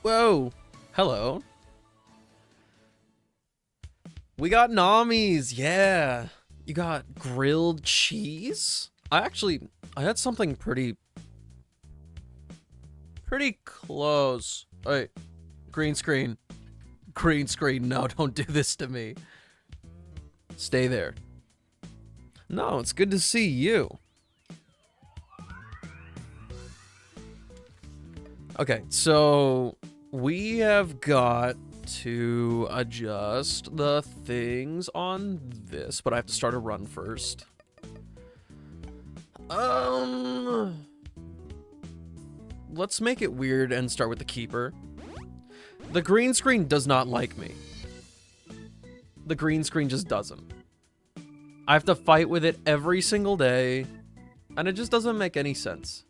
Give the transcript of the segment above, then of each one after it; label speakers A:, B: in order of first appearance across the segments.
A: Whoa. Hello. We got Nami's. Yeah. You got grilled cheese? I had something pretty close. Wait. Green screen. Green screen. No, don't do this to me. Stay there. No, it's good to see you. Okay, so we have got to adjust the things on this, but I have to start a run first. Let's make it weird and start with the keeper. The green screen does not like me. The green screen just doesn't. I have to fight with it every single day, and it just doesn't make any sense.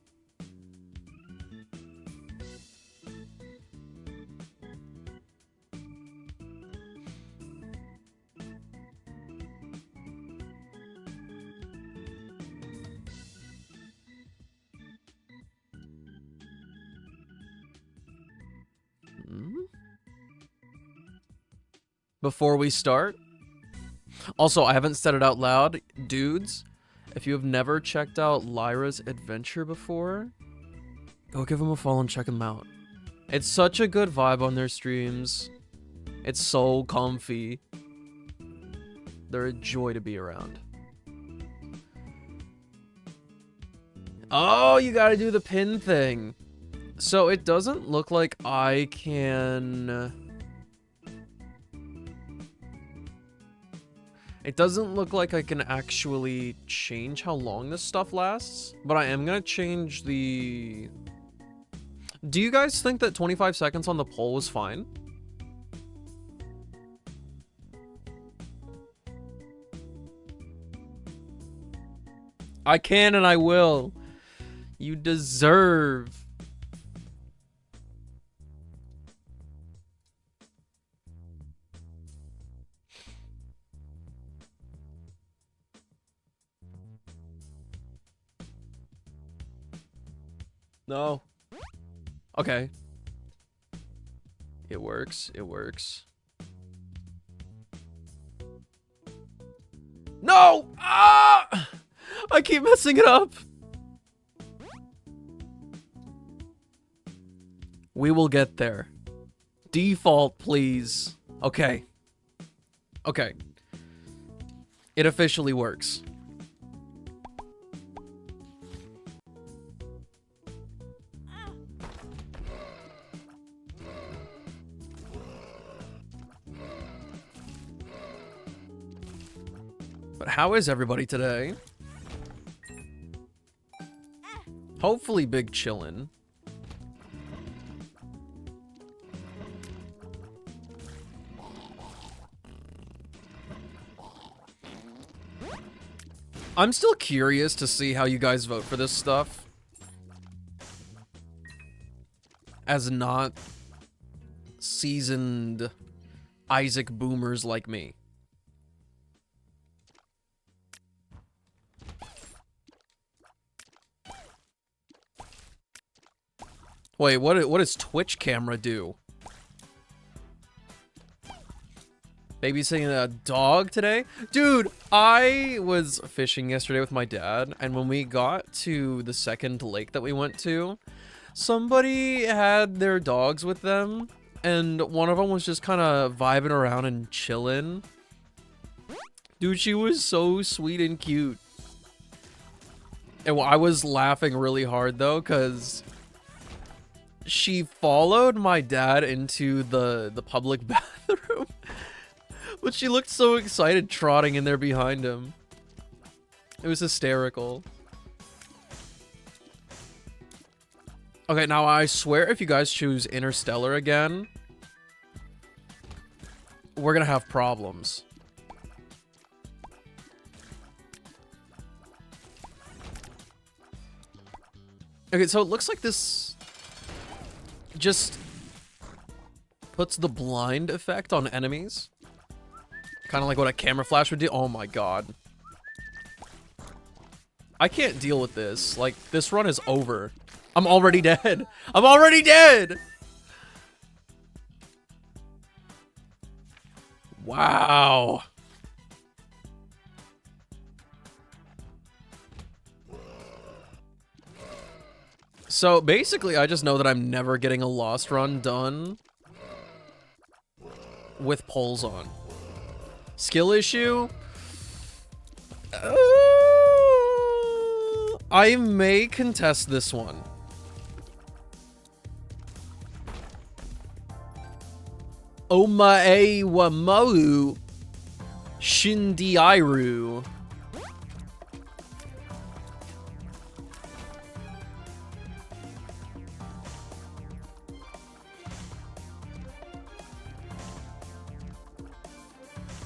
A: Before we start, also, I haven't said it out loud, dudes, if you have never checked out Lyra's Adventure before, go give them a follow and check them out. It's such a good vibe on their streams. It's so comfy. They're a joy to be around. Oh, you gotta do the pin thing. So it doesn't look like I can... It doesn't look like I can actually change how long this stuff lasts, but I am gonna change the... Do you guys think that 25 seconds on the poll was fine? I can and I will. You deserve. No. Okay. It works. It works. No! Ah! I keep messing it up. We will get there. Default, please. Okay. Okay. It officially works. But how is everybody today? Hopefully big chillin'. I'm still curious to see how you guys vote for this stuff. As not seasoned Isaac boomers like me. Wait, what does Twitch camera do? Babysitting a dog today? Dude, I was fishing yesterday with my dad, and when we got to the second lake that we went to, somebody had their dogs with them, and one of them was just kind of vibing around and chilling. Dude, she was so sweet and cute. And I was laughing really hard, though, because she followed my dad into the public bathroom. But she looked so excited trotting in there behind him. It was hysterical. Okay, now I swear if you guys choose Interstellar again, we're gonna have problems. Okay, so it looks like this just puts the blind effect on enemies. Kind of like what a camera flash would do. Oh my god. I can't deal with this. Like, this run is over. I'm already dead. I'm already dead! Wow. So basically, I just know that I'm never getting a Lost Run done with poles on. Skill issue? I may contest this one. Omae wa Malu Shindiairu.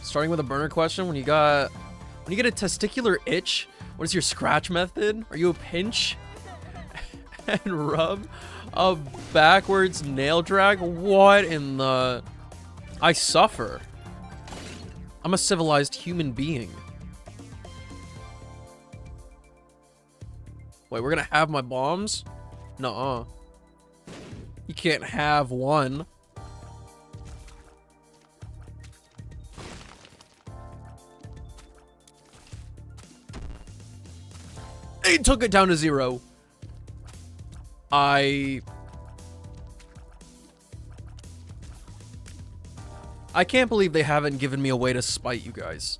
A: Starting with a burner question, when you get a testicular itch, what is your scratch method? Are you a pinch and rub a backwards nail drag? What in the... I suffer. I'm a civilized human being. Wait, we're gonna have my bombs? Nuh-uh. You can't have one. It took it down to 0. I can't believe they haven't given me a way to spite you guys.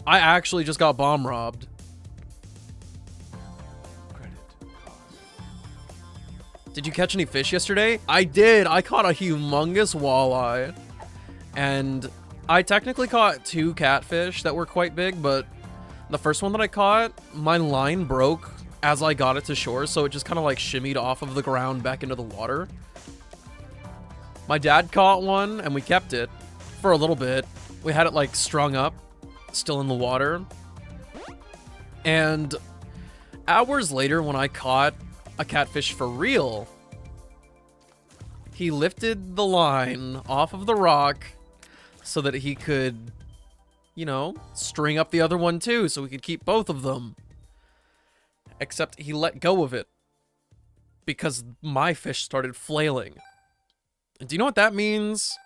A: I actually just got bomb robbed. Did you catch any fish yesterday? I did. I caught a humongous walleye. And I technically caught 2 catfish that were quite big, but the first one that I caught, my line broke as I got it to shore, so it just kind of like shimmied off of the ground back into the water. My dad caught one, and we kept it for a little bit. We had it like strung up, still in the water. And hours later, when I caught a catfish for real, he lifted the line off of the rock so that he could, you know, string up the other one too, so we could keep both of them. Except he let go of it because my fish started flailing. And do you know what that means?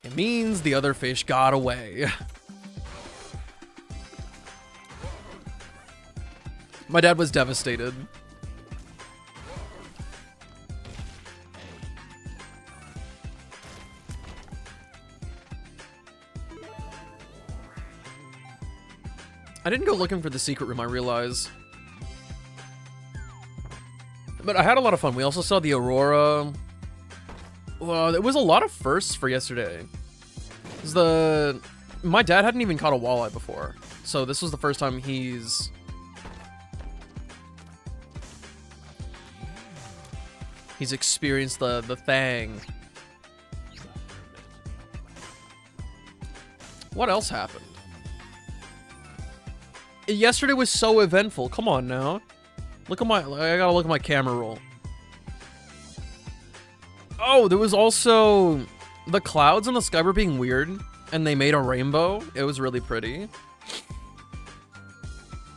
A: It means the other fish got away. My dad was devastated. I didn't go looking for the secret room, I realize. But I had a lot of fun. We also saw the Aurora. Well, it was a lot of firsts for yesterday. My dad hadn't even caught a walleye before. So this was the first time he's experienced the thing. What else happened? Yesterday was so eventful. Come on now. Look at I gotta look at my camera roll. Oh, there was also the clouds in the sky were being weird, and they made a rainbow. It was really pretty.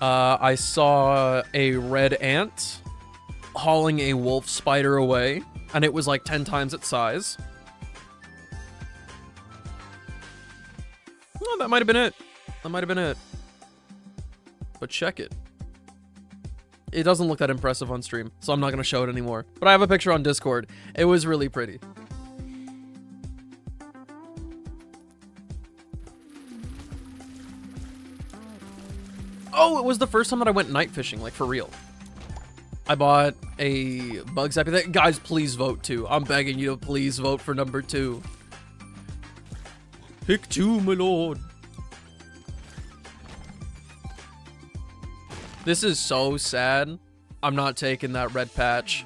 A: I saw a red ant hauling a wolf spider away, and it was like 10 times its size. Oh, that might have been it. That might have been it. But check it. It doesn't look that impressive on stream, so I'm not going to show it anymore. But I have a picture on Discord. It was really pretty. Oh, it was the first time that I went night fishing, like for real. I bought a bug zappy thing. Guys, please vote too. I'm begging you to please vote for number 2. Pick 2, my lord. This is so sad. I'm not taking that red patch.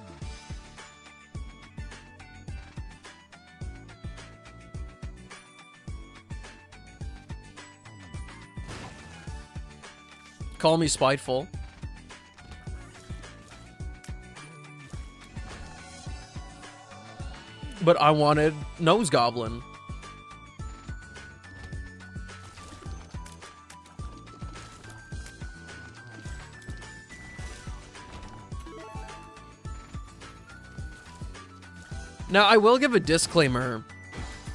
A: Call me spiteful. But I wanted Nose Goblin. Now, I will give a disclaimer.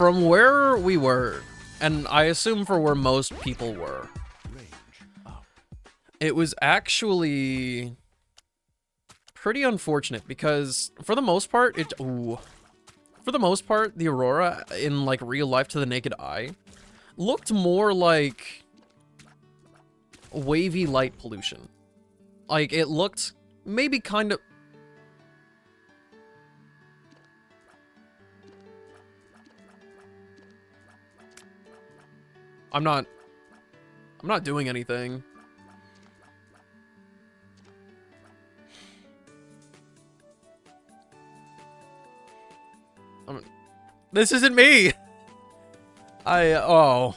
A: from where we were, and I assume for where most people were, it was actually pretty unfortunate because for the most part, for the most part, the aurora in like real life to the naked eye looked more like wavy light pollution. Like it looked maybe kind of... I'm not doing anything. This isn't me. Oh.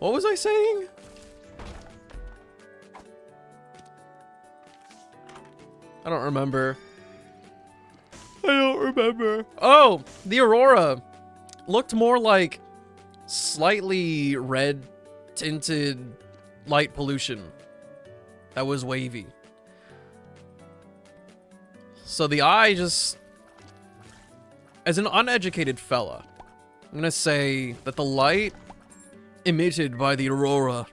A: What was I saying? I don't remember. Oh, the aurora looked more like slightly red tinted light pollution that was wavy. So the eye just... As an uneducated fella, I'm gonna say that the light emitted by the aurora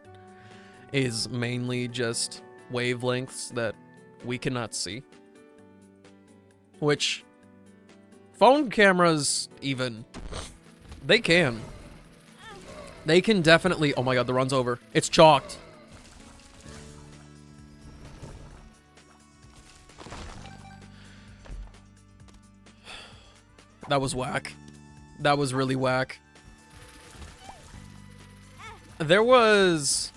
A: is mainly just wavelengths that we cannot see. Which, phone cameras even, they can. They can definitely... Oh my god, the run's over. It's chalked. That was whack. That was really whack. There was...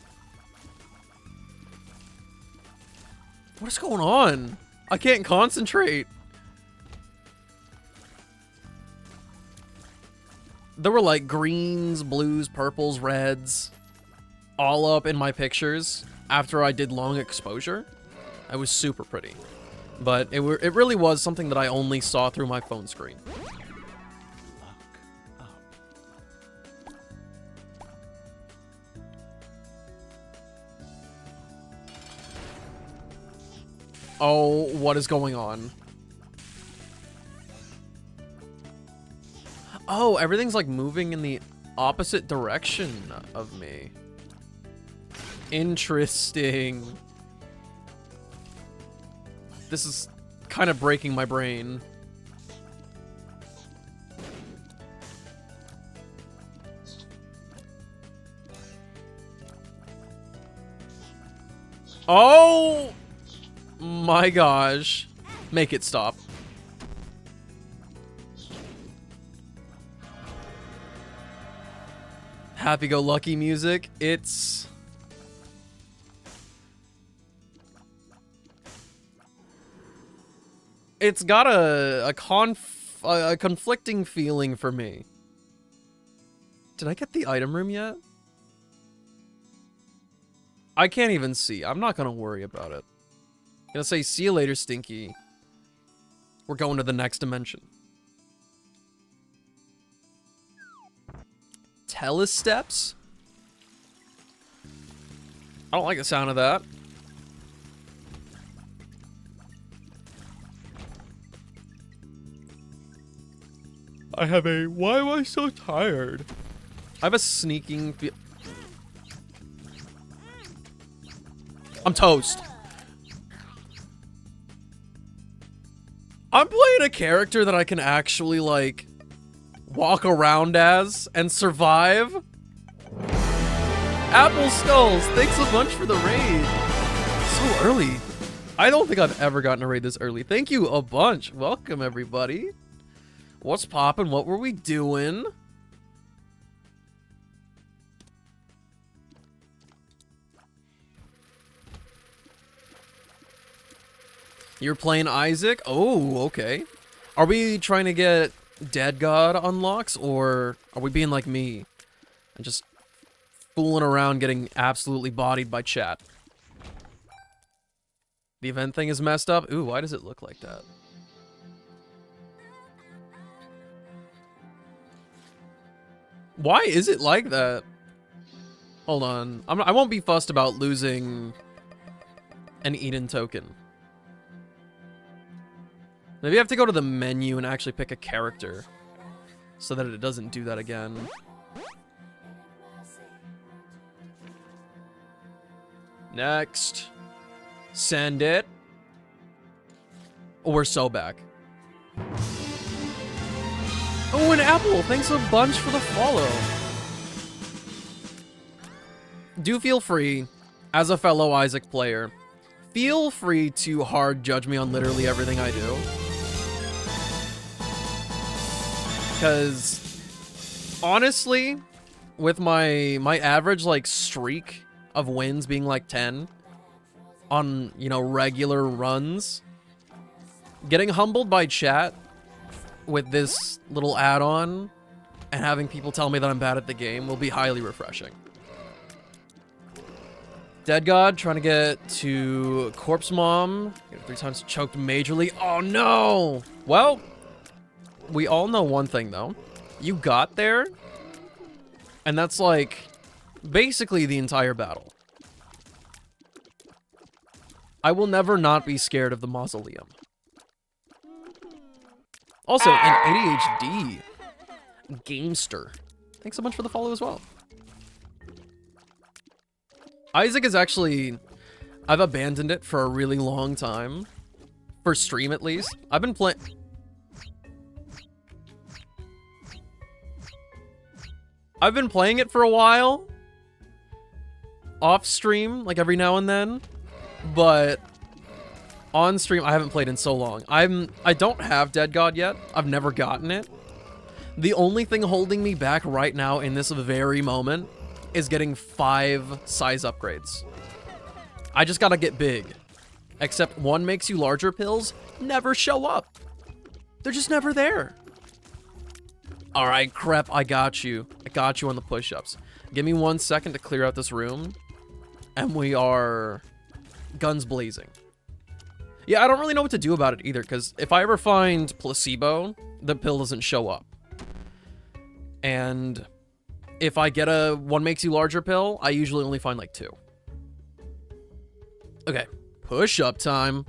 A: What is going on? I can't concentrate. There were like greens, blues, purples, reds, all up in my pictures after I did long exposure. It was super pretty. But it really was something that I only saw through my phone screen. Oh, what is going on? Oh, everything's like moving in the opposite direction of me. Interesting. This is kind of breaking my brain. Oh my gosh. Make it stop. Happy-go-lucky music. It's got a conflicting feeling for me. Did I get the item room yet? I can't even see. I'm not gonna worry about it. I'm gonna say, see you later, Stinky. We're going to the next dimension. Telesteps? I don't like the sound of that. I have a... Why am I so tired? I have a sneaking feel... I'm toast. I'm playing a character that I can actually, like, walk around as and survive. Apple Skulls, thanks a bunch for the raid. So early. I don't think I've ever gotten a raid this early. Thank you a bunch. Welcome, everybody. What's poppin'? What were we doing? You're playing Isaac? Oh, okay. Are we trying to get Dead God unlocks, or are we being like me and just fooling around getting absolutely bodied by chat? The event thing is messed up? Ooh, why does it look like that? Why is it like that? Hold on. I won't be fussed about losing an Eden token. Maybe I have to go to the menu and actually pick a character so that it doesn't do that again. Next. Send it. Oh, we're so back. Oh, an apple. Thanks a bunch for the follow. Do feel free, as a fellow Isaac player, feel free to hard judge me on literally everything I do. Because, honestly, with my average, like, streak of wins being, like, 10 on, you know, regular runs, getting humbled by chat with this little add-on and having people tell me that I'm bad at the game will be highly refreshing. Dead God trying to get to Corpse Mom. Get it 3 times choked majorly. Oh no! Well, we all know one thing though. You got there, and that's like basically the entire battle. I will never not be scared of the mausoleum. Also, an ADHD gamester. Thanks so much for the follow as well. Isaac is actually... I've abandoned it for a really long time. For stream, at least. I've been playing... I've been playing it for a while. Off stream, like every now and then. But... on stream, I haven't played in so long. I don't have Dead God yet. I've never gotten it. The only thing holding me back right now in this very moment is getting 5 size upgrades. I just gotta get big. Except one makes you larger pills never show up. They're just never there. All right, crap, I got you. I got you on the push-ups. Give me 1 second to clear out this room. And we are guns blazing. Yeah, I don't really know what to do about it either, because if I ever find placebo, the pill doesn't show up. And if I get a one makes you larger pill, I usually only find like 2. Okay, push-up time.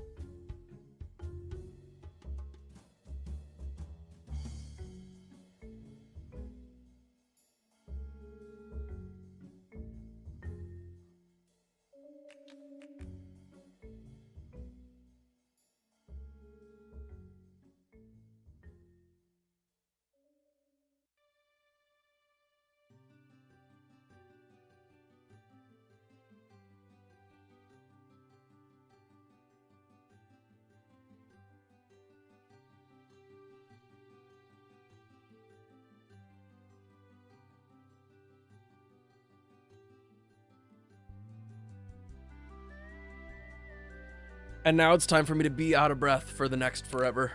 A: And now it's time for me to be out of breath for the next forever.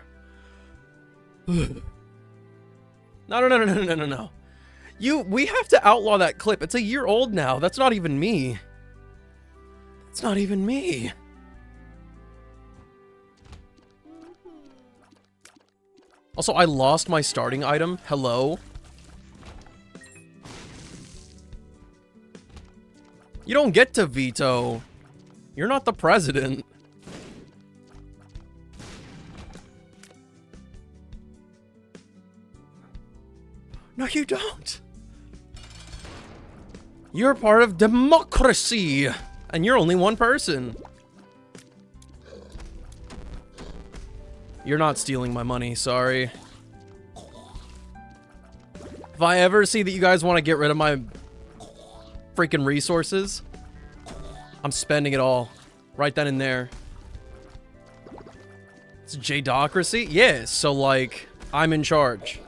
A: No. We have to outlaw that clip. It's a year old now. That's not even me. That's not even me. Also, I lost my starting item. Hello? You don't get to veto. You're not the president. No, you don't. You're part of democracy, and you're only one person. You're not stealing my money, sorry. If I ever see that you guys want to get rid of my freaking resources, I'm spending it all right then and there. It's Jadocracy? Yeah, so like, I'm in charge.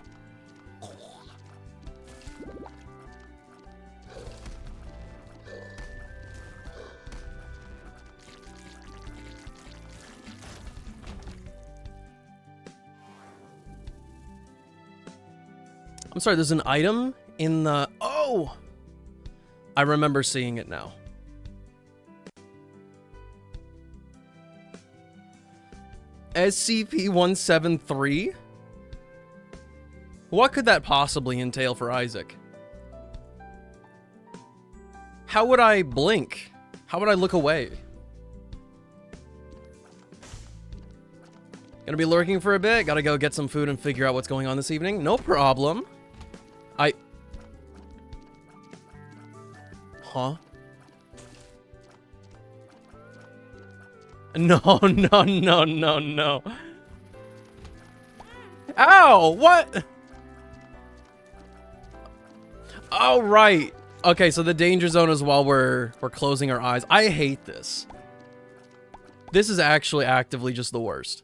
A: I'm sorry, there's an item in the... Oh! I remember seeing it now. SCP-173? What could that possibly entail for Isaac? How would I blink? How would I look away? Gonna be lurking for a bit. Gotta go get some food and figure out what's going on this evening. No problem. Huh? No, no, no, no, no. Ow! What? Oh, right. Okay, so the danger zone is while we're closing our eyes. I hate this. This is actually actively just the worst.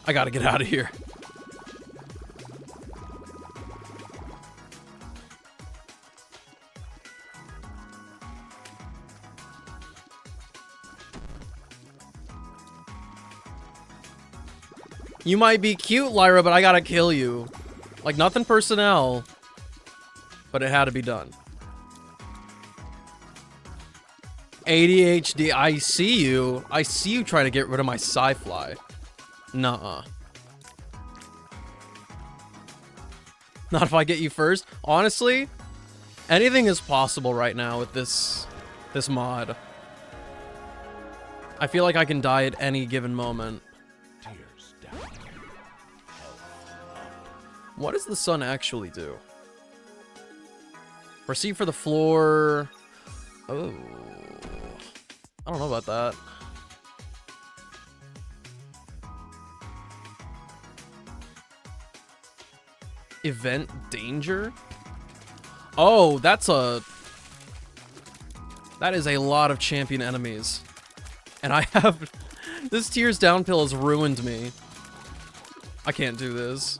A: I gotta get out of here. You might be cute, Lyra, but I gotta kill you. Like, nothing personnel. But it had to be done. ADHD, I see you. I see you trying to get rid of my sci-fly. Nuh-uh. Not if I get you first. Honestly, anything is possible right now with this mod. I feel like I can die at any given moment. What does the sun actually do? Proceed for the floor. Oh. I don't know about that. Event danger? Oh, that is a lot of champion enemies. And I have... This Tears Down pill has ruined me. I can't do this.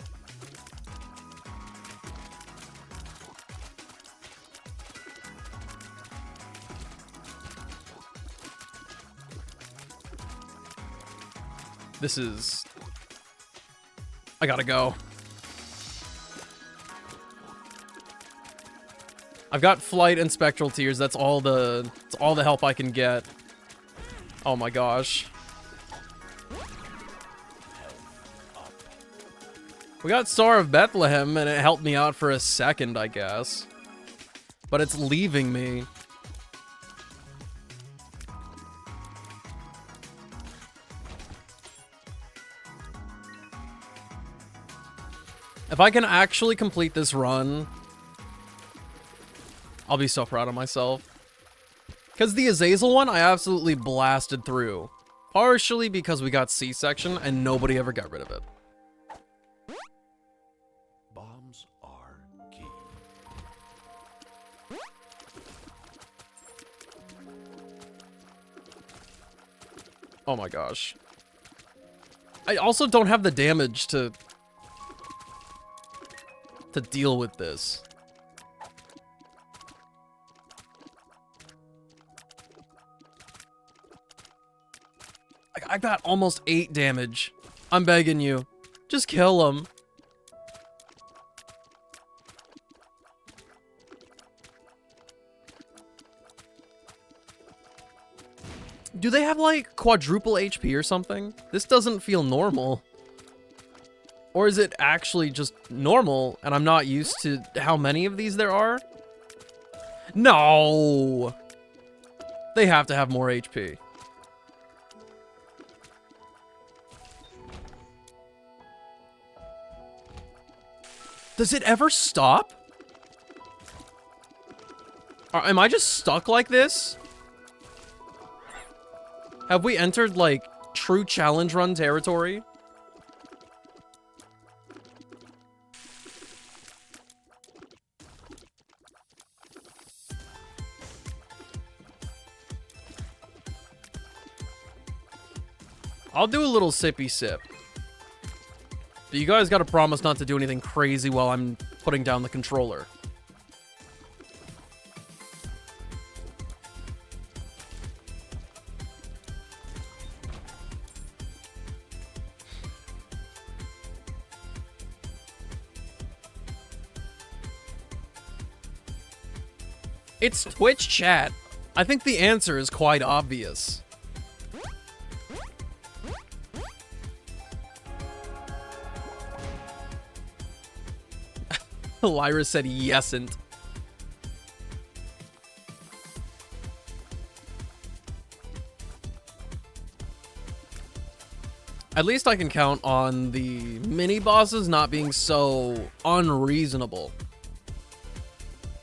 A: This is... I gotta go. I've got flight and spectral tears. That's all the help I can get. Oh my gosh. We got Star of Bethlehem and it helped me out for a second, I guess. But it's leaving me. If I can actually complete this run, I'll be so proud of myself. Because the Azazel one, I absolutely blasted through. Partially because we got C-section and nobody ever got rid of it.
B: Bombs are key.
A: Oh my gosh. I also don't have the damage to deal with this. I got almost 8 damage. I'm begging you. Just kill him. Do they have like quadruple HP or something? This doesn't feel normal. Or is it actually just normal and I'm not used to how many of these there are? No! They have to have more HP. Does it ever stop? Am I just stuck like this? Have we entered, like, true challenge run territory? I'll do a little sippy sip. But you guys gotta promise not to do anything crazy while I'm putting down the controller. It's Twitch chat. I think the answer is quite obvious. Lyra said yesn't. At least I can count on the mini bosses not being so unreasonable.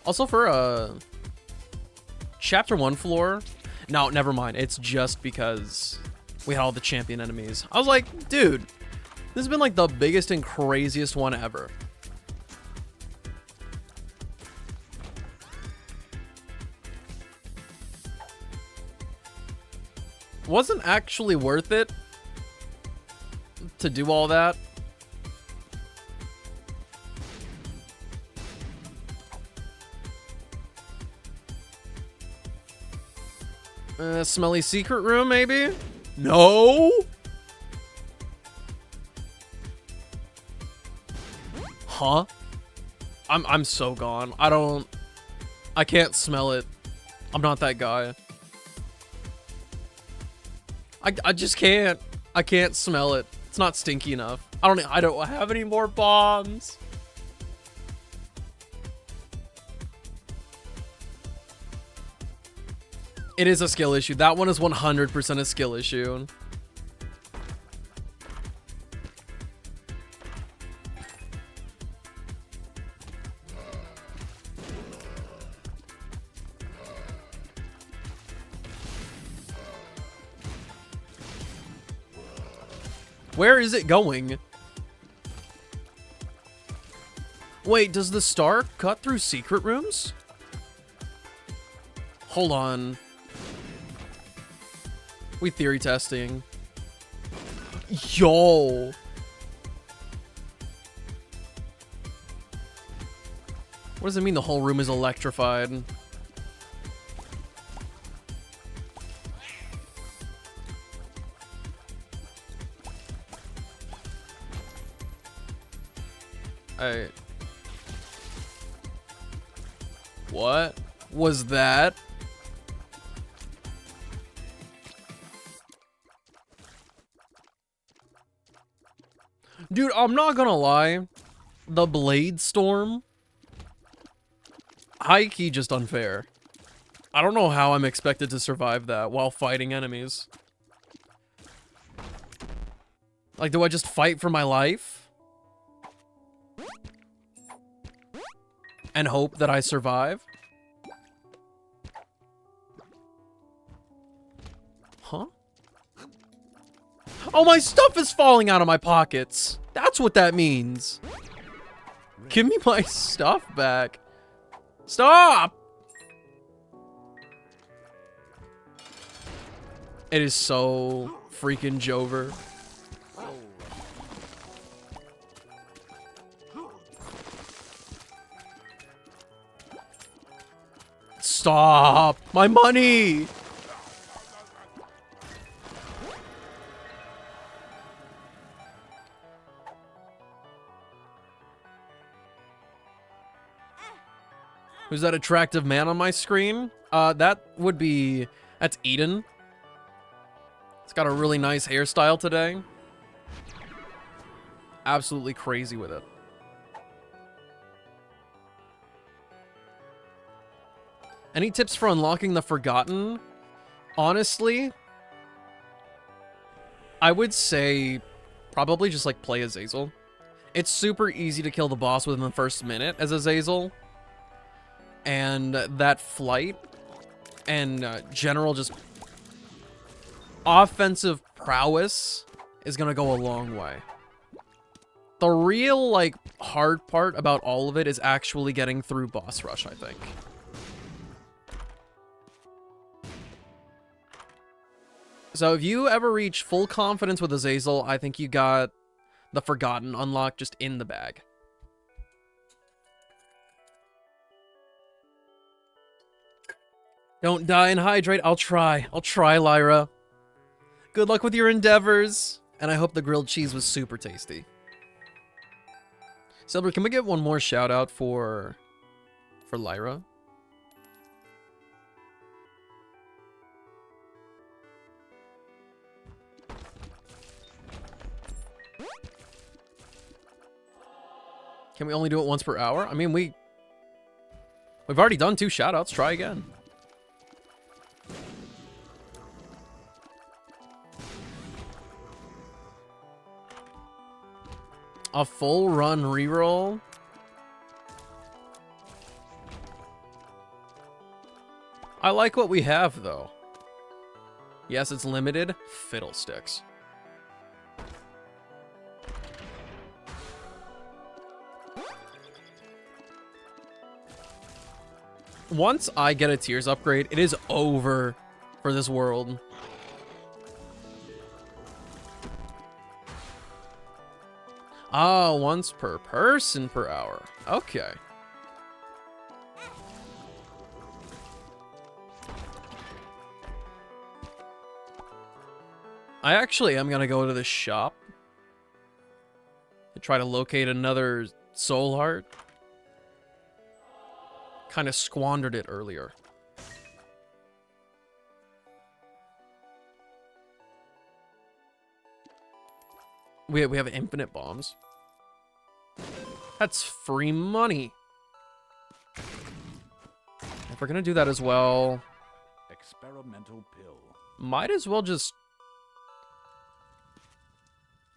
A: Also for a chapter 1 floor, no, never mind. It's just because we had all the champion enemies. I was like, dude, this has been like the biggest and craziest one ever. Wasn't actually worth it to do all that. Smelly secret room, maybe? No? Huh? I'm so gone. I can't smell it. I'm not that guy. I just can't. I can't smell it. It's not stinky enough. I don't have any more bombs. It is a skill issue. That one is 100% a skill issue. Where is it going? Wait, does the star cut through secret rooms? Hold on. We theory testing. Yo. What does it mean the whole room is electrified? What was that? Dude, I'm not gonna lie. The Blade Storm, high-key just unfair. I don't know how I'm expected to survive that while fighting enemies. Like, do I just fight for my life? And hope that I survive? Huh? Oh, my stuff is falling out of my pockets. That's what that means. Give me my stuff back. Stop! It is so freaking Jover. Stop! My money! Who's that attractive man on my screen? That's Eden. It's got a really nice hairstyle today. Absolutely crazy with it. Any tips for unlocking the Forgotten? Honestly, I would say probably just like play Azazel. It's super easy to kill the boss within the first minute as Azazel. And that flight and general just offensive prowess is gonna go a long way. The real, like, hard part about all of it is actually getting through boss rush, I think. So if you ever reach full confidence with Azazel, I think you got the Forgotten unlocked just in the bag. Don't die and hydrate. I'll try. I'll try, Lyra. Good luck with your endeavors. And I hope the grilled cheese was super tasty. Silver, can we get one more shout out for Lyra? Can we only do it once per hour? I mean, we've already done 2 shout outs. Try again. A full run reroll? I like what we have, though. Yes, it's limited. Fiddlesticks. Once I get a Tears upgrade, it is over for this world. Ah, once per person per hour. Okay. I actually am gonna go to the shop to try to locate another soul heart. Kind of squandered it earlier. We have infinite bombs. That's free money. If we're gonna do that as well,
B: Experimental pill.
A: might as well just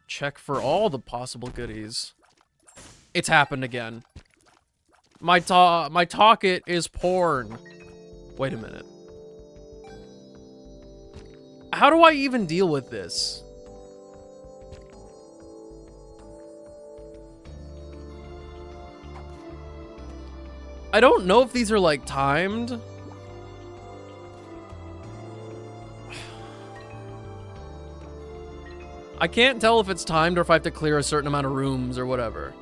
A: check for all the possible goodies. It's happened again. My talket is porn. Wait a minute. How do I even deal with this? I don't know if these are like timed. I can't tell if it's timed or if I have to clear a certain amount of rooms or whatever.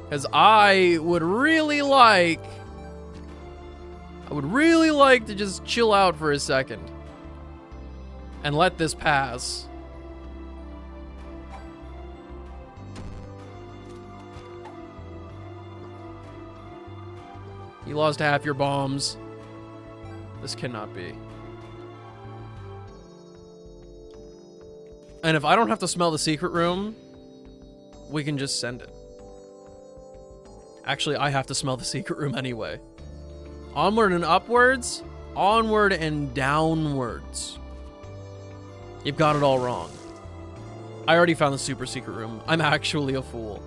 A: Because I would really like to just chill out for a second and let this pass. You lost half your bombs. This cannot be. And if I don't have to smell the secret room, we can just send it. Actually, I have to smell the secret room anyway. Onward and upwards, onward and downwards. You've got it all wrong. I already found the super secret room. I'm actually a fool.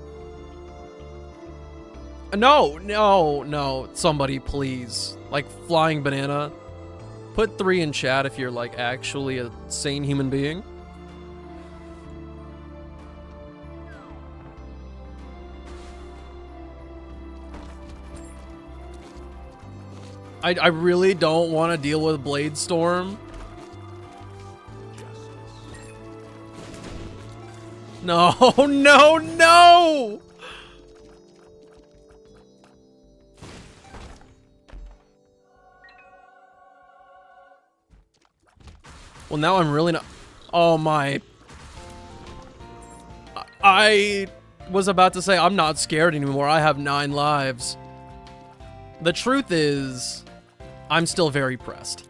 A: No, somebody please. Like, Flying Banana. Put 3 in chat if you're like actually a sane human being. I really don't want to deal with Blade Storm. No, no! Well, now I'm really not... Oh my... I was about to say I'm not scared anymore. I have 9 lives. The truth is, I'm still very pressed.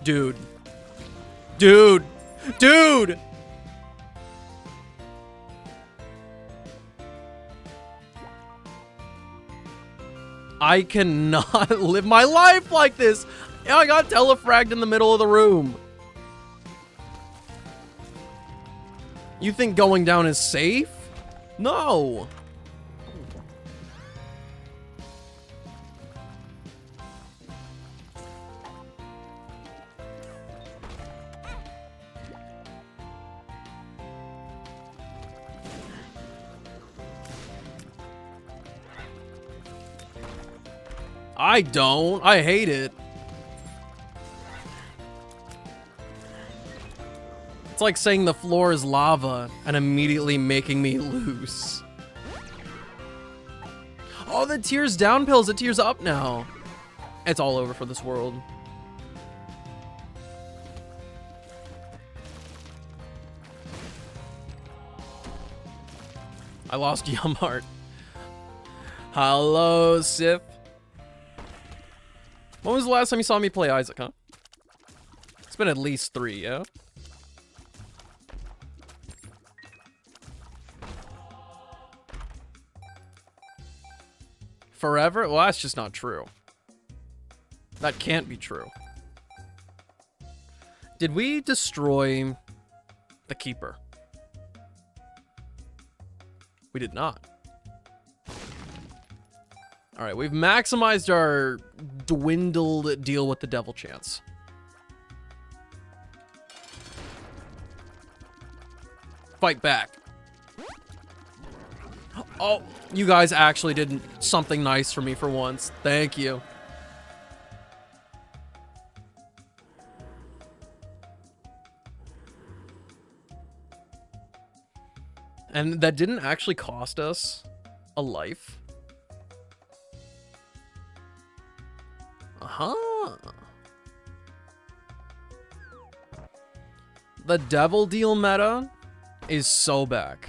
A: Dude. I cannot live my life like this. I got telefragged in the middle of the room. You think going down is safe? No. I don't. I hate it. It's like saying the floor is lava and immediately making me loose. Oh, the tears down pills, it tears up now. It's all over for this world. I lost Yumheart. Hello, Sif. When was the last time you saw me play Isaac, huh? It's been at least 3, yeah? Forever? Well, that's just not true. That can't be true. Did we destroy the Keeper? We did not. All right, we've maximized our dwindled deal with the devil chance. Fight back. Oh, you guys actually did something nice for me for once. Thank you. And that didn't actually cost us a life. Uh-huh. The devil deal meta is so back.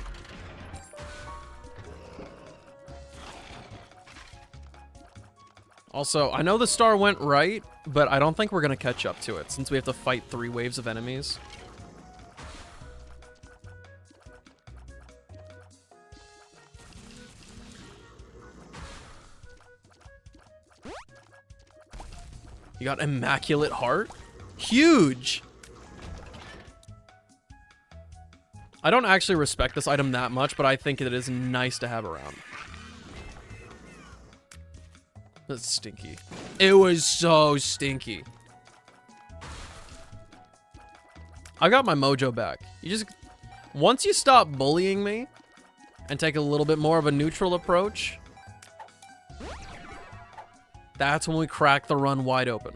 A: Also, I know the star went right, but I don't think we're gonna catch up to it since we have to fight 3 waves of enemies. You got Immaculate Heart? Huge! I don't actually respect this item that much, but I think it is nice to have around. That's stinky. It was so stinky. I got my mojo back. Once you stop bullying me and take a little bit more of a neutral approach, that's when we crack the run wide open.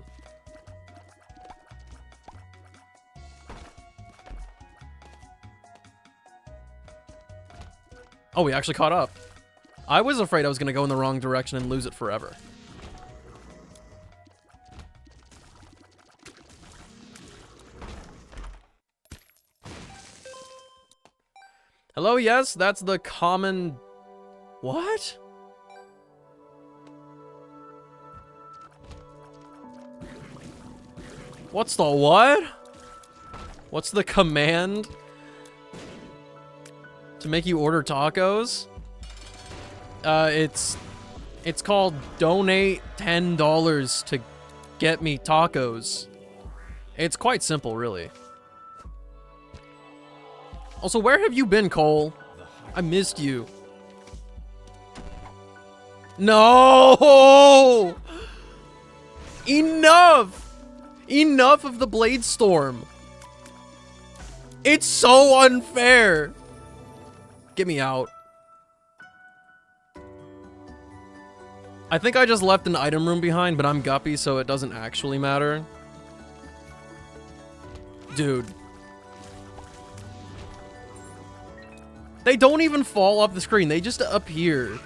A: Oh, we actually caught up. I was afraid I was going to go in the wrong direction and lose it forever. Hello, yes, that's the common... What? What's the what? What's the command to make you order tacos? It's called donate $10 to get me tacos. It's quite simple, really. Also, where have you been, Cole? I missed you. No! Enough! Enough of the Blade Storm. It's so unfair. Get me out. I think I just left an item room behind, but I'm Guppy, so it doesn't actually matter. Dude. They don't even fall off the screen. They just appear.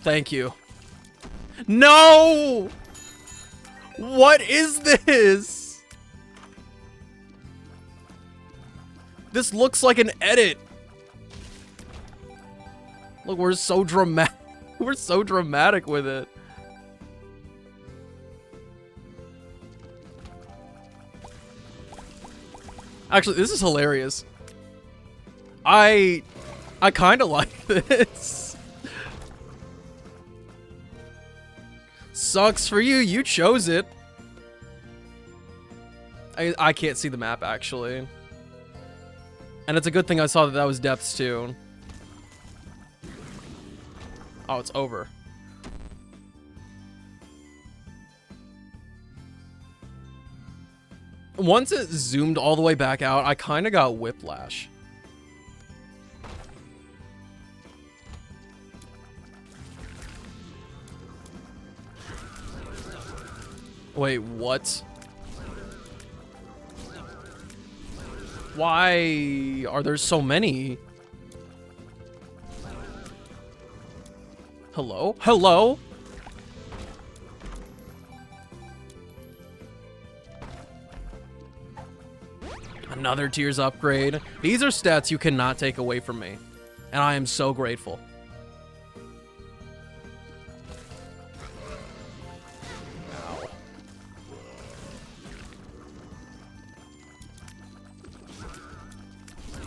A: Thank you. No! What is this? This looks like an edit. Look, we're so dramatic. We're so dramatic with it. Actually, this is hilarious. I kind of like this. Sucks for you. You chose it. I can't see the map, actually. And it's a good thing I saw that that was depths, too. Oh, it's over. Once it zoomed all the way back out, I kind of got whiplash. Wait, what? Why are there so many? Hello? Hello? Another Tears upgrade. These are stats you cannot take away from me. And I am so grateful.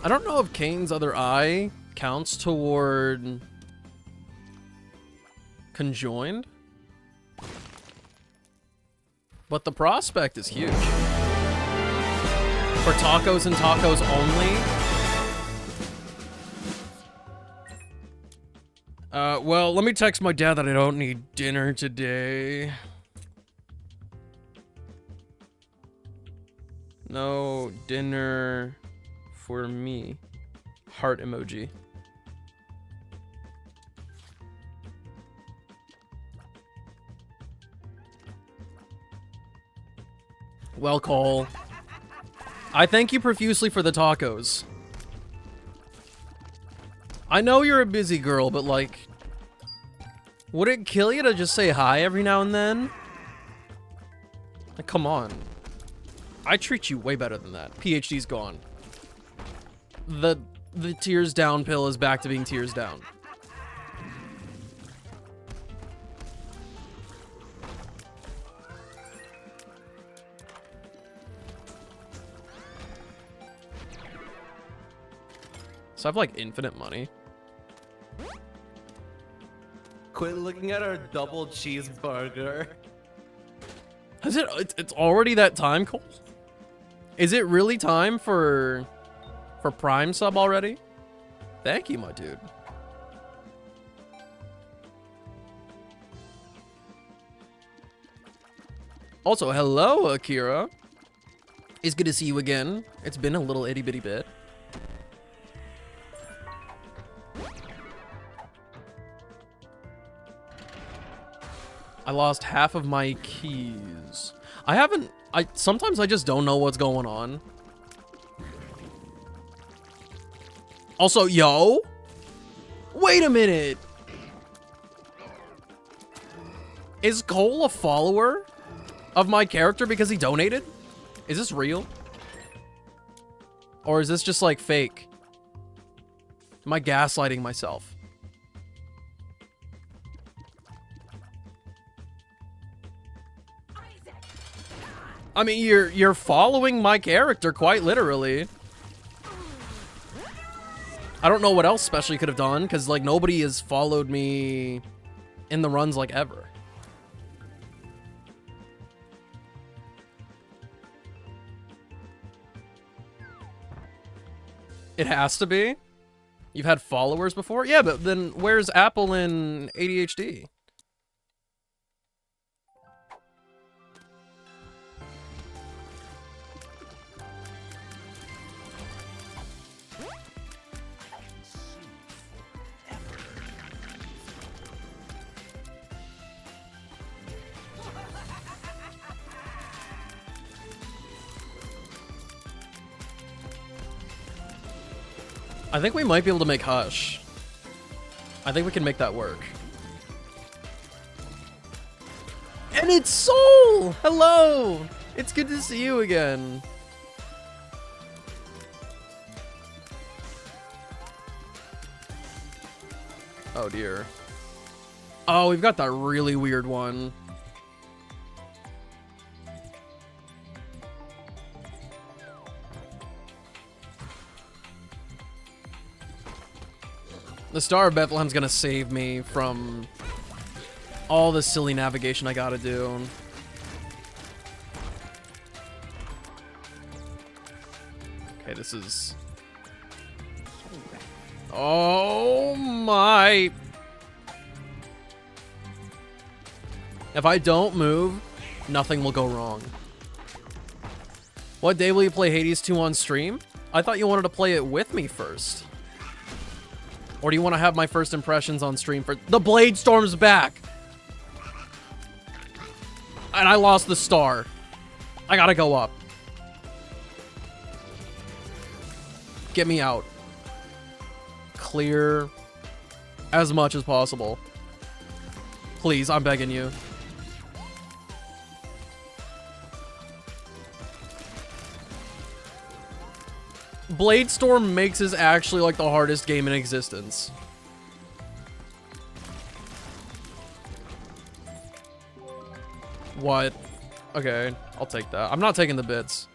A: I don't know if Kane's other eye counts toward conjoined, but the prospect is huge. For tacos and tacos only. Well, let me text my dad that I don't need dinner today. No dinner for me. Heart emoji. Well, Cole, I thank you profusely for the tacos. I know you're a busy girl, but like, would it kill you to just say hi every now and then? Like, come on. I treat you way better than that. PhD's gone. The tears down pill is back to being tears down. So I have like infinite money.
C: Quit looking at our double cheeseburger.
A: Has it? It's already that time, Cole? Is it really time for Prime sub already? Thank you, my dude. Also, hello, Akira. It's good to see you again. It's been a little itty bitty bit. I lost half of my keys. Sometimes I just don't know what's going on. Also, yo, wait a minute. Is Cole a follower of my character because he donated? Is this real? Or is this just like fake? Am I gaslighting myself? I mean, you're following my character quite literally. I don't know what else special you could have done, because like nobody has followed me in the runs like ever. It has to be. You've had followers before? Yeah, but then where's Apple and ADHD? I think we might be able to make Hush. I think we can make that work. And it's Soul! Hello! It's good to see you again. Oh dear. Oh, we've got that really weird one. The Star of Bethlehem's gonna save me from all the silly navigation I gotta do. Okay, this is... Oh my... If I don't move, nothing will go wrong. What day will you play Hades 2 on stream? I thought you wanted to play it with me first. Or do you want to have my first impressions on stream for... The Blade Storm's back! And I lost the star. I gotta go up. Get me out. Clear as much as possible. Please, I'm begging you. Blade Storm makes this actually like the hardest game in existence. What? Okay, I'll take that. I'm not taking the bits.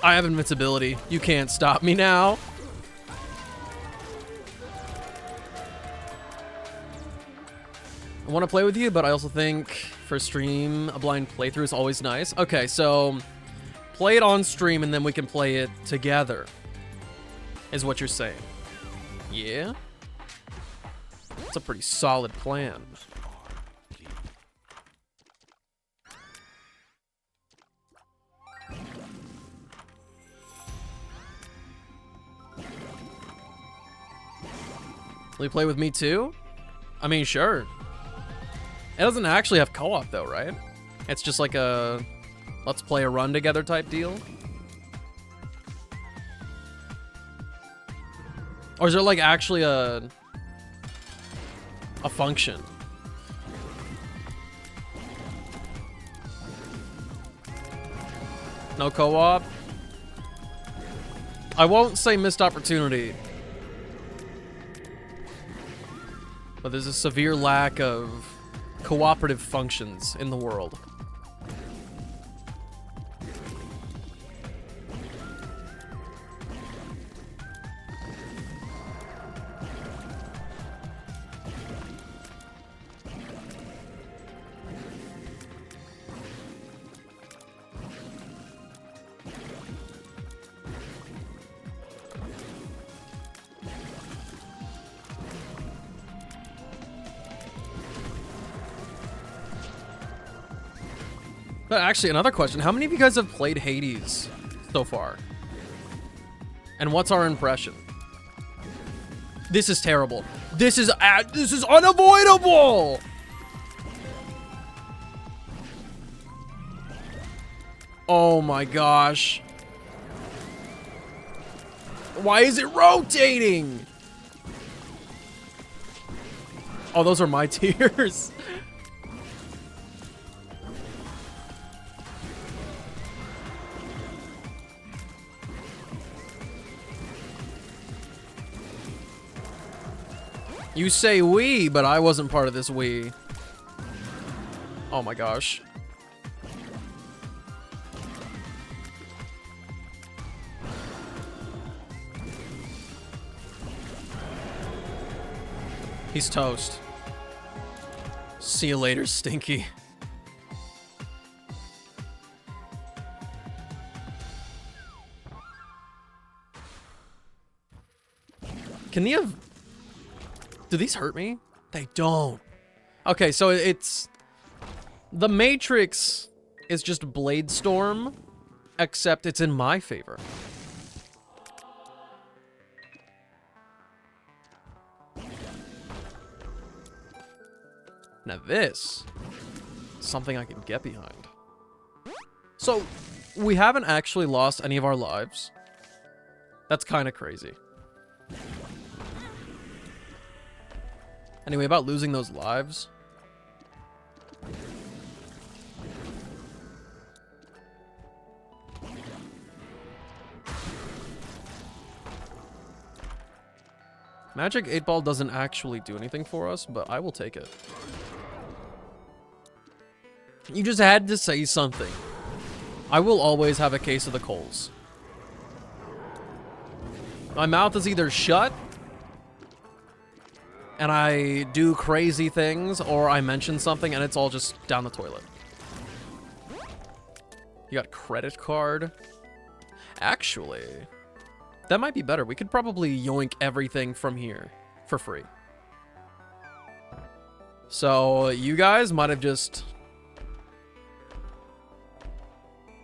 A: I have invincibility. You can't stop me now. I want to play with you, but I also think for stream, a blind playthrough is always nice. Okay, so play it on stream and then we can play it together, is what you're saying. Yeah? That's a pretty solid plan. Will you play with me too? I mean, sure. It doesn't actually have co-op though, right? It's just like a let's play a run together type deal. Or is there like actually a function? No co-op? I won't say missed opportunity. But there's a severe lack of cooperative functions in the world. But actually, another question. How many of you guys have played Hades so far? And what's our impression? This is terrible. This is unavoidable! Oh my gosh. Why is it rotating? Oh, those are my tears. You say we, but I wasn't part of this we. Oh my gosh. He's toast. See you later, Stinky. Can he have... Do these hurt me? They don't. Okay, so it's... The Matrix is just Blade Storm, except it's in my favor. Now this, something I can get behind. So, we haven't actually lost any of our lives. That's kind of crazy. Anyway, about losing those lives. Magic 8-Ball doesn't actually do anything for us, but I will take it. You just had to say something. I will always have a case of the Coles. My mouth is either shut and I do crazy things, or I mention something and it's all just down the toilet. You got credit card? Actually, that might be better. We could probably yoink everything from here for free. So you guys might have just...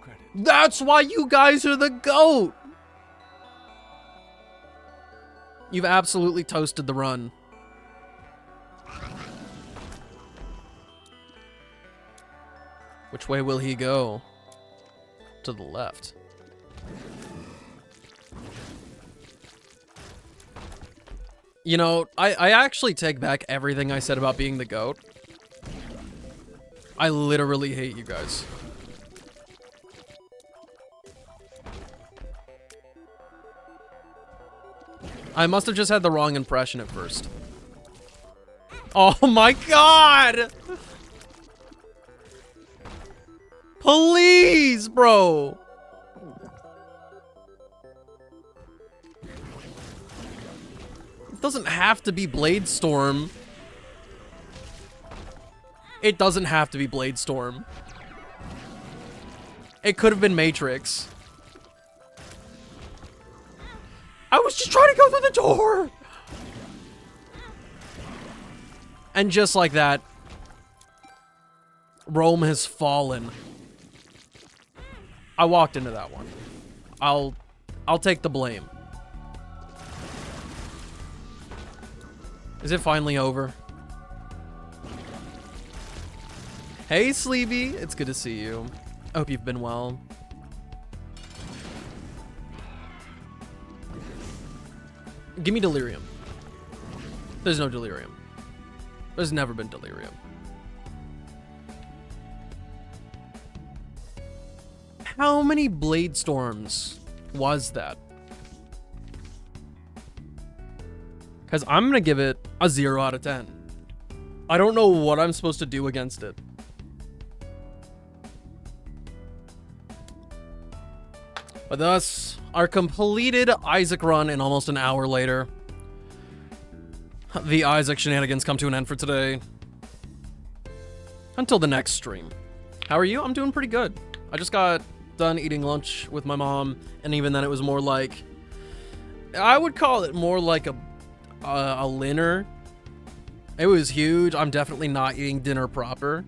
B: Credit.
A: That's why you guys are the GOAT! You've absolutely toasted the run. Which way will he go? To the left. You know, I actually take back everything I said about being the GOAT. I literally hate you guys. I must have just had the wrong impression at first. Oh my god! Please, bro! doesn't have to be Blade Storm. It doesn't have to be Blade Storm. It could have been Matrix. I was just trying to go through the door! And just like that, Rome has fallen. I walked into that one. I'll take the blame. Is it finally over? Hey, Sleevey. It's good to see you. I hope you've been well. Give me delirium. There's no delirium. There's never been delirium. How many Blade Storms was that? Because I'm going to give it a 0 out of 10. I don't know what I'm supposed to do against it. But thus, our completed Isaac run in almost an hour later. The Isaac shenanigans come to an end for today. Until the next stream. How are you? I'm doing pretty good. I just got done eating lunch with my mom, and even then it was more like... I would call it more like a dinner. It was huge. I'm definitely not eating dinner proper.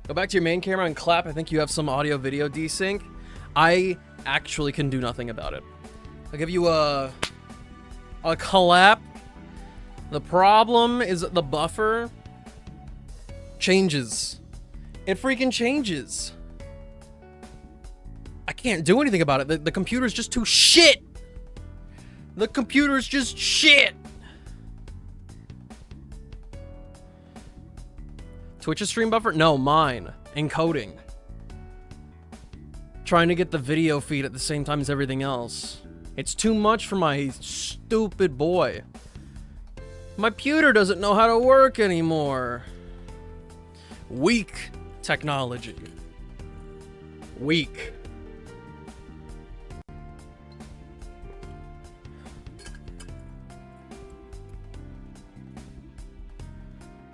A: Go back to your main camera and clap. I think you have some audio video desync. I actually can do nothing about it. I'll give you a clap. The problem is that the buffer changes. It freaking changes. I can't do anything about it. The computer's just too shit. The computer's just shit. Twitch's stream buffer? No, mine. Encoding. Trying to get the video feed at the same time as everything else. It's too much for my stupid boy. My pewter doesn't know how to work anymore. Weak technology. Weak.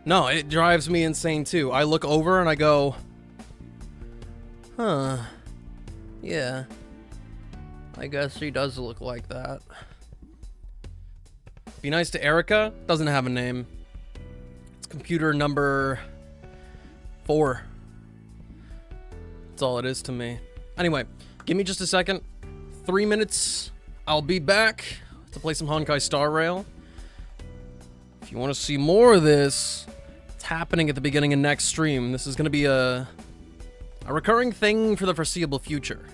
A: No, it drives me insane too. I look over and I go, huh, yeah, I guess she does look like that. Be nice to Erica. Doesn't have a name. It's computer number 4. That's all it is to me. Anyway, give me just a second. 3 minutes. I'll be back to play some Honkai Star Rail. If you want to see more of this, it's happening at the beginning of next stream. This is going to be a recurring thing for the foreseeable future.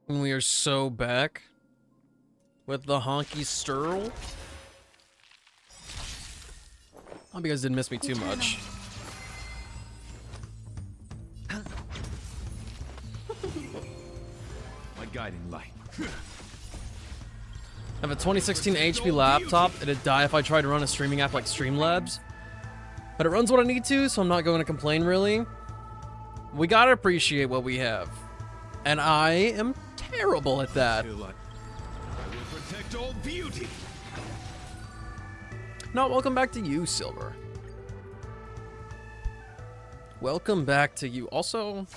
A: And we are so back with the honky stirl. I hope you guys didn't miss me too much.
B: My guiding light.
A: I have a 2016 HP laptop. It'd die if I tried to run a streaming app like Streamlabs. But it runs what I need to, so I'm not going to complain really. We gotta appreciate what we have. And I am terrible at that.
B: I will protect all beauty.
A: No, welcome back to you, Silver. Welcome back to you. Also,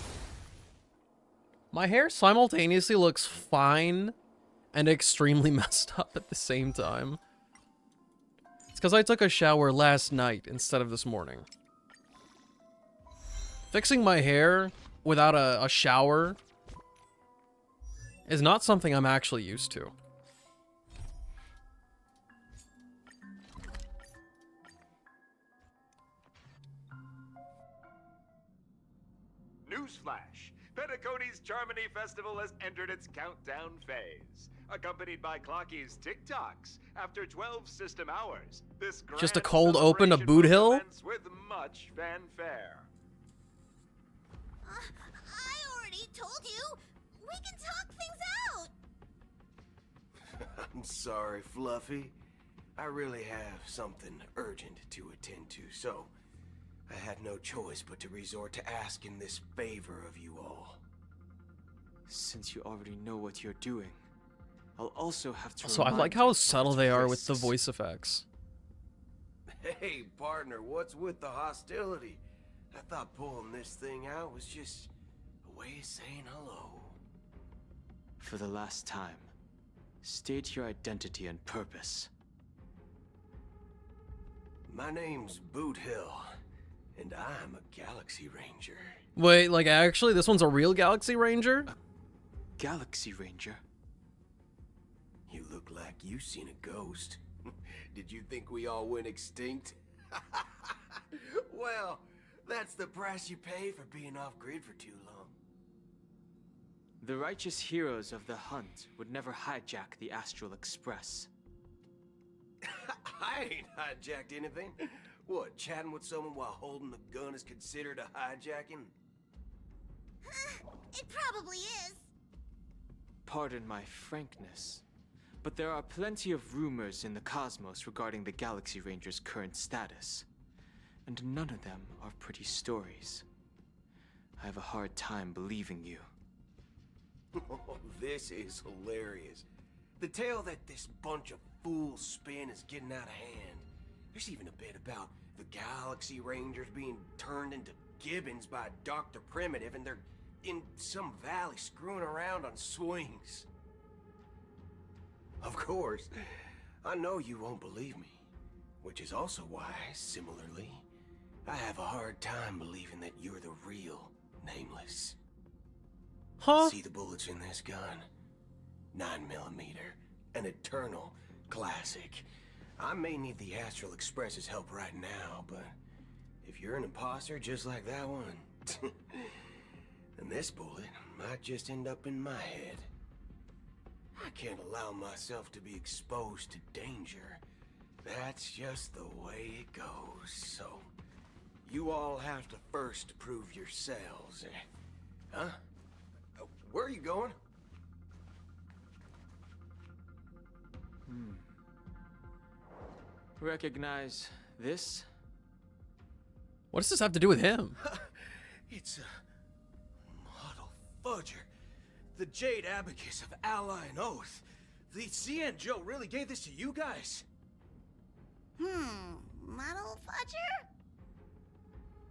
A: my hair simultaneously looks fine and extremely messed up at the same time. It's because I took a shower last night instead of this morning. Fixing my hair without a shower is not something I'm actually used to.
D: Newsflash! Penacony's Charmony Festival has entered its countdown phase. Accompanied by Clocky's TikToks, after 12 system hours, this grand
A: Just a cold open to Boot Hill?
D: commence with much fanfare.
E: I already told you! We can talk things out!
F: I'm sorry, Fluffy. I really have something urgent to attend to, so I had no choice but to resort to asking this favor of you all.
G: Since you already know what you're doing, I'll also have to
A: So I
G: remind
A: like
G: you
A: how
G: of
A: subtle
G: its
A: they are with the
G: risks.
A: voice effects.
F: Hey, partner, what's with the hostility? I thought pulling this thing out was just a way of saying hello.
G: For the last time, state your identity and purpose.
F: My name's Boot Hill, and I'm a Galaxy Ranger.
A: Wait, like actually, this one's a real Galaxy Ranger?
G: Galaxy Ranger?
F: You look like you seen a ghost. Did you think we all went extinct? Well, that's the price you pay for being off-grid for too long.
G: The righteous heroes of the hunt would never hijack the Astral Express.
F: I ain't hijacked anything. What, chatting with someone while holding a gun is considered a hijacking?
E: It probably is.
G: Pardon my frankness, but there are plenty of rumors in the cosmos regarding the Galaxy Ranger's current status, and none of them are pretty stories. I have a hard time believing you.
F: Oh, this is hilarious. The tale that this bunch of fools spin is getting out of hand. There's even a bit about the Galaxy Rangers being turned into gibbons by Dr. Primitive, and they're in some valley screwing around on swings. Of course, I know you won't believe me, which is also why, similarly, I have a hard time believing that you're the real Nameless.
A: Huh?
F: See the bullets in this gun? 9mm, an eternal classic. I may need the Astral Express's help right now, but if you're an imposter just like that one, then this bullet might just end up in my head. I can't allow myself to be exposed to danger. That's just the way it goes, so you all have to first prove yourselves. Huh? Where are you going?
G: Recognize this?
A: What does this have to do with him?
F: It's a model fudger. The Jade Abacus of Ally and Oath. The CN Joe really gave this to you guys?
E: Model fudger?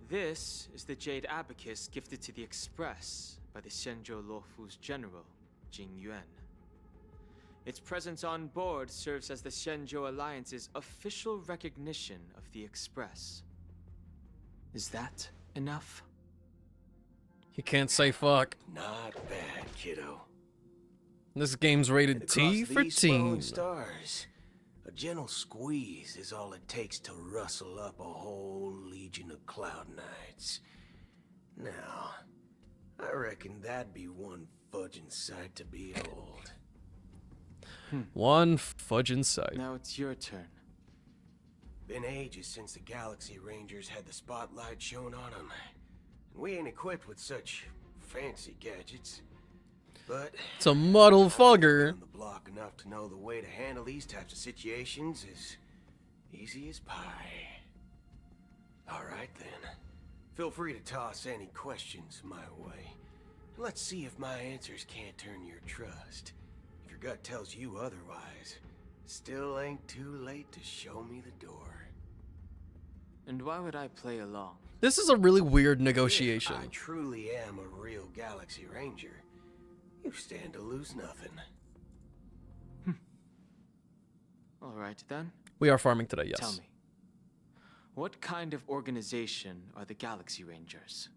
G: This is the Jade Abacus gifted to the Express by the Shenzhou Luofu's general, Jing Yuan. Its presence on board serves as the Shenzhou Alliance's official recognition of the Express. Is that enough?
A: You can't say fuck.
F: Not bad, kiddo.
A: This game's rated
F: And
A: T
F: across
A: for
F: these falling
A: teen.
F: stars, a gentle squeeze is all it takes to rustle up a whole legion of Cloud Knights. Now, I reckon that'd be one fudging sight to behold.
A: One fudging sight.
G: Now it's your turn.
F: Been ages since the Galaxy Rangers had the spotlight shown on them. We ain't equipped with such fancy gadgets. But
A: It's a muddle fugger.
F: on the block enough to know the way to handle these types of situations is easy as pie. Alright then. Feel free to toss any questions my way. Let's see if my answers can't turn your trust. If your gut tells you otherwise, still ain't too late to show me the door.
G: And why would I play along?
A: This is a really weird
F: If
A: negotiation.
F: I truly am a real Galaxy Ranger, you stand to lose nothing.
G: Alright then.
A: We are farming today, yes.
G: Tell me. What kind of organization are the Galaxy Rangers?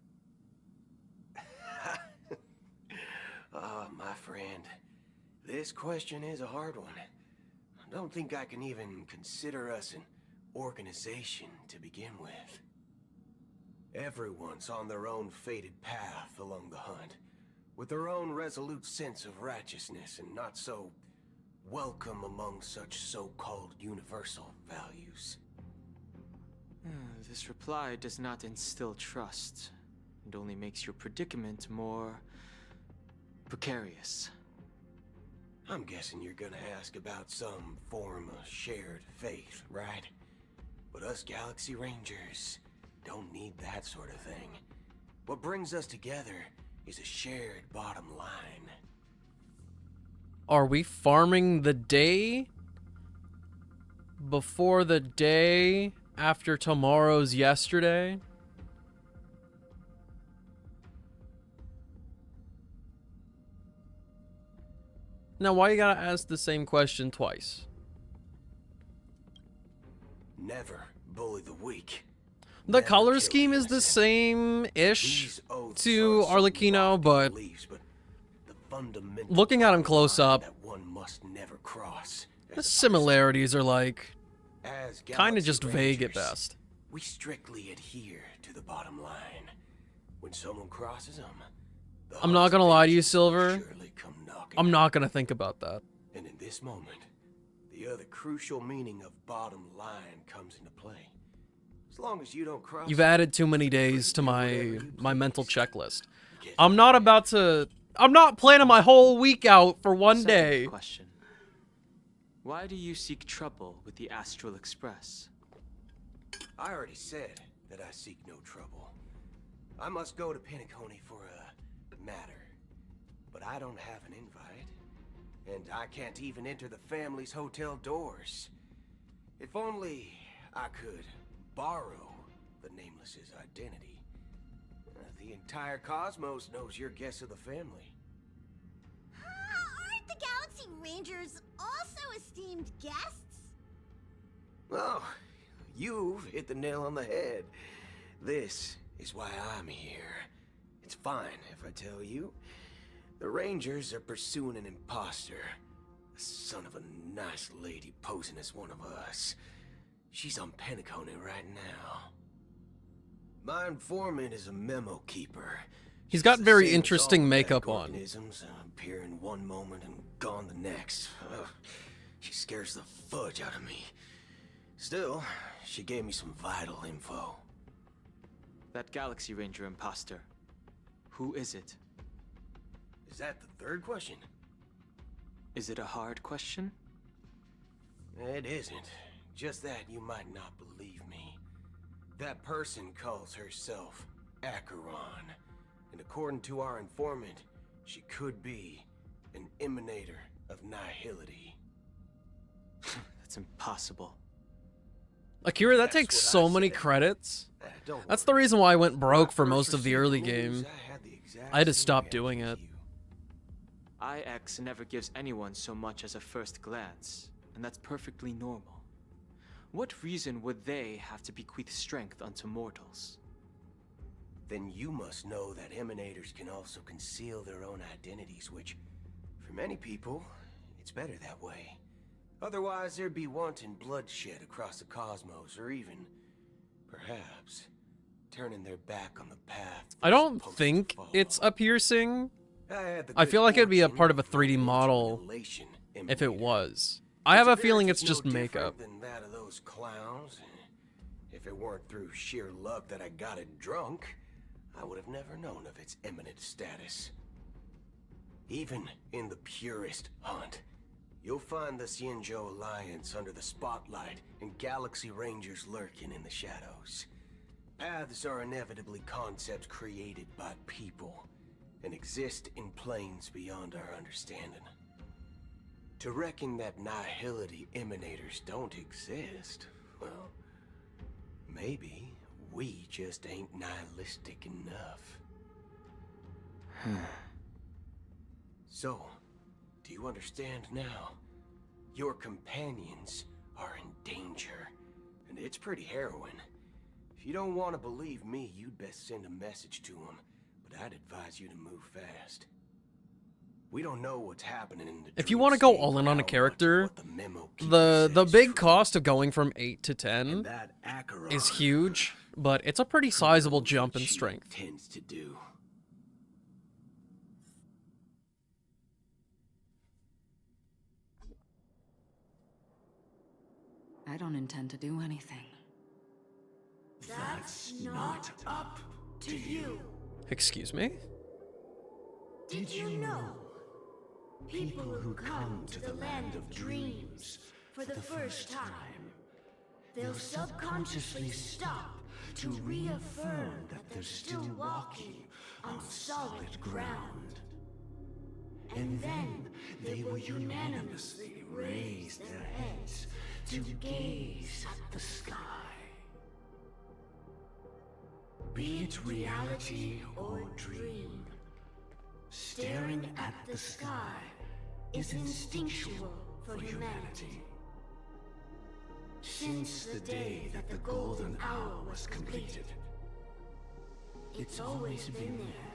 F: Ah, my friend. This question is a hard one. I don't think I can even consider us an organization to begin with. Everyone's on their own fated path along the hunt, with their own resolute sense of righteousness and not so welcome among such so-called universal values.
G: This reply does not instill trust, and only makes your predicament more precarious.
F: I'm guessing you're gonna ask about some form of shared faith, right? But us Galaxy Rangers don't need that sort of thing. What brings us together is a shared bottom line.
A: Are we farming the day before the day after tomorrow's yesterday? Now, why you gotta ask the same question twice?
F: Never bully the weak.
A: The
F: Never
A: color
F: kill
A: scheme is the
F: innocent.
A: same-ish
F: These oaths
A: to
F: are some
A: Arlecchino,
F: lofty
A: but
F: beliefs, but the fundamental
A: looking at him
F: line
A: close up,
F: that one must never cross.
A: the similarities are like
F: As
A: kind of
F: Galaxy
A: just vague at
F: Rangers,
A: best.
F: we strictly adhere to the bottom line. When someone crosses them, the
A: I'm not gonna lie to you,
F: hostage
A: Silver.
F: surely come knocking
A: I'm
F: at
A: not gonna think about that.
F: And in this moment, the other crucial meaning of bottom line comes into play. As long as you don't cross
A: You've
F: it,
A: added too many days to
F: do whatever you
A: my mental
F: please.
A: checklist.
F: get
A: I'm not about to. I'm not planning my whole week out for one
G: Second
A: day.
G: question. Why do you seek trouble with the Astral Express?
F: I already said that I seek no trouble. I must go to Penacony for a matter. But I don't have an invite. And I can't even enter the family's hotel doors. If only I could borrow the Nameless's identity. The entire cosmos knows you're guest of the family.
E: Aren't the Galaxy Rangers also esteemed guests?
F: Oh, you've hit the nail on the head. This is why I'm here. It's fine if I tell you. The Rangers are pursuing an imposter. A son of a nice lady posing as one of us. She's on Penacony right now. My informant is a memo keeper.
A: He's
F: She's
A: got
F: the
A: very
F: same as
A: interesting
F: all
A: makeup
F: medical
A: on.
F: organisms, appear in one moment and gone the next. Ugh, she scares the fudge out of me. Still, she gave me some vital info.
G: That Galaxy Ranger imposter. Who is it?
F: Is that the third question?
G: Is it a hard question?
F: It isn't. Just that you might not believe me. That person calls herself Acheron. And according to our informant, she could be an emanator of nihility.
G: That's impossible.
A: Akira, that
F: That's
A: takes
F: what
A: so
F: I
A: many
F: said.
A: credits.
F: Don't
A: That's
F: worry.
A: the reason why I went broke for
F: When I
A: most
F: first
A: of the
F: received
A: early
F: news,
A: game.
F: I had the exact
A: I had to
F: same
A: stop
F: reaction
A: doing
F: as
A: it.
F: you.
G: IX never gives anyone so much as a first glance, and that's perfectly normal. What reason would they have to bequeath strength unto mortals?
F: Then you must know that emanators can also conceal their own identities, which, for many people, it's better that way. Otherwise, there'd be wanton bloodshed across the cosmos, or even, perhaps, turning their back on the path.
A: I
F: they're
A: don't
F: supposed to
A: think
F: follow.
A: it's a piercing I feel like it'd be a part of a 3D model if it was. I have a feeling it's just makeup.
F: Than that of those clowns. If it weren't through sheer luck that I got it drunk, I would have never known of its eminent status. Even in the purest hunt, you'll find the Xianzhou Alliance under the spotlight and Galaxy Rangers lurking in the shadows. Paths are inevitably concepts created by people and exist in planes beyond our understanding. To reckon that nihility emanators don't exist, well, maybe we just ain't nihilistic enough. So, do you understand now? Your companions are in danger, and it's pretty harrowing. If you don't want to believe me, you'd best send a message to them, but I'd advise you to move fast. We don't know what's happening in the
A: If you want to go all in on a character, the big cost of going from 8 to 10 is huge, but it's a pretty sizable jump in strength.
F: Tends to do.
H: I don't intend to do anything.
E: That's not up to you.
A: Excuse me?
E: Did you know? People who come to the land of dreams for the first time, they'll subconsciously stop to reaffirm that they're still walking on solid ground. And then they will unanimously raise their heads to gaze at the sky. Be it reality or dream, staring at the sky is instinctual for humanity. Since the day that the golden hour was completed, it's always been there,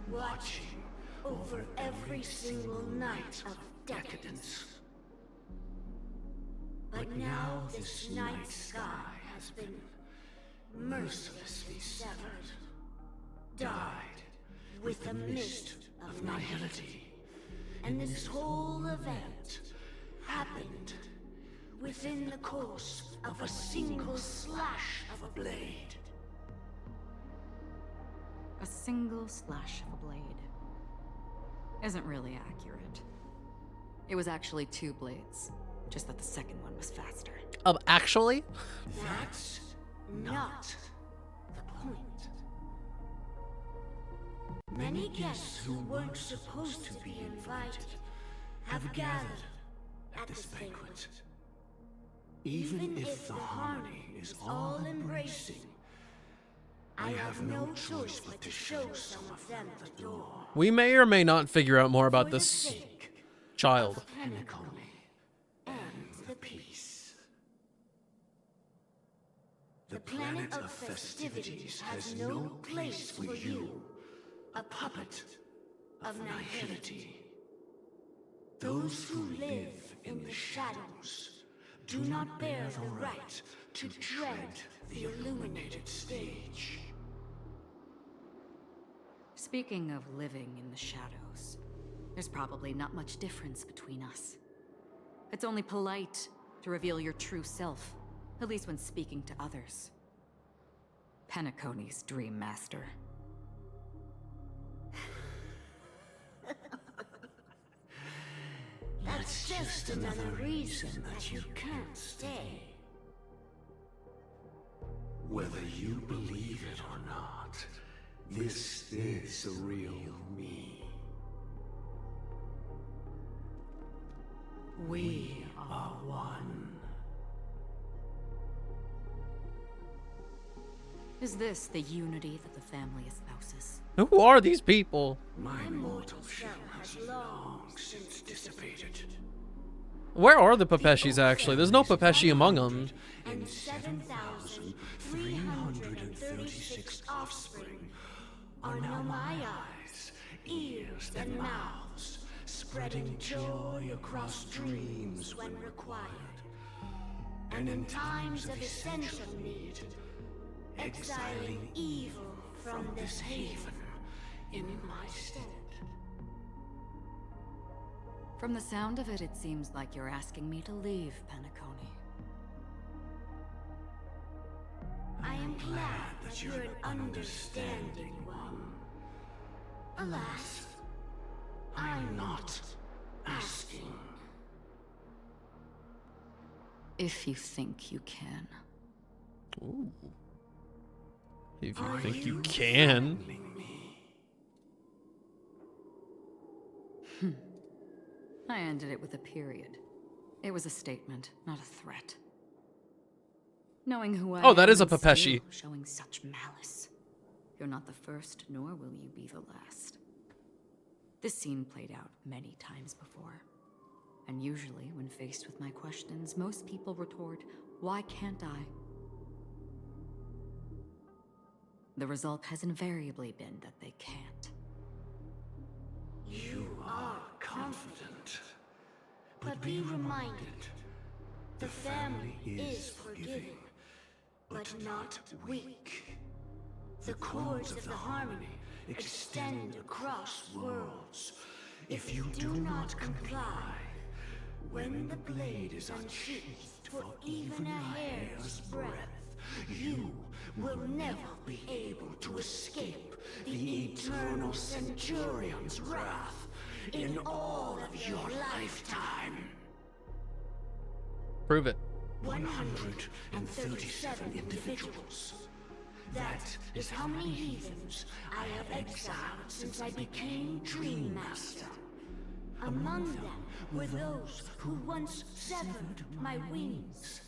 E: watching over every single night of decadence. But now this night sky has been mercilessly severed, dyed with the mist of nihility. And this whole event happened within the course of a single slash of a blade.
H: A single slash of a blade isn't really accurate. It was actually 2 blades, just that the second one was faster.
A: Actually?
E: That's not the point. Many guests who weren't supposed to be invited have gathered at this banquet. Even if the harmony is all embracing, I have no choice but to show some of them the door.
A: We may or may not figure out more about
E: For the
A: this
E: sake
A: child.
E: of Penacony and the peace. The planet of festivities has no place for you, a puppet of nihility. Those who live in the shadows do not bear the right to tread the illuminated stage.
H: Speaking of living in the shadows, there's probably not much difference between us. It's only polite to reveal your true self, at least when speaking to others. Penacony's Dream Master.
E: That's just another reason that you can't stay.
F: Whether you believe it or not, this is the real me. We are one.
H: Is this the unity that the family espouses?
A: Who are these people?
F: My mortal shell has long since dissipated.
A: Where are the Pepeshis actually? There's no Pepeshi among them.
E: And 7,336 offspring are now my eyes, ears, and mouths, spreading joy across dreams when required. And in times of essential need, exiling evil from this haven in my stead.
H: From the sound of it, it seems like you're asking me to leave, Penacony.
E: I am glad that you're an understanding one. Alas, I'm not asking.
H: If you think you can.
A: Ooh. If you think you can.
H: I ended it with a period. It was a statement, not a threat. Knowing who I
A: Oh, that
H: am
A: is a
H: and
A: Pepeshi.
H: still showing such malice. You're not the first, nor will you be the last. This scene played out many times before. And usually, when faced with my questions, most people retort, "Why can't I?" The result has invariably been that they can't.
E: You are confident. But be reminded, the family is forgiving, but not weak. The cords of the harmony extend across worlds. If you do not comply, when the blade is unsheathed for even a hair's breadth, you will never be able to escape the eternal Centurion's wrath in all of your lifetime.
A: Prove it.
E: 137 individuals. That is how many heathens I have exiled since I became Dream Master. Among them were those who once severed my wings,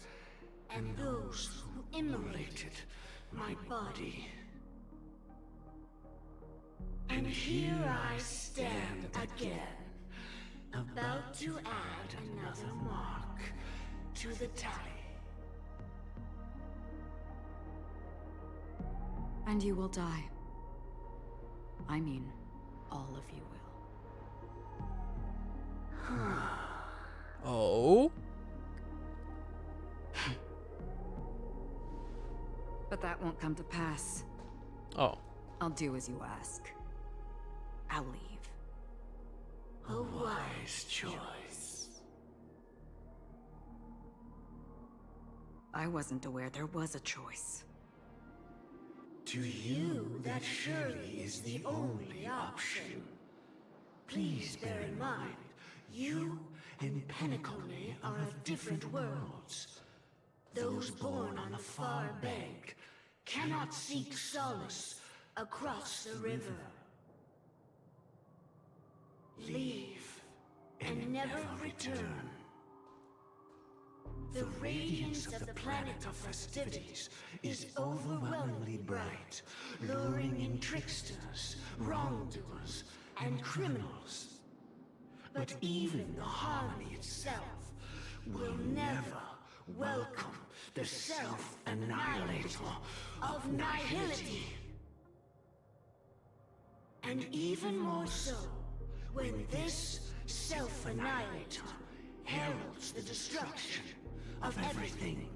E: and those who immolated my body. And here I stand again, about to add another mark to the tally.
H: And you will die. I mean, all of you will.
A: Oh?
H: But that won't come to pass.
A: Oh.
H: I'll do as you ask. I'll leave.
E: A wise choice.
H: I wasn't aware there was a choice.
E: To you, that surely is the only option. Please bear in mind, you and Penacony are of different worlds. Those born on the far bank cannot seek solace across the river. Leave and never return. The radiance of the planet of festivities is overwhelmingly bright, luring in tricksters, wrongdoers, and criminals. But even the harmony itself will never welcome the self-annihilator of nihility. And even more so, when this self-annihilator heralds the destruction of everything.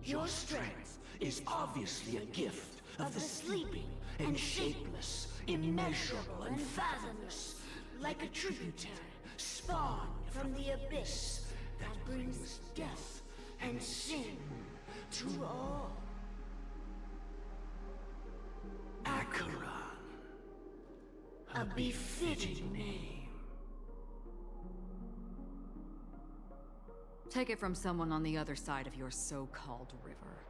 E: Your strength is obviously a gift of the sleeping and shapeless, immeasurable and fathomless, like a tributary spawned from the abyss that brings death and sin to all. Acheron, a befitting name.
H: Take it from someone on the other side of your so-called river.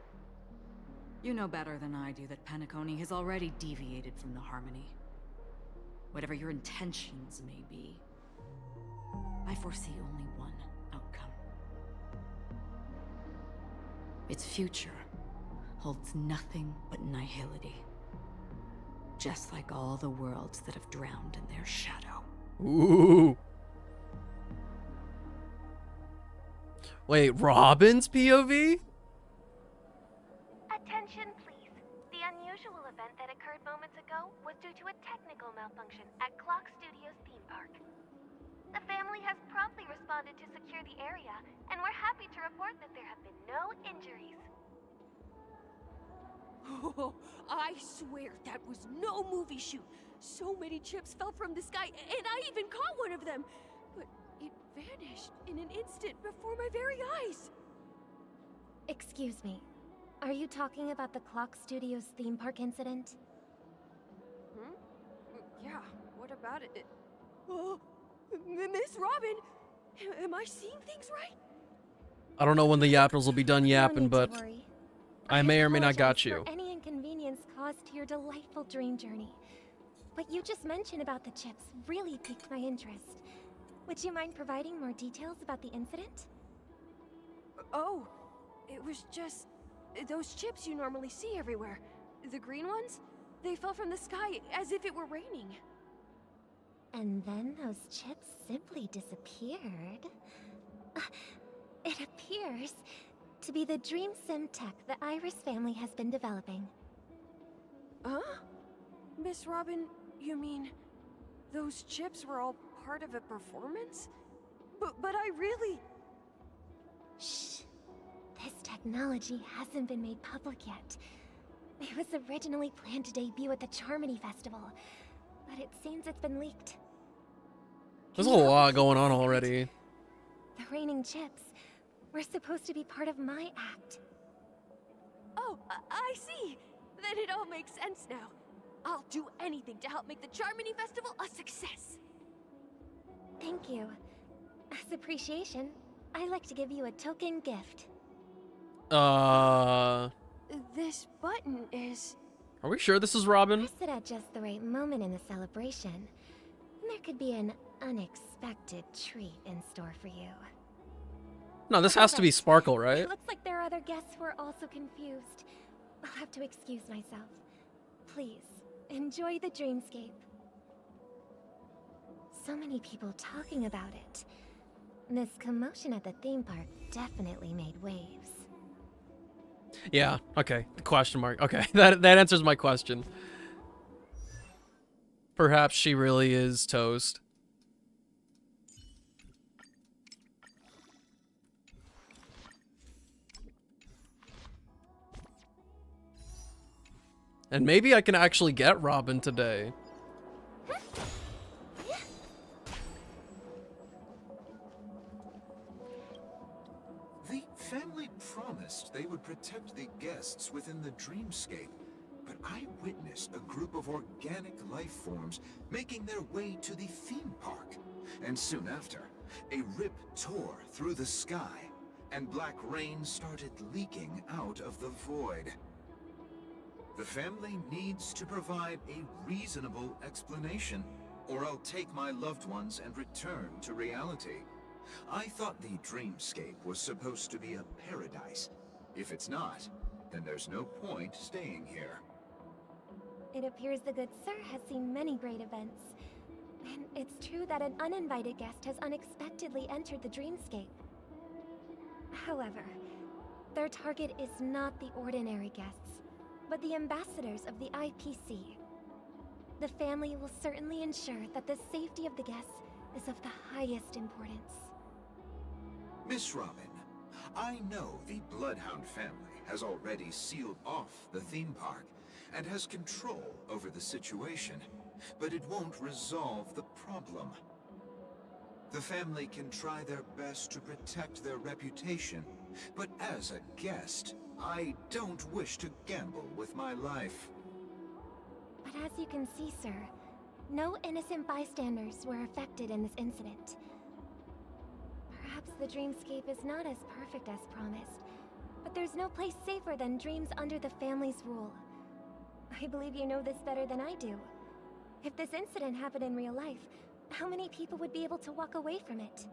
H: You know better than I do that Penacony has already deviated from the harmony. Whatever your intentions may be, I foresee only one outcome. Its future holds nothing but nihility. Just like all the worlds that have drowned in their shadow.
A: Ooh. Wait, Robin's POV?
I: Attention, please. The unusual event that occurred moments ago was due to a technical malfunction at Clock Studios theme park. The family has promptly responded to secure the area, and we're happy to report that there have been no injuries.
J: Oh, I swear that was no movie shoot. So many chips fell from the sky, and I even caught one of them. But vanished in an instant before my very eyes.
K: Excuse me. Are you talking about the Clock Studios theme park incident?
J: Hmm? Yeah, what about it? Oh, Miss Robin, am I seeing things right?
A: I don't know when the yappers will be done yapping,
K: No need to
A: but
K: worry.
A: I may or may not got
K: apologize
A: you.
K: for any inconvenience caused to your delightful dream journey. What you just mentioned about the chips really piqued my interest. Would you mind providing more details about the incident?
J: Oh, it was just those chips you normally see everywhere. The green ones? They fell from the sky as if it were raining.
K: And then those chips simply disappeared. It appears to be the Dream Sim tech the Iris family has been developing.
J: Huh? Miss Robin, you mean those chips were all part of a performance? But I really...
K: Shh. This technology hasn't been made public yet. It was originally planned to debut at the Charmony Festival, but it seems it's been leaked.
A: There's a lot going on already.
K: The raining chips were supposed to be part of my act.
J: Oh, I see. Then it all makes sense now. I'll do anything to help make the Charmony Festival a success.
K: Thank you. As appreciation, I'd like to give you a token gift.
J: This button is...
A: Are we sure this is Robin?
K: Press it at just the right moment in the celebration. There could be an unexpected treat in store for you.
A: No, this has to be Sparkle, right?
K: It looks like there are other guests who are also confused. I'll have to excuse myself. Please, enjoy the dreamscape. So many people talking about it. This commotion at the theme park definitely made waves.
A: Yeah, okay. The question mark. Okay, that answers my question. Perhaps she really is toast. And maybe I can actually get Robin today.
B: The family promised they would protect the guests within the dreamscape, but I witnessed a group of organic life forms making their way to the theme park. And soon after, a rip tore through the sky, and black rain started leaking out of the void. The family needs to provide a reasonable explanation, or I'll take my loved ones and return to reality. I thought the dreamscape was supposed to be a paradise. If it's not, then there's no point staying here.
K: It appears the good sir has seen many great events. And it's true that an uninvited guest has unexpectedly entered the dreamscape. However, their target is not the ordinary guests, but the ambassadors of the IPC. The family will certainly ensure that the safety of the guests is of the highest importance.
B: Miss Robin, I know the Bloodhound family has already sealed off the theme park and has control over the situation, but it won't resolve the problem. The family can try their best to protect their reputation, but as a guest, I don't wish to gamble with my life.
K: But as you can see, sir, no innocent bystanders were affected in this incident. Perhaps the dreamscape is not as perfect as promised, but there's no place safer than dreams under the family's rule. I believe you know this better than I do. If this incident happened in real life, how many people would be able to walk away from it?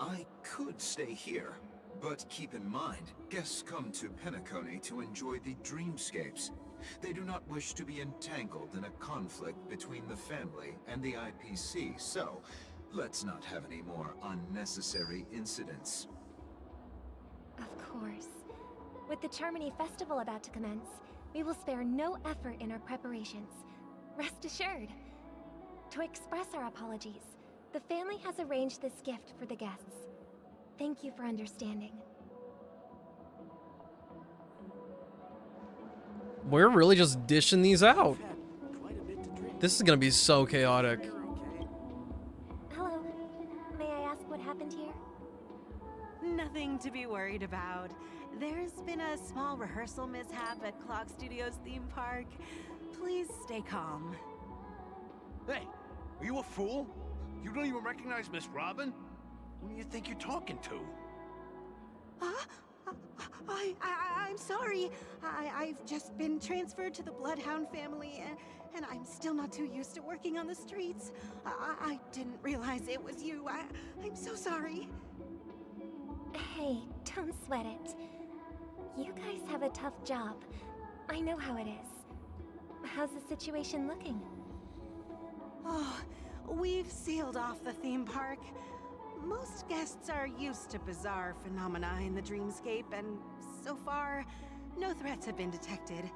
B: I could stay here, but keep in mind, guests come to Penacony to enjoy the dreamscapes. They do not wish to be entangled in a conflict between the family and the IPC, so let's not have any more unnecessary incidents.
K: Of course. With the Charmony Festival about to commence, we will spare no effort in our preparations. Rest assured. To express our apologies, the family has arranged this gift for the guests. Thank you for understanding.
A: We're really just dishing these out. This is gonna be so chaotic.
L: Nothing to be worried about. There's been a small rehearsal mishap at Clock Studios theme park. Please stay calm.
M: Hey, are you a fool? You don't even recognize Miss Robin? Who do you think you're talking to?
L: I'm sorry. I've just been transferred to the Bloodhound family, and I'm still not too used to working on the streets. I didn't realize it was you. I'm so sorry.
K: Hey, don't sweat it. You guys have a tough job. I know how it is. How's the situation looking?
L: Oh, we've sealed off the theme park. Most guests are used to bizarre phenomena in the dreamscape, and so far, no threats have been detected.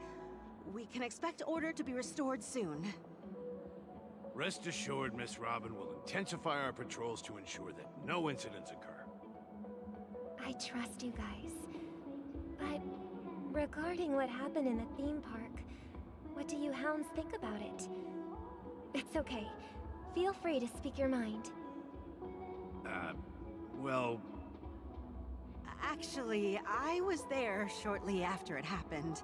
L: We can expect order to be restored soon.
M: Rest assured, Miss Robin will intensify our patrols to ensure that no incidents occur.
K: I trust you guys. But regarding what happened in the theme park, what do you hounds think about it? It's okay. Feel free to speak your mind.
M: Well...
L: Actually, I was there shortly after it happened.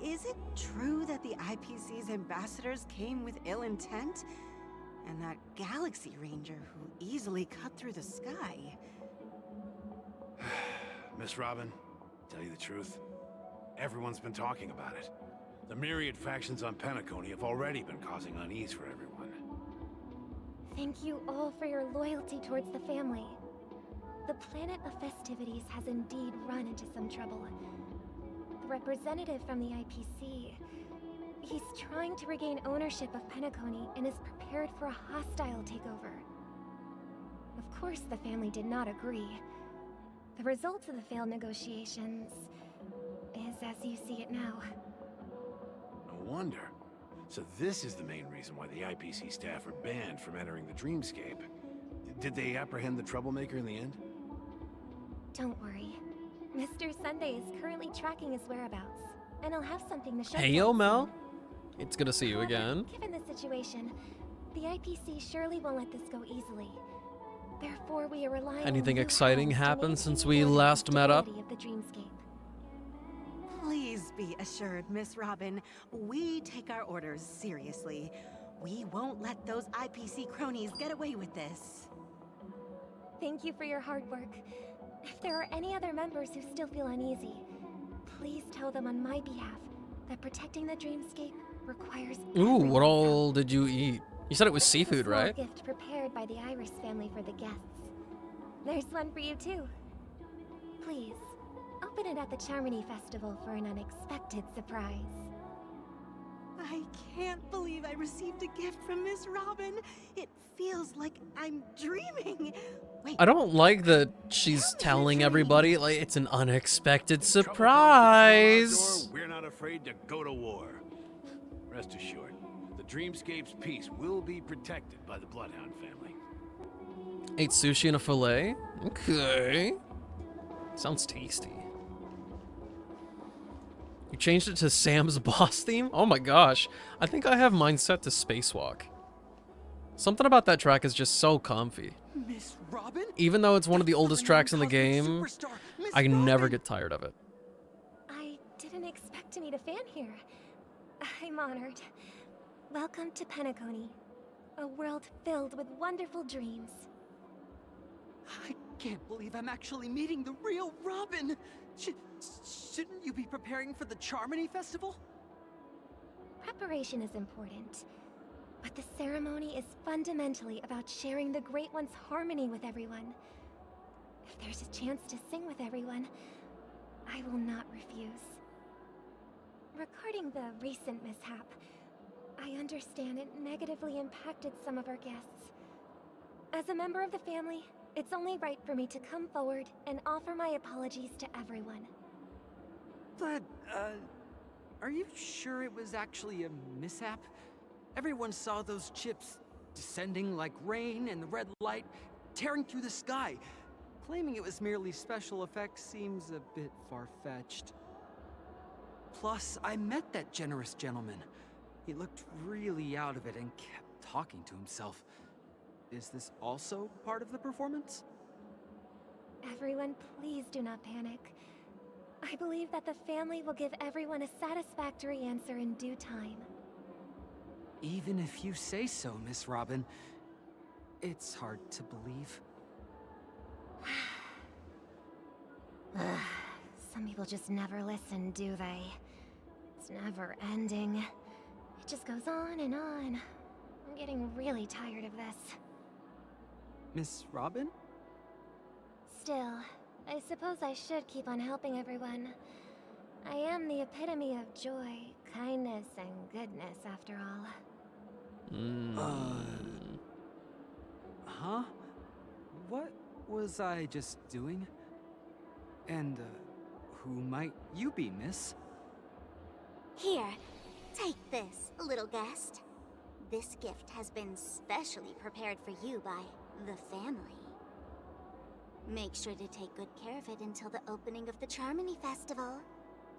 L: Is it true that the IPC's ambassadors came with ill intent? And that Galaxy Ranger who easily cut through the sky?
M: Miss Robin, tell you the truth, everyone's been talking about it. The myriad factions on Penacony have already been causing unease for everyone.
K: Thank you all for your loyalty towards the family. The planet of festivities has indeed run into some trouble. The representative from the IPC, he's trying to regain ownership of Penacony and is prepared for a hostile takeover. Of course, the family did not agree. The result of the failed negotiations is as you see it now.
M: No wonder. So this is the main reason why the IPC staff are banned from entering the dreamscape. Did they apprehend the troublemaker in the end?
K: Don't worry. Mr. Sunday is currently tracking his whereabouts, and I'll have something to show
A: Hey,
K: you
A: yo,
K: soon.
A: Mel. It's good to see you
K: However,
A: again.
K: Given the situation, the IPC surely won't let this go easily. Therefore, we are relying
A: Anything
K: on you
A: exciting
K: hounds to
A: happened
K: maintain
A: since we
K: order and
A: last met up?
K: stability of the dreamscape.
L: Please be assured, Miss Robin, we take our orders seriously. We won't let those IPC cronies get away with this.
K: Thank you for your hard work. If there are any other members who still feel uneasy, please tell them on my behalf that protecting the dreamscape requires
A: Ooh, what
K: everyone's
A: all
K: help.
A: did you eat? You said it was
K: A
A: seafood,
K: small
A: right?
K: gift prepared by the Iris family for the guests. There's one for you too. Please, open it at the Charmony Festival for an unexpected surprise.
L: I can't believe I received a gift from Miss Robin. It feels like I'm dreaming. Wait,
A: I don't like that she's telling everybody like it's an unexpected
M: Trouble
A: surprise.
M: comes knocking on our door, we're not afraid to go to war. Rest assured, the dreamscape's peace will be protected by the Bloodhound family.
A: Ate sushi and a fillet? Okay. Sounds tasty. You changed it to Sam's boss theme? Oh my gosh. I think I have mine set to Spacewalk. Something about that track is just so comfy.
C: Miss Robin?
A: Even though it's one of the oldest tracks in the
C: renowned
A: game,
C: cosmic superstar, Miss
A: I never
C: Robin!
A: get tired of it.
K: I didn't expect to meet a fan here. I'm honored. Welcome to Penacony, a world filled with wonderful dreams.
C: I can't believe I'm actually meeting the real Robin. Shouldn't you be preparing for the Charmony Festival?
K: Preparation is important, but the ceremony is fundamentally about sharing the Great One's harmony with everyone. If there's a chance to sing with everyone, I will not refuse. Regarding the recent mishap, I understand it negatively impacted some of our guests. As a member of the family, it's only right for me to come forward and offer my apologies to everyone.
C: But, are you sure it was actually a mishap? Everyone saw those chips descending like rain and the red light tearing through the sky. Claiming it was merely special effects seems a bit far-fetched. Plus, I met that generous gentleman. He looked really out of it and kept talking to himself. Is this also part of the performance?
K: Everyone, please do not panic. I believe that the family will give everyone a satisfactory answer in due time.
C: Even if you say so, Miss Robin, it's hard to believe.
K: Some people just never listen, do they? It's never ending. It just goes on and on. I'm getting really tired of this.
C: Miss Robin?
K: Still, I suppose I should keep on helping everyone. I am the epitome of joy, kindness, and goodness, after all.
C: Huh? What was I just doing? And, who might you be, miss?
E: Here, take this, little guest. This gift has been specially prepared for you by the family. Make sure to take good care of it until the opening of the Charmony Festival.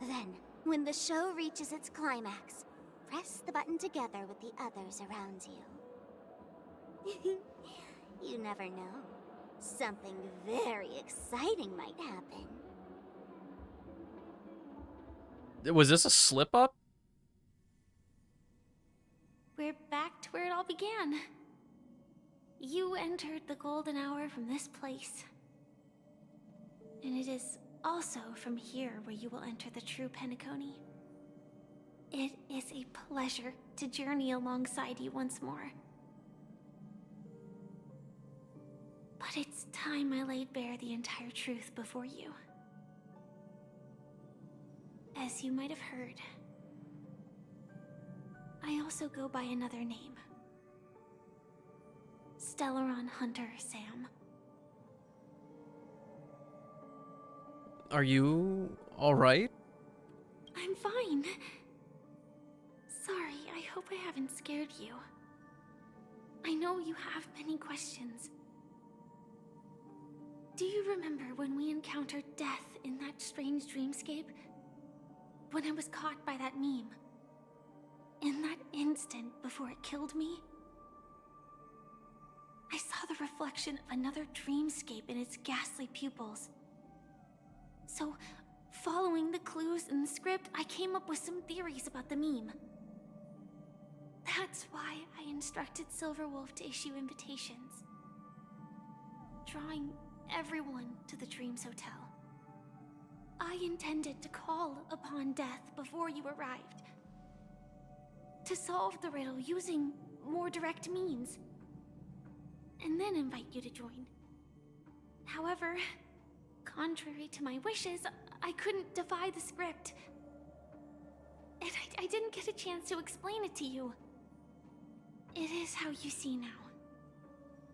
E: Then, when the show reaches its climax, press the button together with the others around you. You never know. Something very exciting might happen.
A: Was this a slip up?
N: We're back to where it all began. You entered the golden hour from this place. And it is also from here where you will enter the true Penacony. It is a pleasure to journey alongside you once more. But it's time I laid bare the entire truth before you. As you might have heard, I also go by another name. Stellaron Hunter Sam.
A: Are you alright?
N: I'm fine. Sorry, I hope I haven't scared you. I know you have many questions. Do you remember when we encountered death in that strange dreamscape? When I was caught by that meme? In that instant before it killed me? I saw the reflection of another dreamscape in its ghastly pupils. So, following the clues in the script, I came up with some theories about the meme. That's why I instructed Silverwolf to issue invitations, drawing everyone to the Dreams Hotel. I intended to call upon death before you arrived, to solve the riddle using more direct means, and then invite you to join. However, contrary to my wishes, I couldn't defy the script. And I didn't get a chance to explain it to you. It is how you see now.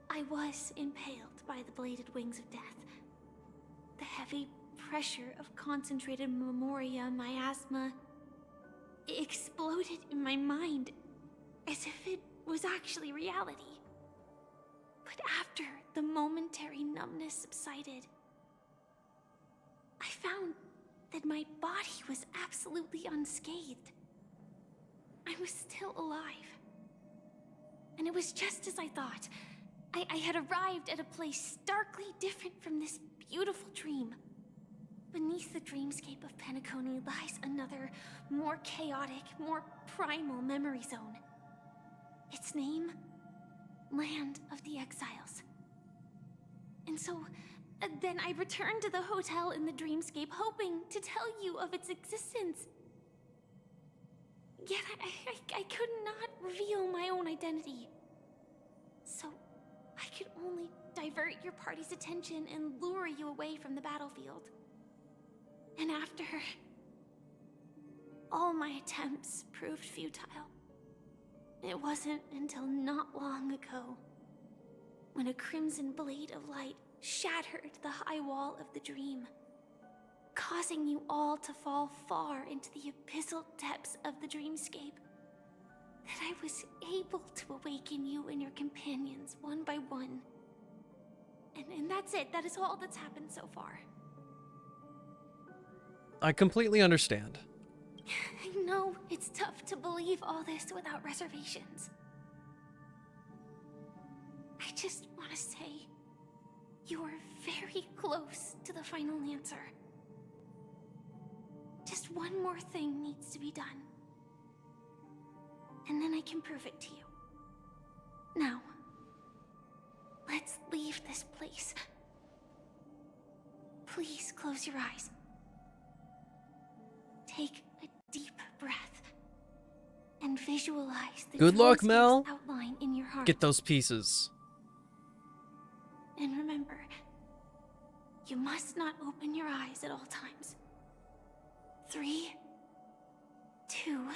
N: I was impaled by the bladed wings of death. The heavy pressure of concentrated memoria miasma exploded in my mind as if it was actually reality. But after the momentary numbness subsided, I found that my body was absolutely unscathed. I was still alive. And it was just as I thought. I had arrived at a place starkly different from this beautiful dream. Beneath the dreamscape of Penacony lies another, more chaotic, more primal memory zone. Its name? Land of the Exiles. And so, then I returned to the hotel in the dreamscape, hoping to tell you of its existence. Yet I could not reveal my own identity. So, I could only divert your party's attention and lure you away from the battlefield. And after, all my attempts proved futile. It wasn't until not long ago, when a crimson blade of light shattered the high wall of the dream, causing you all to fall far into the abyssal depths of the dreamscape, that I was able to awaken you and your companions one by one. And that's it. That is all that's happened so far.
A: I completely understand.
N: I know it's tough to believe all this without reservations. I just want to say, You are very close to the final answer. Just one more thing needs to be done. And then I can prove it to you. Now, let's leave this place. Please close your eyes. Take a deep breath. And visualize the
A: Good luck,
N: dreamscape's
A: Mel.
N: outline in your heart.
A: Get those pieces.
N: And remember, you must not open your eyes at all times. 3, 2,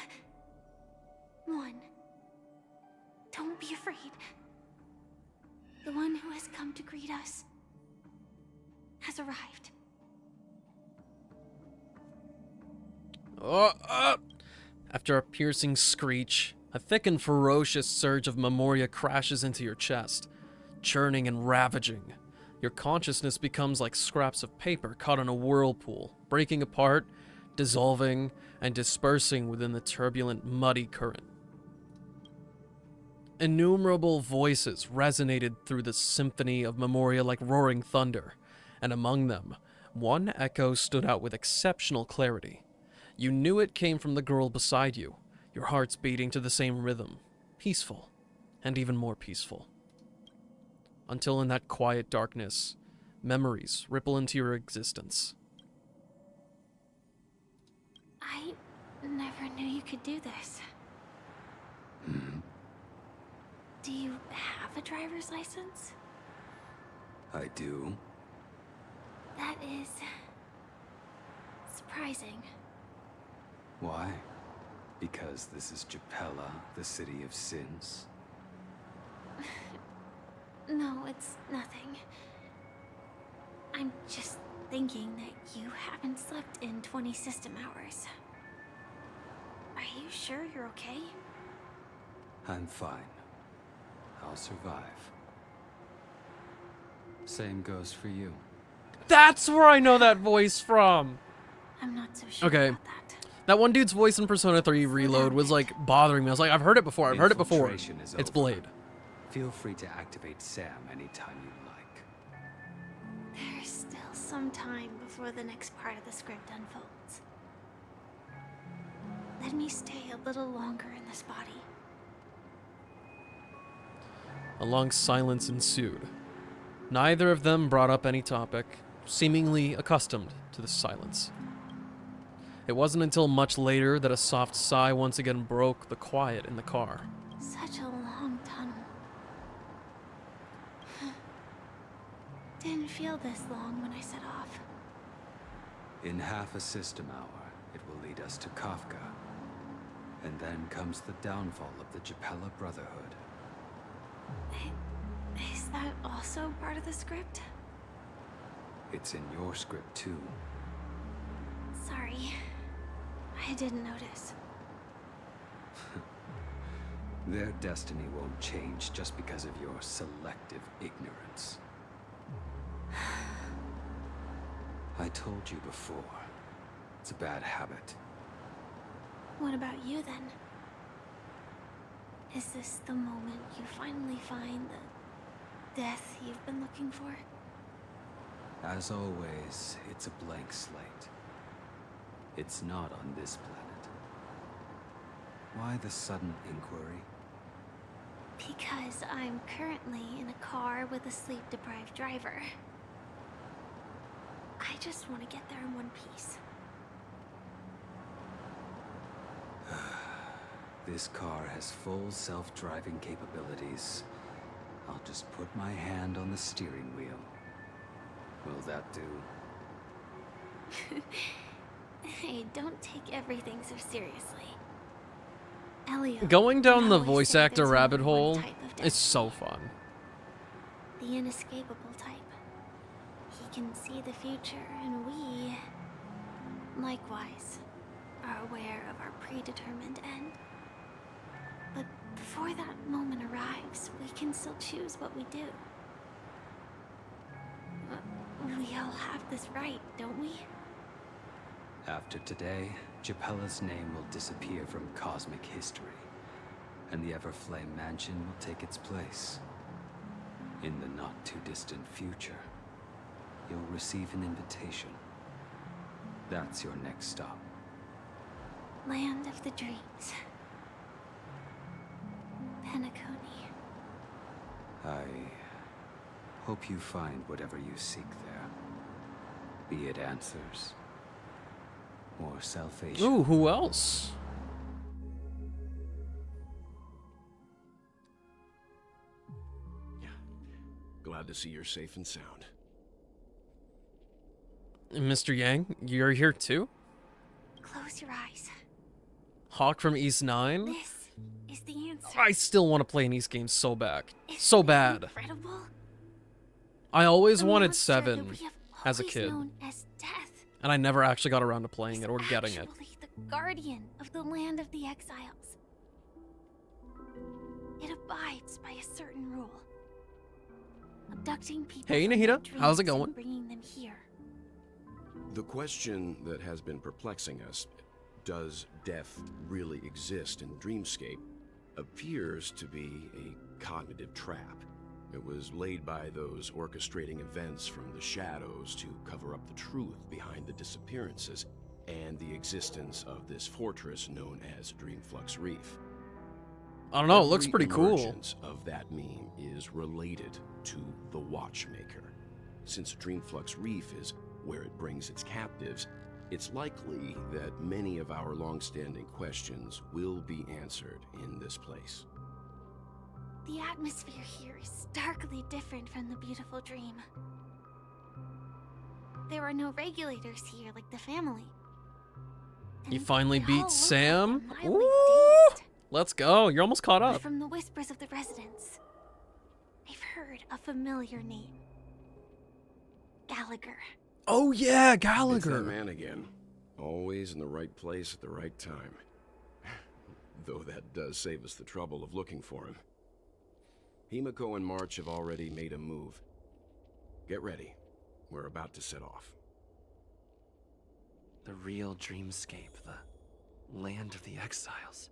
N: 1. Don't be afraid. The one who has come to greet us has arrived.
A: After a piercing screech, a thick and ferocious surge of memoria crashes into your chest, churning and ravaging. Your consciousness becomes like scraps of paper caught in a whirlpool, breaking apart, dissolving, and dispersing within the turbulent, muddy current. Innumerable voices resonated through the symphony of memoria like roaring thunder, and among them, one echo stood out with exceptional clarity. You knew it came from the girl beside you, your hearts beating to the same rhythm, peaceful, and even more peaceful. Until in that quiet darkness, memories ripple into your existence.
N: I never knew you could do this. Do you have a driver's license?
O: I do.
N: That is surprising.
O: Why? Because this is Japella, the city of sins?
N: No, it's nothing. I'm just thinking that you haven't slept in 20 system hours. Are you sure you're okay?
O: I'm fine. I'll survive. Same goes for you.
A: That's where I know that voice from!
N: I'm not so sure
A: Okay.
N: about that.
A: That one dude's voice in Persona 3 Reload was like bothering me. I was like, I've heard it before, I've heard it before.
O: Infiltration is
A: It's
O: over.
A: Blade.
O: Feel free to activate Sam anytime you like.
N: There's still some time before the next part of the script unfolds. Let me stay a little longer in this body.
A: A long silence ensued. Neither of them brought up any topic, seemingly accustomed to the silence. It wasn't until much later that a soft sigh once again broke the quiet in the car.
N: Such a long tunnel. Didn't feel this long when I set off.
O: In half a system hour, it will lead us to Kafka. And then comes the downfall of the Japella Brotherhood.
N: Is that also part of the script?
O: It's in your script too.
N: Sorry. I didn't notice.
O: Their destiny won't change just because of your selective ignorance. I told you before, it's a bad habit.
N: What about you then? Is this the moment you finally find the death you've been looking for?
O: As always, it's a blank slate. It's not on this planet. Why the sudden inquiry?
N: Because I'm currently in a car with a sleep-deprived driver. I just want to get there in one piece.
O: This car has full self-driving capabilities. I'll just put my hand on the steering wheel. Will that do?
N: Hey, don't take everything so seriously. Elio
A: Going down
N: would
A: the
N: always
A: voice
N: say
A: actor
N: there's
A: rabbit
N: only one
A: hole
N: type of
A: is
N: death.
A: so fun.
N: The inescapable type. He can see the future, and we, likewise, are aware of our predetermined end. But before that moment arrives, we can still choose what we do. We all have this right, don't we?
O: After today, Japella's name will disappear from cosmic history, and the Everflame Mansion will take its place. In the not-too-distant future. you'll receive an invitation. That's your next stop.
N: Land of the Dreams. Penacony.
O: I hope you find whatever you seek there. Be it answers or salvation.
A: Ooh, who else?
M: Glad to see you're safe and sound.
A: Mr. Yang, you're here too?
N: Close your eyes.
A: Hawk from East 9?
N: This is the answer.
A: I still want to play an East game so bad. So bad.
N: Incredible.
A: I always
N: The
A: wanted
N: monster that
A: 7
N: we have
A: as a
N: always
A: kid.
N: known as Death
A: And I never actually got around to playing it or getting it.
N: actually the guardian of the land of the exiles. It abides by a certain rule. Abducting people
A: Hey,
N: from
A: Nahida.
N: their
A: How's it
N: dreams and
A: going?
N: bringing them here.
M: The question that has been perplexing us, does death really exist in Dreamscape, appears to be a cognitive trap. It was laid by those orchestrating events from the shadows to cover up the truth behind the disappearances and the existence of this fortress known as Dreamflux Reef.
A: I don't know, it looks
M: Every
A: pretty cool.
M: emergence of that meme is related to the Watchmaker. Since Dreamflux Reef is where it brings its captives, it's likely that many of our long-standing questions will be answered in this place.
N: The atmosphere here is starkly different from the beautiful dream. There are no regulators here like the family.
A: You finally
N: they all
A: beat
N: look
A: Sam?
N: like they're mildly
A: Ooh,
N: dazed.
A: let's go. You're almost caught
N: But
A: up.
N: from the whispers of the residents, I've heard a familiar name. Gallagher.
A: Oh yeah,
M: It's that
A: Gallagher.
M: man again. Always in the right place at the right time. Though that does save us the trouble of looking for him. Himiko and March have already made a move. Get ready. We're about to set off.
P: The real Dreamscape, the land of the exiles.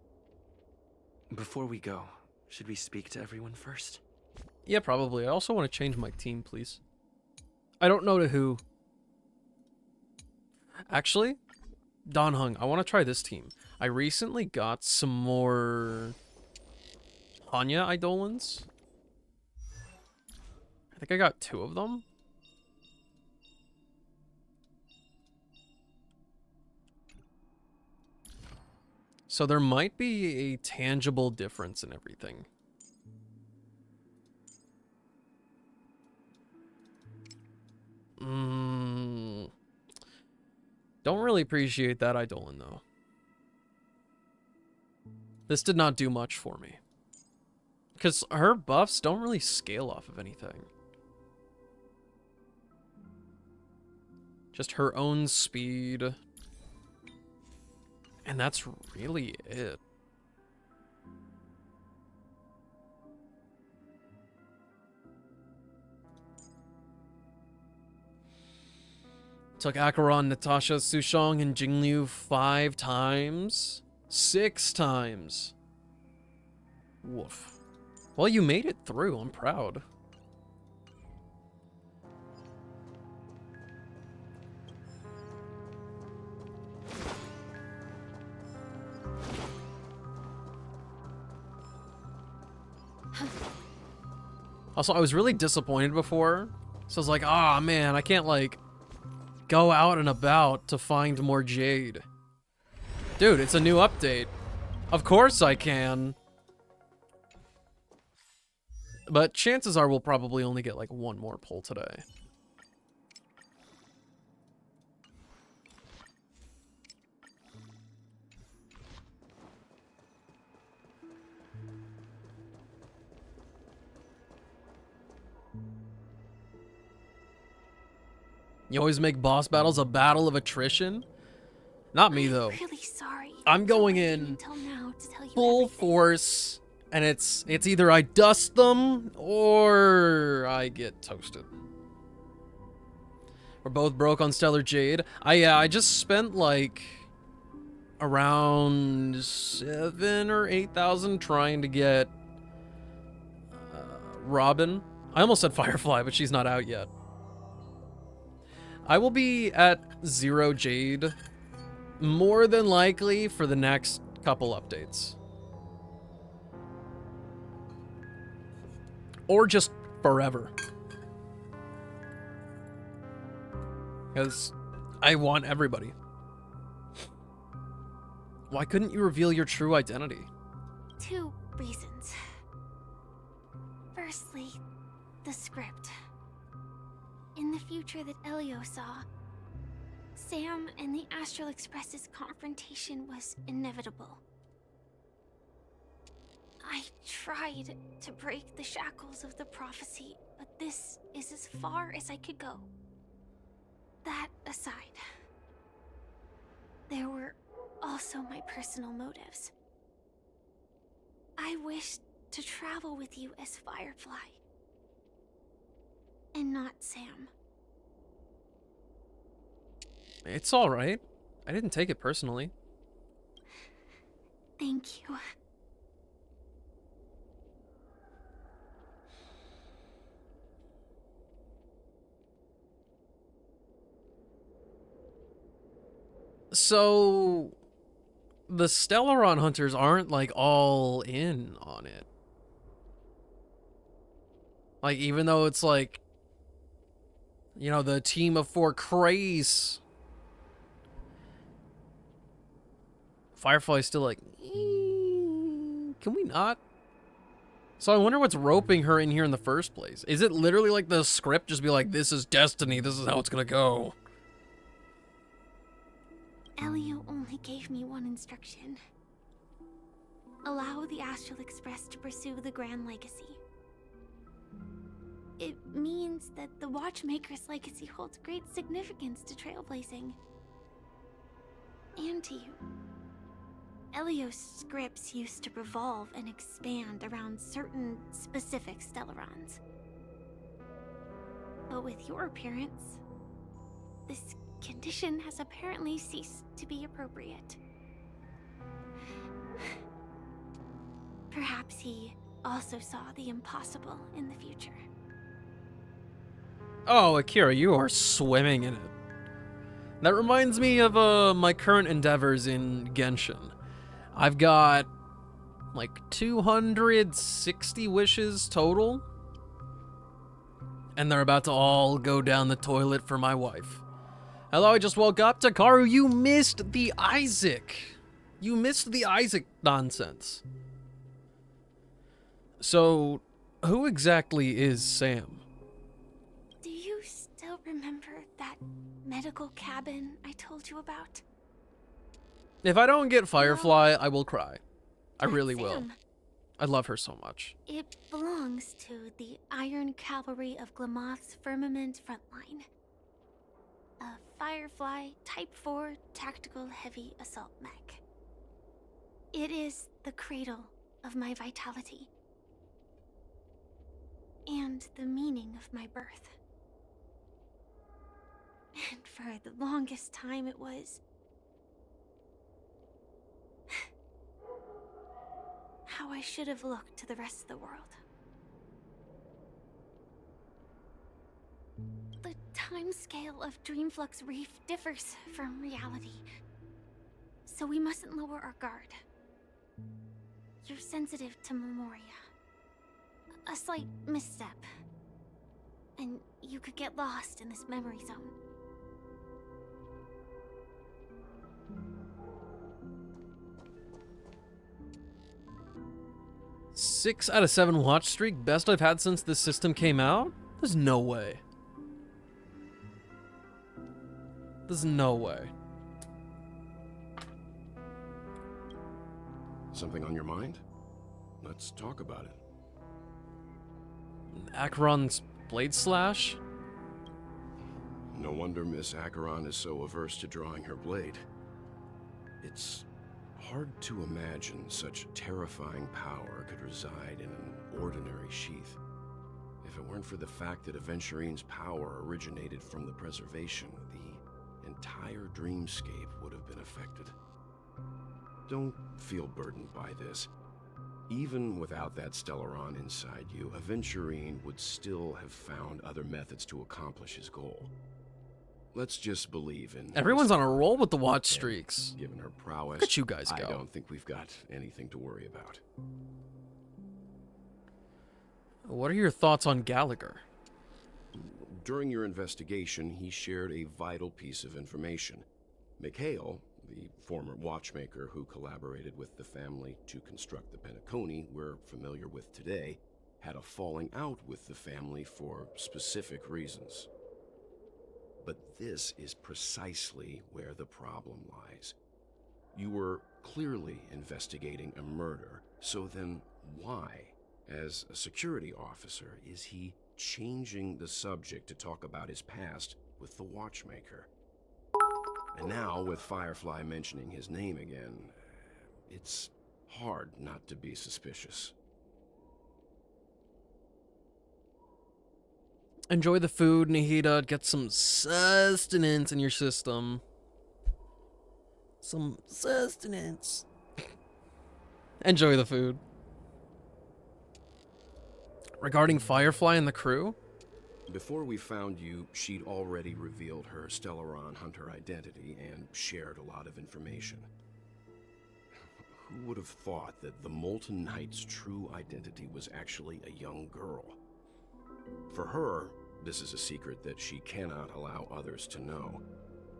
P: Before we go, should we speak to everyone first?
A: Yeah, probably. I also want to change my team, please. I don't know to who. Actually, Don Hung, I want to try this team. I recently got some more Hanya Eidolons. I think I got 2 of them. So there might be a tangible difference in everything. Don't really appreciate that Eidolon, though. This did not do much for me. Because her buffs don't really scale off of anything. Just her own speed. And that's really it. Took Acheron, Natasha, Sushong, and Jingliu 5 times. 6 times. Woof. Well, you made it through. I'm proud. Also, I was really disappointed before. So I was like, ah, man, I can't, like, go out and about to find more Jade. Dude, it's a new update. Of course I can. But chances are we'll probably only get, like, 1 more pull today. You always make boss battles a battle of attrition? Not me, though.
N: Really sorry.
A: I'm going in full force, and it's either I dust them or I get toasted. We're both broke on Stellar Jade. I just spent like around 7,000 or 8,000 trying to get Robin. I almost said Firefly, but she's not out yet. I will be at 0 Jade more than likely for the next couple updates. Or just forever. Because I want everybody. Why couldn't you reveal your true identity?
N: 2 reasons. Firstly, the script. In the future that Elio saw, Sam and the Astral Express's confrontation was inevitable. I tried to break the shackles of the prophecy, but this is as far as I could go. That aside, there were also my personal motives. I wished to travel with you as Firefly, and not Sam.
A: It's alright. I didn't take it personally.
N: Thank you.
A: So, the Stellaron hunters aren't, like, all in on it. Like, even though it's, like, you know, the team of 4 Craze, Firefly's still like, can we not? So I wonder what's roping her in here in the first place. Is it literally like the script just be like, this is destiny, this is how it's gonna go?
N: Elio only gave me one instruction. Allow the Astral Express to pursue the Grand Legacy. It means that the Watchmaker's legacy holds great significance to trailblazing. And to you. Elio's scripts used to revolve and expand around certain specific Stellarons. But with your appearance, this condition has apparently ceased to be appropriate. Perhaps he also saw the impossible in the future.
A: Oh, Akira, you are swimming in it. That reminds me of my current endeavors in Genshin. I've got like 260 wishes total, and they're about to all go down the toilet for my wife. Hello, I just woke up. Takaru, you missed the Isaac. You missed the Isaac nonsense. So, who exactly is Sam?
N: Do you still remember that medical cabin I told you about?
A: If I don't get Firefly, I will cry. I really will.
N: Sam.
A: I love her so much.
N: It belongs to the Iron Cavalry of Glamoth's Firmament Frontline. A Firefly Type 4 Tactical Heavy Assault Mech. It is the cradle of my vitality. And the meaning of my birth. And for the longest time it was how I should have looked to the rest of the world. The timescale of Dreamflux Reef differs from reality, so we mustn't lower our guard. You're sensitive to Memoria. A slight misstep, and you could get lost in this memory zone.
A: 6 out of 7 watch streak, best I've had since this system came out? There's no way. There's no way.
M: Something on your mind? Let's talk about it.
A: Acheron's Blade Slash?
M: No wonder Miss Acheron is so averse to drawing her blade. It's hard to imagine such terrifying power could reside in an ordinary sheath. If it weren't for the fact that Aventurine's power originated from the preservation, the entire dreamscape would have been affected. Don't feel burdened by this. Even without that Stellaron inside you, Aventurine would still have found other methods to accomplish his goal. let's just believe in...
A: Everyone's on a roll with the watch streaks.
M: Given her prowess,
A: Look at you guys go.
M: I don't think we've got anything to worry about.
A: What are your thoughts on Gallagher?
M: During your investigation, he shared a vital piece of information. Mikhail, the former watchmaker who collaborated with the family to construct the Penacony we're familiar with today, had a falling out with the family for specific reasons. But this is precisely where the problem lies. You were clearly investigating a murder, so then why, as a security officer, is he changing the subject to talk about his past with the watchmaker? And now, with Firefly mentioning his name again, it's hard not to be suspicious.
A: Enjoy the food, Nahida. Get some sustenance in your system. Some sustenance. Enjoy the food. Regarding Firefly and the crew?
M: Before we found you, she'd already revealed her Stellaron Hunter identity and shared a lot of information. Who would have thought that the Molten Knight's true identity was actually a young girl? For her, this is a secret that she cannot allow others to know.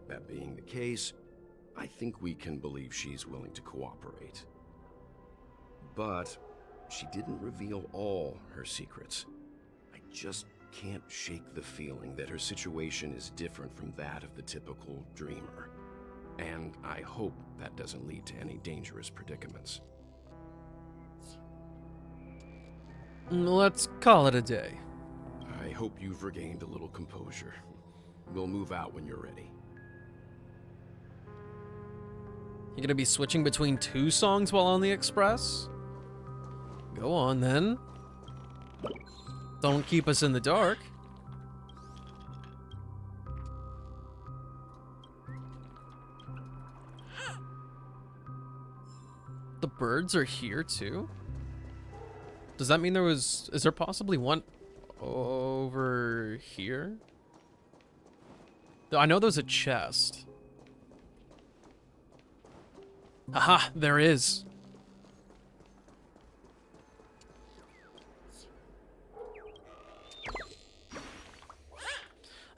M: That being the case, I think we can believe she's willing to cooperate. But she didn't reveal all her secrets. I just can't shake the feeling that her situation is different from that of the typical dreamer. And I hope that doesn't lead to any dangerous predicaments.
A: Let's call it a day.
M: I hope you've regained a little composure. We'll move out when you're ready.
A: You gonna be switching between two songs while on the express? Go on then. Don't keep us in the dark. The birds are here too? Does that mean is there possibly one over here? I know there's a chest. Aha, there is.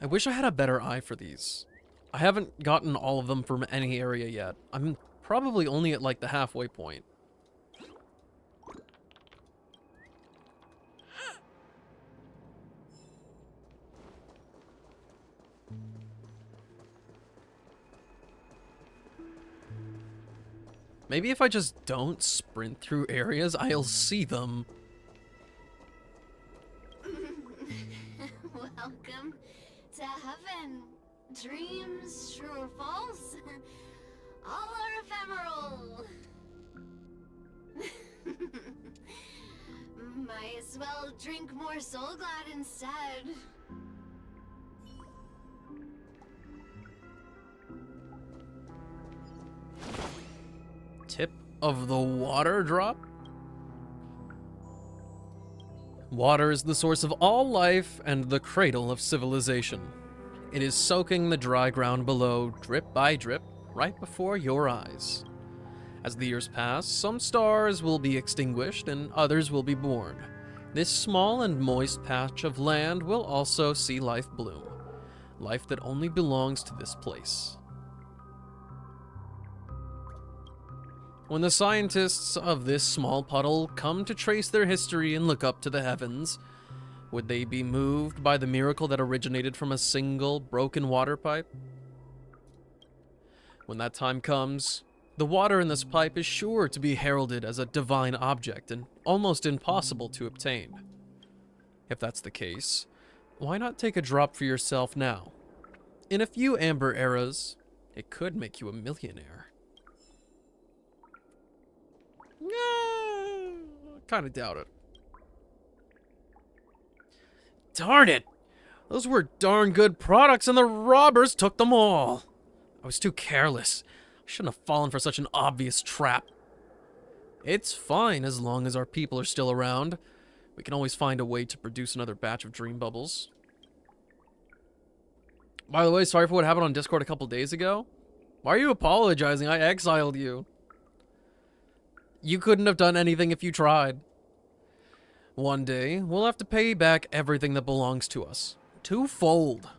A: I wish I had a better eye for these. I haven't gotten all of them from any area yet. I'm probably only at like the halfway point. Maybe if I just don't sprint through areas, I'll see them.
E: Welcome to heaven. Dreams, true or false, all are ephemeral. Might as well drink more Soul Glad instead.
A: Tip of the water drop? Water is the source of all life and the cradle of civilization. It is soaking the dry ground below, drip by drip, right before your eyes. As the years pass, some stars will be extinguished and others will be born. This small and moist patch of land will also see life bloom. Life that only belongs to this place. When the scientists of this small puddle come to trace their history and look up to the heavens, would they be moved by the miracle that originated from a single broken water pipe? When that time comes, the water in this pipe is sure to be heralded as a divine object and almost impossible to obtain. If that's the case, why not take a drop for yourself now? In a few amber eras, it could make you a millionaire. Kind of doubt it. Darn it! Those were darn good products and the robbers took them all. I was too careless. I shouldn't have fallen for such an obvious trap. It's fine as long as our people are still around. We can always find a way to produce another batch of dream bubbles. By the way, sorry for what happened on Discord a couple days ago. Why are you apologizing? I exiled you. You couldn't have done anything if you tried. One day, we'll have to pay back everything that belongs to us. Twofold.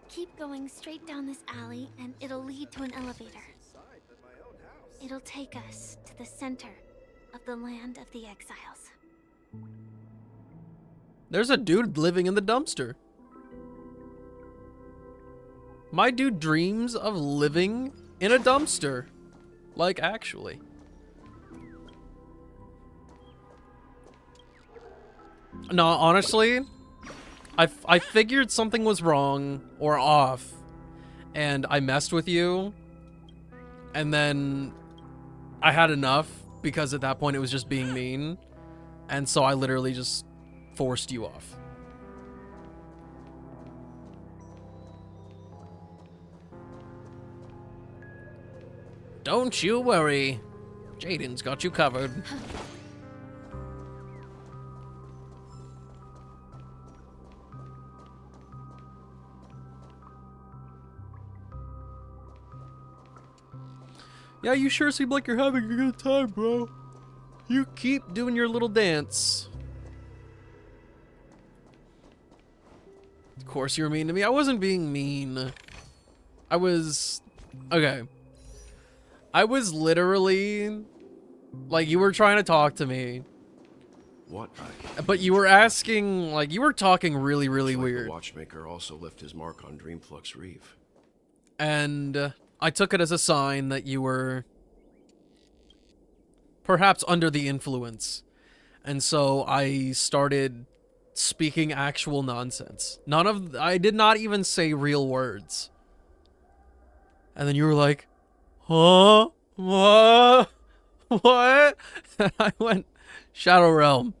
N: Keep going straight down this alley, and it'll lead to an elevator. It'll take us to the center of the land of the exiles.
A: There's a dude living in the dumpster. My dude dreams of living in a dumpster. Like, actually. No, honestly, I figured something was wrong or off, and I messed with you, and then I had enough, because at that point it was just being mean, and so I literally just forced you off. Don't you worry. Jaden's got you covered. Yeah, you sure seem like you're having a good time, bro. You keep doing your little dance. Of course you were mean to me. I wasn't being mean. I was... Okay. I was literally... Like, you were trying to talk to me.
M: What?
A: But you were asking... Like, you were talking really, really weird.
M: The watchmaker also left his mark on Dreamflux Reef.
A: And I took it as a sign that you were... perhaps under the influence. And so I started speaking actual nonsense. I did not even say real words. And then you were like, huh? What? What? And I went, Shadow Realm.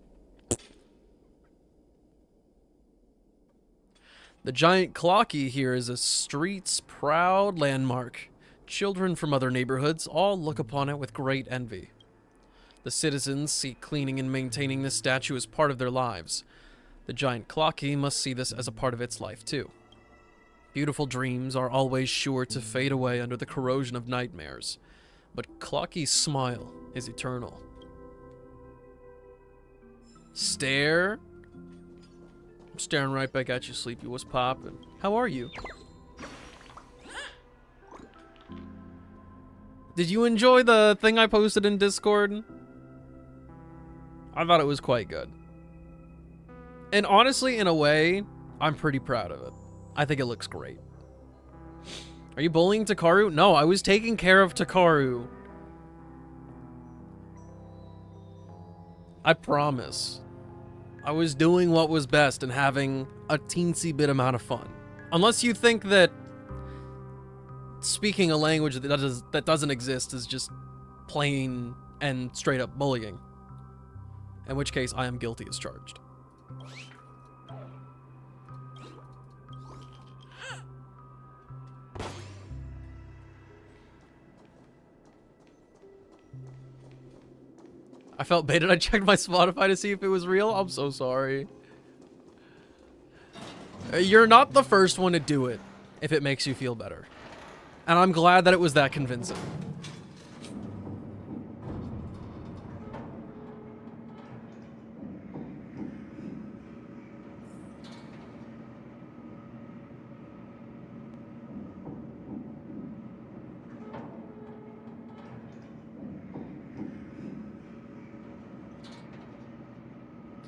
A: The giant clocky here is a street's proud landmark. Children from other neighborhoods all look upon it with great envy. The citizens see cleaning and maintaining this statue as part of their lives. The giant clocky must see this as a part of its life too. Beautiful dreams are always sure to fade away under the corrosion of nightmares, but Clocky's smile is eternal. Stare? I'm staring right back at you, Sleepy. What's poppin'? How are you? Did you enjoy the thing I posted in Discord? I thought it was quite good. And honestly, in a way, I'm pretty proud of it. I think it looks great. Are you bullying Takaru? No, I was taking care of Takaru. I promise. I was doing what was best and having a teensy bit amount of fun. Unless you think that speaking a language that doesn't exist is just plain and straight up bullying. In which case, I am guilty as charged. I felt baited. I checked my Spotify to see if it was real. I'm so sorry. You're not the first one to do it, if it makes you feel better. And I'm glad that it was that convincing.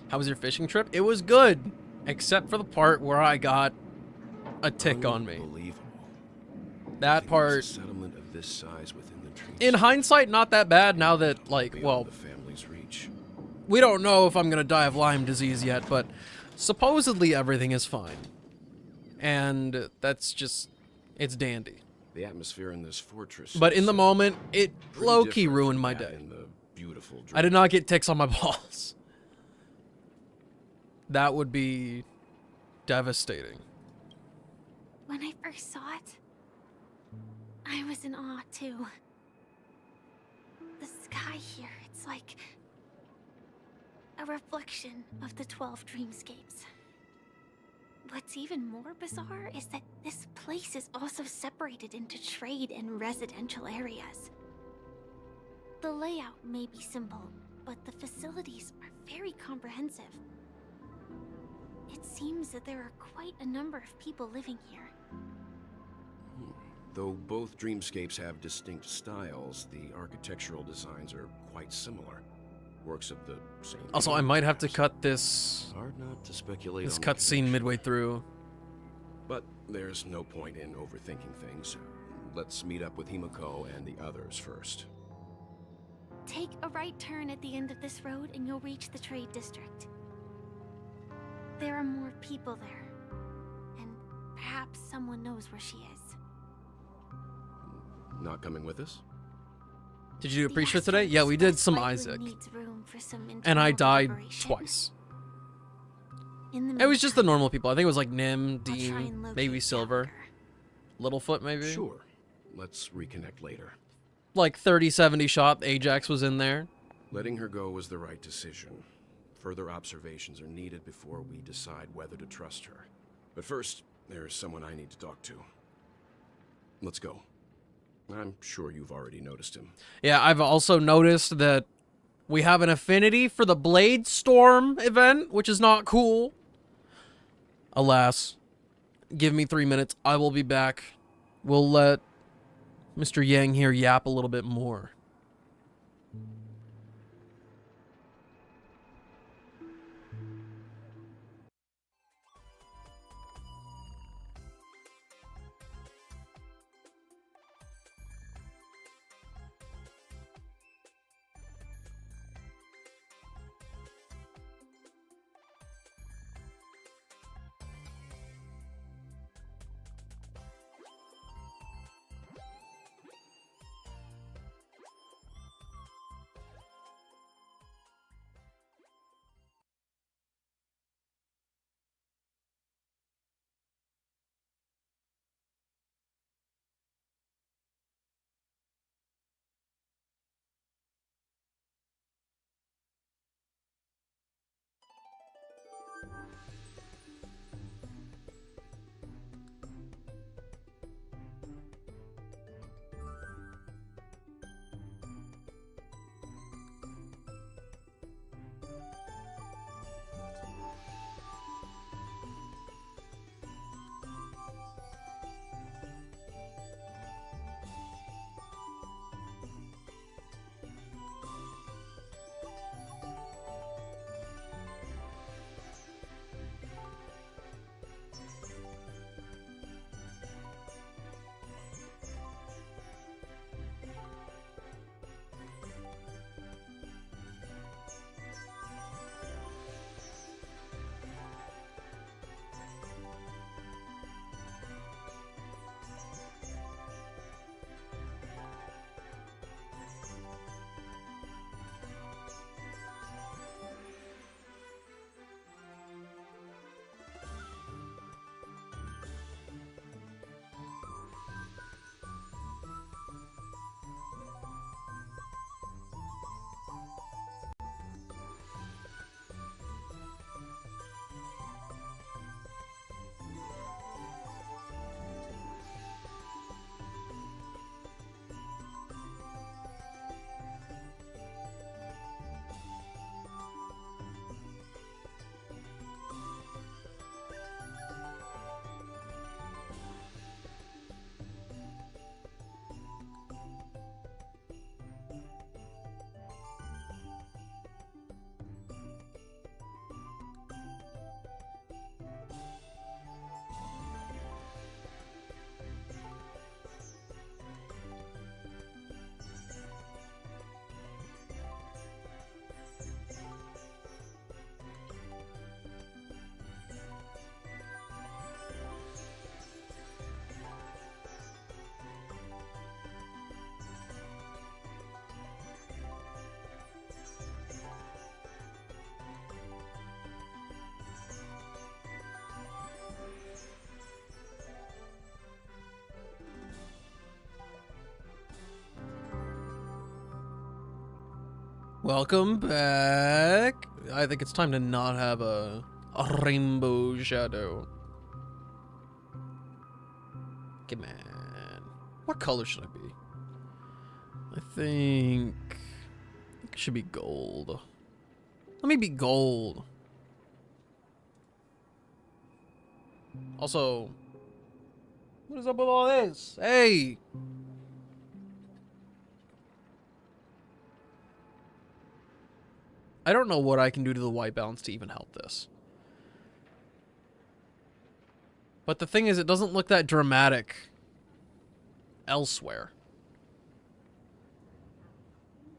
A: How was your fishing trip? It was good, except for the part where I got a tick on me.
M: Unbelievable.
A: That part.
M: A settlement of this size within the trees.
A: In hindsight, not that bad. Now that, like, well,
M: the family's reach.
A: We don't know if I'm gonna die of Lyme disease yet, but supposedly everything is fine, and that's just, it's dandy.
M: The atmosphere in this fortress.
A: But in the moment, it low-key ruined my day. I did not get ticks on my balls. That would be devastating.
N: When I first saw it, I was in awe too. The sky here, it's like a reflection of the 12 dreamscapes. What's even more bizarre is that this place is also separated into trade and residential areas. The layout may be simple, but the facilities are very comprehensive. It seems that there are quite a number of people living here.
M: Though both dreamscapes have distinct styles, the architectural designs are quite similar. Works of the same.
A: Also, I might have to cut this.
M: Hard not to speculate.
A: This
M: on the
A: cutscene midway through.
M: But there's no point in overthinking things. Let's meet up with Himiko and the others first.
N: Take a right turn at the end of this road and you'll reach the trade district. There are more people there, and perhaps someone knows where she is.
M: Not coming with us?
A: Did you do a pre-show today? Yeah, we did some Isaac. And I died twice. It was just the normal people. I think it was like Nim, Dean, maybe Silver. Littlefoot, maybe?
M: Sure. Let's reconnect later.
A: Like 30-70 shot, Ajax was in there.
M: Letting her go was the right decision. Further observations are needed before we decide whether to trust her. But first, there's someone I need to talk to. Let's go. I'm sure you've already noticed him.
A: Yeah, I've also noticed that we have an affinity for the Blade Storm event, which is not cool. Alas. Give me 3 minutes. I will be back. We'll let Mr. Yang here yap a little bit more. Welcome back. I think it's time to not have a rainbow shadow. Come on. What color should I be? I think it should be gold. Let me be gold. Also, what is up with all this? Hey! I don't know what I can do to the white balance to even help this. But the thing is, it doesn't look that dramatic elsewhere.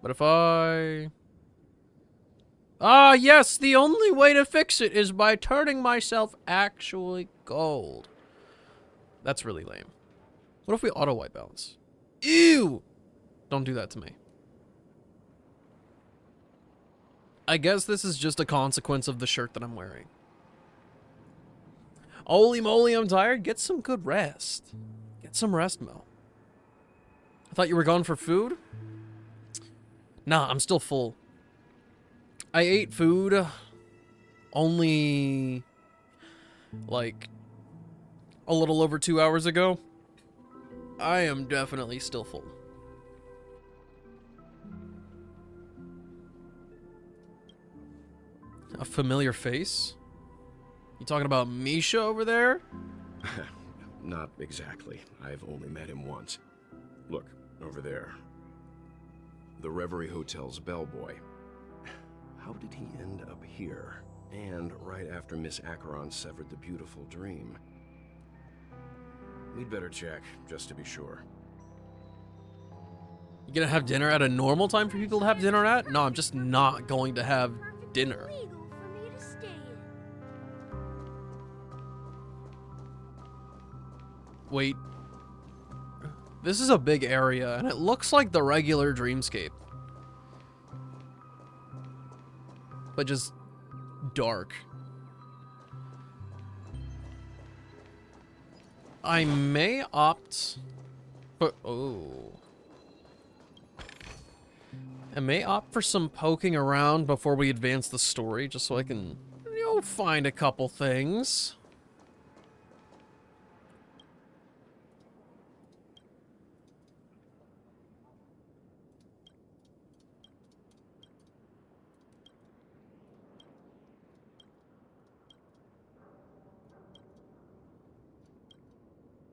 A: But if I... Ah, yes! The only way to fix it is by turning myself actually gold. That's really lame. What if we auto white balance? Ew! Don't do that to me. I guess this is just a consequence of the shirt that I'm wearing. Holy moly, I'm tired. Get some good rest. Get some rest, Mel. I thought you were gone for food? Nah, I'm still full. I ate food only like a little over 2 hours ago. I am definitely still full. A familiar face? You talking about Misha over there?
M: Not exactly. I've only met him once. Look, over there. The Reverie Hotel's bellboy. How did he end up here? And right after Miss Acheron severed the beautiful dream. We'd better check, just to be sure.
A: You gonna have dinner at a normal time for people to have dinner at? No, I'm just not going to have dinner. Wait. This is a big area, and it looks like the regular Dreamscape. But just dark. I may opt for... Oh. I may opt for some poking around before we advance the story, just so I can, you know, find a couple things.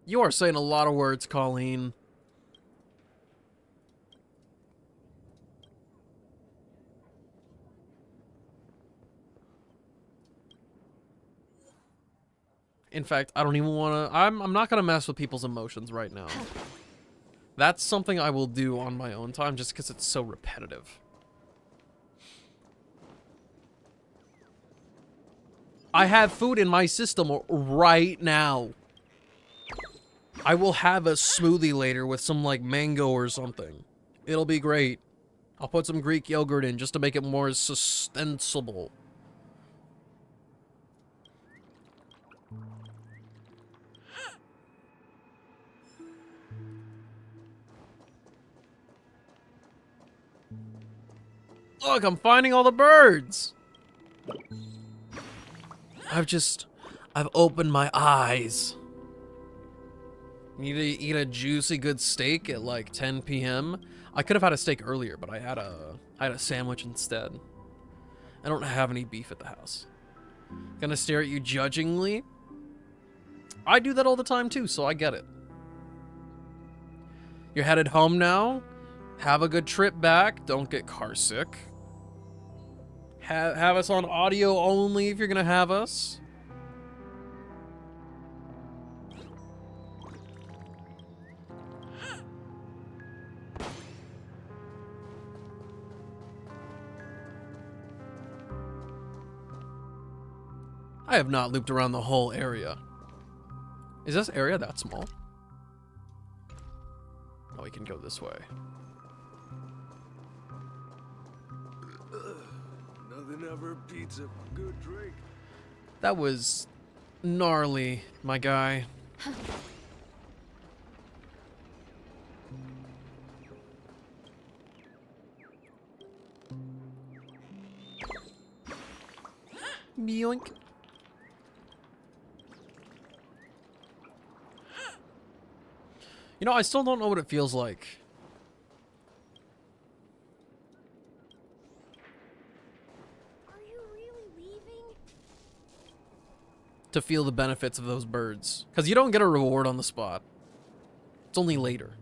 A: You are saying a lot of words, Colleen. In fact, I don't even want to... I'm not going to mess with people's emotions right now. That's something I will do on my own time just because it's so repetitive. I have food in my system right now. I will have a smoothie later with some, like, mango or something. It'll be great. I'll put some Greek yogurt in just to make it more sustainable. Look, I'm finding all the birds. I've opened my eyes. Need to eat a juicy good steak at like 10 p.m. I could have had a steak earlier, but I had a sandwich instead. I don't have any beef at the house. Gonna stare at you judgingly? I do that all the time too, so I get it. You're headed home now? Have a good trip back. Don't get car sick. Have us on audio only if you're gonna have us. I have not looped around the whole area. Is this area that small? Oh, we can go this way.
F: Nothing ever beats a good drink.
A: That was gnarly, my guy. Yoink. You know, I still don't know what it feels like.
K: Are you really leaving?
A: To feel the benefits of those birds. Because you don't get a reward on the spot. It's only later.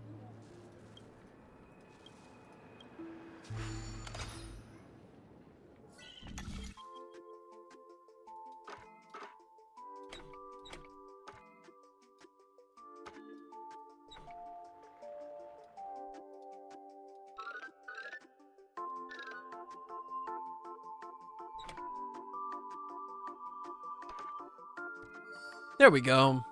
A: There we go.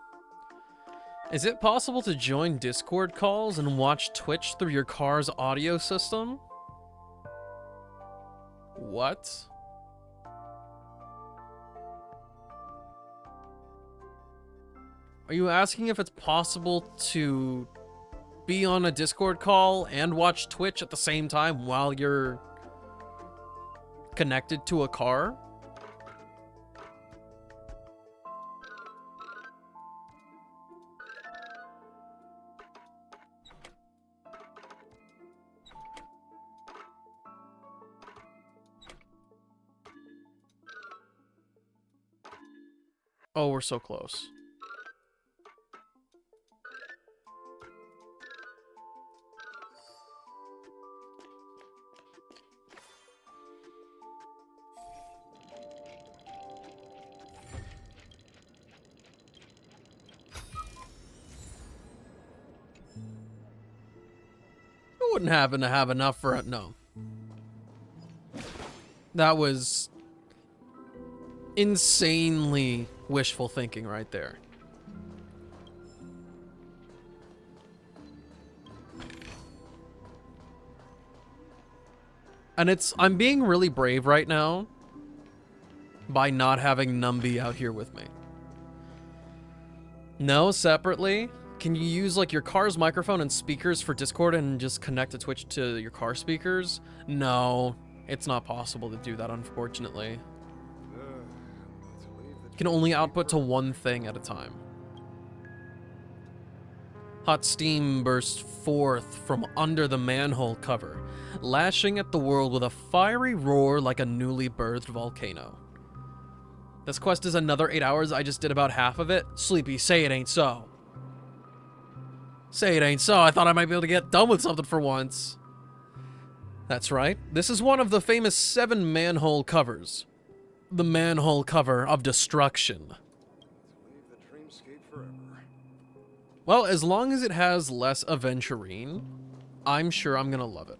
A: Is it possible to join Discord calls and watch Twitch through your car's audio system? What? Are you asking if it's possible to be on a Discord call and watch Twitch at the same time while you're connected to a car? Oh, we're so close. I wouldn't happen to have enough for it. No. That was insanely wishful thinking right there. And I'm being really brave right now by not having Numby out here with me. No, separately. Can you use like your car's microphone and speakers for Discord and just connect to Twitch to your car speakers? No, it's not possible to do that, unfortunately. Can only output to one thing at a time. Hot steam burst forth from under the manhole cover, lashing at the world with a fiery roar like a newly birthed volcano. This quest is another 8 hours. I just did about half of it. Sleepy, say it ain't so. Say it ain't so. I thought I might be able to get done with something for once. That's right. This is one of the famous 7 manhole covers. The manhole cover of destruction. Well, as long as it has less aventurine, I'm sure I'm gonna love it.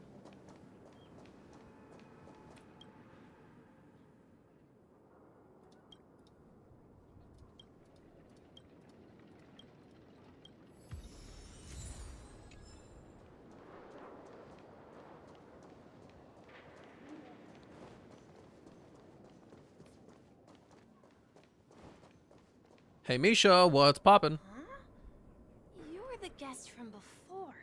A: Hey Misha, what's poppin'?
J: Huh? You were the guest from before.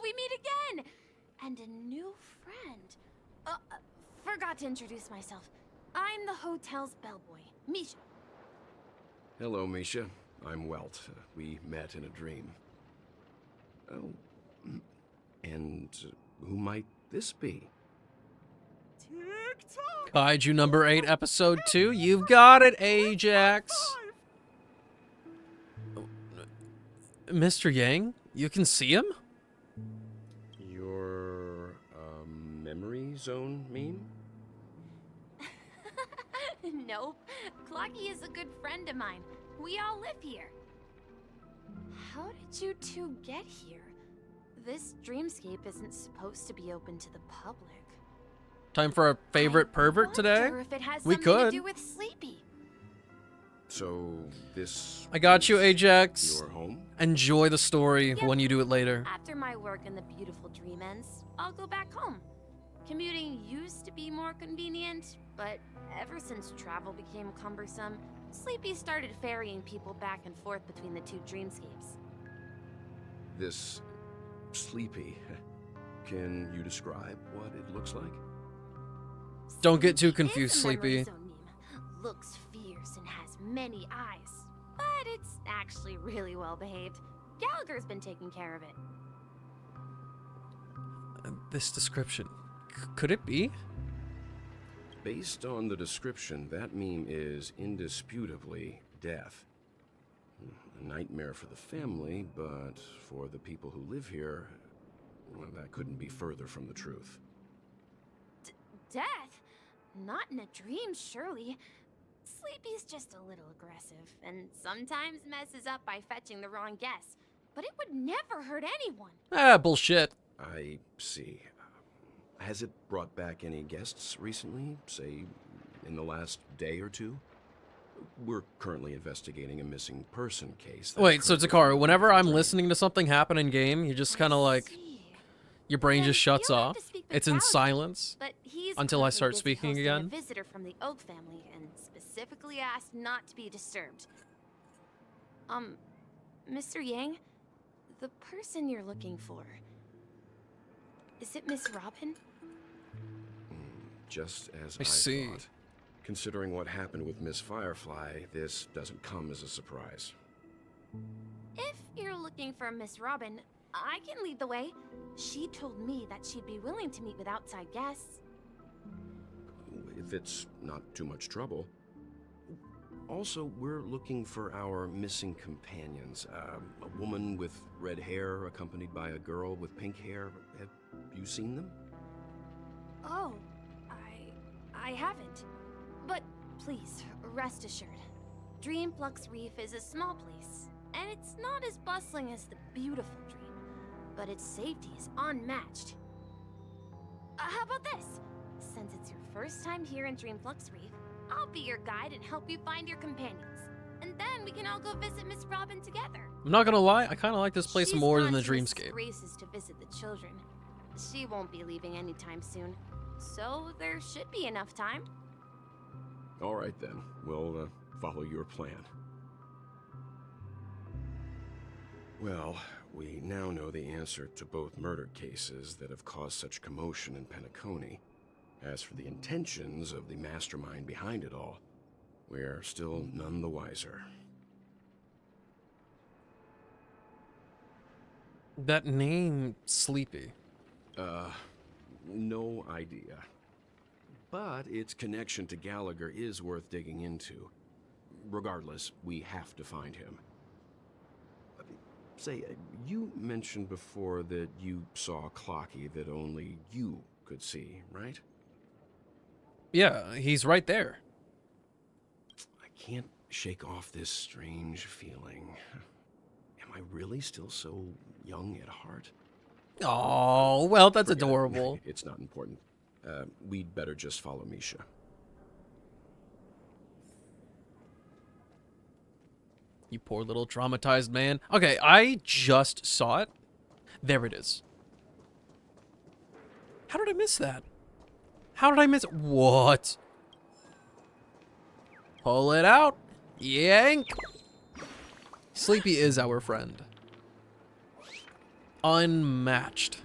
J: We meet again! And a new friend. Forgot to introduce myself. I'm the hotel's bellboy, Misha.
M: Hello, Misha. I'm Welt. We met in a dream. Oh, and who might this be?
A: Kaiju number 8, episode 2. You've got it, Ajax. Mr. Yang, you can see him?
M: Your, memory zone meme?
J: Nope. Clocky is a good friend of mine. We all live here. How did you two get here? This dreamscape isn't supposed to be open to the public.
A: Time for a favorite pervert today?
J: If it has
A: We
J: something
A: could.
J: to do with Sleepy.
M: So, this...
A: I got you, Ajax.
M: Your home?
A: Enjoy the story
J: Yep.
A: when you do it later.
J: After my work in the beautiful dream ends, I'll go back home. Commuting used to be more convenient, but ever since travel became cumbersome, Sleepy started ferrying people back and forth between the two dreamscapes.
M: This... Sleepy. Can you describe what it looks like?
A: Don't get too
J: Sleepy
A: confused,
J: is a memory
A: Sleepy.
J: zone looks fierce and has many eyes, but it's actually really well behaved. Gallagher's been taking care of it.
A: This description, could it be?
M: Based on the description, that meme is indisputably death. A nightmare for the family, but for the people who live here, well, that couldn't be further from the truth.
J: Death? Not in a dream, surely. Sleepy's just a little aggressive, and sometimes messes up by fetching the wrong guess. But it would never hurt anyone.
A: Ah, bullshit.
M: I see. Has it brought back any guests recently? Say, in the last day or two? We're currently investigating a missing person case.
A: Wait, so Takara, whenever I'm listening to something happen in game, you just kind of like, your brain just shuts off. It's in silence
J: But he's
A: until I start
J: busy
A: speaking
J: hosting
A: again.
J: A visitor from the Oak family and specifically asked not to be disturbed. Mr. Yang, the person you're looking for, is it Miss Robin?
M: Just as
A: I see.
M: thought. Considering what happened with Miss Firefly, this doesn't come as a surprise.
J: If you're looking for Miss Robin, I can lead the way. She told me that she'd be willing to meet with outside guests.
M: If it's not too much trouble. Also, we're looking for our missing companions. A woman with red hair accompanied by a girl with pink hair. Have you seen them?
J: Oh, I haven't. But please, rest assured. Dreamflux Reef is a small place, and it's not as bustling as the beautiful Dream, but its safety is unmatched. How about this? Since it's your first time here in Dreamflux Reef, I'll be your guide and help you find your companions. And then we can all go visit Miss Robin together.
A: I'm not gonna lie, I kind of like this place
J: She's
A: more than the
J: gone to Mrs.
A: Dreamscape.
J: Grace's to visit the children. She won't be leaving anytime soon, so there should be enough time.
M: All right then, we'll follow your plan. Well, we now know the answer to both murder cases that have caused such commotion in Penacony. As for the intentions of the mastermind behind it all, we're still none the wiser.
A: That name, Sleepy.
M: No idea. But its connection to Gallagher is worth digging into. Regardless, we have to find him. Say, you mentioned before that you saw Clocky that only you could see, right?
A: Yeah, he's right there.
M: I can't shake off this strange feeling. Am I really still so young at heart?
A: Oh, well, that's
M: Forget it.
A: adorable.
M: It's not important. We'd better just follow Misha.
A: You poor little traumatized man. Okay, I just saw it. There it is. How did I miss that? How did I miss it? What? Pull it out. Yank. Sleepy is our friend. Unmatched.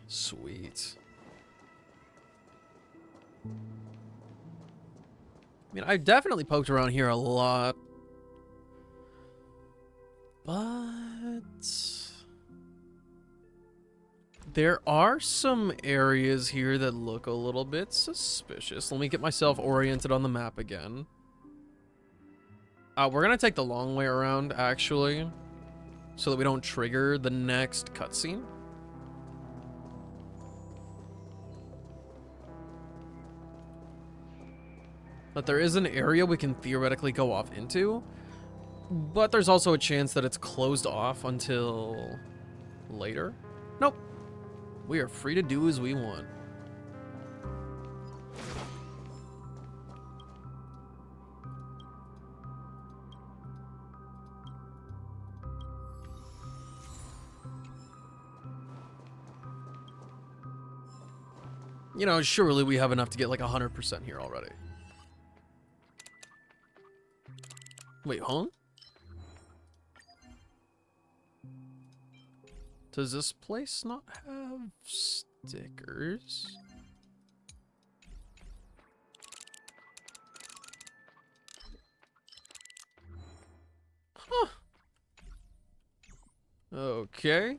A: Sweet. I mean, I've definitely poked around here a lot. But there are some areas here that look a little bit suspicious. Let me get myself oriented on the map again. We're gonna take the long way around, actually, so that we don't trigger the next cutscene. But there is an area we can theoretically go off into, but there's also a chance that it's closed off until later. Nope. We are free to do as we want. You know, surely we have enough to get like 100% here already. Wait, huh? Does this place not have stickers? Okay.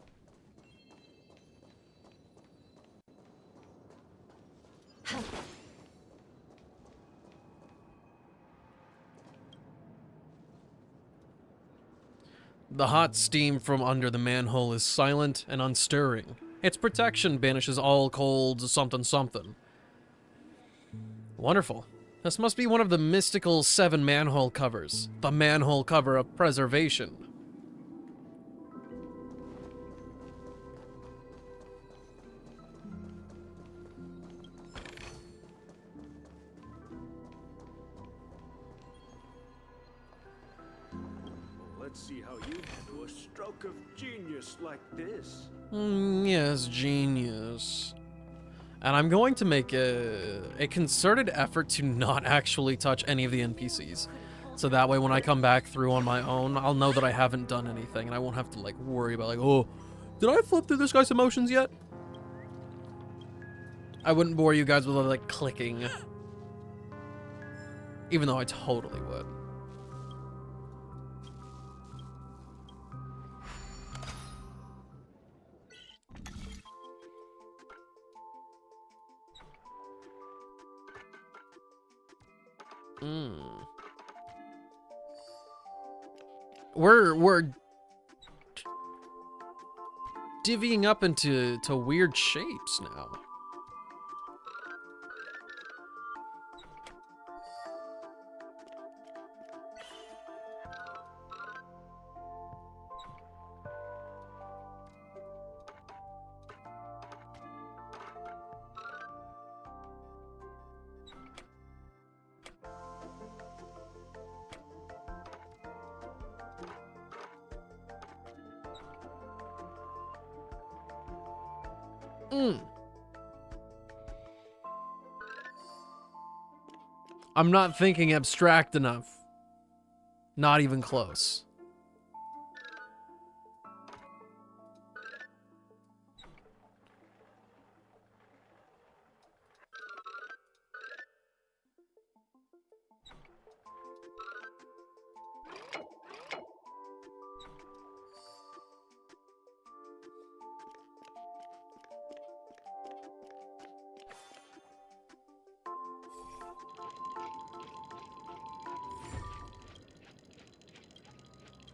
A: The hot steam from under the manhole is silent and unstirring. Its protection banishes all cold something something. Wonderful. This must be one of the mystical 7 manhole covers. The manhole cover of preservation.
Q: Let's see how you handle a stroke of genius like this.
A: Yes, genius. And I'm going to make a concerted effort to not actually touch any of the NPCs. So that way when I come back through on my own, I'll know that I haven't done anything and I won't have to like worry about like, oh, did I flip through this guy's emotions yet? I wouldn't bore you guys with like clicking. Even though I totally would. We're divvying up into weird shapes now. I'm not thinking abstract enough. Not even close.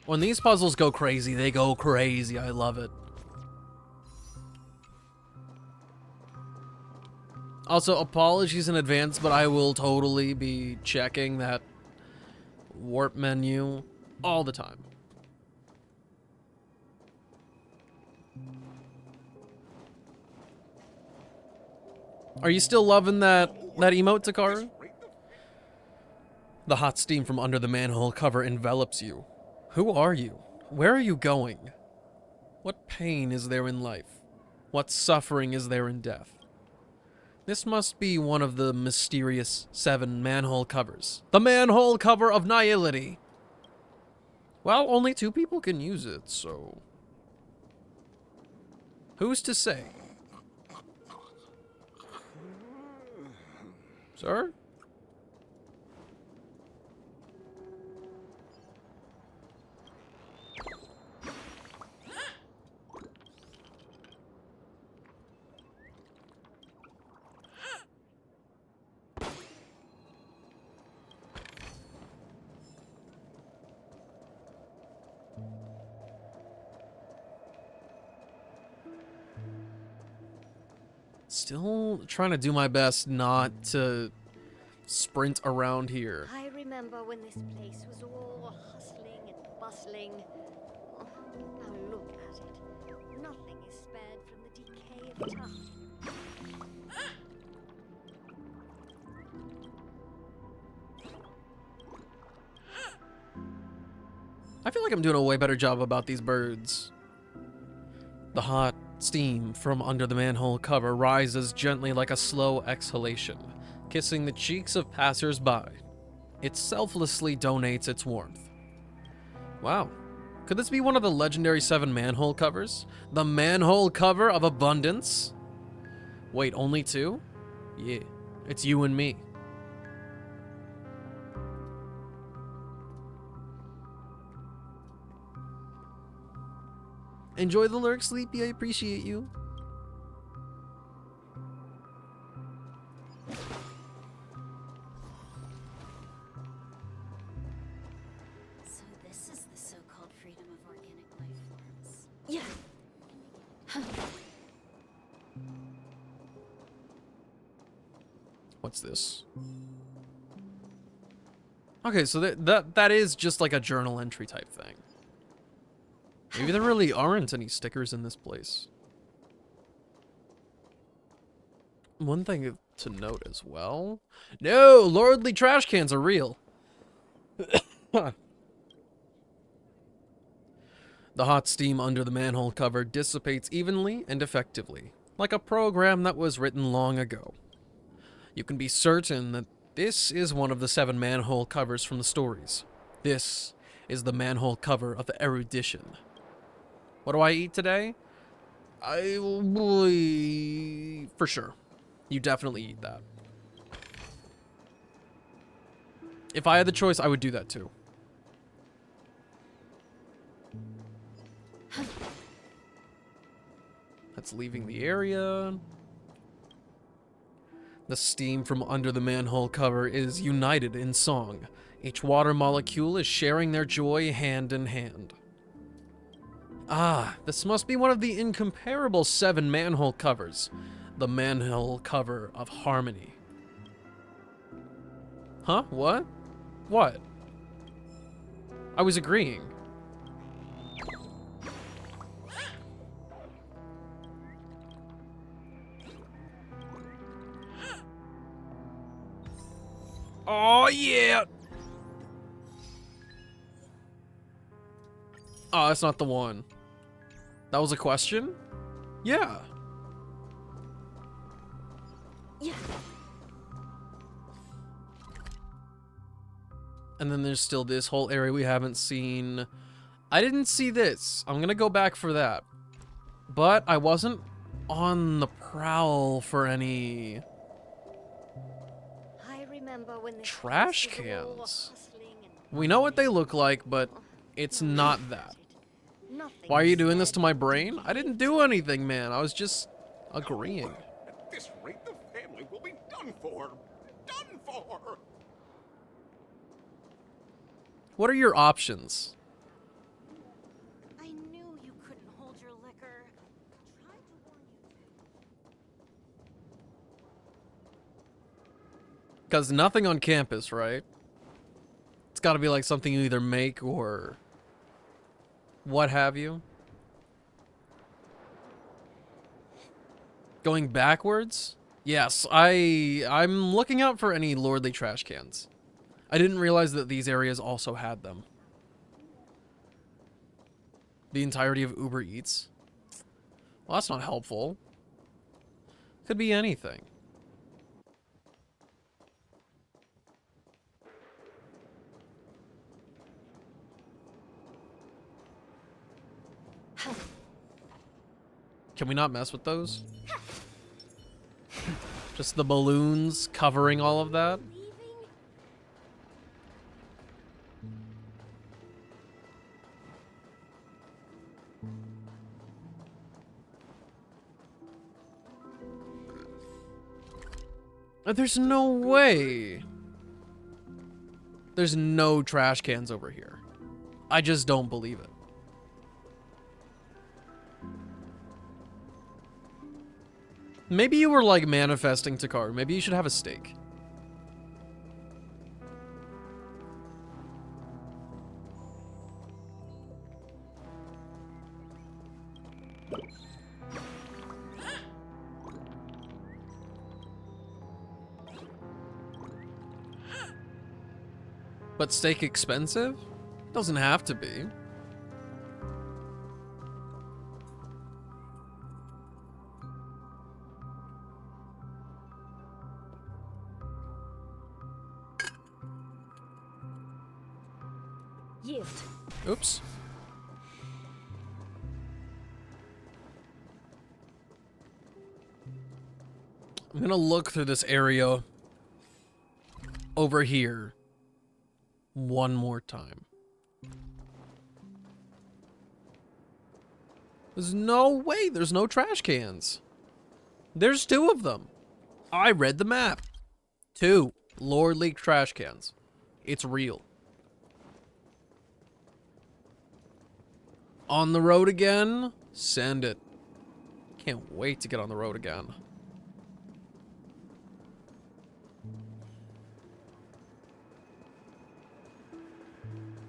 A: When these puzzles go crazy, they go crazy. I love it. Also, apologies in advance, but I will totally be checking that warp menu all the time. Are you still loving that emote, Takaru? The hot steam from under the manhole cover envelops you. Who are you? Where are you going? What pain is there in life? What suffering is there in death? This must be one of the mysterious 7 manhole covers. The manhole cover of Nihility! Well, only 2 people can use it, so... who's to say? Sir? Still trying to do my best not to sprint around here.
E: I remember when this place was all hustling and bustling. Oh, now look at it. Nothing is spared from the decay of time.
A: I feel like I'm doing a way better job about these birds. The hot steam from under the manhole cover rises gently like a slow exhalation, kissing the cheeks of passers-by. It selflessly donates its warmth. Wow. Could this be one of the legendary 7 manhole covers? The manhole cover of abundance? Wait, only 2? Yeah, it's you and me. Enjoy the lurk, Sleepy. I appreciate you.
E: So this is the so-called freedom of organic life forms.
N: Yeah.
A: What's this? Okay, so that is just like a journal entry type thing. Maybe there really aren't any stickers in this place. One thing to note as well. No, lordly trash cans are real. The hot steam under the manhole cover dissipates evenly and effectively, like a program that was written long ago. You can be certain that this is one of the 7 manhole covers from the stories. This is the manhole cover of the erudition. What do I eat today? For sure. You definitely eat that. If I had the choice, I would do that too. That's leaving the area. The steam from under the manhole cover is united in song. Each water molecule is sharing their joy hand in hand. Ah, this must be one of the incomparable 7 manhole covers. The manhole cover of harmony. Huh? What? What? I was agreeing. Oh, yeah! Oh, that's not the one. That was a question? Yeah.
N: Yeah.
A: And then there's still this whole area we haven't seen. I didn't see this. I'm gonna go back for that. But I wasn't on the prowl for any trash cans. We know what they look like, but it's not that. Why are you doing this to my brain? I didn't do anything, man. I was just agreeing.
R: At this rate, the family will be done for. Done for!
A: What are your options?
L: I knew you couldn't hold your liquor. Tried to warn you.
A: Because nothing on campus, right? It's got to be like something you either make or what have you. Going backwards? Yes, I'm looking out for any lordly trash cans. I didn't realize that these areas also had them. The entirety of Uber Eats? Well, that's not helpful. Could be anything. Can we not mess with those? Just the balloons covering all of that? There's no way. There's no trash cans over here. I just don't believe it. Maybe you were like manifesting Takaru. Maybe you should have a steak. But steak expensive? Doesn't have to be.
E: Yield.
A: Oops. I'm gonna look through this area over here one more time. There's no way there's no trash cans. There's 2 of them. I read the map. 2 Lord Leak trash cans. It's real. On the road again? Send it. Can't wait to get on the road again.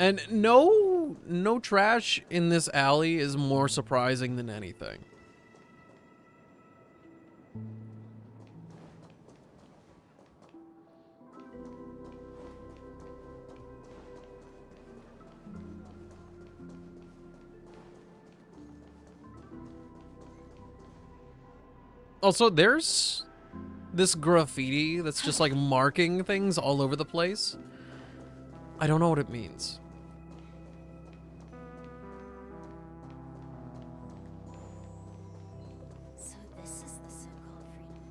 A: And no trash in this alley is more surprising than anything. Also, there's this graffiti that's just like marking things all over the place. I don't know what it means.
J: So this is the so-called freedom.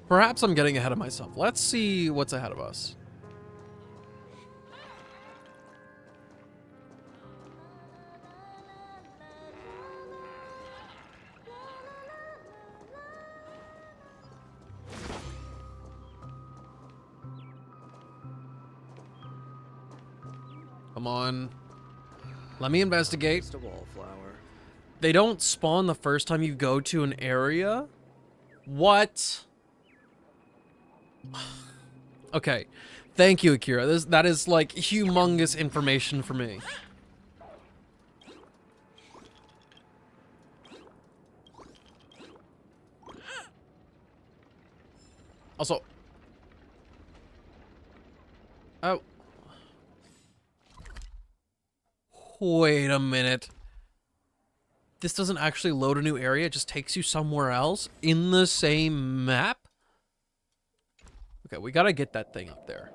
A: Perhaps I'm getting ahead of myself. Let's see what's ahead of us. Come on. Let me investigate.
P: Just a wallflower.
A: They don't spawn the first time you go to an area? What? Okay. Thank you, Akira. That is like humongous information for me. Also. Oh. Wait a minute. This doesn't actually load a new area, it just takes you somewhere else in the same map? Okay, we gotta get that thing up there.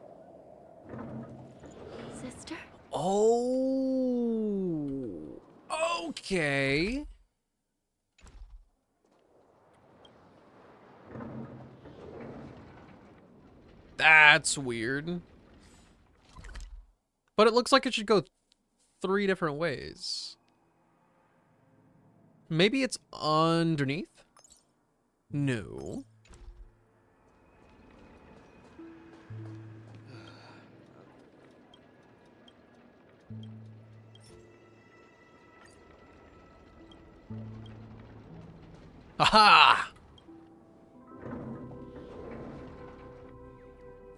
J: Sister?
A: Oh. Okay. That's weird. But it looks like it should go 3 different ways. Maybe it's underneath? No. Aha!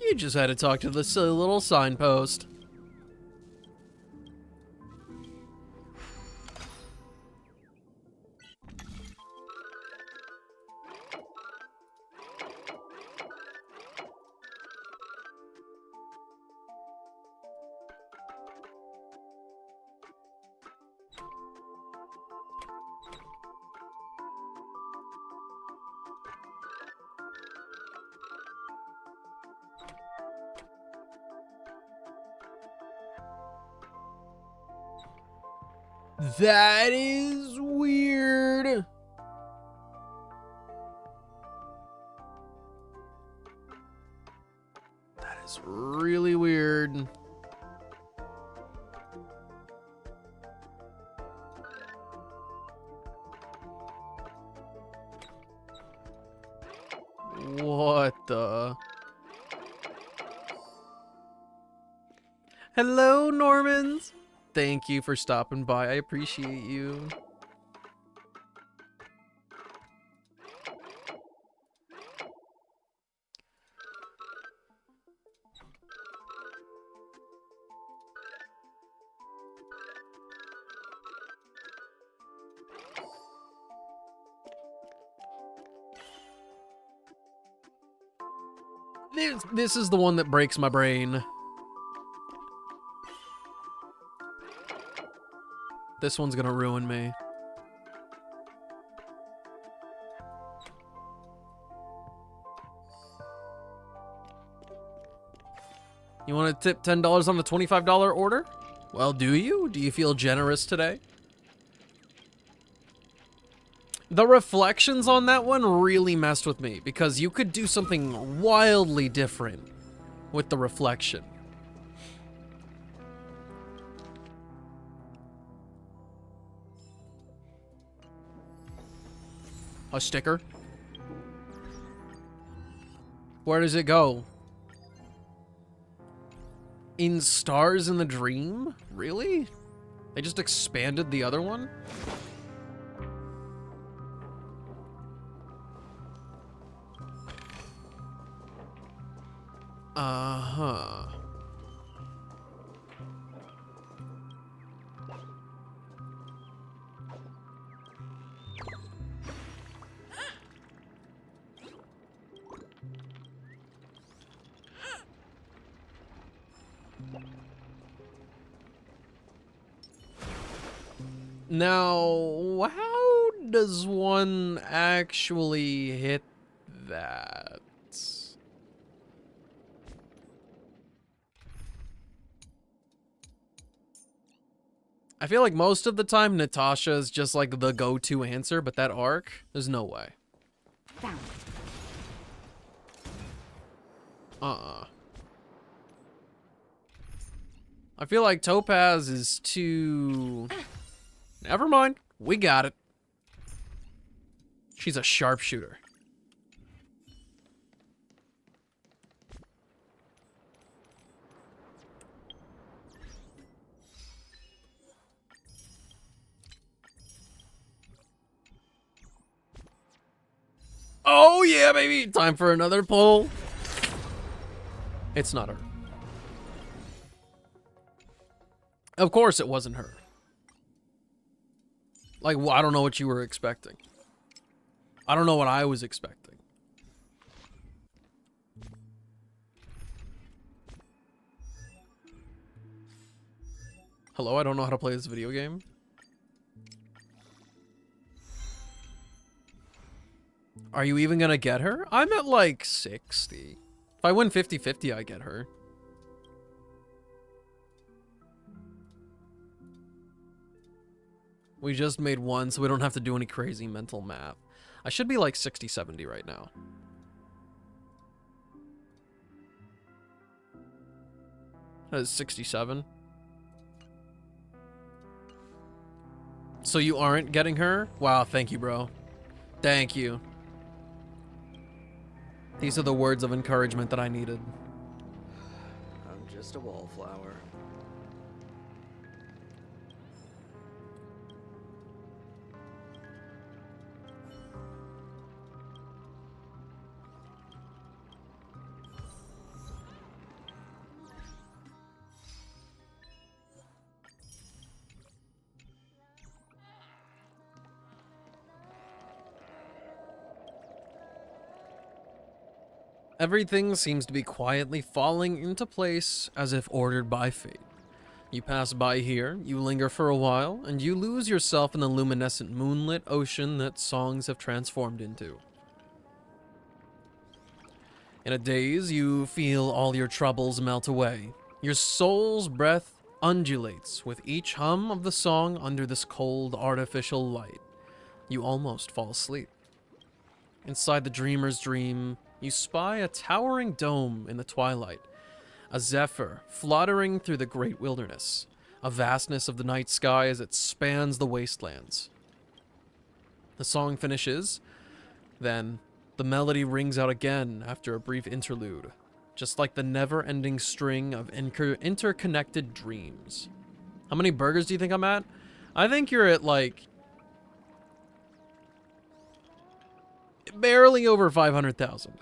A: You just had to talk to the silly little signpost. That is weird. That is really weird. What the? Hello, Normans. Thank you for stopping by. I appreciate you. This is the one that breaks my brain. This one's gonna ruin me. You want to tip $10 on the $25 order? Well, do you? Do you feel generous today? The reflections on that one really messed with me because you could do something wildly different with the reflection. A sticker? Where does it go? In Stars in the Dream? Really? They just expanded the other one? Uh-huh. Now, how does one actually hit that? I feel like most of the time Natasha is just like the go-to answer, but that arc, there's no way.
H: Found it.
A: I feel like Topaz is too... Never mind. We got it. She's a sharpshooter. Oh yeah, baby! Time for another pull. It's not her. Of course it wasn't her. Like, well, I don't know what you were expecting. I don't know what I was expecting. Hello, I don't know how to play this video game. Are you even gonna get her? I'm at like 60. If I win 50-50, I get her. We just made one, so we don't have to do any crazy mental math. I should be like 60-70 right now. That is 67. So you aren't getting her? Wow, thank you, bro. Thank you. These are the words of encouragement that I needed.
P: I'm just a wallflower.
A: Everything seems to be quietly falling into place as if ordered by fate. You pass by here, you linger for a while, and you lose yourself in the luminescent moonlit ocean that songs have transformed into. In a daze, you feel all your troubles melt away. Your soul's breath undulates with each hum of the song under this cold, artificial light. You almost fall asleep. Inside the dreamer's dream, you spy a towering dome in the twilight, a zephyr fluttering through the great wilderness, a vastness of the night sky as it spans the wastelands. The song finishes, then the melody rings out again after a brief interlude, just like the never-ending string of interconnected dreams. How many burgers do you think I'm at? I think you're at like barely over 500,000.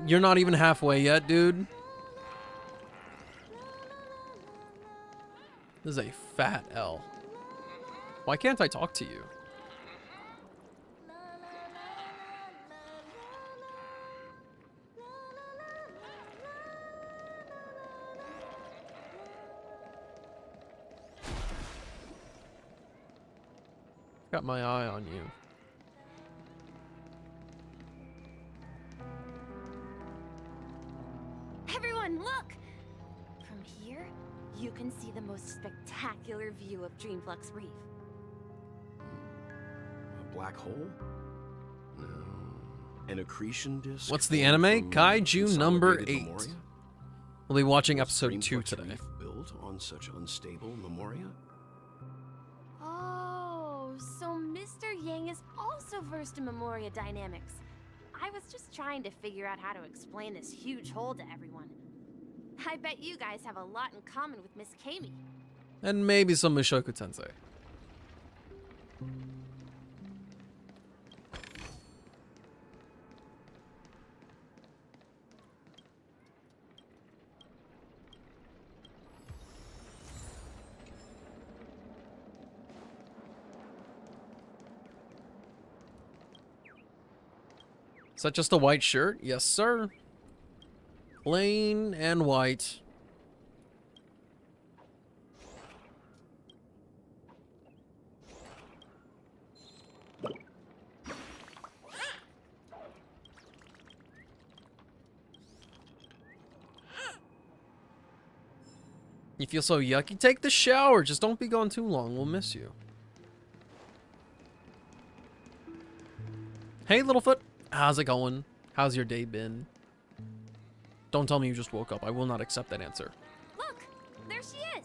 A: You're not even halfway yet, dude. This is a fat L. Why can't I talk to you? Got my eye on you.
J: Everyone, look! From here, you can see the most spectacular view of Dreamflux Reef.
M: black hole? No. An accretion disk?
A: What's the
M: formed
A: anime?
M: from
A: Kaiju number
M: consolidated
A: 8.
M: memoria?
A: We'll be watching
M: Was
A: episode 2
M: Dreamflex
A: today.
M: Reef built on such unstable memoria?
J: Oh, so Mr. Yang is also versed in Memoria dynamics. I was just trying to figure out how to explain this huge hole to everyone. I bet you guys have a lot in common with Miss Kami.
A: And maybe some Mushoku Tensei. Is that just a white shirt? Yes, sir. Plain and white. You feel so yucky? Take the shower. Just don't be gone too long. We'll miss you. Hey, Littlefoot. How's it going? How's your day been? Don't tell me you just woke up. I will not accept that answer.
J: Look, there she is.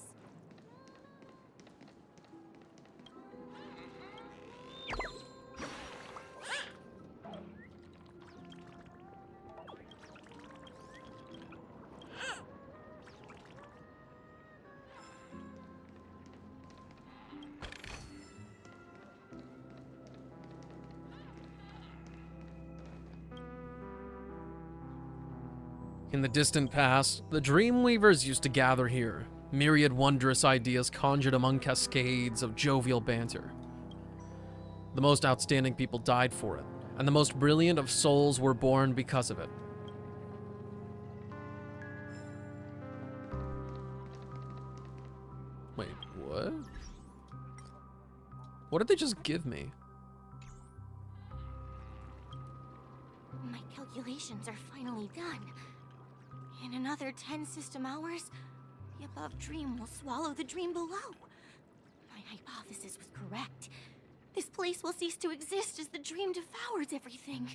A: In the distant past, the Dreamweavers used to gather here, myriad wondrous ideas conjured among cascades of jovial banter. The most outstanding people died for it, and the most brilliant of souls were born because of it. Wait, what? What did they just give me?
N: My calculations are finally done. In another 10 system hours, the above dream will swallow the dream below. My hypothesis was correct. This place will cease to exist as the dream devours everything.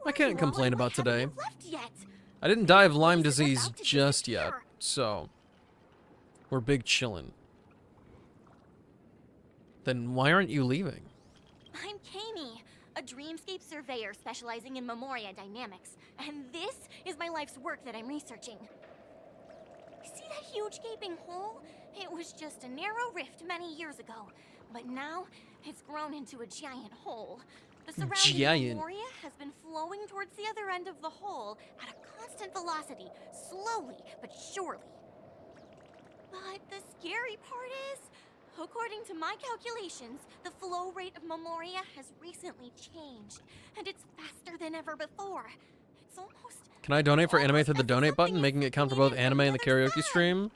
A: I can't complain about today.
N: Left yet?
A: I didn't die of Lyme disease just yet, so we're big chillin'. Then why aren't you leaving?
N: I'm Kami, a dreamscape surveyor specializing in Memoria dynamics, and this is my life's work that I'm researching. See that huge gaping hole? It was just a narrow rift many years ago, but now it's grown into a giant hole. The surrounding Memoria has been flowing towards the other end of the hole at a constant velocity, slowly but surely. But the scary part is, according to my calculations, the flow rate of Memoria has recently changed, and it's faster than ever before. It's almost...
A: Can I donate for anime through the donate button, making it count for both anime and the karaoke stream?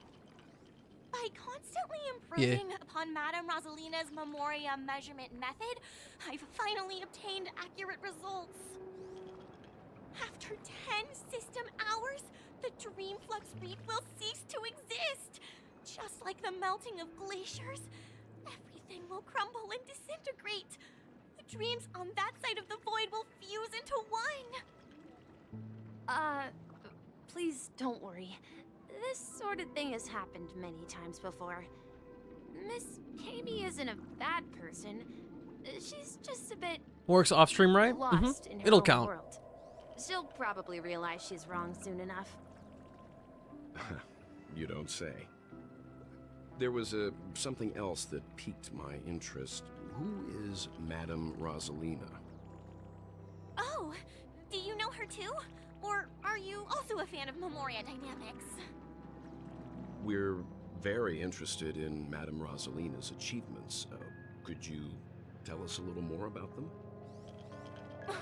N: By constantly improving upon Madame Rosalina's Memoria measurement method, I've finally obtained accurate results. After 10 system hours, the Dreamflux Reef will cease to exist. Just like the melting of glaciers, everything will crumble and disintegrate. The dreams on that side of the void will fuse into one.
J: Please don't worry. This sort of thing has happened many times before. Miss Kami isn't a bad person. She's just a bit
A: Works off stream, right?
J: lost in her
A: It'll
J: own
A: count.
J: world. She'll probably realize she's wrong soon enough.
M: You don't say. There was something else that piqued my interest. Who is Madame Rosalina?
N: Oh, do you know her too? Or are you also a fan of Memoria dynamics?
M: We're very interested in Madame Rosalina's achievements. Could you tell us a little more about them?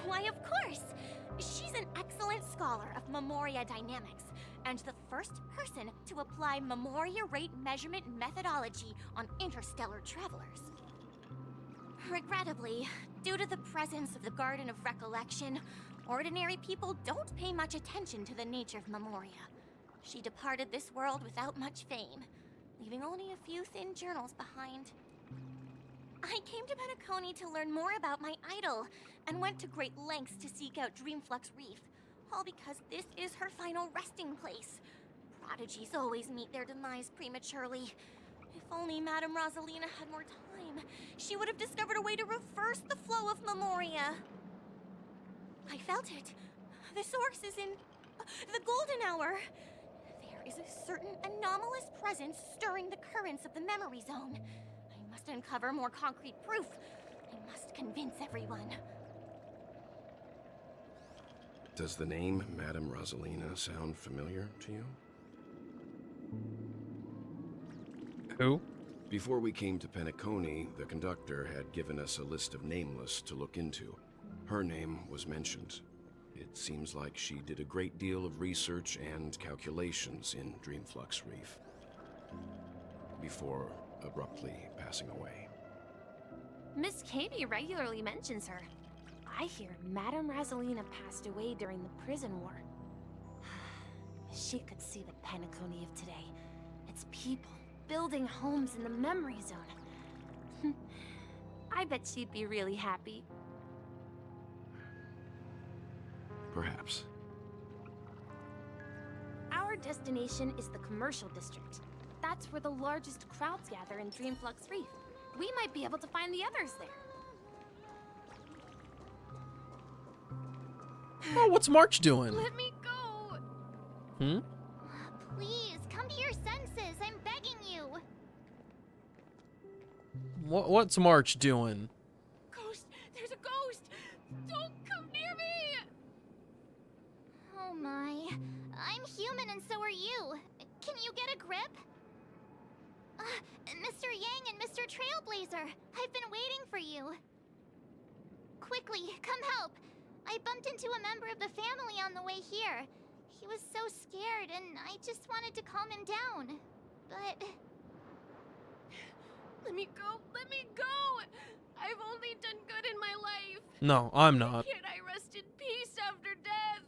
N: Why, of course! She's an excellent scholar of Memoria dynamics, and the first person to apply Memoria rate measurement methodology on interstellar travelers. Regrettably, due to the presence of the Garden of Recollection, ordinary people don't pay much attention to the nature of Memoria. She departed this world without much fame, leaving only a few thin journals behind.
J: I came to Penacony to learn more about my idol, and went to great lengths to seek out Dreamflux Reef, all because this is her final resting place. Prodigies always meet their demise prematurely. If only Madame Rosalina had more time, she would have discovered a way to reverse the flow of Memoria. I felt it. The source is in the Golden Hour. There is a certain anomalous presence stirring the currents of the memory zone. I must uncover more concrete proof. I must convince everyone.
M: Does the name Madame Rosalina sound familiar to you?
A: Who?
M: Before we came to Penacony, the conductor had given us a list of nameless to look into. Her name was mentioned. It seems like she did a great deal of research and calculations in Dreamflux Reef, before abruptly passing away.
J: Miss Katie regularly mentions her. I hear Madame Rosalina passed away during the prison war. She could see the Penacony of today. Its people building homes in the memory zone. I bet she'd be really happy.
M: Perhaps.
J: Our destination is the commercial district. That's where the largest crowds gather in Dreamflux Reef. We might be able to find the others there.
A: Oh, what's March doing?
J: Let me go!
A: Hmm?
I: Please, come to your senses. I'm begging you.
A: What's March doing?
J: Ghost! There's a ghost! Don't come near me!
I: Oh my. I'm human and so are you. Can you get a grip? Mr. Yang and Mr. Trailblazer, I've been waiting for you. Quickly, come help. I bumped into a member of the family on the way here. He was so scared and I just wanted to calm him down. But...
J: Let me go! Let me go! I've only done good in my life.
A: No, I'm not.
J: Can't I rest in peace after death?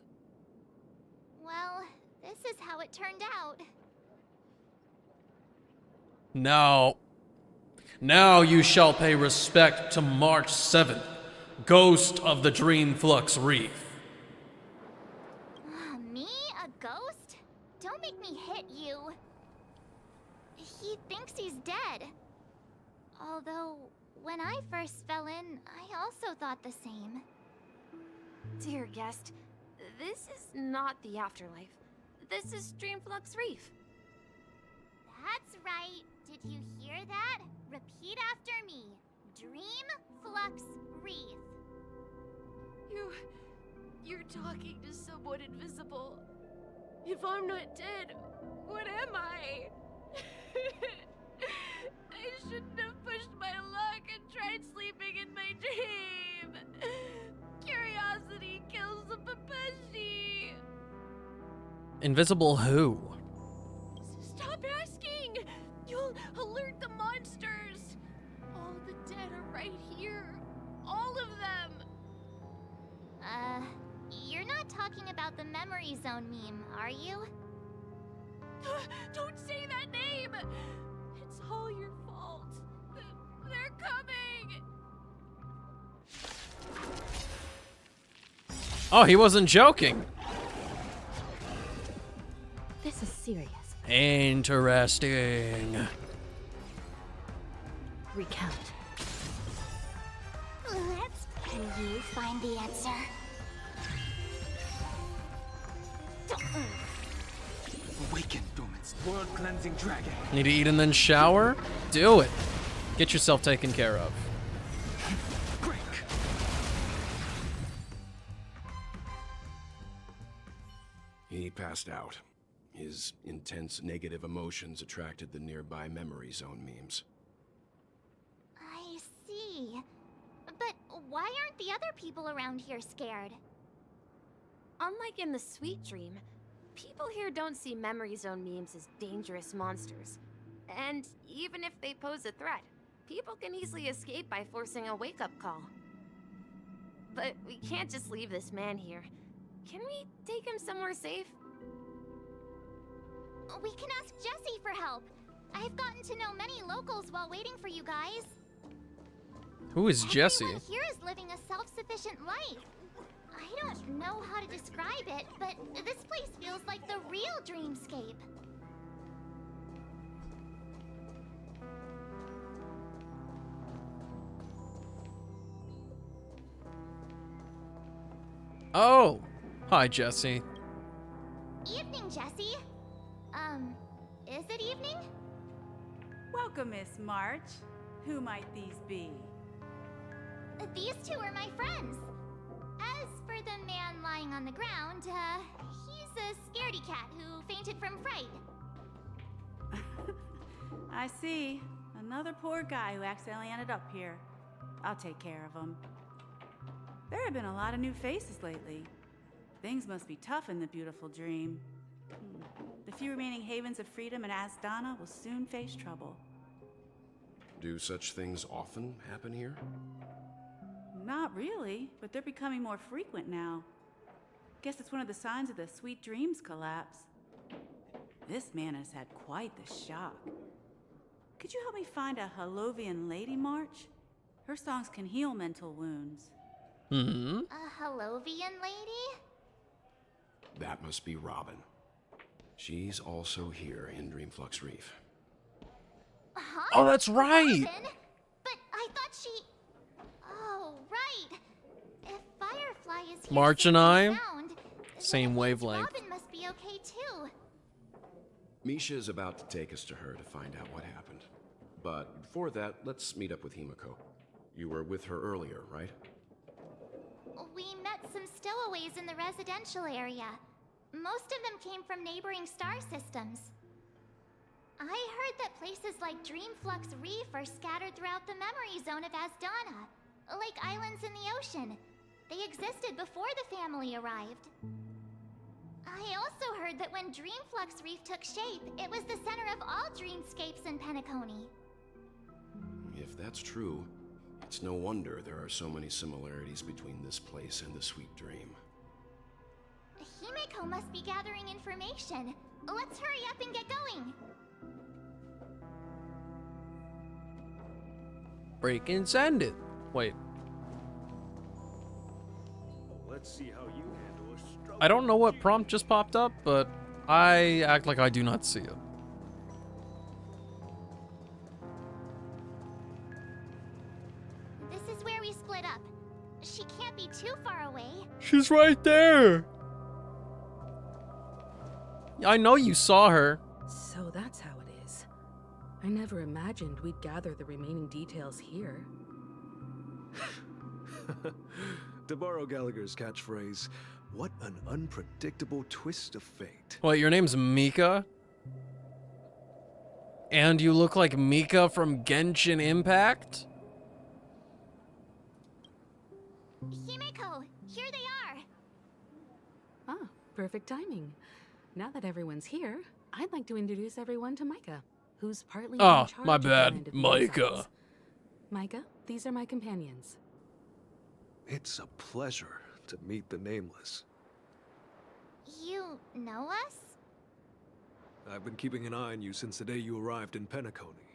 I: Well, this is how it turned out.
A: Now. Now you shall pay respect to March 7th, Ghost of the Dreamflux Reef.
I: Me? A ghost? Don't make me hit you. He thinks he's dead. Although, when I first fell in, I also thought the same.
J: Dear guest, this is not the afterlife. This is Dreamflux Reef.
I: That's right. Did you hear that? Repeat after me. Dreamflux Reef.
J: You're talking to someone invisible. If I'm not dead, what am I? I shouldn't have pushed my luck and tried sleeping in my dream. Curiosity kills the Papeshi.
A: Invisible who?
J: Stop asking! You'll alert the monsters. All the dead are right here. All of them.
I: You're not talking about the memory zone meme, are you?
J: Don't say that name! It's all your fault. They're coming!
A: Oh, he wasn't joking.
J: This is serious.
A: Interesting.
J: Recount.
I: Can you find the answer?
O: Awaken, Dormant's world-cleansing dragon.
A: Need to eat and then shower? Do it. Get yourself taken care of.
M: He passed out. His intense negative emotions attracted the nearby memory zone memes.
I: I see. But why aren't the other people around here scared?
J: Unlike in the Sweet Dream, people here don't see memory zone memes as dangerous monsters. And even if they pose a threat, people can easily escape by forcing a wake-up call. But we can't just leave this man here. Can we take him somewhere safe?
I: We can ask Jessie for help. I've gotten to know many locals while waiting for you guys.
A: Who is Jesse?
I: Everyone here is living a self-sufficient life. I don't know how to describe it, but this place feels like the real dreamscape.
A: Oh, hi, Jesse.
I: Evening, Jesse. Is it evening?
S: Welcome, Miss March. Who might these be?
I: These two are my friends. As for the man lying on the ground, he's a scaredy cat who fainted from fright.
S: I see. Another poor guy who accidentally ended up here. I'll take care of him. There have been a lot of new faces lately. Things must be tough in the beautiful dream. The few remaining havens of freedom in Asdana will soon face trouble.
M: Do such things often happen here?
S: Not really, but they're becoming more frequent now. Guess it's one of the signs of the Sweet Dreams collapse. This man has had quite the shock. Could you help me find a Halovian lady, March? Her songs can heal mental wounds.
A: Hmm?
I: A Halovian lady?
M: That must be Robin. She's also here in Dreamflux Reef.
I: Huh?
A: Oh, that's right!
I: Robin? But I thought she... Oh, right. If Firefly is here
A: March and I,
I: sound,
A: same wavelength.
I: Robin must be okay too.
M: Misha's about to take us to her to find out what happened. But before that, let's meet up with Himiko. You were with her earlier, right?
I: We met some stowaways in the residential area. Most of them came from neighboring star systems. I heard that places like Dreamflux Reef are scattered throughout the memory zone of Asdana, like islands in the ocean. They existed before the family arrived. I also heard that when Dreamflux Reef took shape, it was the center of all dreamscapes in Penacony.
M: If that's true, it's no wonder there are so many similarities between this place and the Sweet Dream.
I: Himiko must be gathering information. Let's hurry up and get going.
A: Break and send it. Wait.
Q: Let's see how you handle a stroke.
A: I don't know what prompt just popped up, but I act like I do not see it.
I: This is where we split up. She can't be too far away.
A: She's right there. I know you saw her.
T: So that's how it is. I never imagined we'd gather the remaining details here.
U: To borrow Gallagher's catchphrase, what an unpredictable twist of fate.
A: Wait, your name's Mika? And you look like Mika from Genshin Impact?
I: Himiko, here they are.
T: Ah, perfect timing. Now that everyone's here, I'd like to introduce everyone to Micah, who's partly in charge
A: my
T: of the
A: bad,
T: Land of the
A: Micah.
T: Exiles. Micah, these are my companions.
U: It's a pleasure to meet the Nameless.
I: You know us?
U: I've been keeping an eye on you since the day you arrived in Penacony.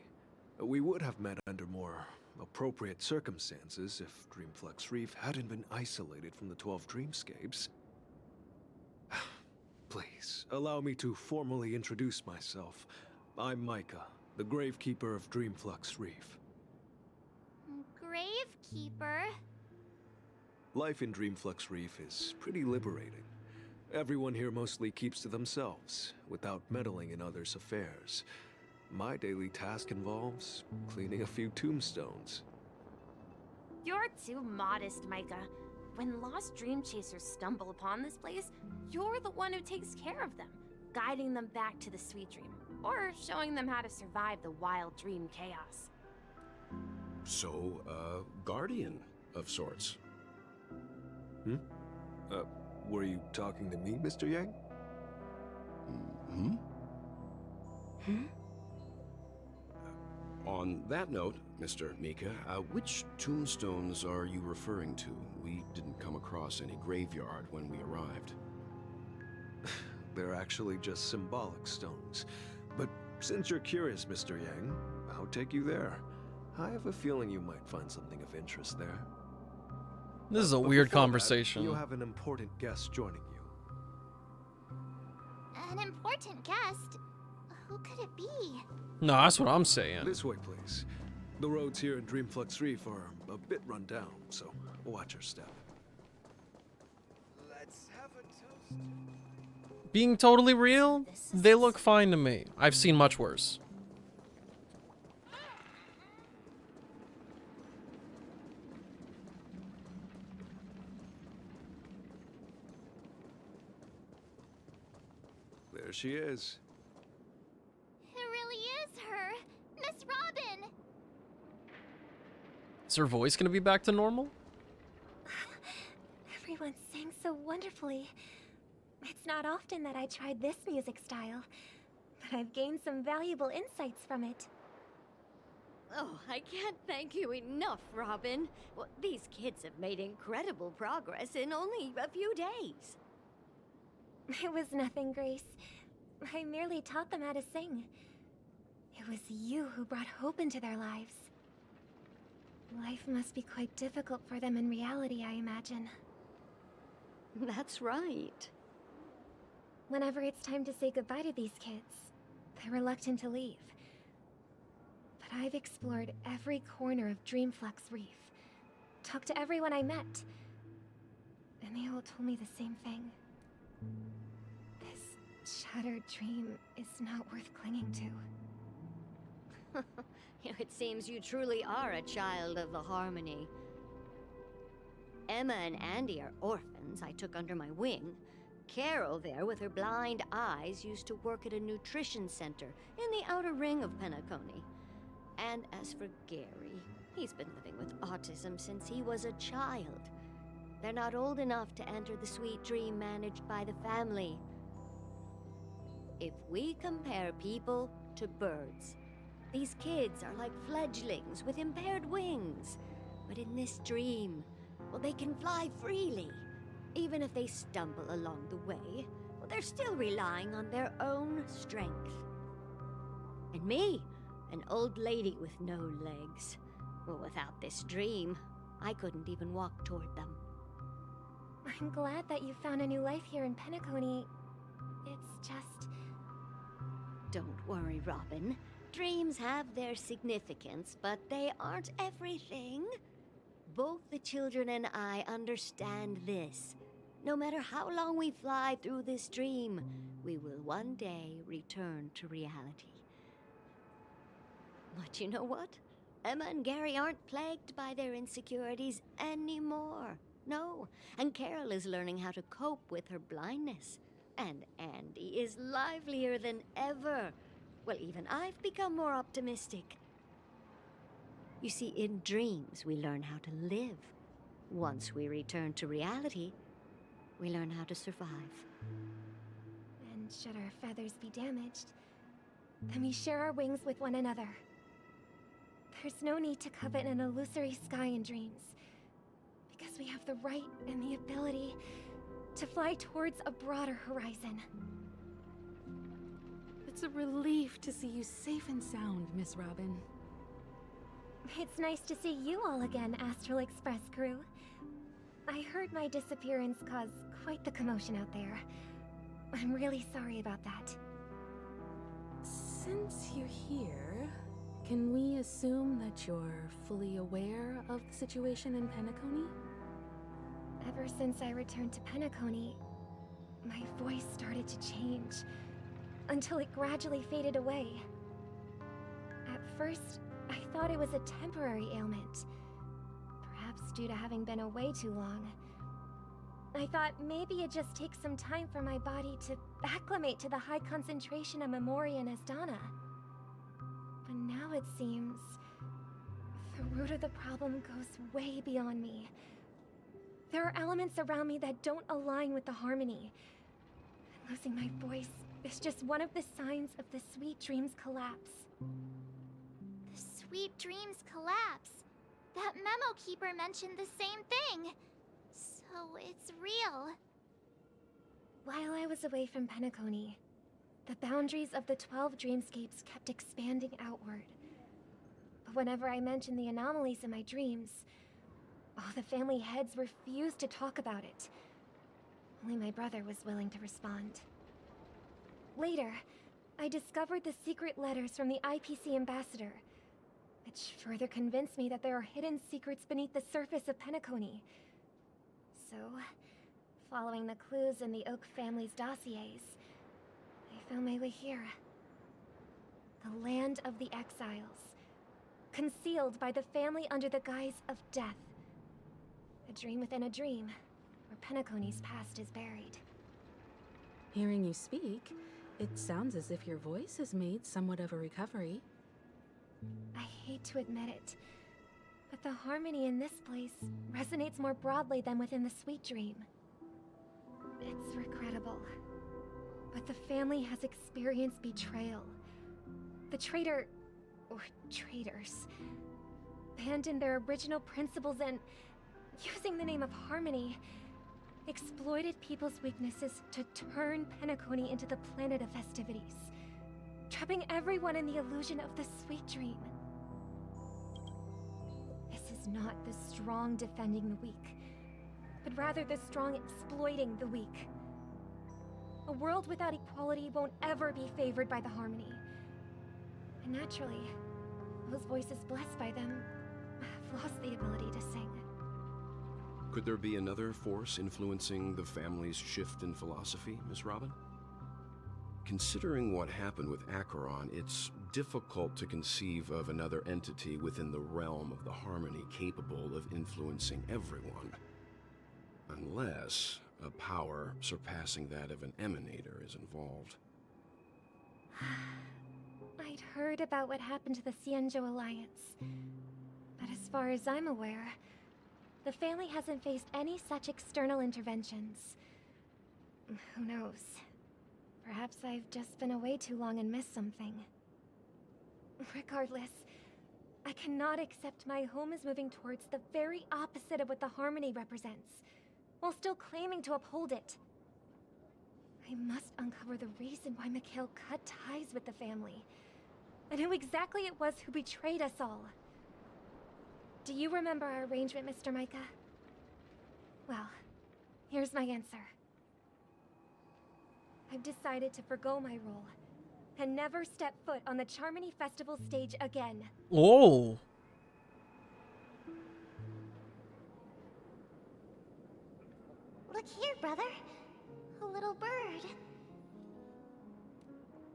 U: We would have met under more appropriate circumstances if Dreamflux Reef hadn't been isolated from the 12 Dreamscapes. Please, allow me to formally introduce myself. I'm Micah, the Gravekeeper of Dreamflux Reef.
I: Gravekeeper?
U: Life in Dreamflux Reef is pretty liberating. Everyone here mostly keeps to themselves, without meddling in others' affairs. My daily task involves cleaning a few tombstones.
J: You're too modest, Micah. When lost dream chasers stumble upon this place, you're the one who takes care of them, guiding them back to the Sweet Dream, or showing them how to survive the wild dream chaos.
M: So, guardian of sorts.
U: Were you talking to me, Mr. Yang?
M: On that note, Mr. Mika, which tombstones are you referring to? We didn't come across any graveyard when we arrived.
U: They're actually just symbolic stones. But since you're curious, Mr. Yang, I'll take you there. I have a feeling you might find something of interest there.
A: This is a
U: But
A: weird
U: before that,
A: conversation.
U: you have an important guest joining you.
J: An important guest? Who could it be?
A: No, that's what I'm saying.
U: This way, please. The roads here in Dreamflux Reef are a bit run down, so watch your step.
Q: Let's have a toast.
A: Being totally real, they look fine to me. I've seen much worse.
U: There she is.
J: It really is her! Miss Robin!
A: Is her voice gonna be back to normal?
K: Everyone sang so wonderfully. It's not often that I tried this music style, but I've gained some valuable insights from it.
D: Oh, I can't thank you enough, Robin. Well, these kids have made incredible progress in only a few days.
K: It was nothing, Grace. I merely taught them how to sing. It was you who brought hope into their lives. Life must be quite difficult for them in reality, I imagine.
D: That's right.
K: Whenever it's time to say goodbye to these kids, they're reluctant to leave. But I've explored every corner of Dreamflux Reef, talked to everyone I met, and they all told me the same thing. This shattered dream is not worth clinging to.
D: It seems you truly are a child of the Harmony. Emma and Andy are orphans I took under my wing. Carol there, with her blind eyes, used to work at a nutrition center in the outer ring of Penacony. And as for Gary, he's been living with autism since he was a child. They're not old enough to enter the sweet dream managed by the family. If we compare people to birds, these kids are like fledglings with impaired wings. But in this dream, well, they can fly freely. Even if they stumble along the way, well, they're still relying on their own strength. And me, an old lady with no legs. Well, without this dream, I couldn't even walk toward them.
K: I'm glad that you found a new life here in Penacony. It's just...
D: Don't worry, Robin. Dreams have their significance, but they aren't everything. Both the children and I understand this. No matter how long we fly through this dream, we will one day return to reality. But you know what? Emma and Gary aren't plagued by their insecurities anymore. No, and Carol is learning how to cope with her blindness. And Andy is livelier than ever. Well, even I've become more optimistic. You see, in dreams, we learn how to live. Once we return to reality, we learn how to survive.
K: And should our feathers be damaged, then we share our wings with one another. There's no need to covet an illusory sky in dreams, because we have the right and the ability to fly towards a broader horizon.
T: It's a relief to see you safe and sound, Miss Robin.
K: It's nice to see you all again, Astral Express crew. I heard my disappearance caused quite the commotion out there. I'm really sorry about that.
T: Since you're here, can we assume that you're fully aware of the situation in Penacony?
K: Ever since I returned to Penacony, my voice started to change, until it gradually faded away. At first, I thought it was a temporary ailment, perhaps due to having been away too long. I thought maybe it just takes some time for my body to acclimate to the high concentration of Memoria and Asdana. But now it seems the root of the problem goes way beyond me. There are elements around me that don't align with the Harmony. Losing my voice is just one of the signs of the Sweet Dreams collapse.
J: The Sweet Dreams collapse. That memo keeper mentioned the same thing. So it's real.
K: While I was away from Penacony, the boundaries of the 12 dreamscapes kept expanding outward. Whenever I mentioned the anomalies in my dreams, the family heads refused to talk about it. Only my brother was willing to respond. Later, I discovered the secret letters from the IPC ambassador, which further convinced me that there are hidden secrets beneath the surface of Penacony. So, following the clues in the Oak family's dossiers, I found my way here. The land of the exiles, concealed by the family under the guise of death. A dream within a dream, where Penacony's past is buried.
T: Hearing you speak, it sounds as if your voice has made somewhat of a recovery.
K: I hate to admit it, but the harmony in this place resonates more broadly than within the Sweet Dream. It's regrettable, but the family has experienced betrayal. The traitor, or traitors, abandoned their original principles and, using the name of Harmony, exploited people's weaknesses to turn Penacony into the planet of festivities, trapping everyone in the illusion of the Sweet Dream. This is not the strong defending the weak, but rather the strong exploiting the weak. A world without equality won't ever be favored by the Harmony. And naturally, those voices blessed by them have lost the ability to sing.
M: Could there be another force influencing the family's shift in philosophy, Miss Robin? Considering what happened with Acheron, it's difficult to conceive of another entity within the realm of the Harmony capable of influencing everyone. Unless a power surpassing that of an Emanator is involved.
K: I'd heard about what happened to the Xianzhou Alliance, but as far as I'm aware, the family hasn't faced any such external interventions. Who knows? Perhaps I've just been away too long and missed something. Regardless, I cannot accept my home is moving towards the very opposite of what the Harmony represents, while still claiming to uphold it. I must uncover the reason why Mikhail cut ties with the family, and who exactly it was who betrayed us all. Do you remember our arrangement, Mr. Micah? Well, here's my answer. I've decided to forgo my role, and never step foot on the Charmony Festival stage again.
A: Oh.
J: Look here, brother. A little bird.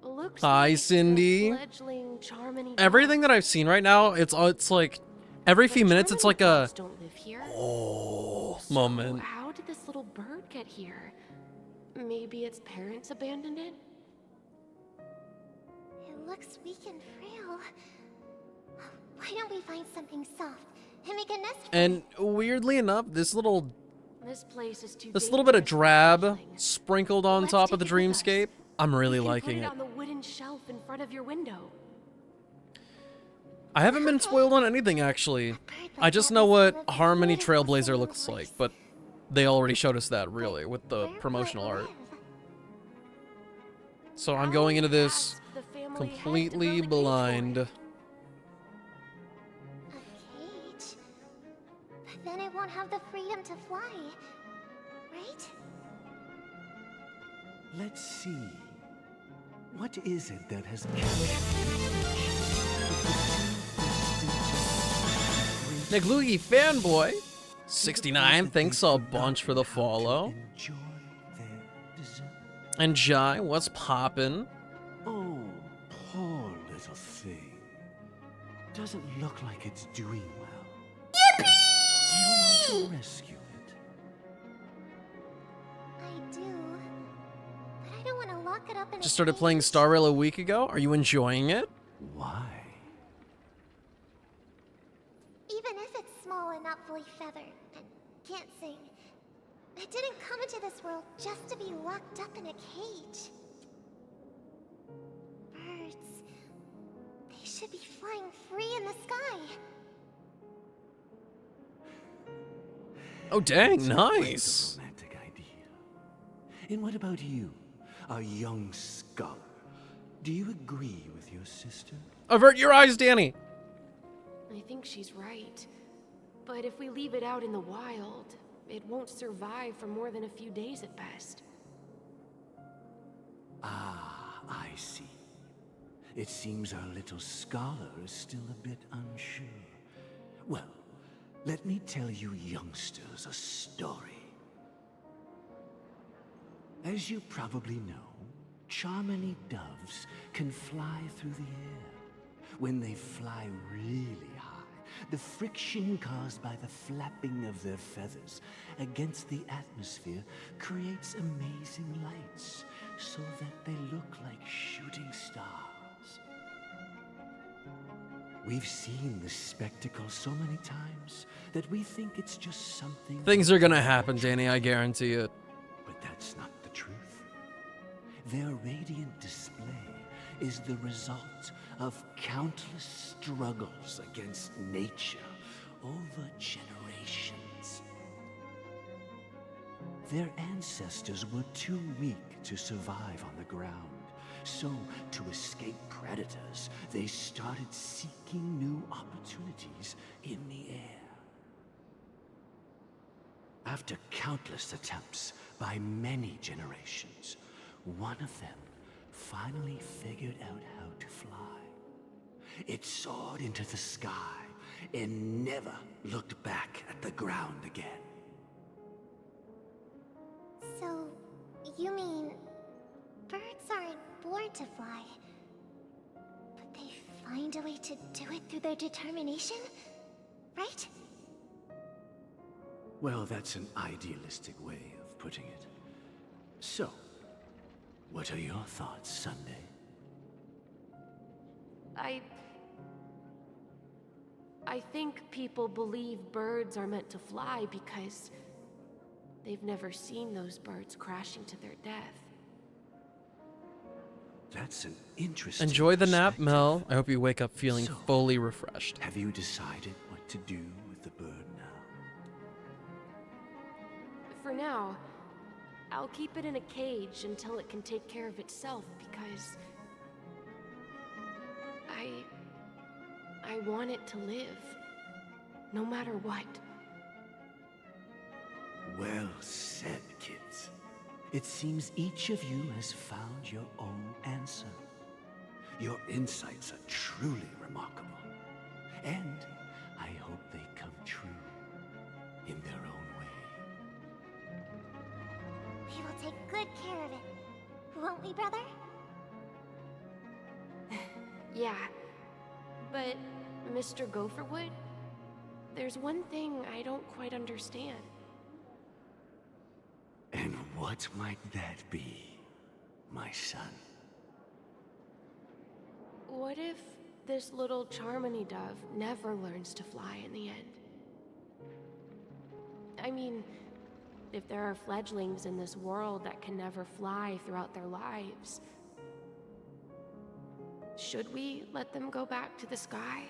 J: Looks
A: Hi,
J: like
A: Cindy.
J: the fledgling Charmony
A: Everything that I've seen right now, it's like every few minutes it's like a
J: don't live here.
A: oh moment.
J: How did this little bird get here? Maybe its parents abandoned it?
K: It looks weak and frail. Why don't we find something soft and make a nest for
A: And weirdly enough, this little
J: place is too
A: little bit of
J: dangerous.
A: drab sprinkled on
J: Let's
A: top of the
J: take it with us.
A: dreamscape, I'm really
J: You can
A: liking
J: put
A: it.
J: on the wooden shelf in front of your window.
A: I haven't been spoiled on anything actually. I just know what Harmony Trailblazer looks like, but they already showed us that really with the promotional art. So I'm going into this completely blind.
K: cage. But then it won't have the freedom to fly, right?
E: Let's see. What is it that has captured
A: Nick Luigi fanboy 69, thanks a bunch for the follow. And Jai, what's poppin'?
E: Oh, poor little thing. Doesn't look like it's doing well. Do you want to rescue it?
K: I do. But I don't want to lock it up in
A: Just started playing Star Rail a week ago. Are you enjoying it?
E: Why?
K: Even if it's small and not fully feathered and can't sing, it didn't come into this world just to be locked up in a cage. Birds, they should be flying free in the sky.
A: Oh dang,
E: It's a
A: nice.
E: romantic idea. And what about you, a young scholar? Do you agree with your sister?
A: Avert your eyes, Danny.
G: I think she's right. But if we leave it out in the wild, it won't survive for more than a few days at best.
E: Ah, I see. It seems our little scholar is still a bit unsure. Well, let me tell you youngsters a story. As you probably know, Charmony doves can fly through the air. When they fly really high, the friction caused by the flapping of their feathers against the atmosphere creates amazing lights, so that they look like shooting stars. We've seen this spectacle so many times that we think it's just something...
A: Things are gonna happen, Danny, I guarantee it.
E: But that's not the truth. Their radiant display is the result of countless struggles against nature over generations. Their ancestors were too weak to survive on the ground, so to escape predators, they started seeking new opportunities in the air. After countless attempts by many generations, one of them finally figured out how to fly. It soared into the sky and never looked back at the ground again.
K: So, you mean birds aren't born to fly, but they find a way to do it through their determination, right?
E: Well, that's an idealistic way of putting it. So, what are your thoughts, Sunday?
G: I think people believe birds are meant to fly because they've never seen those birds crashing to their death.
E: That's an interesting
A: Enjoy the nap, Mel. I hope you wake up feeling fully refreshed.
E: Have you decided what to do with the bird now?
G: For now, I'll keep it in a cage until it can take care of itself because I want it to live, no matter what.
E: Well said, kids. It seems each of you has found your own answer. Your insights are truly remarkable, and I hope they come true in their own way.
K: We will take good care of it, won't we, brother?
G: Yeah, but Mr. Gopherwood, there's one thing I don't quite understand.
E: And what might that be, my son?
G: What if this little Charmony dove never learns to fly in the end? I mean, if there are fledglings in this world that can never fly throughout their lives, should we let them go back to the sky,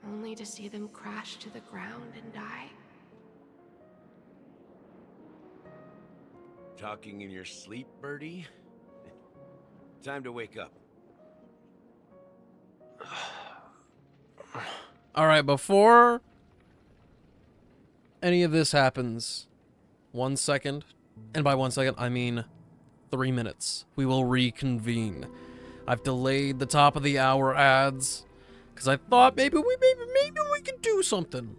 G: only to see them crash to the ground and die?
F: Talking in your sleep, Birdie? Time to wake up.
A: All right, before any of this happens, 1 second, and by 1 second, I mean 3 minutes, we will reconvene. I've delayed the top of the hour ads because I thought maybe we can do something.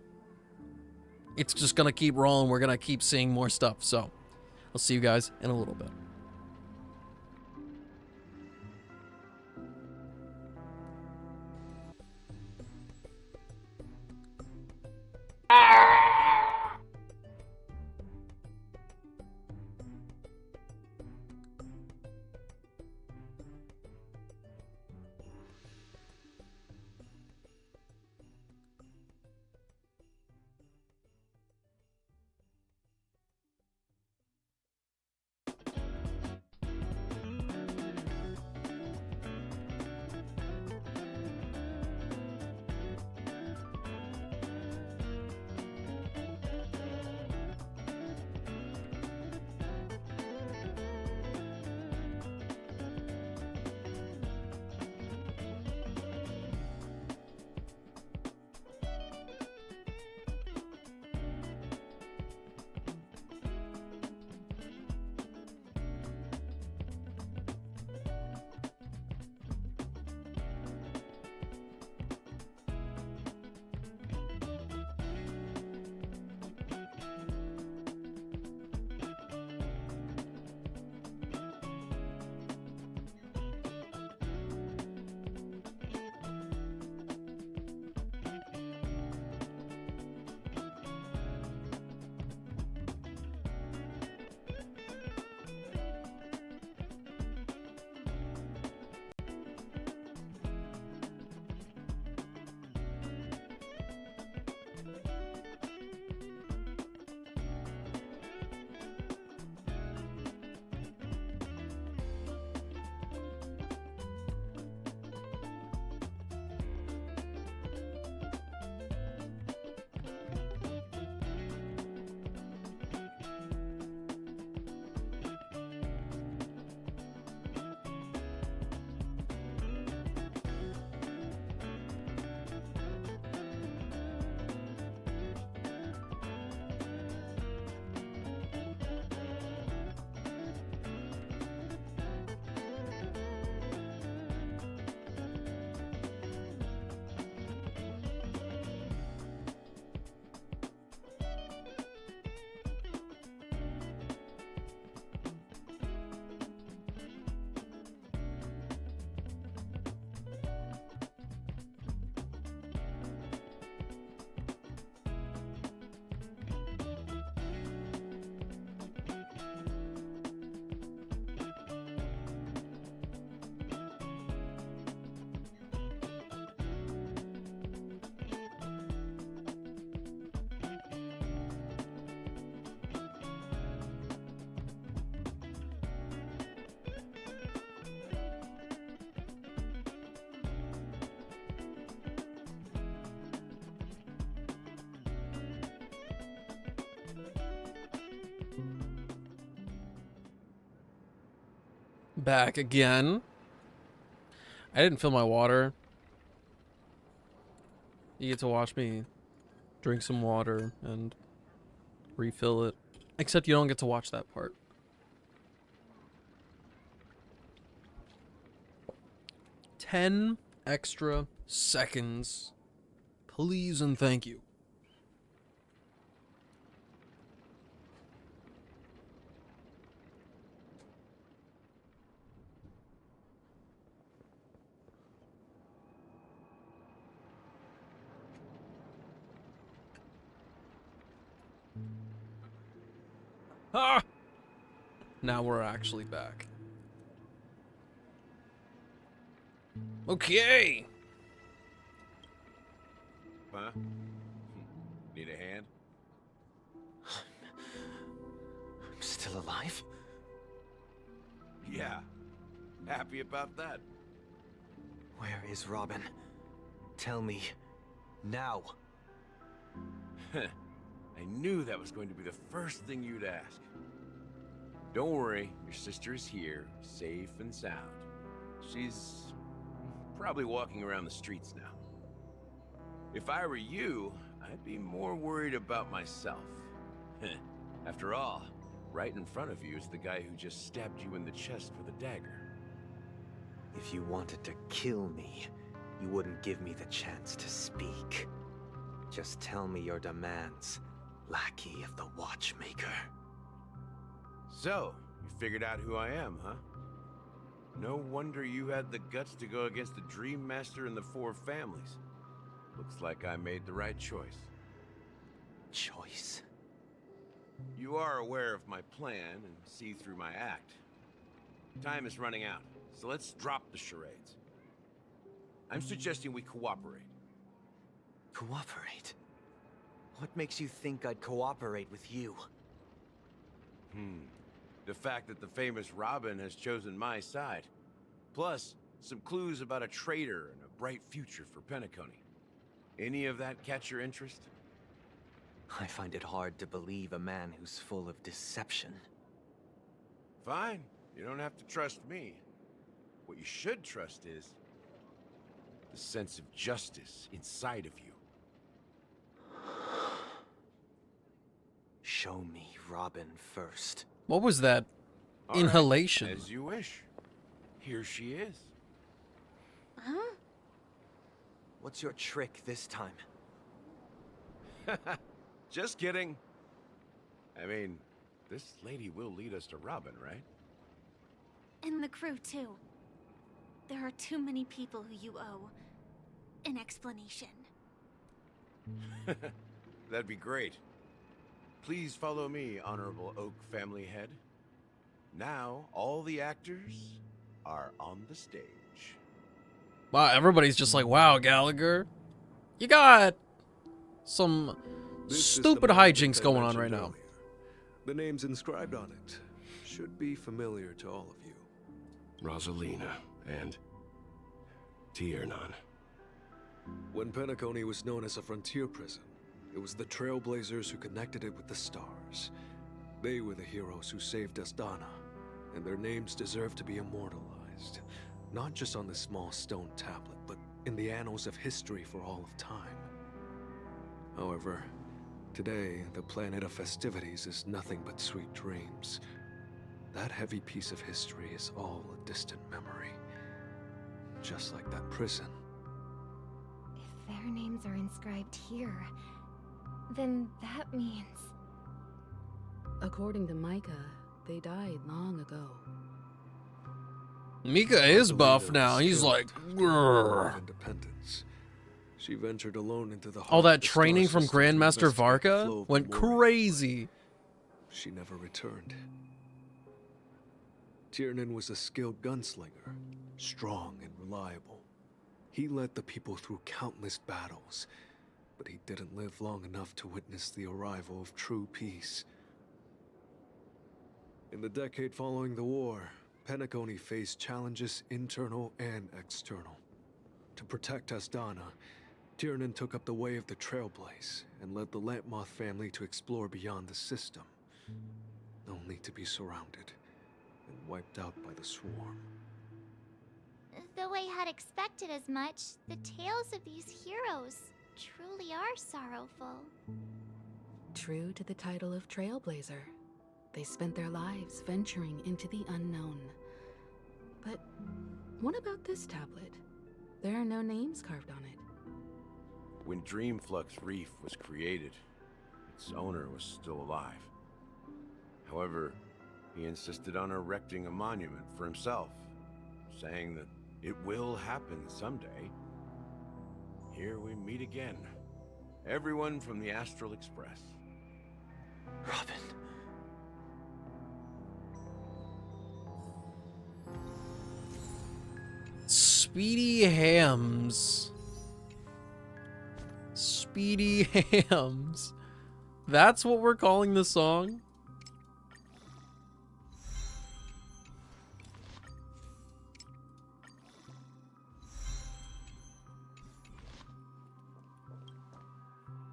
A: It's just gonna keep rolling. We're gonna keep seeing more stuff. So I'll see you guys in a little bit. back again. I didn't fill my water. You get to watch me drink some water and refill it. Except you don't get to watch that part. $10 extra seconds. Please and thank you. Ah! Now we're actually back. Okay.
B: Huh? Need a hand?
V: I'm still alive?
B: Yeah. Happy about that.
V: Where is Robin? Tell me. Now.
B: I knew that was going to be the first thing you'd ask. Don't worry, your sister is here, safe and sound. She's probably walking around the streets now. If I were you, I'd be more worried about myself. After all, right in front of you is the guy who just stabbed you in the chest with a dagger.
V: If you wanted to kill me, you wouldn't give me the chance to speak. Just tell me your demands, lackey of the Watchmaker.
B: So, you figured out who I am, huh? No wonder you had the guts to go against the Dream Master and the Four Families. Looks like I made the right choice.
V: Choice?
B: You are aware of my plan and see through my act. Time is running out, so let's drop the charades. I'm suggesting we cooperate.
V: Cooperate? What makes you think I'd cooperate with you?
B: The fact that the famous Robin has chosen my side. Plus, some clues about a traitor and a bright future for Penacony. Any of that catch your interest?
V: I find it hard to believe a man who's full of deception.
B: Fine. You don't have to trust me. What you should trust is the sense of justice inside of you.
V: Show me Robin first.
A: What was that?
B: All right,
A: Inhalation.
B: as you wish. Here she is.
N: Huh?
V: What's your trick this time?
B: Just kidding. I mean, this lady will lead us to Robin, right?
N: And the crew, too. There are too many people who you owe an explanation.
B: That'd be great. Please follow me, Honorable Oak family head. Now, all the actors are on the stage.
A: Wow, everybody's just like, wow, Gallagher. You got some stupid hijinks going on right now.
U: The names inscribed on it should be familiar to all of you.
M: Rosalina and Tiernan.
U: When Penacony was known as a frontier prison, it was the Trailblazers who connected it with the stars. They were the heroes who saved Astana, and their names deserve to be immortalized. Not just on this small stone tablet, but in the annals of history for all of time. However, today, the planet of festivities is nothing but sweet dreams. That heavy piece of history is all a distant memory. Just like that prison.
K: If their names are inscribed here, then that means...
T: According to Micah, they died long ago.
A: Mika is buff now. He's like, grrr.
U: Independence. She ventured alone into the
A: All
U: heart
A: that
U: of the
A: training
U: star
A: from
U: system to
A: Grandmaster
U: investigate the flow
A: Varka
U: of the
A: went
U: warriors.
A: crazy.
U: She never returned. Tiernan was a skilled gunslinger, strong and reliable. He led the people through countless battles, but he didn't live long enough to witness the arrival of true peace. In the decade following the war, Penacony faced challenges internal and external. To protect Astana, Tiernan took up the way of the Trailblaze and led the Lampmoth family to explore beyond the system, only to be surrounded. and wiped out by the swarm.
C: Though I had expected as much, the tales of these heroes truly are sorrowful.
T: True to the title of Trailblazer, they spent their lives venturing into the unknown. But what about this tablet? There are no names carved on it.
B: When Dreamflux Reef was created, its owner was still alive. However, he insisted on erecting a monument for himself, saying that it will happen someday. Here we meet again. Everyone from the Astral Express.
P: Robin.
A: Speedy Hams. Speedy Hams. That's what we're calling the song?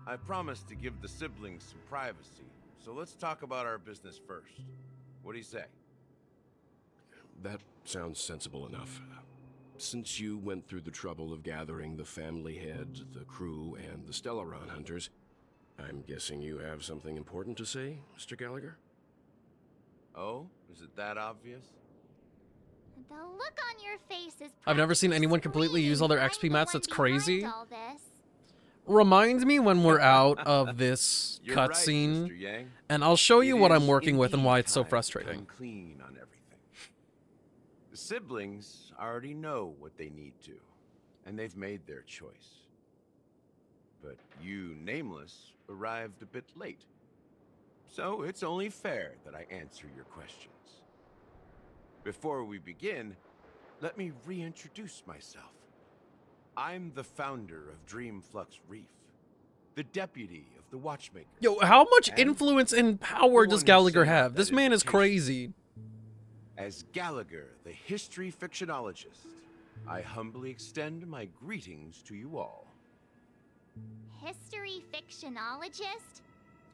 B: I promised to give the siblings some privacy, so let's talk about our business first. What do you say?
M: That sounds sensible enough. Since you went through the trouble of gathering the family head, the crew, and the Stellaron hunters, I'm guessing you have something important to say, Mr. Gallagher?
B: Oh? Is it that obvious?
C: The look on your face is
A: I've never seen anyone completely use all their XP mats. That's crazy.
C: all this.
A: Reminds me when we're out of this
B: You're right,
A: cutscene,
B: Mr. Yang.
A: and I'll show you
B: It
A: what I'm
B: is
A: working with and
B: indeed
A: why it's so
B: time to
A: frustrating.
B: come clean on everything. The siblings already know what they need to, and they've made their choice. But you, Nameless, arrived a bit late. So it's only fair that I answer your questions. Before we begin, let me reintroduce myself. I'm the founder of Dreamflux Reef, the deputy of the Watchmaker.
A: Yo, how much
B: and
A: influence and power
B: the
A: does
B: one who
A: Gallagher
B: sent
A: have?
B: that
A: This man is
B: invitation.
A: crazy.
B: As Gallagher, the history fictionologist, I humbly extend my greetings to you all.
C: History fictionologist?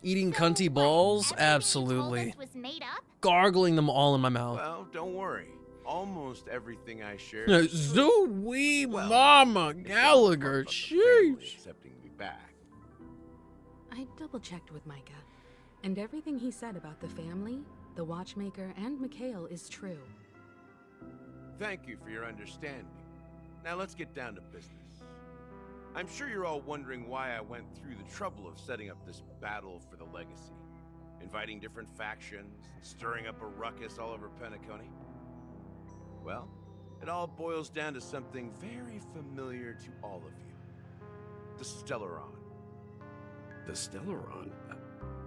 A: Eating cunty balls? Absolutely.
C: Was made up?
A: Gargling them all in my mouth.
B: Well, don't worry. Almost everything I shared.
A: Zooey Mama Gallagher, sheesh.
B: Accepting me back.
T: I double-checked with Micah, and everything he said about the family, the Watchmaker, and Mikhail is true.
B: Thank you for your understanding. Now let's get down to business. I'm sure you're all wondering why I went through the trouble of setting up this battle for the legacy, inviting different factions, and stirring up a ruckus all over Penacony. Well, it all boils down to something very familiar to all of you. The Stellaron.
M: The Stellaron?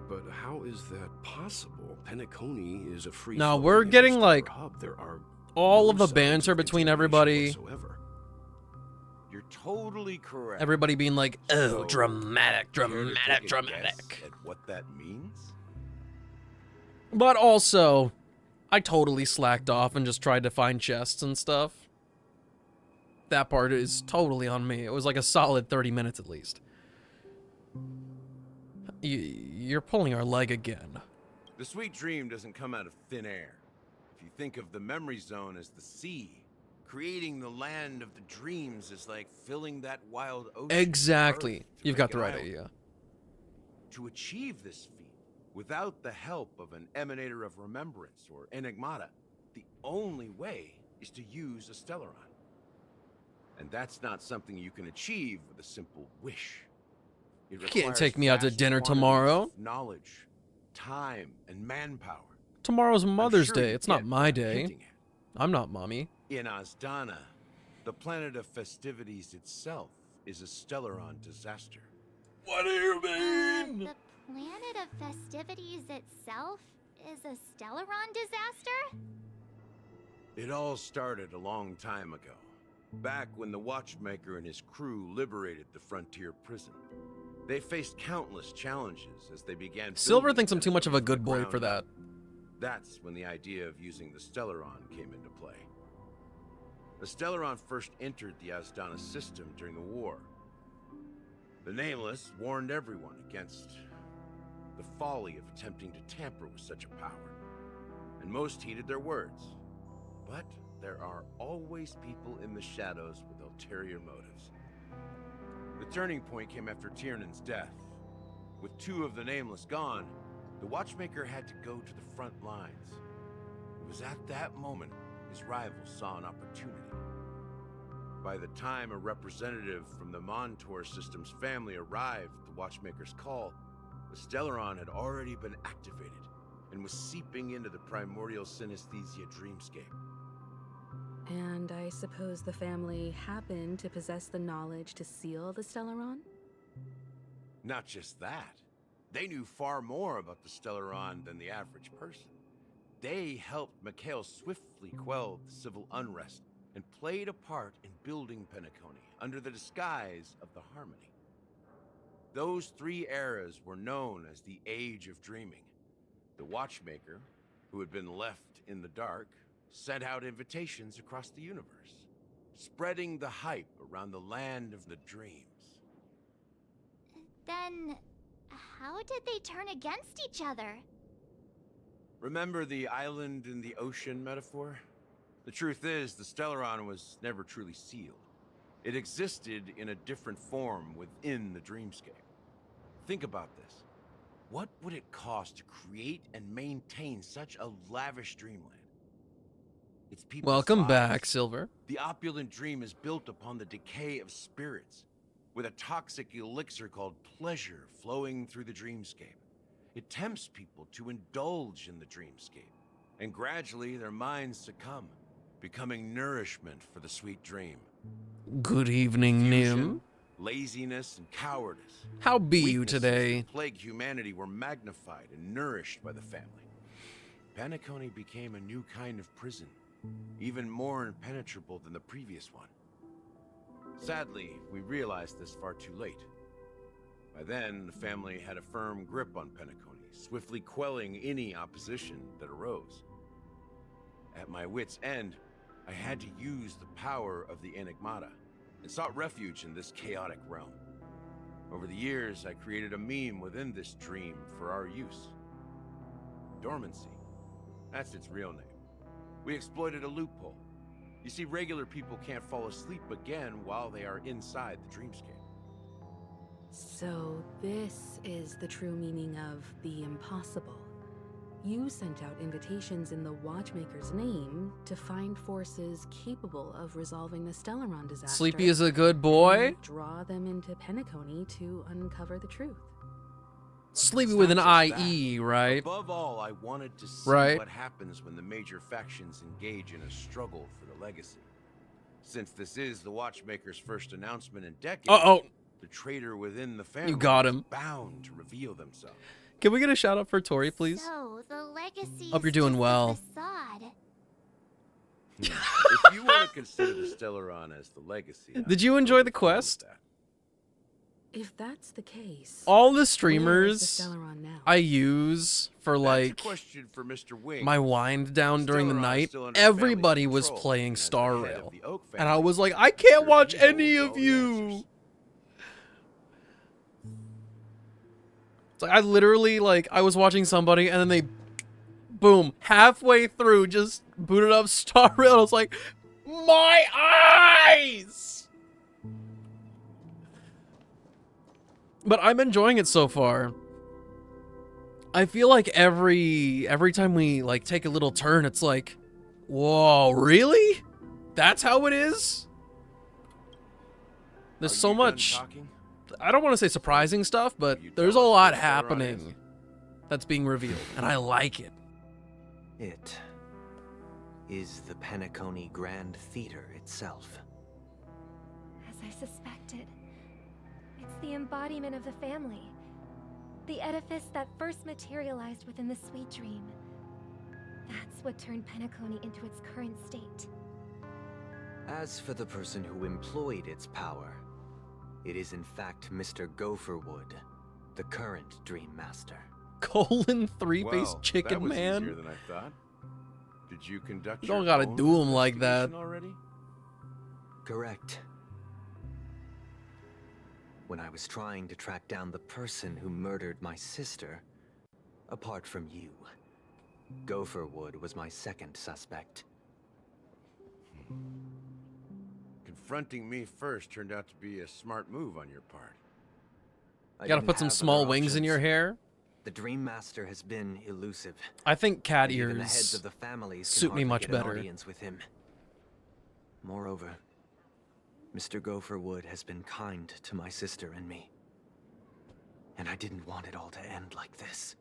M: But how is that possible? Penacony is a free.
A: Now we're getting like
M: hub. There are
A: all
M: no
A: of the
M: signs
A: banter
M: of
A: between
M: intimidation
A: everybody.
M: whatsoever.
B: You're totally correct.
A: Everybody being like, oh,
B: So,
A: dramatic,
B: care to take
A: dramatic,
B: a
A: dramatic.
B: guess at what that means?
A: But also, I totally slacked off and just tried to find chests and stuff. That part is totally on me. It was like a solid 30 minutes at least. You're pulling our leg again.
B: The sweet dream doesn't come out of thin air. If you think of the memory zone as the sea, creating the land of the dreams is like filling that wild ocean.
A: Exactly. You've got
B: make
A: the
B: an
A: right
B: island.
A: idea.
B: To achieve this feat, without the help of an Emanator of Remembrance or Enigmata, the only way is to use a Stellaron. And that's not something you can achieve with a simple wish. It
A: You can't
B: requires
A: take me out to
B: vast
A: dinner
B: quantities
A: tomorrow.
B: of knowledge, time, and manpower.
A: Tomorrow's Mother's
B: sure
A: Day.
B: you
A: It's not
B: get
A: my
B: what I'm
A: day.
B: hinting at.
A: I'm not mommy.
B: In Azdana, the planet of festivities itself is a Stellaron disaster.
A: What do you mean?
C: The planet of festivities itself is a Stellaron disaster?
B: It all started a long time ago, back when the Watchmaker and his crew liberated the frontier prison. They faced countless challenges as they began.
A: Silver
B: building
A: thinks I'm too much of a
B: Penacony
A: good
B: from
A: boy
B: the
A: for
B: ground
A: that.
B: up. That's when the idea of using the Stellaron came into play. The Stellaron first entered the Azdana system during the war. The Nameless warned everyone against the folly of attempting to tamper with such a power. and most heeded their words. But there are always people in the shadows with ulterior motives. The turning point came after Tiernan's death. With 2 of the Nameless gone, the Watchmaker had to go to the front lines. It was at that moment his rivals saw an opportunity. By the time a representative from the Montour Systems family arrived at the Watchmaker's call, the Stellaron had already been activated and was seeping into the primordial synesthesia dreamscape.
T: And I suppose the family happened to possess the knowledge to seal the Stellaron?
B: Not just that. They knew far more about the Stellaron than the average person. They helped Mikhail swiftly quell the civil unrest and played a part in building Penacony under the disguise of the Harmony. Those 3 eras were known as the Age of Dreaming. The Watchmaker, who had been left in the dark, sent out invitations across the universe, spreading the hype around the land of the dreams.
C: Then, how did they turn against each other?
B: Remember the island in the ocean metaphor? The truth is, the Stellaron was never truly sealed. It existed in a different form within the dreamscape. Think about this. What would it cost to create and maintain such a lavish dreamland? It's people's
A: Welcome
B: lives.
A: back, Silver.
B: The opulent dream is built upon the decay of spirits, with a toxic elixir called pleasure flowing through the dreamscape. It tempts people to indulge in the dreamscape, and gradually their minds succumb, becoming nourishment for the sweet dream.
A: Good evening, Nim.
B: Laziness and cowardice.
A: How be you
B: Weaknesses
A: today?
B: that plagued humanity were magnified and nourished by the family. Penacony became a new kind of prison, even more impenetrable than the previous one. Sadly, we realized this far too late. By then, the family had a firm grip on Penacony, swiftly quelling any opposition that arose. At my wit's end, I had to use the power of the Enigmata, and sought refuge in this chaotic realm. Over the years, I created a meme within this dream for our use. Dormancy. That's its real name. We exploited a loophole. You see, regular people can't fall asleep again while they are inside the dreamscape.
T: So this is the true meaning of the impossible. You sent out invitations in the Watchmaker's name to find forces capable of resolving the Stellaron disaster.
A: Sleepy is a good boy.
T: And draw them into Penacony to uncover the truth.
A: Sleepy with an IE, right?
B: Above all, I wanted to see what happens when the major factions engage in a struggle for the legacy. Since this is the Watchmaker's first announcement in decades, the traitor within the family
A: You got him.
B: is bound to reveal themselves.
A: Can we get a shout out for Tori, please?
C: So, the legacy
A: Hope you're
C: is
A: doing
C: just a
A: well.
C: facade.
B: If you want to consider the Stellaron as the legacy,
A: Did you enjoy the quest?
T: If that's the case,
A: All the
T: where is
A: streamers
T: the Stellaron now?
A: I use for like
B: question for Mr. Wing.
A: my wind down during the
B: Stellaron is
A: night,
B: still under
A: everybody was
B: control,
A: playing
B: and as
A: Star
B: the head
A: Rail.
B: of the Oak
A: And I
B: family,
A: was like, I can't
B: Sir
A: watch
B: Evil
A: any
B: holds
A: of
B: all the
A: you.
B: answers.
A: It's like I literally like I was watching somebody and then they boom, halfway through just booted up Star Rail. I was like, my eyes. But I'm enjoying it so far. I feel like every time we like take a little turn, it's like, whoa, really? That's how it is? There's so much, I don't want to say surprising stuff, but there's a lot happening that's being revealed, and I like it.
V: It is the Penacony Grand Theater itself.
K: As I suspected, it's the embodiment of the family. The edifice that first materialized within the Sweet Dream. That's what turned Penacony into its current state.
V: As for the person who employed its power, it is in fact Mr. Gopherwood, the current Dream Master.
A: Colon three-faced
B: Well,
A: chicken
B: that was
A: man.
B: easier than I thought. Did you conduct
A: You
B: your
A: don't gotta
B: own
A: do him like that.
B: investigation already?
V: Correct. When I was trying to track down the person who murdered my sister, apart from you, Gopherwood was my second suspect.
B: Confronting me first turned out to be a smart move on your part.
V: I
A: Gotta
V: didn't
A: put some
V: have
A: small
V: other
A: wings in
V: options.
A: your hair.
V: The Dream Master has been elusive.
A: I think cat
V: and even the heads
A: ears
V: of the families
A: suit
V: can
A: me
V: hardly
A: much
V: get an
A: better.
V: audience with him. Moreover, Mr. Gopherwood has been kind to my sister and me. And I didn't want it all to end like this.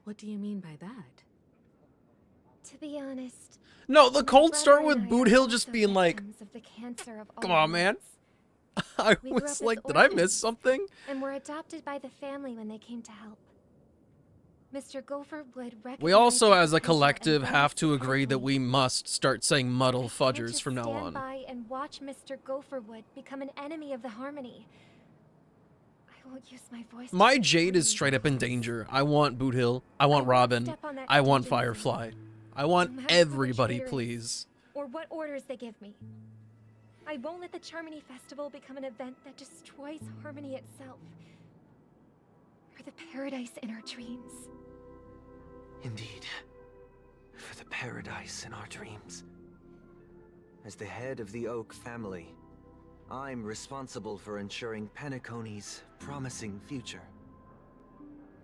T: What do you mean by that?
K: To be honest,
A: No, the cold
K: brother
A: start
K: and
A: with
K: I
A: Boot
K: are
A: Hill
K: also
A: just being like,
K: victims of the cancer of
A: come
K: all
A: on, man.
K: wounds.
A: I
K: We grew
A: was
K: up
A: like,
K: as
A: did I miss
K: orphans
A: something?
K: And were adopted by the family when they came to help. Mr. Gopherwood recognized
A: We also,
K: our
A: as a
K: potential and
A: collective,
K: brought
A: have
K: us
A: to agree that
K: Penacony.
A: we must start saying muddle
K: Can't
A: fudgers
K: just
A: from now
K: stand
A: on.
K: by and watch Mr. Gopherwood become an enemy of the Harmony. I won't use my voice. to
A: My
K: support
A: Jade is
K: you,
A: straight up in
K: because
A: danger. I want Boot Hill. I want
K: won't
A: Robin.
K: step on that
A: I want
K: agency.
A: Firefly. I want
K: No matter who the
A: everybody,
K: traitor is,
A: please.
K: or what orders they give me. I won't let the Charmony Festival become an event that destroys Harmony itself. Or the paradise in our dreams.
V: Indeed. For the paradise in our dreams. As the head of the Oak family, I'm responsible for ensuring Penacony's promising future.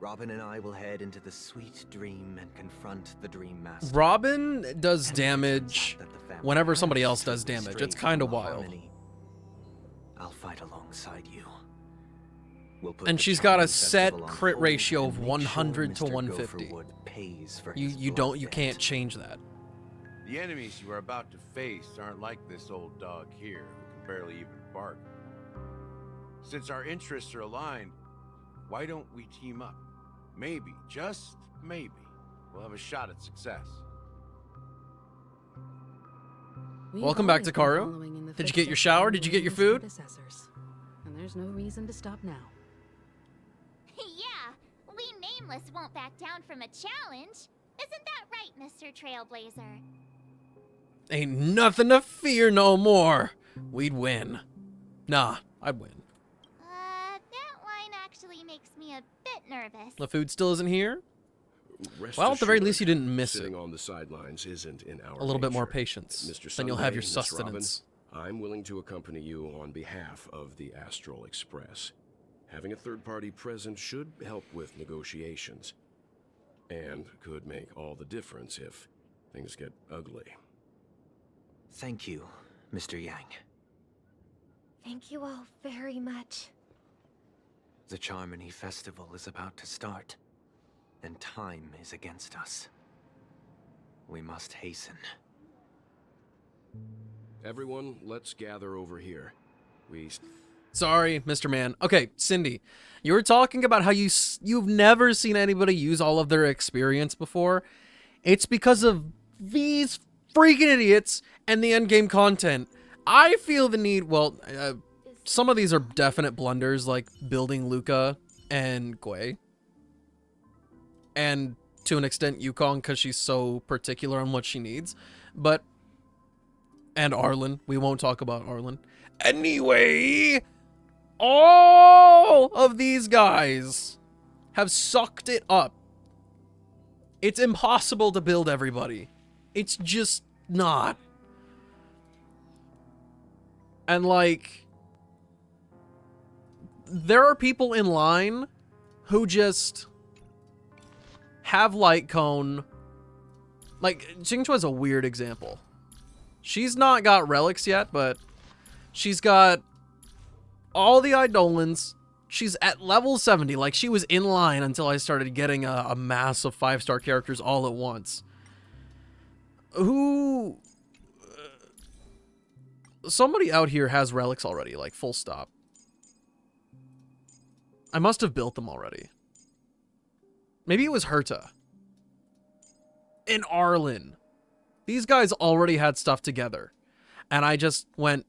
V: Robin and I will head into the Sweet Dream and confront the Dream Master.
A: Robin does damage whenever somebody else does damage. It's kind of wild.
V: I'll fight alongside you. We'll put
A: And
V: the
A: she's got a
V: Charmony
A: set
V: Festival on
A: crit
V: hold
A: ratio
V: and
A: of
V: make
A: 100 to
V: sure Mr.
A: 150.
V: Gopherwood pays for
A: You
V: his
A: you
V: blood
A: can't change that.
B: The enemies you are about to face aren't like this old dog here, who can barely even bark. Since our interests are aligned, why don't we team up? Maybe, just maybe, we'll have a shot at success.
T: We've
A: Welcome back
T: always
A: to
T: been
A: Karu.
T: following in the
A: Did you get your
T: footsteps
A: shower?
T: of
A: Did you get your
T: William's
A: food?
T: predecessors. And there's no reason to stop now.
C: Yeah, we Nameless won't back down from a challenge. Isn't that right, Mr. Trailblazer?
A: Ain't nothing to fear no more. We'd win. Nah, I'd win.
C: That line actually makes me a bit nervous.
A: The food still isn't here?
M: Rest
A: Well, at the very
M: assured,
A: least, you didn't miss
M: sitting
A: it.
M: on the sidelines isn't in our
A: A little bit more
M: nature.
A: patience.
M: Mr.
A: Then you'll have your
M: Sunday, Miss
A: sustenance.
M: Robin, I'm willing to accompany you on behalf of the Astral Express. Having a third party present should help with negotiations. And could make all the difference if things get ugly.
V: Thank you, Mr. Yang.
K: Thank you all very much.
V: The Charmony Festival is about to start, and time is against us. We must hasten.
M: Everyone, let's gather over here.
A: Sorry, Mr. Man. Okay, Cindy, you were talking about how you've never seen anybody use all of their experience before. It's because of these freaking idiots and the endgame content. I feel the need, well, some of these are definite blunders, like building Luca and Gui. And to an extent, Yukong, because she's so particular on what she needs. But, and Arlen. We won't talk about Arlen. Anyway, all of these guys have sucked it up. It's impossible to build everybody. It's just not. And like, there are people in line who just have light cone. Like, Xingqiu is a weird example. She's not got relics yet, but she's got all the Eidolons. She's at level 70. Like, she was in line until I started getting a mass of 5-star characters all at once. Who... somebody out here has relics already, like, full stop. I must have built them already. Maybe it was Herta. And Arlen. These guys already had stuff together. And I just went,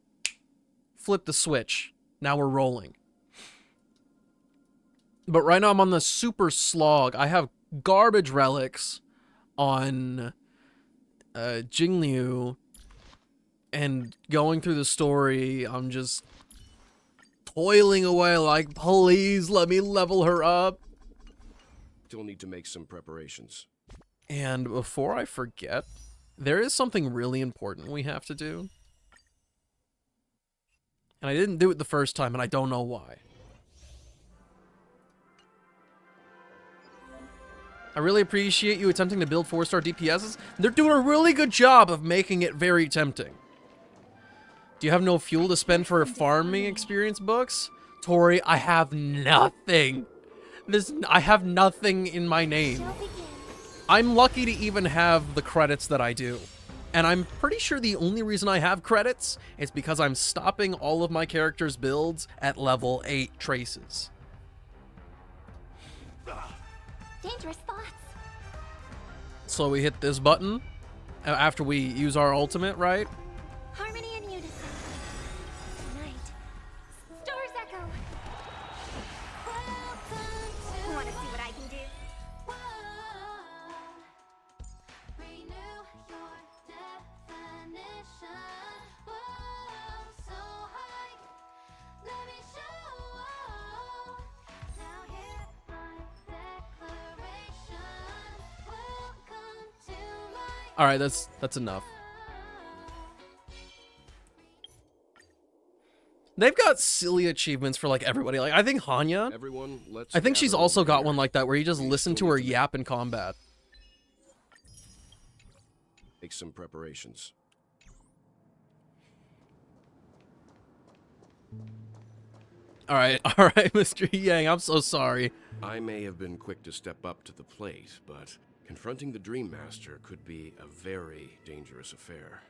A: flip the switch. Now we're rolling. But right now I'm on the super slog. I have garbage relics on Jingliu. And going through the story, I'm just toiling away like, please let me level her up.
M: Still need to make some preparations.
A: And before I forget, there is something really important we have to do. And I didn't do it the first time, and I don't know why. I really appreciate you attempting to build 4-star DPSs. They're doing a really good job of making it very tempting. Do you have no fuel to spend for farming experience books? Tori, I have nothing. I have nothing in my name. I'm lucky to even have the credits that I do. And I'm pretty sure the only reason I have credits is because I'm stopping all of my characters' builds at level 8 traces.
C: Dangerous thoughts.
A: So we hit this button after we use our ultimate, right?
K: Harmony and unison. Tonight. Stars echo. Want to see what I can do?
A: All right, that's enough. They've got silly achievements for like everybody. Like I think Hanya, I think she's also got one like that where you just listen to her yap in combat.
M: Make some preparations.
A: All right, Mr. Yang, I'm so sorry.
M: I may have been quick to step up to the plate, but confronting the Dream Master could be a very dangerous affair.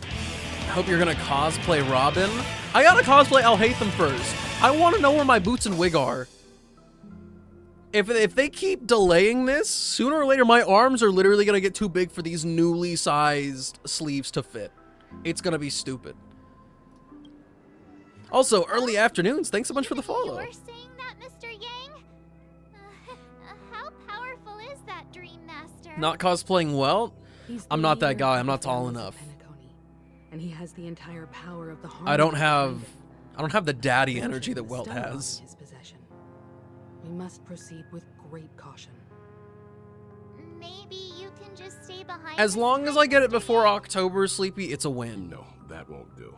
A: I hope you're gonna cosplay Robin. I gotta cosplay Alhaitham first. I want to know where my boots and wig are. If they keep delaying this, sooner or later my arms are literally gonna get too big for these newly sized sleeves to fit. It's gonna be stupid. Also, early afternoons. Thanks so much for the follow.
C: You were saying that, Mr. Yang? How powerful is that Dream Master?
A: Not cosplaying well? I'm not that guy. I'm not tall enough.
T: And he has the entire power of the
A: I don't have the daddy energy that Welt has.
T: His possession. We must proceed with great caution.
C: Maybe you can just stay behind.
A: As long as I get it before October, Sleepy, it's a win.
M: No, that won't do.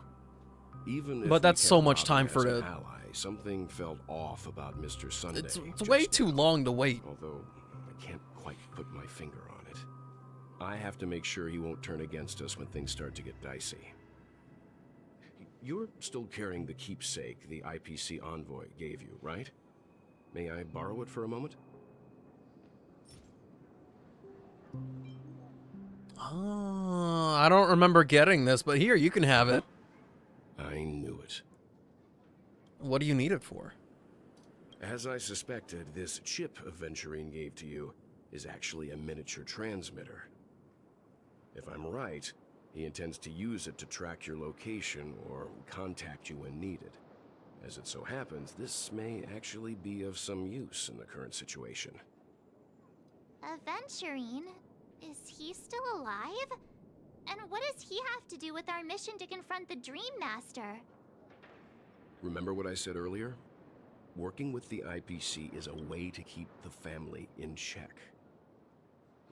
M: Even if
A: but that's
M: we
A: so
M: kept
A: much
M: Robin
A: time
M: as
A: for
M: an
A: it.
M: ally, something felt off about Mr. Sunday.
A: It's way too long to wait.
M: Although I can't quite put my finger on it. I have to make sure he won't turn against us when things start to get dicey. You're still carrying the keepsake the IPC envoy gave you, right? May I borrow it for a moment?
A: Oh, I don't remember getting this, but here, you can have it.
M: I knew it.
A: What do you need it for?
M: As I suspected, this chip Aventurine gave to you is actually a miniature transmitter. If I'm right, he intends to use it to track your location or contact you when needed. As it so happens, this may actually be of some use in the current situation.
C: Aventurine? Is he still alive? And what does he have to do with our mission to confront the Dream Master?
M: Remember what I said earlier? Working with the IPC is a way to keep the family in check.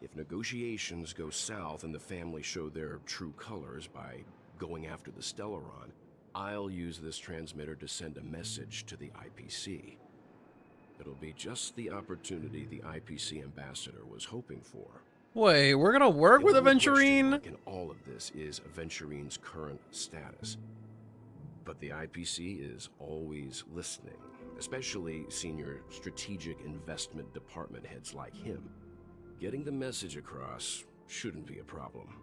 M: If negotiations go south and the family show their true colors by going after the Stellaron, I'll use this transmitter to send a message to the IPC. It'll be just the opportunity the IPC ambassador was hoping for.
A: Wait, we're gonna work with Aventurine?
M: In all of this is Aventurine's current status. But the IPC is always listening, especially senior strategic investment department heads like him. Getting the message across shouldn't be a problem.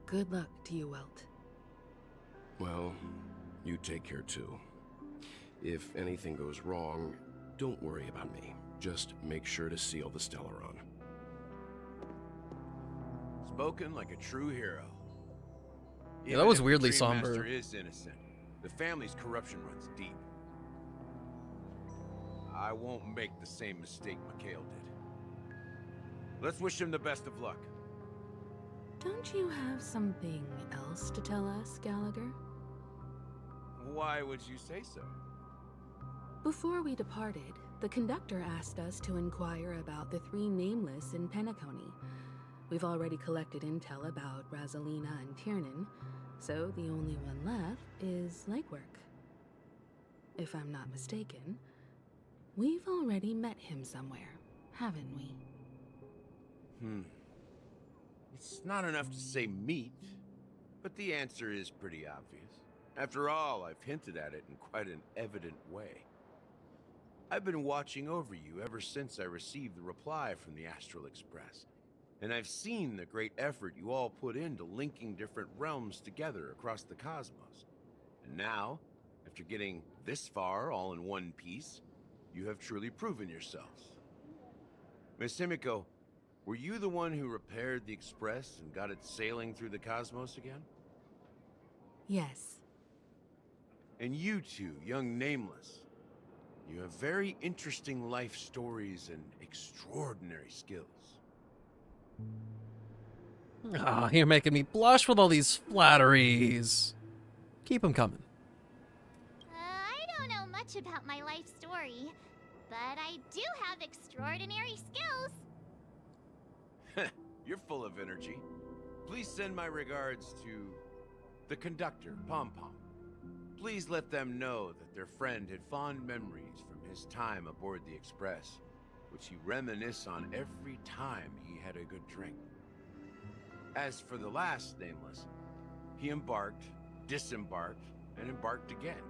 T: Good luck to you, Welt.
M: Well, you take care too. If anything goes wrong, don't worry about me. Just make sure to seal the Stellaron.
B: Spoken like a true hero.
A: Yeah, that was
B: Even if
A: weirdly
B: the Dream
A: somber.
B: Master is innocent. The family's corruption runs deep. I won't make the same mistake Mikhail did. Let's wish him the best of luck.
T: Don't you have something else to tell us, Gallagher?
B: Why would you say so?
T: Before we departed, The conductor asked us to inquire about the 3 nameless in Penacony. We've already collected intel about Rosalina and Tiernan, so the only one left is legwork. If I'm not mistaken, we've already met him somewhere, haven't we?
B: It's not enough to say meet, but the answer is pretty obvious. After all, I've hinted at it in quite an evident way. I've been watching over you ever since I received the reply from the Astral Express. And I've seen the great effort you all put into linking different realms together across the cosmos. And now, after getting this far all in one piece, you have truly proven yourselves. Miss Himiko, were you the one who repaired the Express and got it sailing through the cosmos again?
T: Yes.
B: And you two, young Nameless, you have very interesting life stories and extraordinary skills.
A: Ah, you're making me blush with all these flatteries. Keep them coming.
C: I don't know much about my life story, but I do have extraordinary skills.
B: You're full of energy. Please send my regards to the conductor, Pom Pom. Please let them know that their friend had fond memories from his time aboard the Express, which he reminisced on every time he had a good drink. As for the last Nameless, he embarked, disembarked, and embarked again,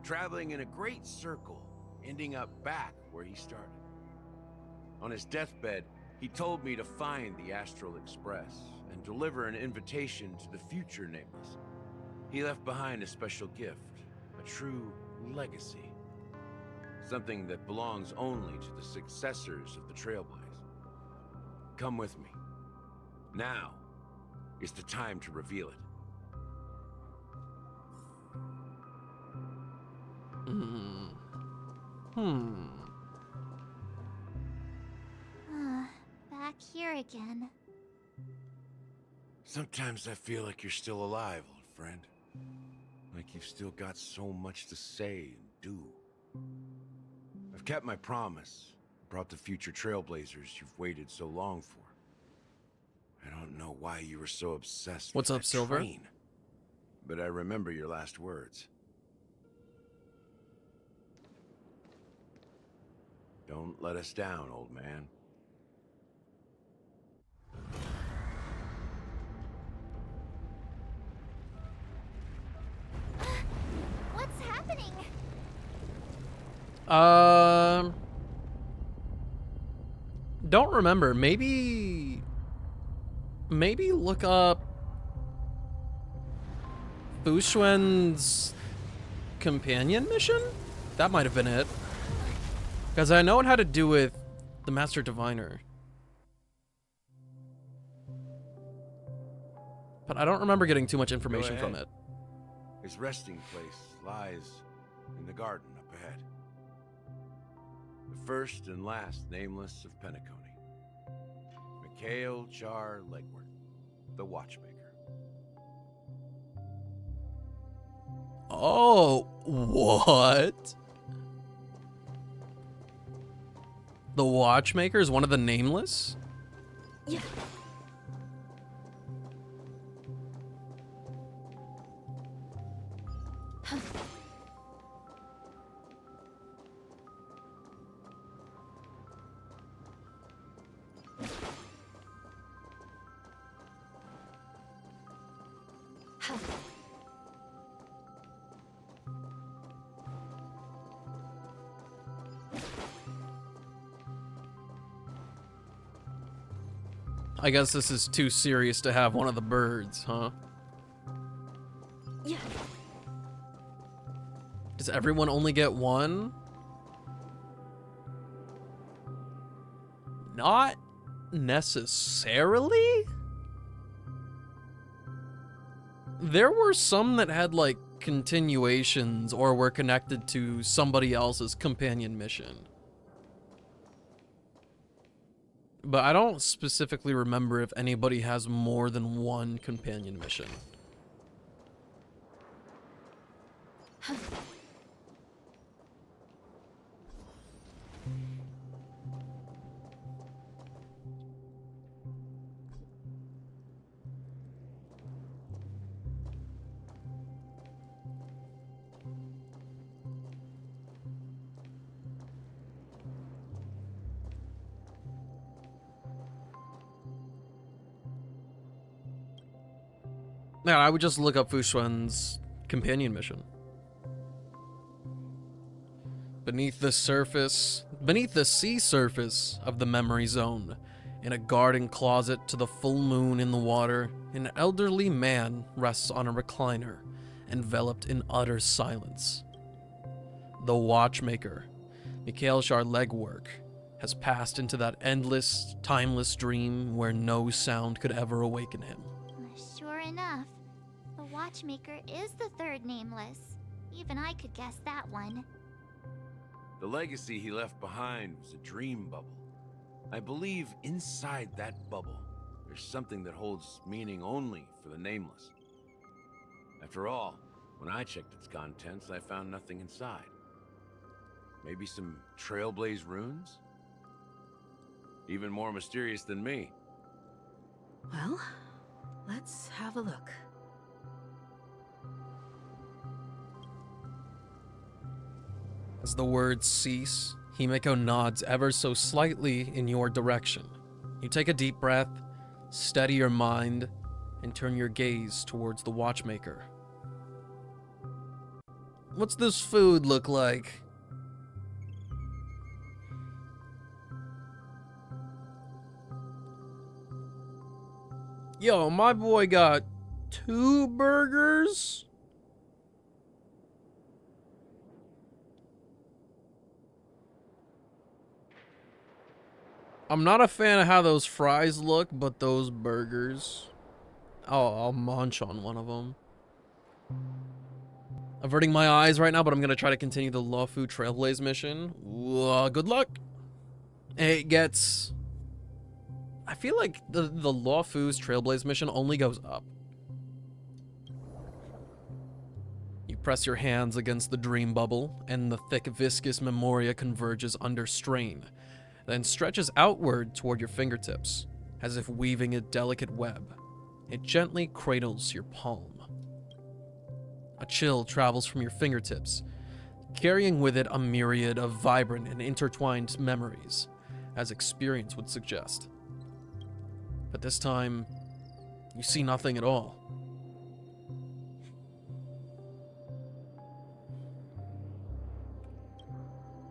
B: traveling in a great circle, ending up back where he started. On his deathbed, he told me to find the Astral Express and deliver an invitation to the future Nameless. He left behind a special gift, a true legacy. Something that belongs only to the successors of the Trailblaze. Come with me. Now is the time to reveal it.
C: Back here again.
B: Sometimes I feel like you're still alive, old friend. Like you've still got so much to say and do. I've kept my promise, brought the future Trailblazers you've waited so long for. I don't know why you were so obsessed
A: What's
B: with
A: up,
B: that
A: Silver?
B: train, but I remember your last words. Don't let us down, old man.
C: What's happening?
A: Don't remember. Maybe look up Fu Xuan's companion mission? That might have been it. Because I know it had to do with the Master Diviner. But I don't remember getting too much information from it.
B: His resting place lies in the garden up ahead. The first and last Nameless of Penacony. Mikhail Char Legworth, the Watchmaker.
A: Oh, what? The Watchmaker is one of the Nameless?
N: Yeah.
A: I guess this is too serious to have one of the birds, huh?
N: Yeah.
A: Does everyone only get one? Not necessarily. There were some that had like continuations or were connected to somebody else's companion mission. But I don't specifically remember if anybody has more than one companion mission. Man, I would just look up Fu Xuan's companion mission. Beneath the sea surface of the memory zone, in a garden closet to the full moon in the water, an elderly man rests on a recliner, enveloped in utter silence. The Watchmaker, Mikhail Legwork, has passed into that endless, timeless dream where no sound could ever awaken him.
C: Sure enough, the Watchmaker is the third nameless. Even I could guess that one.
B: The legacy he left behind was a dream bubble. I believe inside that bubble, there's something that holds meaning only for the nameless. After all, when I checked its contents, I found nothing inside. Maybe some Trailblaze runes? Even more mysterious than me.
T: Well, let's have a look.
A: As the words cease, Himeko nods ever so slightly in your direction. You take a deep breath, steady your mind, and turn your gaze towards the Watchmaker. What's this food look like? Yo, my boy got 2 burgers? I'm not a fan of how those fries look, but those burgers. Oh, I'll munch on one of them. Averting my eyes right now, but I'm going to try to continue the Luofu Trailblaze mission. Good luck. It gets... I feel like the Luofu's Trailblaze mission only goes up. You press your hands against the dream bubble, and the thick, viscous memoria converges under strain, then stretches outward toward your fingertips, as if weaving a delicate web. It gently cradles your palm. A chill travels from your fingertips, carrying with it a myriad of vibrant and intertwined memories, as experience would suggest. But this time, you see nothing at all.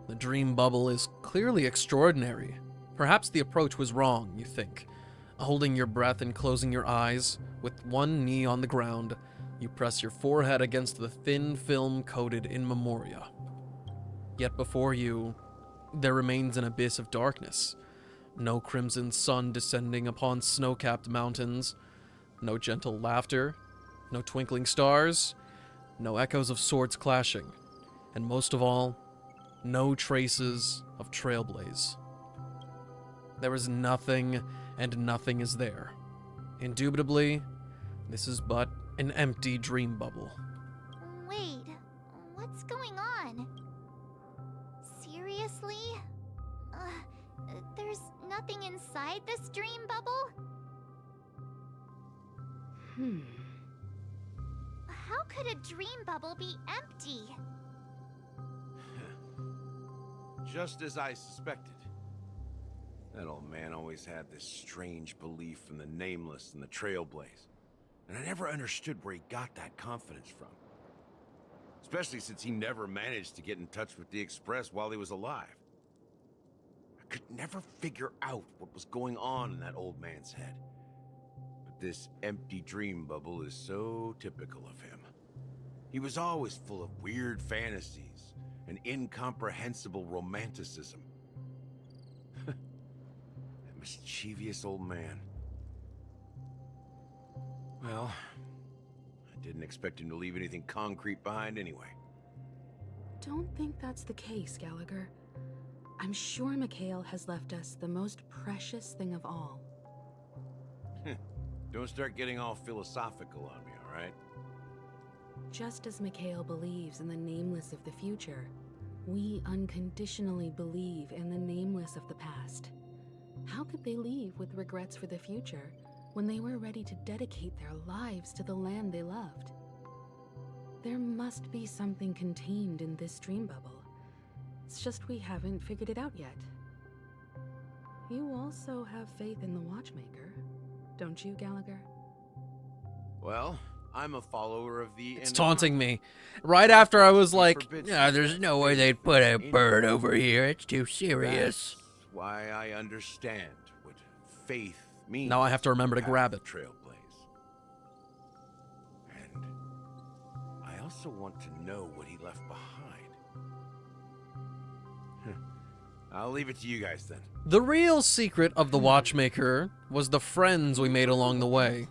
A: The dream bubble is clearly extraordinary. Perhaps the approach was wrong, you think. Holding your breath and closing your eyes, with one knee on the ground, you press your forehead against the thin film coated in memoria. Yet before you, there remains an abyss of darkness. No crimson sun descending upon snow-capped mountains, no gentle laughter, no twinkling stars, no echoes of swords clashing, and most of all, no traces of Trailblaze. There is nothing, and nothing is there. Indubitably, this is but an empty dream bubble.
C: Wait, what's going on? Seriously? There's nothing inside this dream bubble? How could a dream bubble be empty?
B: Just as I suspected. That old man always had this strange belief in the Nameless and the Trailblaze. And I never understood where he got that confidence from. Especially since he never managed to get in touch with the Express while he was alive. I could never figure out what was going on in that old man's head. But this empty dream bubble is so typical of him. He was always full of weird fantasies and incomprehensible romanticism. That mischievous old man. Well, I didn't expect him to leave anything concrete behind anyway.
T: Don't think that's the case, Gallagher. I'm sure Mikhail has left us the most precious thing of all.
B: Don't start getting all philosophical on me, all right?
T: Just as Mikhail believes in the nameless of the future, We unconditionally believe in the nameless of the past. How could they leave with regrets for the future when they were ready to dedicate their lives to the land they loved? There must be something contained in this dream bubble. It's just we haven't figured it out yet. You also have faith in the Watchmaker, don't you, Gallagher?
B: Well, I'm a follower of the...
A: It's taunting me. Right after I was like, yeah, there's no way they'd put a bird over here. It's too serious.
B: That's why I understand what faith means.
A: Now I have to remember to grab it.
B: Trailblaze. And I also want to know what he left behind. I'll leave it to you guys then.
A: The real secret of the Watchmaker was the friends we made along the way.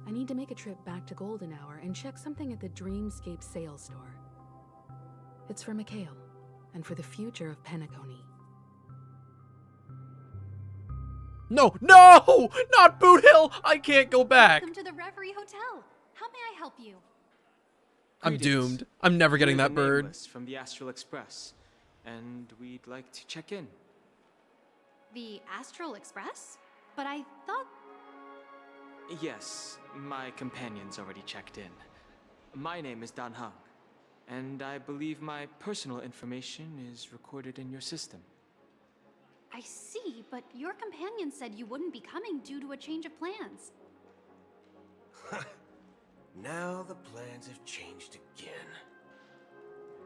T: I need to make a trip back to Golden Hour and check something at the Dreamscape sales store. It's for Mikhail, and for the future of Penacony.
A: No, no! Not Boot Hill! I can't go back!
J: Welcome to the Reverie Hotel. How may I help you?
A: I'm doomed. I'm never getting
L: We're
A: that
L: the
A: bird.
L: Nameless from the Astral Express, and we'd like to check in.
J: The Astral Express? But I thought...
L: Yes, my companion's already checked in. My name is Dan Heng, and I believe my personal information is recorded in your system.
J: I see, but your companion said you wouldn't be coming due to a change of plans.
F: Now the plans have changed again.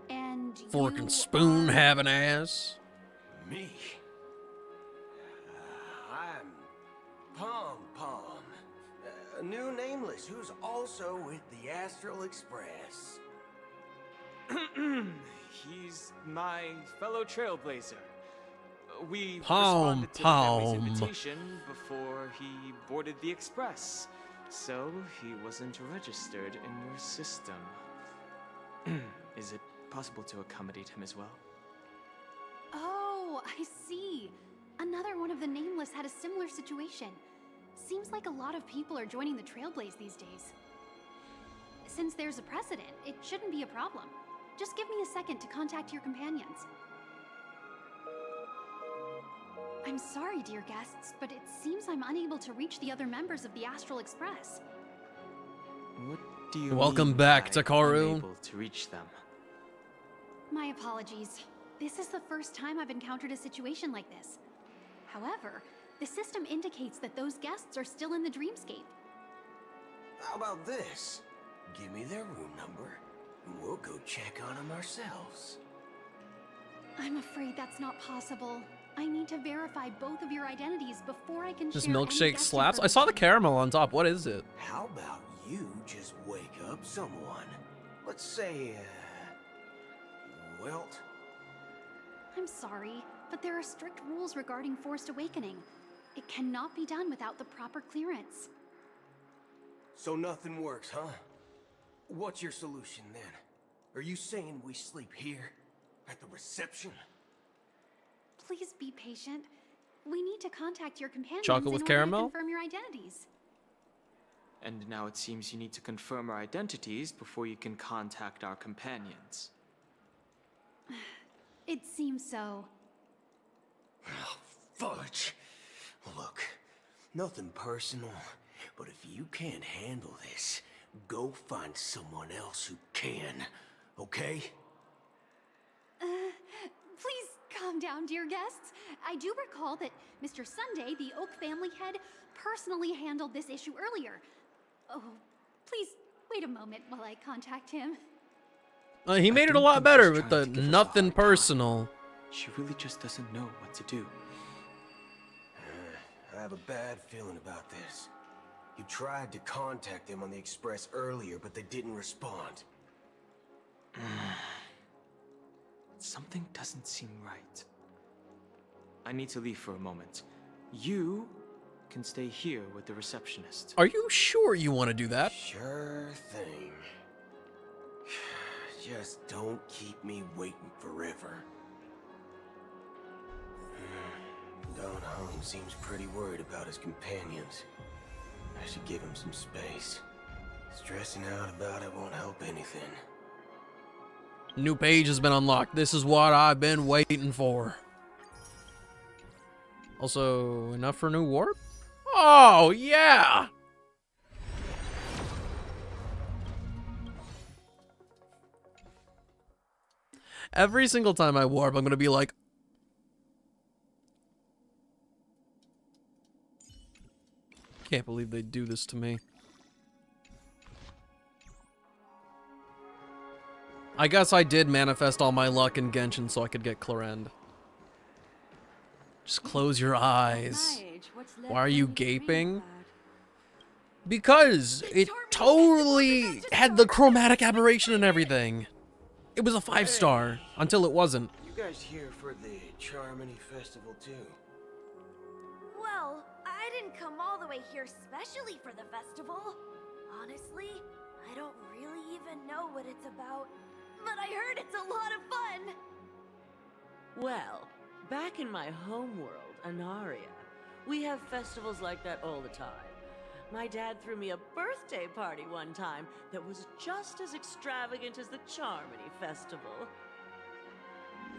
J: And
A: Fork and spoon have an ass.
F: Me? I'm Pom Pom. A new nameless who's also with the Astral Express.
L: He's my fellow trailblazer. We
A: Pom
L: responded to the family's
A: Pom.
L: invitation before he boarded the express, so he wasn't registered in your system. Is it possible to accommodate him as well?
J: Oh, I see. Another one of the Nameless had a similar situation. Seems like a lot of people are joining the Trailblaze these days. Since there's a precedent, it shouldn't be a problem. Just give me a second to contact your companions. I'm sorry, dear guests, but it seems I'm unable to reach the other members of the Astral Express.
L: What do you
A: Welcome
L: mean
A: back,
L: by
A: Takaru.
L: unable to reach them?
J: My apologies. This is the first time I've encountered a situation like this. However, the system indicates that those guests are still in the Dreamscape.
F: How about this? Give me their room number, and we'll go check on them ourselves.
J: I'm afraid that's not possible. I need to verify both of your identities before I can
A: This
J: share any
A: milkshake
J: guest
A: slaps. I saw the caramel on top. What is it?
F: How about you just wake up someone? Let's say, Welt?
J: I'm sorry, but there are strict rules regarding forced awakening. It cannot be done without the proper clearance.
F: So nothing works, huh? What's your solution then? Are you saying we sleep here? At the reception?
J: Please be patient. We need to contact your companions
A: Chocolate with
J: in order
A: caramel?
J: to confirm your identities.
L: And now it seems you need to confirm our identities before you can contact our companions.
J: It seems so.
F: Oh, fudge. Look, nothing personal, but if you can't handle this, go find someone else who can, okay?
J: Please calm down, dear guests. I do recall that Mr. Sunday, the Oak family head, personally handled this issue earlier. Oh, please wait a moment while I contact him.
A: He made it a lot better with the nothing personal.
L: She really just doesn't know what to do.
F: I have a bad feeling about this. You tried to contact them on the Express earlier, but they didn't respond.
L: Something doesn't seem right. I need to leave for a moment. You can stay here with the receptionist.
A: Are you sure you want to do that?
F: Sure thing. Just don't keep me waiting forever. Don Hung seems pretty worried about his companions. I should give him some space. Stressing out about it won't help anything.
A: New page has been unlocked. This is what I've been waiting for. Also, enough for a new warp? Oh, yeah! Every single time I warp, I'm gonna be like... Can't believe they do this to me. I guess I did manifest all my luck in Genshin so I could get Clorend. Just close your eyes. Why are you gaping? Because it totally had the chromatic aberration and everything. It was a 5-star until it wasn't.
F: You guys here for the Charmony Festival too?
J: Well, I didn't come all the way here specially for the festival. Honestly, I don't really even know what it's about, but I heard it's a lot of fun.
H: Well, back in my homeworld, Anaria, we have festivals like that all the time. My dad threw me a birthday party one time that was just as extravagant as the Charmony Festival.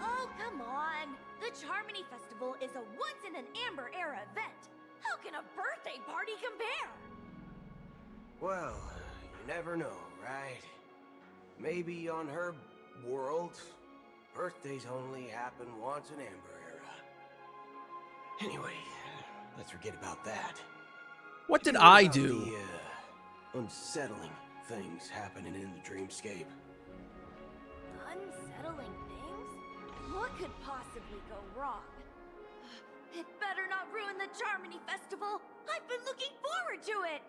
J: Oh, come on! The Charmony Festival is a once-in-an-Amber-era event. How can a birthday party compare?
F: Well, you never know, right? Maybe on her world, birthdays only happen once in Amber Era. Anyway, let's forget about that.
A: What did
F: You know
A: I
F: about
A: do?
F: The unsettling things happening in the dreamscape.
J: Unsettling things? What could possibly go wrong? It better not ruin the Charmony Festival! I've been looking forward to it!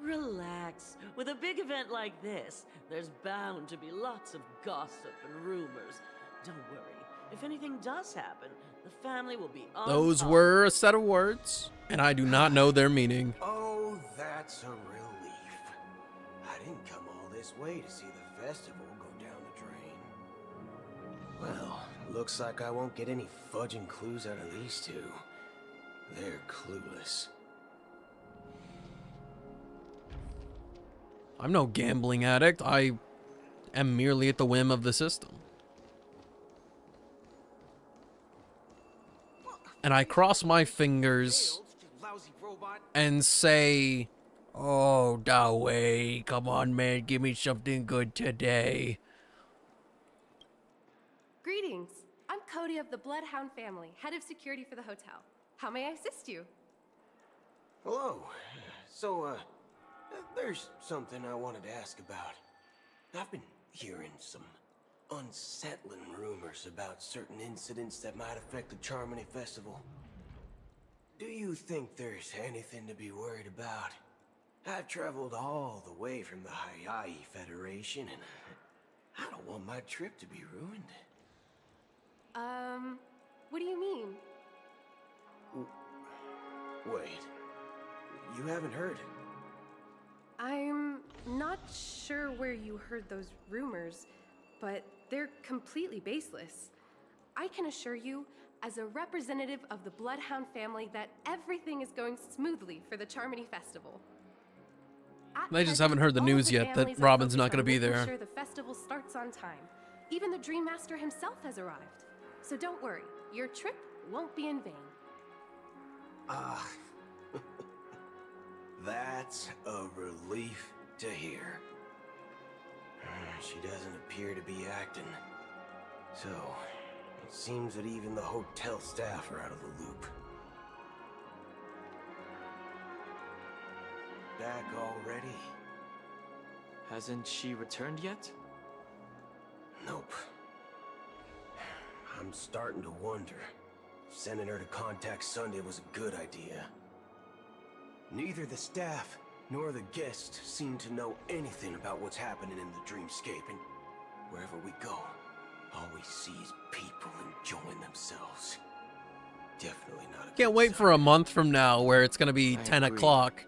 H: Relax. With a big event like this, there's bound to be lots of gossip and rumors. Don't worry. If anything does happen, the family will be on
A: Those
H: top.
A: were a set of words, and I do not know their meaning.
F: Oh, that's a relief. I didn't come all this way to see the festival go down the drain. Well, looks like I won't get any fudging clues out of these two. They're clueless.
A: I'm no gambling addict. I am merely at the whim of the system. And I cross my fingers and say, "Oh, Dawei, come on, man, give me something good today."
R: Greetings. I'm Cody of the Bloodhound family, head of security for the hotel. How may I assist you?
F: Hello. So, there's something I wanted to ask about. I've been hearing some unsettling rumors about certain incidents that might affect the Charmony Festival. Do you think there's anything to be worried about? I've traveled all the way from the Hayai Federation, and I don't want my trip to be ruined.
R: What do you mean?
F: Wait. You haven't heard?
R: I'm not sure where you heard those rumors, but they're completely baseless. I can assure you, as a representative of the Bloodhound family, that everything is going smoothly for the Charmony Festival.
A: They just haven't heard the news yet that Robin's not going to be there.
R: Sure the festival starts on time. Even the Dream Master himself has arrived. So don't worry, your trip won't be in vain.
F: Ah, that's a relief to hear. She doesn't appear to be acting. So, it seems that even the hotel staff are out of the loop. Back already?
L: Hasn't she returned yet?
F: Nope. I'm starting to wonder if sending her to contact Sunday was a good idea. Neither the staff nor the guests seem to know anything about what's happening in the dreamscape, and wherever we go, all we see is people enjoying themselves. Definitely not a
A: Can't wait for a month from now where it's going to be 10 o'clock.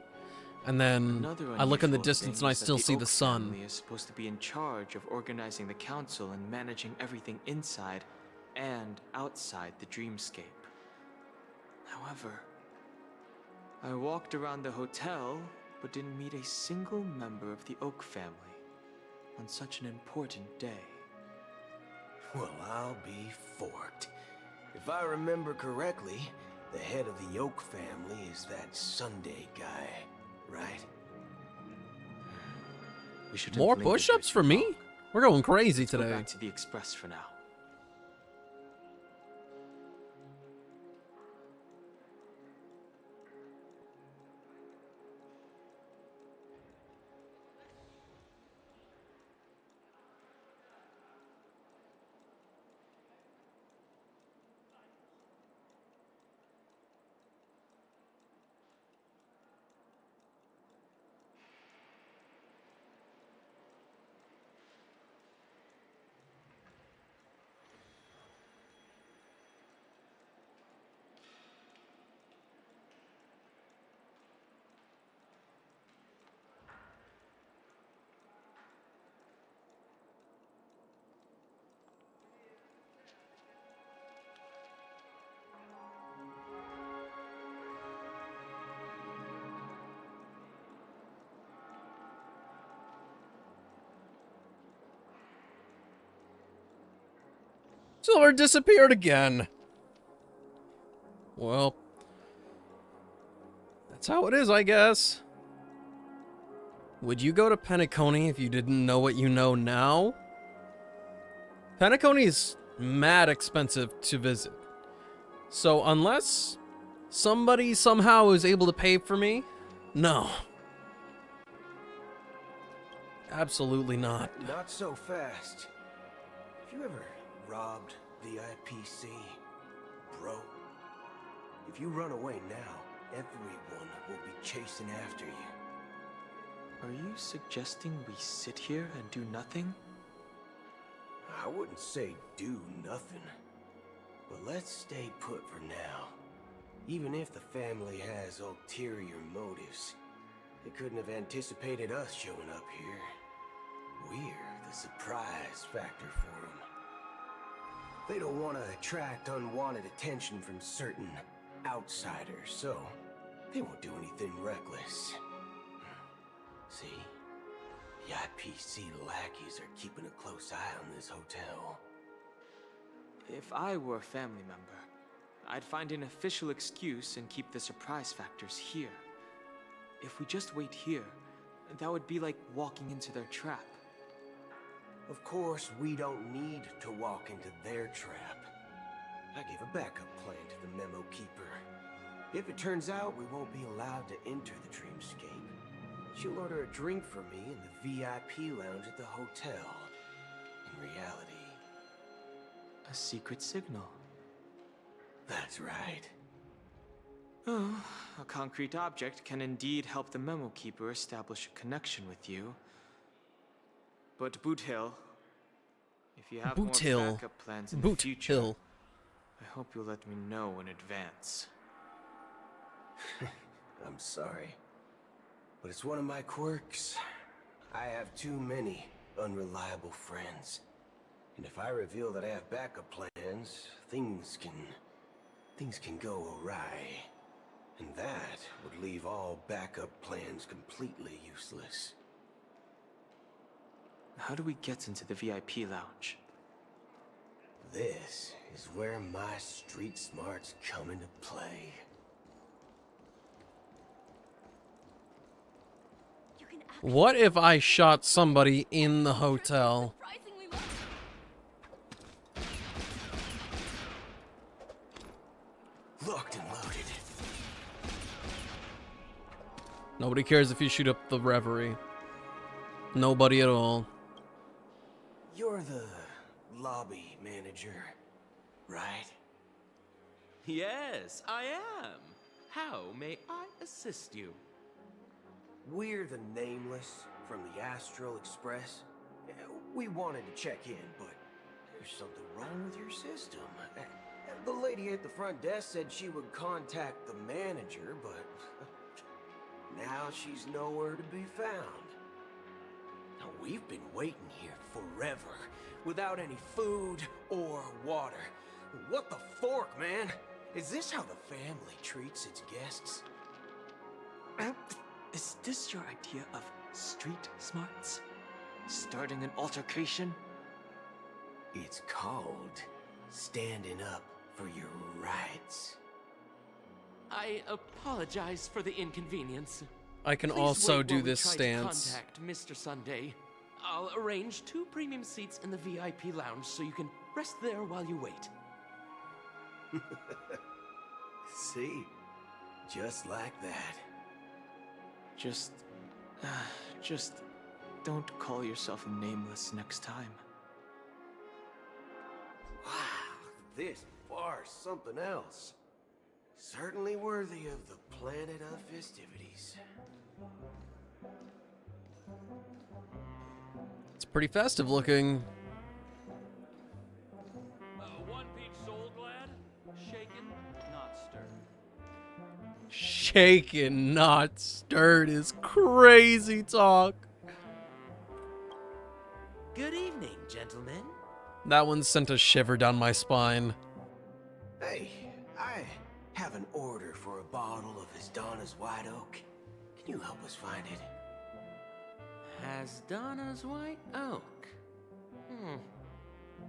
A: And then I look in the distance and I still see the sun.
L: Family is supposed to be in charge of organizing the council and managing everything inside and outside the dreamscape. However, I walked around the hotel but didn't meet a single member of the Oak family. on such an important day?
F: Well, I'll be forked. If I remember correctly, the head of the Oak family is that Sunday guy, right?
L: We should
A: More push-ups for me? We're going crazy
L: Let's go
A: today.
L: back to the Express for now.
A: Silver disappeared again. Well, that's how it is, I guess. Would you go to Penacony if you didn't know what you know now? Penacony is mad expensive to visit. So unless somebody somehow is able to pay for me, no. Absolutely not.
F: Not so fast. Have you ever robbed VIPC, bro? If you run away now, everyone will be chasing after you.
L: Are you suggesting we sit here and do nothing?
F: I wouldn't say do nothing, but let's stay put for now. Even if the family has ulterior motives, they couldn't have anticipated us showing up here. We're the surprise factor for them. They don't want to attract unwanted attention from certain outsiders, so they won't do anything reckless. See? The IPC lackeys are keeping a close eye on this hotel.
L: If I were a family member, I'd find an official excuse and keep the surprise factors here. If we just wait here, that would be like walking into their trap.
F: Of course, we don't need to walk into their trap. I gave a backup plan to the memo keeper. If it turns out we won't be allowed to enter the dreamscape, she'll order a drink for me in the VIP lounge at the hotel. In reality,
L: a secret signal.
F: That's right.
L: Oh, a concrete object can indeed help the memo keeper establish a connection with you. But Boot Hill, if you have more backup plans in the future, I hope you'll let me know in advance.
F: I'm sorry, but it's one of my quirks. I have too many unreliable friends. And if I reveal that I have backup plans, things can go awry. And that would leave all backup plans completely useless.
L: How do we get into the VIP lounge?
F: This is where my street smarts come into play.
A: What if I shot somebody in the hotel?
F: Locked and loaded.
A: Nobody cares if you shoot up the Reverie. Nobody at all.
F: You're the lobby manager, right?
O: Yes, I am. How may I assist you?
F: We're the Nameless from the Astral Express. We wanted to check in, but there's something wrong with your system. The lady at the front desk said she would contact the manager, but now she's nowhere to be found. Now, we've been waiting here forever, without any food or water. What the fork, man? Is this how the family treats its guests?
L: Is this your idea of street smarts? Starting an altercation?
F: It's called standing up for your rights.
O: I apologize for the inconvenience.
A: I can
O: Please
A: also
O: wait
A: do
O: while we
A: this
O: try to
A: stance.
O: Contact Mr. Sunday. I'll arrange 2 premium seats in the VIP lounge so you can rest there while you wait.
F: See? Just like that.
L: Just don't call yourself nameless next time.
F: Wow, this bar's something else. Certainly worthy of the planet of festivities.
A: It's pretty festive looking.
O: 1 peach soul glad, shaken, not stirred.
A: Shaken, not stirred is crazy talk.
I: Good evening, gentlemen.
A: That one sent a shiver down my spine.
F: Hey, I have an order for a bottle of Hasdana's White Oak. Can you help us find it?
I: Hasdana's White Oak.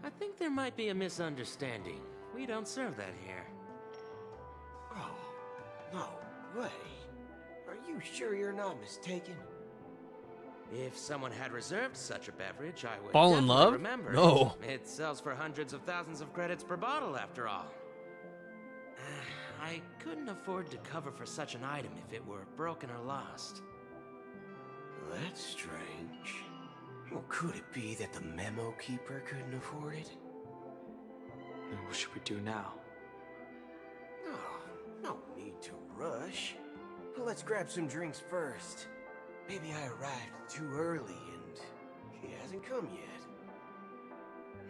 I: I think there might be a misunderstanding. We don't serve that here.
F: Oh, no way. Are you sure you're not mistaken?
I: If someone had reserved such a beverage, I would
A: Fall in
I: definitely
A: love?
I: remember
A: No.
I: it. It sells for hundreds of thousands of credits per bottle, after all. I couldn't afford to cover for such an item if it were broken or lost.
F: That's strange. Well, could it be that the memo keeper couldn't afford it?
L: Then what should we do now?
F: Oh, no need to rush. Let's grab some drinks first. Maybe I arrived too early and he hasn't come yet.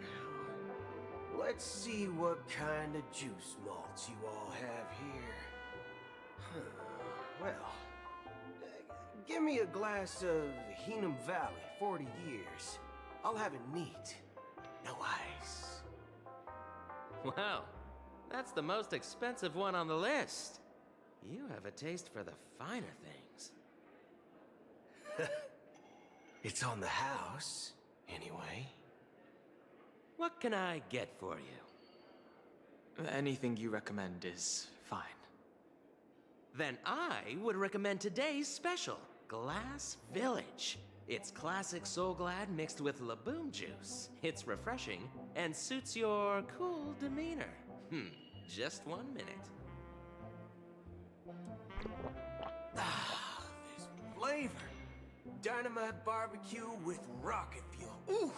F: Now, let's see what kind of juice malts you all have here. Well, give me a glass of Heenum Valley, 40 years. I'll have it neat. No ice.
I: Wow, that's the most expensive one on the list. You have a taste for the finer things.
F: It's on the house, anyway.
I: What can I get for you?
L: Anything you recommend is fine.
I: Then I would recommend today's special, Glass Village. It's classic Soul Glad mixed with Laboom juice. It's refreshing and suits your cool demeanor. Just 1 minute.
F: Ah, this flavor. Dynamite barbecue with rocket fuel. Ooh,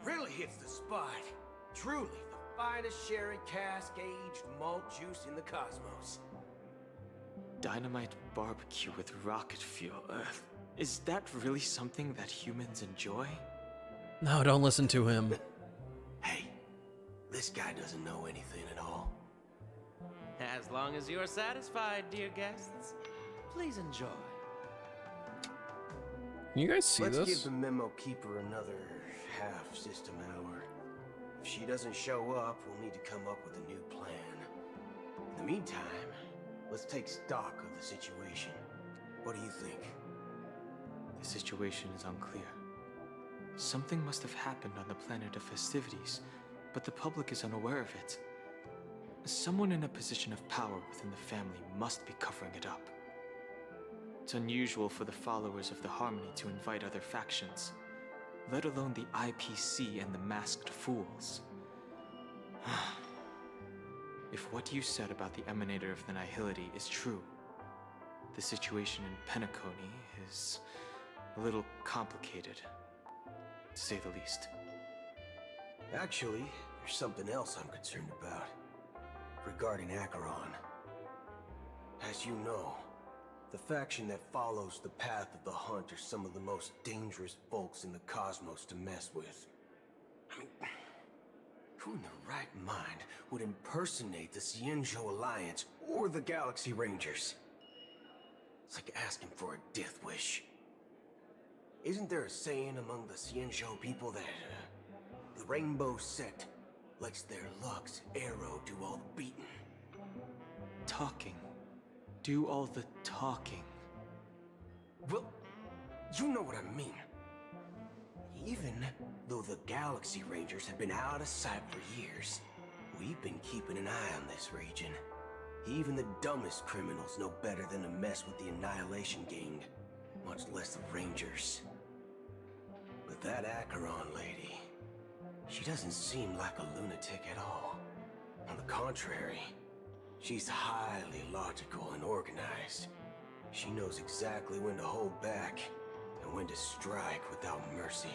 F: really hits the spot. Truly the finest sherry cask-aged malt juice in the cosmos.
L: Dynamite barbecue with rocket fuel. Is that really something that humans enjoy?
A: No, don't listen to him.
F: Hey, this guy doesn't know anything at all.
I: As long as you're satisfied, dear guests, please enjoy.
A: Can you guys see
F: Let's
A: this?
F: give the memo keeper another half-system hour. If she doesn't show up, we'll need to come up with a new plan. In the meantime, let's take stock of the situation. What do you think?
L: The situation is unclear. Something must have happened on the planet of festivities, but the public is unaware of it. Someone in a position of power within the family must be covering it up. It's unusual for the followers of the Harmony to invite other factions, let alone the IPC and the Masked Fools. If what you said about the Emanator of the Nihility is true, the situation in Penacony is a little complicated, to say the least.
F: Actually, there's something else I'm concerned about. Regarding Acheron. As you know, the faction that follows the path of the Hunt are some of the most dangerous folks in the cosmos to mess with. I mean, who in their right mind would impersonate the Xianzhou Alliance or the Galaxy Rangers? It's like asking for a death wish. Isn't there a saying among the Xianzhou people that the Rainbow Sect lets their Lux Arrow do all the beating?
L: Talking. Do all the talking.
F: Well, you know what I mean. Galaxy Rangers have been out of sight for years. We've been keeping an eye on this region. Even the dumbest criminals know better than to mess with the Annihilation Gang, much less the Rangers. But that Acheron lady, she doesn't seem like a lunatic at all. On the contrary, she's highly logical and organized. She knows exactly when to hold back and when to strike without mercy.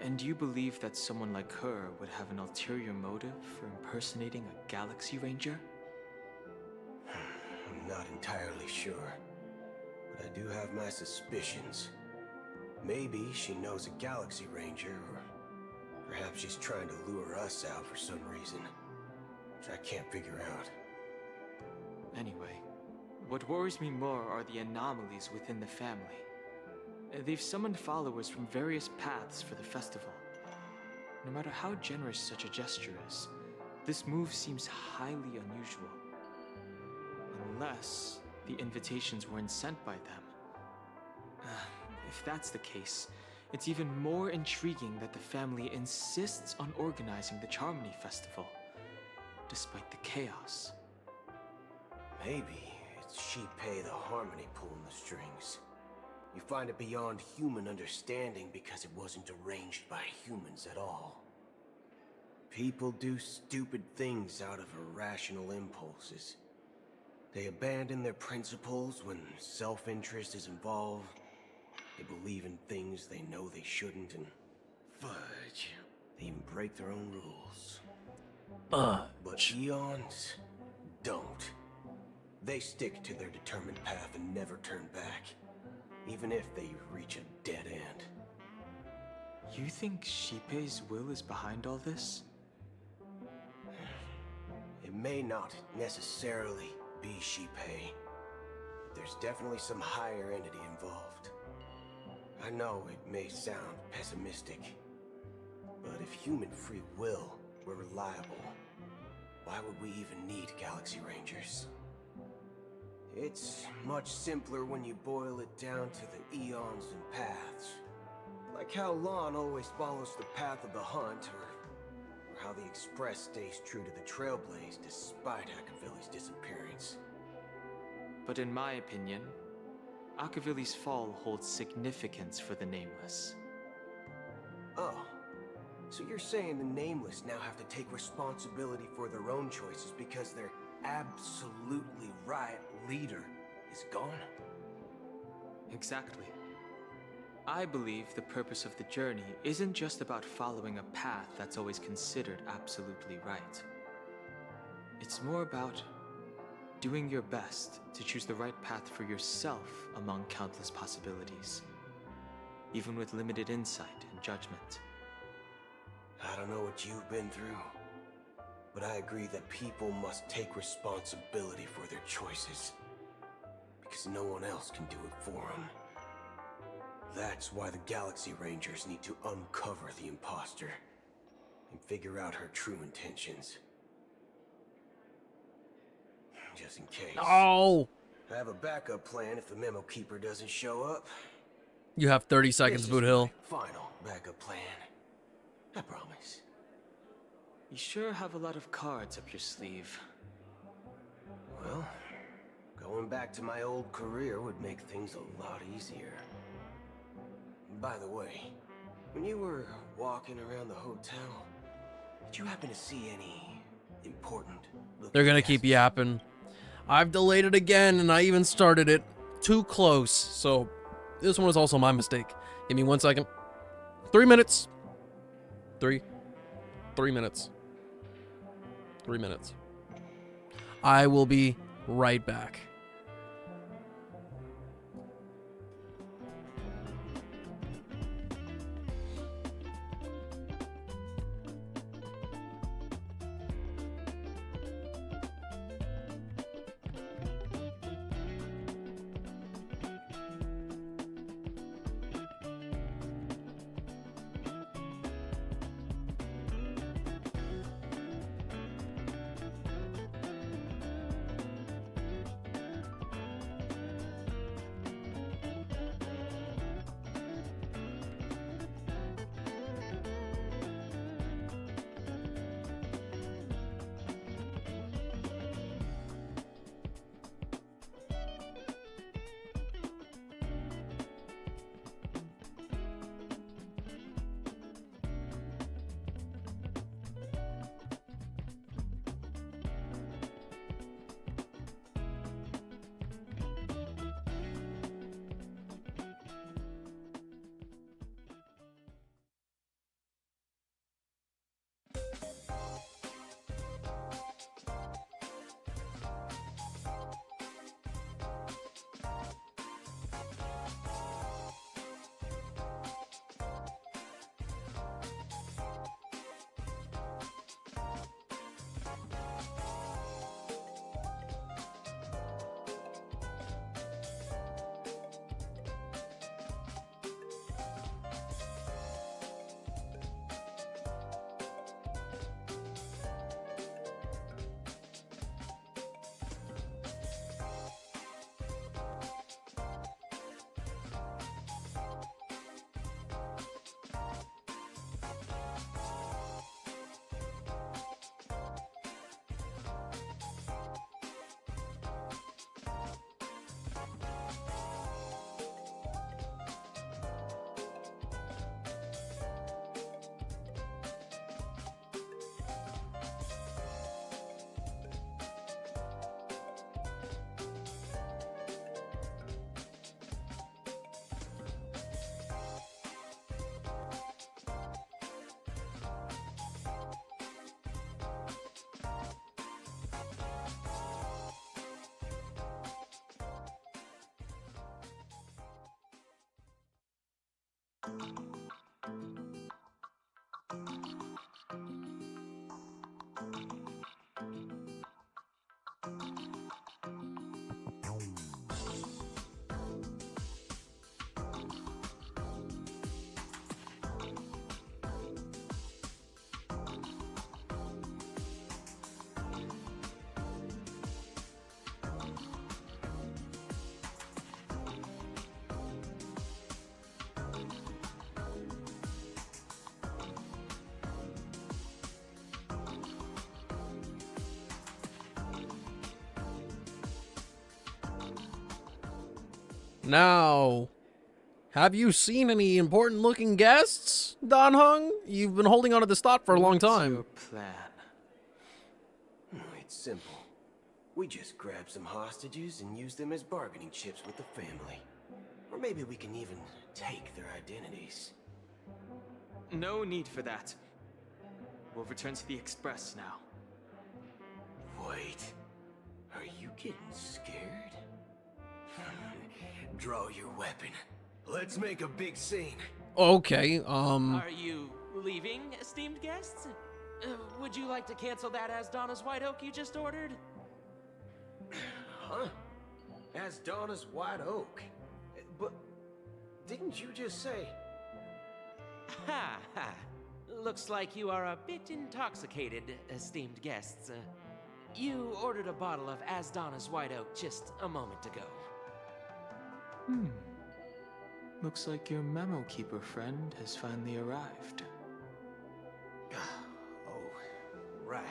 L: And do you believe that someone like her would have an ulterior motive for impersonating a Galaxy Ranger?
F: I'm not entirely sure, but I do have my suspicions. Maybe she knows a Galaxy Ranger, or perhaps she's trying to lure us out for some reason, which I can't figure out.
L: Anyway, what worries me more are the anomalies within the family. They've summoned followers from various paths for the festival. No matter how generous such a gesture is, this move seems highly unusual. Unless the invitations weren't sent by them. If that's the case, it's even more intriguing that the family insists on organizing the Charmony Festival, despite the chaos.
F: Maybe it's Shipei the Harmony pulling the strings. You find it beyond human understanding because it wasn't arranged by humans at all. People do stupid things out of irrational impulses. They abandon their principles when self-interest is involved. They believe in things they know they shouldn't, and fudge, they even break their own rules. But Eons don't. They stick to their determined path and never turn back, even if they reach a dead end.
L: You think Shipei's will is behind all this?
F: It may not necessarily be Shipei. There's definitely some higher entity involved. I know it may sound pessimistic, but if human free will were reliable, why would we even need Galaxy Rangers? It's much simpler when you boil it down to the eons and paths. Like how Lon always follows the path of the hunt, or how the Express stays true to the Trailblaze despite Akavili's disappearance.
L: But in my opinion, Akavili's fall holds significance for the Nameless.
F: Oh, so you're saying the Nameless now have to take responsibility for their own choices because their absolutely right leader is gone?
L: Exactly. I believe the purpose of the journey isn't just about following a path that's always considered absolutely right. It's more about doing your best to choose the right path for yourself among countless possibilities, even with limited insight and judgment.
F: I don't know what you've been through, but I agree that people must take responsibility for their choices, because no one else can do it for them. That's why the Galaxy Rangers need to uncover the imposter and figure out her true intentions. Just in case.
A: Oh!
F: I have a backup plan if the Memo Keeper doesn't show up.
A: You have 30 seconds, Boot Hill.
F: Final backup plan. I promise.
L: You sure have a lot of cards up your sleeve.
F: Well, going back to my old career would make things a lot easier. By the way, when you were walking around the hotel, did you happen to see any important
A: They're gonna keep yapping. I've delayed it again, and I even started it too close, so this one was also my mistake. Give me 1 second. 3 minutes. 3 minutes. 3 minutes. I will be right back. Now, have you seen any important looking guests, Dan Heng? You've been holding on to this thought for a long time.
L: Your plan?
F: It's simple. We just grab some hostages and use them as bargaining chips with the family. Or maybe we can even take their identities.
L: No need for that. We'll return to the Express now.
F: Wait. Are you getting scared? Draw your weapon. Let's make a big scene.
A: Okay,
I: Are you leaving, esteemed guests? Would you like to cancel that Asdana's White Oak you just ordered?
F: Huh? Asdana's White Oak? But didn't you just say...
I: Ha ha. Looks like you are a bit intoxicated, esteemed guests. You ordered a bottle of Asdana's White Oak just a moment ago.
L: Looks like your memo keeper friend has finally arrived.
F: Oh, right.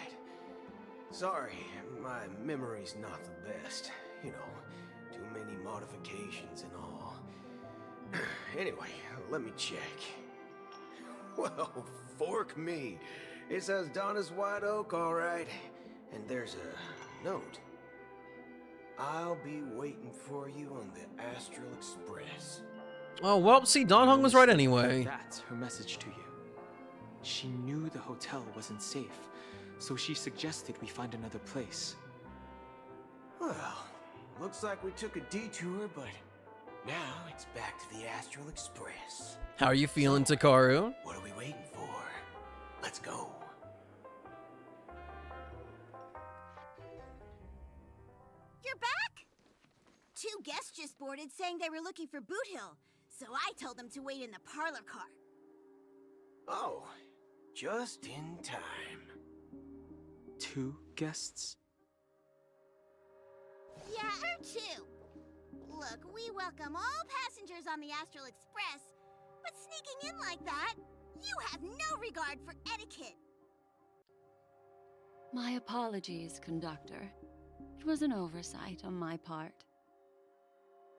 F: Sorry, my memory's not the best. You know, too many modifications and all. Anyway, let me check. Well, fork me. It says Donna's White Oak, all right. And there's a note. I'll be waiting for you on the Astral Express.
A: Oh, well, see, Dan Heng was right anyway.
L: That's her message to you. She knew the hotel wasn't safe, so she suggested we find another place.
F: Well, looks like we took a detour, but now it's back to the Astral Express.
A: How are you feeling, Takaru?
F: What are we waiting for? Let's go.
Q: You're back? 2 guests just boarded saying they were looking for Boot Hill, so I told them to wait in the parlor car.
F: Oh, just in time.
L: 2 guests?
Q: Yeah, or 2. Look, we welcome all passengers on the Astral Express, but sneaking in like that, you have no regard for etiquette.
S: My apologies, conductor. It was an oversight on my part.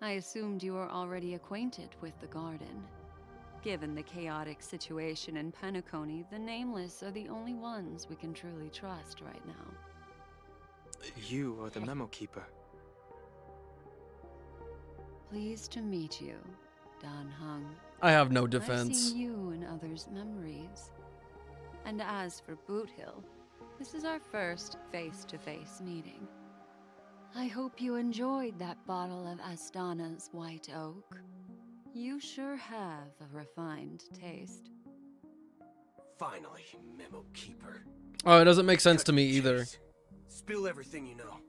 S: I assumed you were already acquainted with the garden. Given the chaotic situation in Penacony, the Nameless are the only ones we can truly trust right now.
L: You are the memo keeper.
S: Pleased to meet you, Dan Heng.
A: I have no
S: I've
A: defense.
S: seen you in others' memories. And as for Boot Hill, this is our first face-to-face meeting. I hope you enjoyed that bottle of Astana's White Oak. You sure have a refined taste.
F: Finally, memo keeper.
A: Oh, it doesn't make sense to me either.
F: Spill everything you know.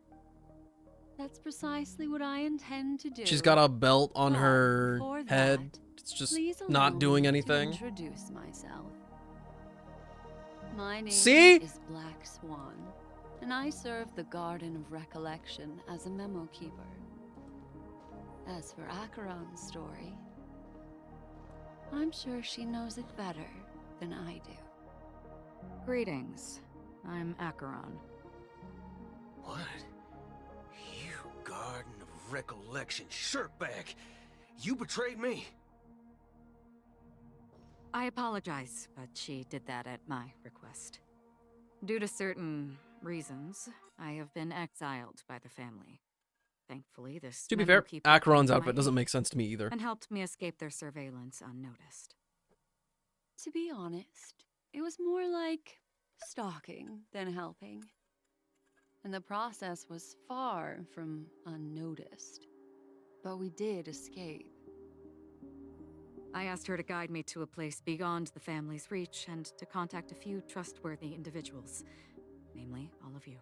S: That's precisely what I intend to do.
A: She's got a belt on her
S: Before
A: head.
S: that,
A: It's just
S: please allow
A: not doing
S: me to
A: anything.
S: introduce myself. My name
A: See?
S: is Black Swan, and I serve the Garden of Recollection as a memo keeper. As for Acheron's story, I'm sure she knows it better than I do.
W: Greetings. I'm Acheron.
F: What? You Garden of Recollection shirtbag! You betrayed me!
W: I apologize, but she did that at my request. Due to certain reasons, I have been exiled by the family. Thankfully, this
A: To be
W: memo
A: fair,
W: keeper came
A: Acheron's
W: to my
A: outfit doesn't
W: aid
A: make sense to me either.
W: and helped me escape their surveillance unnoticed.
S: To be honest, it was more like stalking than helping. And the process was far from unnoticed. But we did escape.
W: I asked her to guide me to a place beyond the family's reach and to contact a few trustworthy individuals, namely all of you.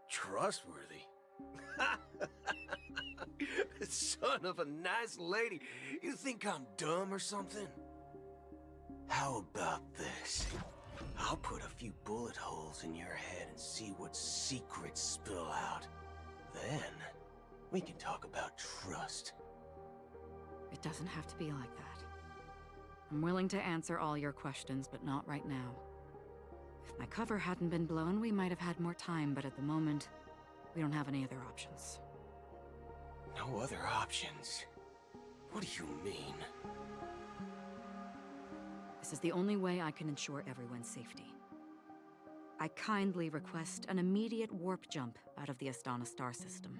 F: Trustworthy? Son of a nice lady. You think I'm dumb or something? How about this? I'll put a few bullet holes in your head and see what secrets spill out. Then, we can talk about trust.
W: It doesn't have to be like that. I'm willing to answer all your questions, but not right now. If my cover hadn't been blown, we might have had more time, but at the moment, we don't have any other options.
F: No other options? What do you mean?
W: This is the only way I can ensure everyone's safety. I kindly request an immediate warp jump out of the Astana star system.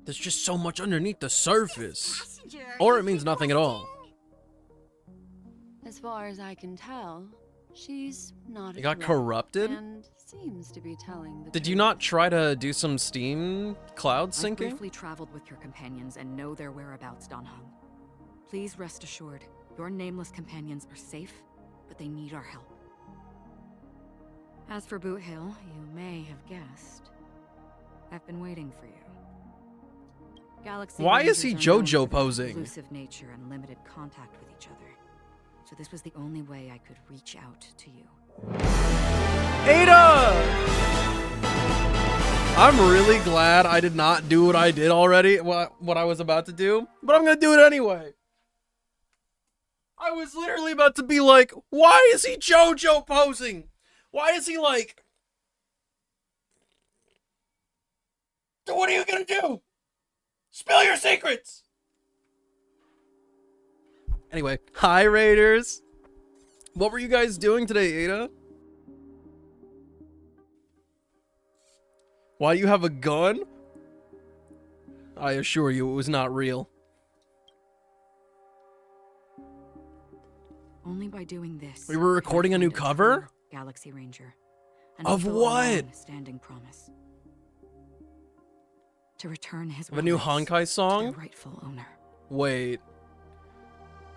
A: There's just so much underneath the surface. Or it means nothing at all.
S: As far as I can tell, she's not.
A: It got corrupted?
S: And seems to be telling the
A: Did you not try to do some steam cloud
W: I
A: syncing?
W: briefly traveled with your companions and know their whereabouts, Dan Heng. Please rest assured, your nameless companions are safe, but they need our help. As for Boot Hill, you may have guessed. I've been waiting for you. Galaxy
A: Why is he
W: Rangers are known
A: JoJo
W: for their
A: posing?
W: Elusive nature and limited contact with each other. So this was the only way I could reach out to you.
A: Ada! I'm really glad I did not do what I did already, what I was about to do, but I'm gonna do it anyway. I was literally about to be like, why is he JoJo posing? Why is he like... What are you gonna do? Spill your secrets! Anyway, hi Raiders! What were you guys doing today, Ada? Why do you have a gun? I assure you it was not real.
W: Only by doing this.
A: We were recording a new cover?
W: Galaxy Ranger.
A: Of
W: fulfill a
A: what?
W: long-standing promise. To return his
A: Of a new
W: relics
A: Honkai
W: to
A: song?
W: their rightful owner.
A: Wait.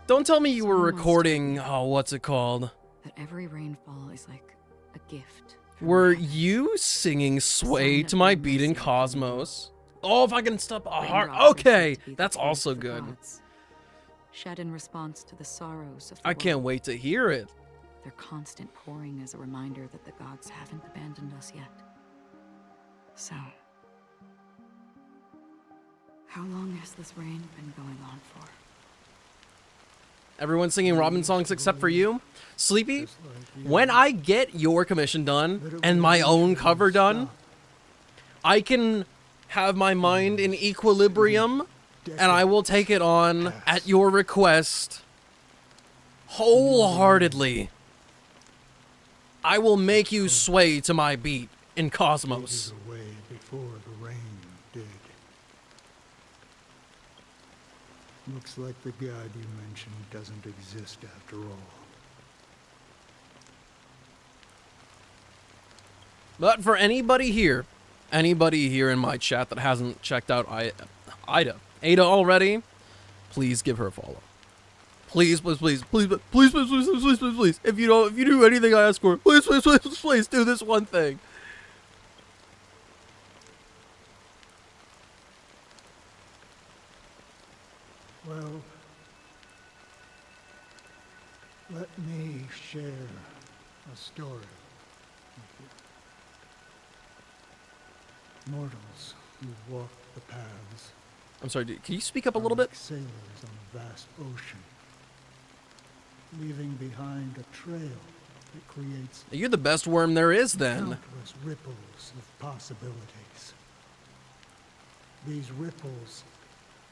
A: Don't tell me you were recording, oh, what's it called?
W: That every rainfall is like a gift.
A: Were you singing Sway to my beat in Cosmos? Oh, if I can stop a heart. Okay, that's also good.
W: Shed in response to the sorrows of the
A: I can't
W: world.
A: wait to hear it.
W: Their constant pouring is a reminder that the gods haven't abandoned us yet. So, how long has this rain been going on for?
A: Everyone's singing Robin songs except for you. Sleepy, when I get your commission done and my own cover done, I can have my mind in equilibrium and I will take it on at your request wholeheartedly. I will make you sway to my beat in Cosmos.
D: Away before the rain did. Looks like the god you mentioned doesn't exist after all.
A: But for anybody here in my chat that hasn't checked out Ada already, please give her a follow. Please, please, please, please, please, please, please, please, please, please, please. If you do anything I ask for, please, please, please, please, please do this one thing.
D: Well, let me share a story with you. Mortals who walk the paths.
A: I'm sorry, can you speak up a little
D: like
A: bit?
D: Sailors on a vast ocean, leaving behind a trail that creates
A: You're the best worm there is then.
D: countless ripples of possibilities. These ripples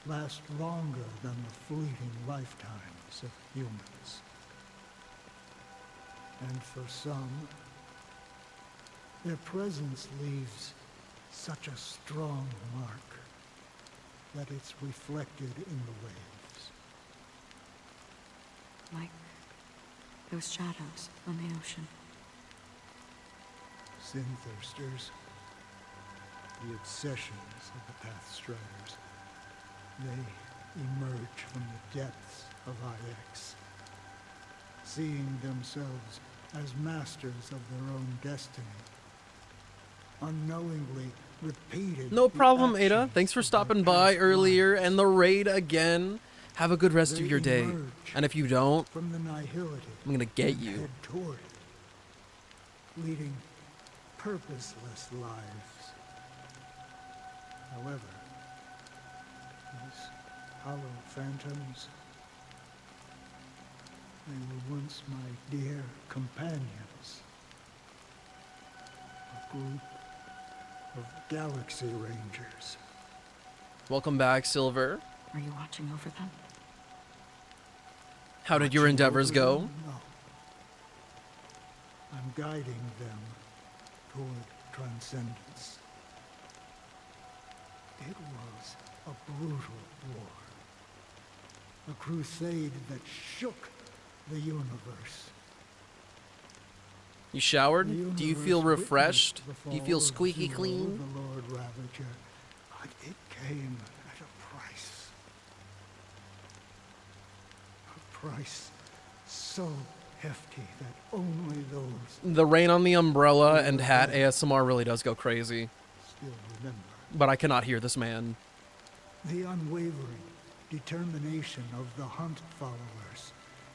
D: last longer than the fleeting lifetimes of humans. And for some, their presence leaves such a strong mark that it's reflected in the waves.
W: Like those shadows on the ocean.
D: Sin-thirsters, the obsessions of the Pathstriders. They emerge from the depths of IX, seeing themselves as masters of their own destiny, unknowingly repeating.
A: No problem, Ada. Thanks for stopping by earlier and the raid again. Have a good rest of your day. And if you don't,
D: from the nihility,
A: I'm gonna get you.
D: head toward it, leading purposeless lives. However, these hollow phantoms, they were once my dear companions. A group of Galaxy Rangers.
A: Welcome back, Silver.
T: Are you watching over them?
A: How did your endeavors go?
D: No. I'm guiding them toward transcendence. It was a brutal war. A crusade that shook the universe.
A: You showered? Do you feel refreshed? Do you feel squeaky clean?
D: The Lord Ravager, but it came at a price. A price so hefty that only those
A: The rain on the umbrella and hat ASMR really does go crazy.
D: still remember.
A: But I cannot hear this man.
D: The unwavering determination of the Hunt followers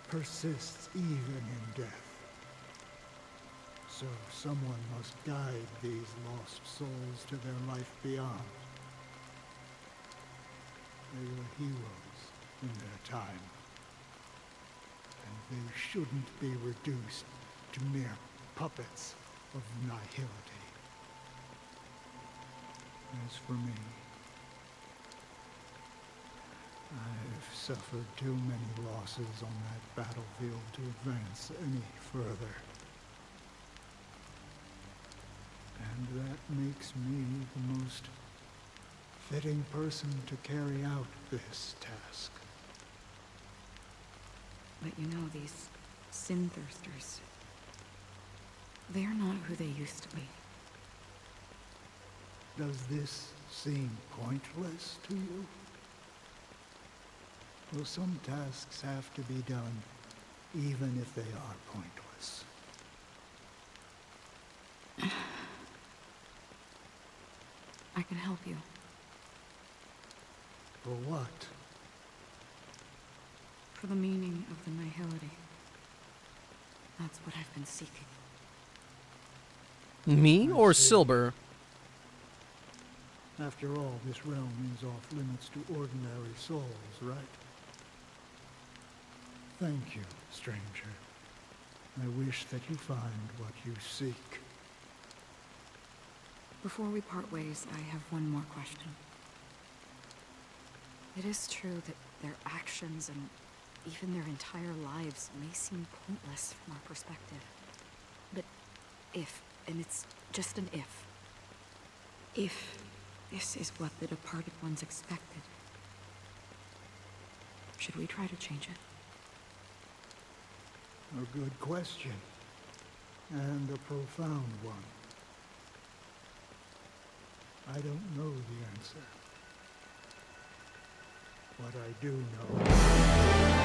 D: persists even in death. So someone must guide these lost souls to their life beyond. They were heroes in their time. And they shouldn't be reduced to mere puppets of nihility. As for me, I've suffered too many losses on that battlefield to advance any further. And that makes me the most fitting person to carry out this task.
T: But you know, these sin thirsters, they're not who they used to be.
D: Does this seem pointless to you? Well, some tasks have to be done, even if they are pointless.
T: I can help you.
D: For what?
T: For the meaning of the nihility. That's what I've been seeking.
A: Me or Silver?
D: After all, this realm is off limits to ordinary souls, right? Thank you, stranger. I wish that you find what you seek.
T: Before we part ways, I have one more question. It is true that their actions and even their entire lives may seem pointless from our perspective. But if, and it's just an if this is what the departed ones expected, should we try to change it?
D: A good question, and a profound one. I don't know the answer. What I do know.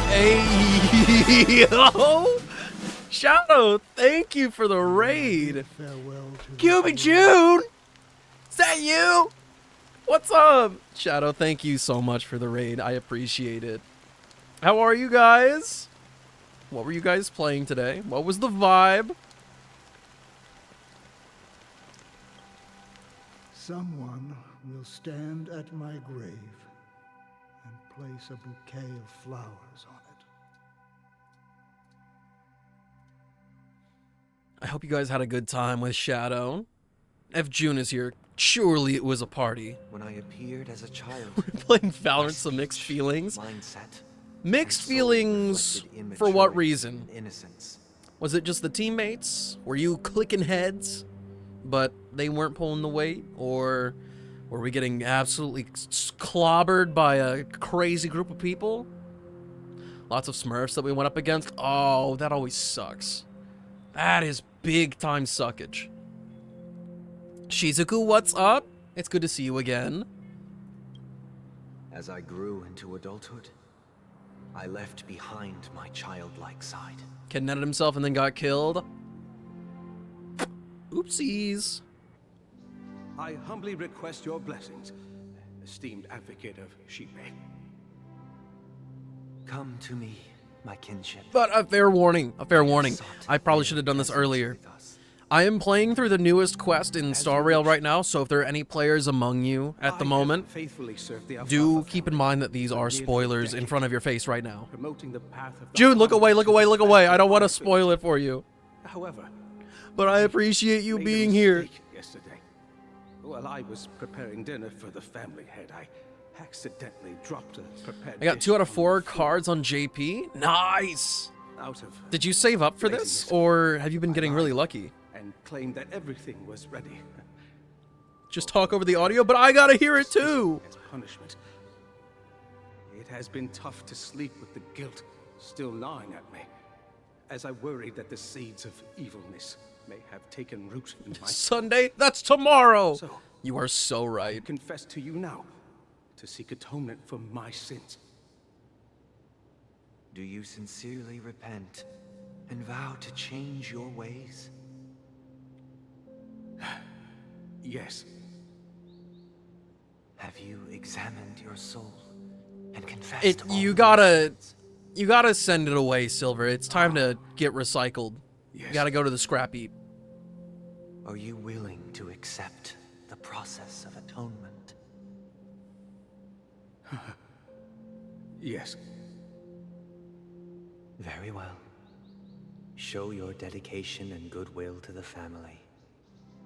A: Hey, yo! Shadow, thank you for the raid.
D: Farewell to
A: Cuby June! Is that you? What's up? Shadow, thank you so much for the raid. I appreciate it. How are you guys? What were you guys playing today? What was the vibe?
D: Someone will stand at my grave and place a bouquet of flowers on it.
A: I hope you guys had a good time with Shadow. If June is here, surely it was a party.
V: When I appeared as a child,
A: We're playing Valorant, some mixed feelings.
V: mindset,
A: Mixed
V: and soul
A: feelings
V: reflected
A: for what
V: immaturity
A: reason?
V: and innocence.
A: Was it just the teammates? Were you clicking heads, but they weren't pulling the weight? Or were we getting absolutely clobbered by a crazy group of people? Lots of Smurfs that we went up against. Oh, that always sucks. That is big time suckage. Shizuku, what's up? It's good to see you again.
V: As I grew into adulthood, I left behind my childlike side.
A: Kidnapped himself and then got killed. Oopsies.
E: I humbly request your blessings, esteemed advocate of Xipe.
V: Come to me, my kinship.
A: But a fair warning, I probably should have done this earlier. I am playing through the newest quest in Star Rail right now, so if there are any players among you at the moment, do keep in mind that these are spoilers in front of your face right now. Jude, look away, look away, look away. I don't want to spoil it for you.
E: However,
A: but I appreciate you being here.
E: Yesterday, while I was preparing dinner for the family head, I accidentally dropped a prepared
A: I got
E: dish
A: 2 out of 4 cards on JP. Nice.
E: out of
A: Did you save up for this, or have you been getting really lucky?
E: and claimed that everything was ready.
A: Just talk over the audio, but I gotta hear it too.
E: As punishment. It has been tough to sleep with the guilt still gnawing at me, as I worried that the seeds of evilness may have taken root in my
A: Sunday? That's tomorrow.
E: So,
A: you are so right.
E: I confess to you now to seek atonement for my sins.
V: Do you sincerely repent and vow to change your ways?
E: Yes.
V: Have you examined your soul and confessed?
A: You gotta send it away, Silver. It's time to get recycled.
E: Yes.
A: You gotta go to the scrap heap.
V: Are you willing to accept the process of atonement?
E: Yes.
V: Very well. Show your dedication and goodwill to the family,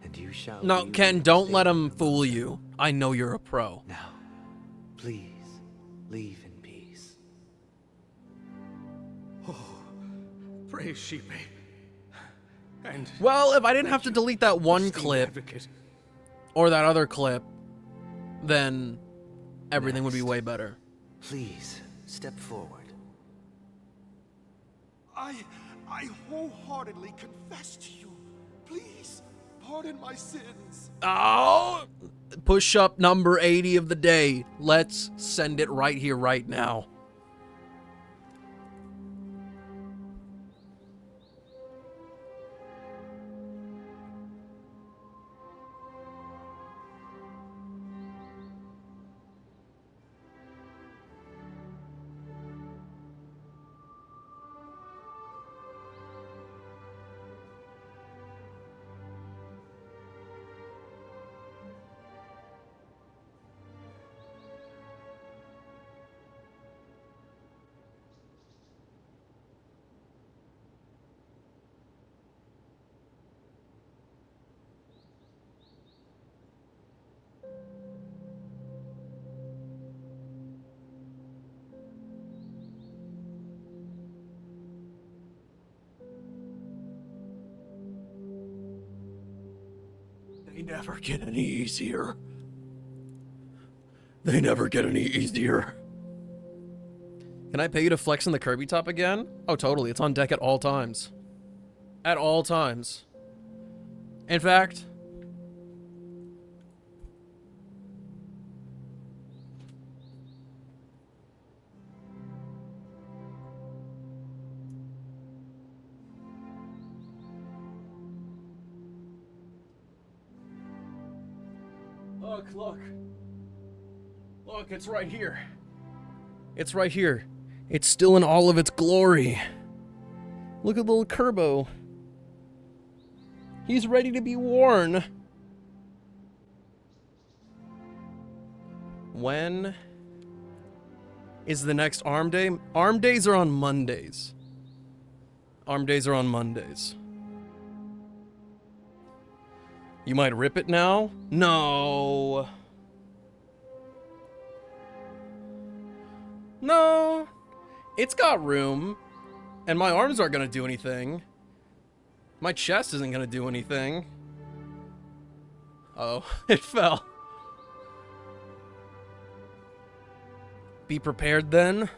V: and you shall.
A: No, Ken, don't let him fool you. I know you're a pro.
V: Now, please, leave in peace.
E: Oh, praise Xipe. And
A: well, if I didn't have to delete that one clip, or that other clip, then everything would be way better.
V: Please, step forward.
G: I wholeheartedly confess to you. Please, pardon my sins.
A: Oh! Push up number 80 of the day. Let's send it right here, right now. They never get any easier. They never get any easier. Can I pay you to flex in the Kirby top again? Oh, totally. It's on deck at all times. At all times. In fact... Look. Look, it's right here. It's right here. It's still in all of its glory. Look at little Kerbo. He's ready to be worn. When is the next Arm Day? Arm Days are on Mondays. Arm Days are on Mondays. You might rip it now? No. No. It's got room. And my arms aren't gonna do anything. My chest isn't gonna do anything. Oh, it fell. Be prepared then.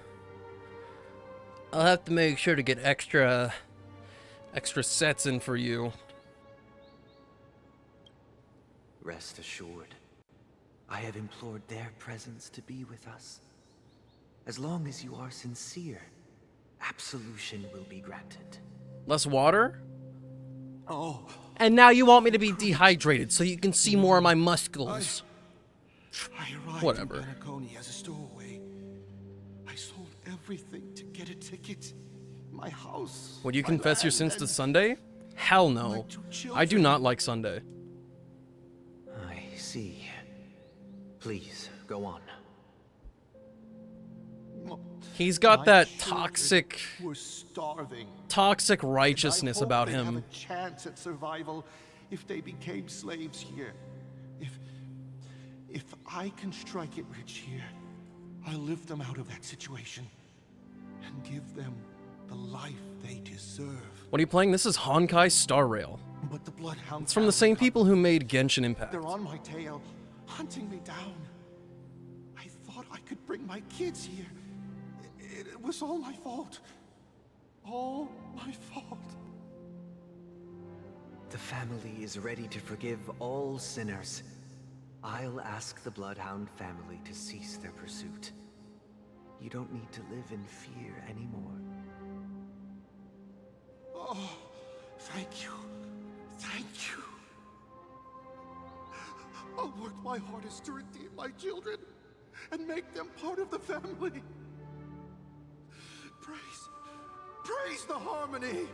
A: I'll have to make sure to get extra sets in for you.
V: Rest assured, I have implored their presence to be with us. As long as you are sincere, absolution will be granted.
A: Less water?
G: Oh.
A: And now you want me to be dehydrated so you can see more of my muscles.
G: I arrived
A: Whatever.
G: in Penacony as a stowaway. I sold everything to get a ticket. My house.
A: Would you
G: my
A: confess your
G: land,
A: sins to
G: and
A: Sunday? Hell no.
G: my 2 children.
A: I do not like Sunday.
V: I see. Please, go on.
A: He's got
G: My
A: that
G: children
A: toxic
G: were starving.
A: toxic
G: And I
A: righteousness
G: hope
A: about
G: they'd have
A: him.
G: a chance at survival if they became slaves here. If I can strike it rich here, I'll lift them out of that situation and give them the life they deserve.
A: What are you playing? This is Honkai Star Rail.
G: But the Bloodhound
A: It's from the
G: family
A: same people who made Genshin Impact.
G: They're on my tail, hunting me down. I thought I could bring my kids here. It was all my fault. All my fault.
V: The family is ready to forgive all sinners. I'll ask the Bloodhound family to cease their pursuit. You don't need to live in fear anymore.
G: Oh, thank you. Thank you. I'll work my hardest to redeem my children and make them part of the family. Praise the harmony.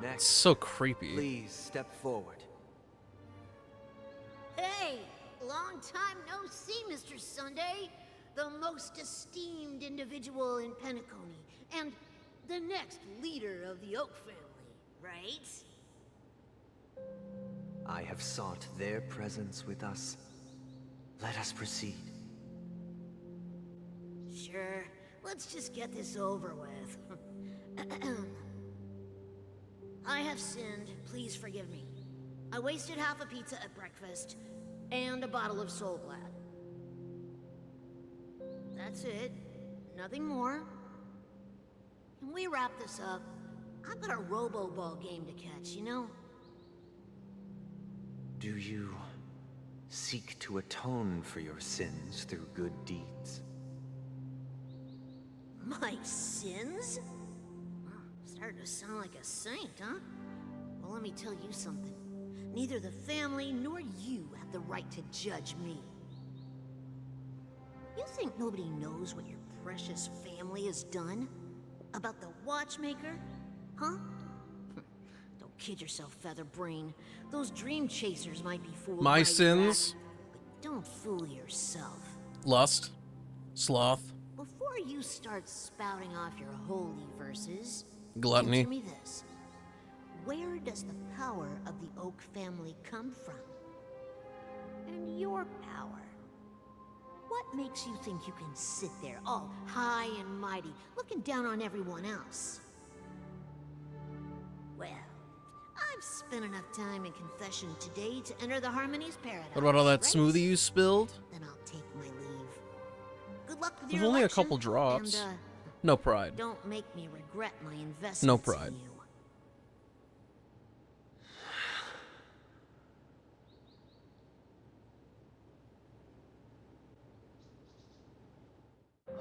V: Next,
A: So creepy.
V: please step forward.
K: Hey, long time no see, Mr. Sunday. The most esteemed individual in Penacony, and the next leader of the Oak family, right?
V: I have sought their presence with us. Let us proceed.
K: Sure, let's just get this over with. I have sinned, please forgive me. I wasted half a pizza at breakfast, and a bottle of Soul Glad. That's it. Nothing more. Can we wrap this up? I've got a Robo-Ball game to catch, you know?
V: Do you seek to atone for your sins through good deeds?
K: My sins? Starting to sound like a saint, huh? Well, let me tell you something. Neither the family nor you have the right to judge me. You think nobody knows what your precious family has done? About the watchmaker? Huh? Don't kid yourself, Featherbrain. Those dream chasers might be fooled by
A: My
K: your
A: sins?
K: act, but don't fool yourself.
A: Lust. Sloth.
K: Before you start spouting off your holy verses,
A: Gluttony.
K: answer me this. Where does the power of the Oak family come from? And your power? What makes you think you can sit there all high and mighty, looking down on everyone else? Well, I've spent enough time in confession today to enter the Harmony's paradise.
A: What about all that
K: right?
A: smoothie you spilled?
K: Then I'll take my leave. Good luck with
A: There's
K: your
A: only a
K: election,
A: couple drops.
K: and,
A: No pride.
K: don't make me regret my investments
A: No
K: in
A: pride.
K: you.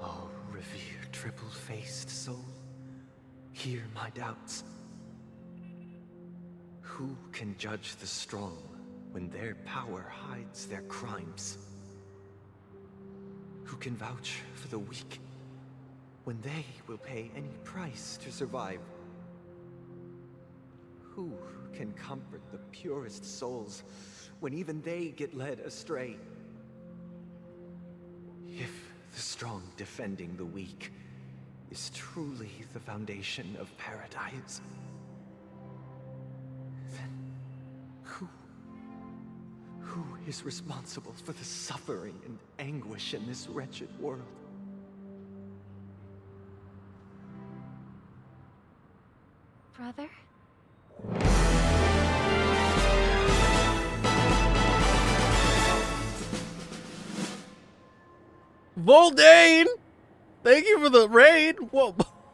V: Oh, revered triple-faced soul, hear my doubts. Who can judge the strong when their power hides their crimes? Who can vouch for the weak when they will pay any price to survive? Who can comfort the purest souls when even they get led astray? If the strong defending the weak is truly the foundation of paradise, then who is responsible for the suffering and anguish in this wretched world?
N: Brother?
A: Voldane! Thank you for the raid.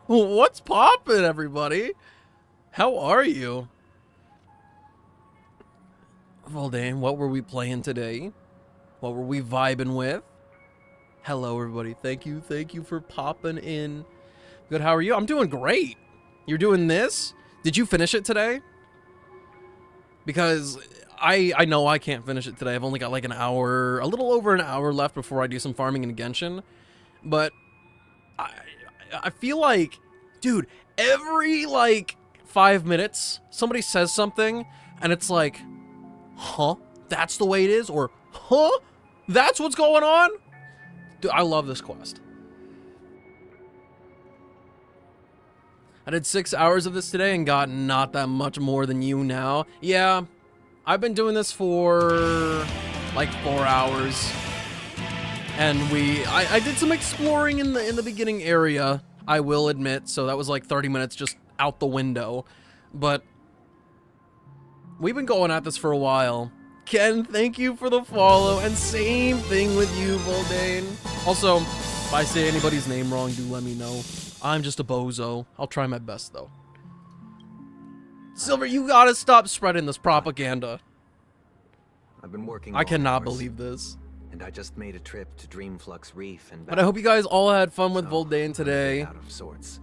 A: What's poppin', everybody? How are you? Voldane, what were we playing today? What were we vibing with? Hello, everybody. Thank you for popping in. Good, how are you? I'm doing great. You're doing this? Did you finish it today? Because I know I can't finish it today. I've only got like an hour, a little over an hour left before I do some farming in Genshin. But I feel like, dude, every like 5 minutes, somebody says something and it's like, huh? That's the way it is? Or, huh? That's what's going on? Dude, I love this quest. I did 6 hours of this today and got not that much more than you now. Yeah, I've been doing this for like 4 hours. And I did some exploring in the beginning area, I will admit. So that was like 30 minutes just out the window. But we've been going at this for a while. Ken, thank you for the follow, and same thing with you, Voldane. Also, if I say anybody's name wrong, do let me know. I'm just a bozo. I'll try my best, though. Silver, you gotta stop spreading this propaganda.
V: I've been working.
A: I cannot
V: hours,
A: believe this.
V: And I just made a trip to Dreamflux Reef and back.
A: But I hope you guys all had fun with Voldane today.
V: Out of sorts.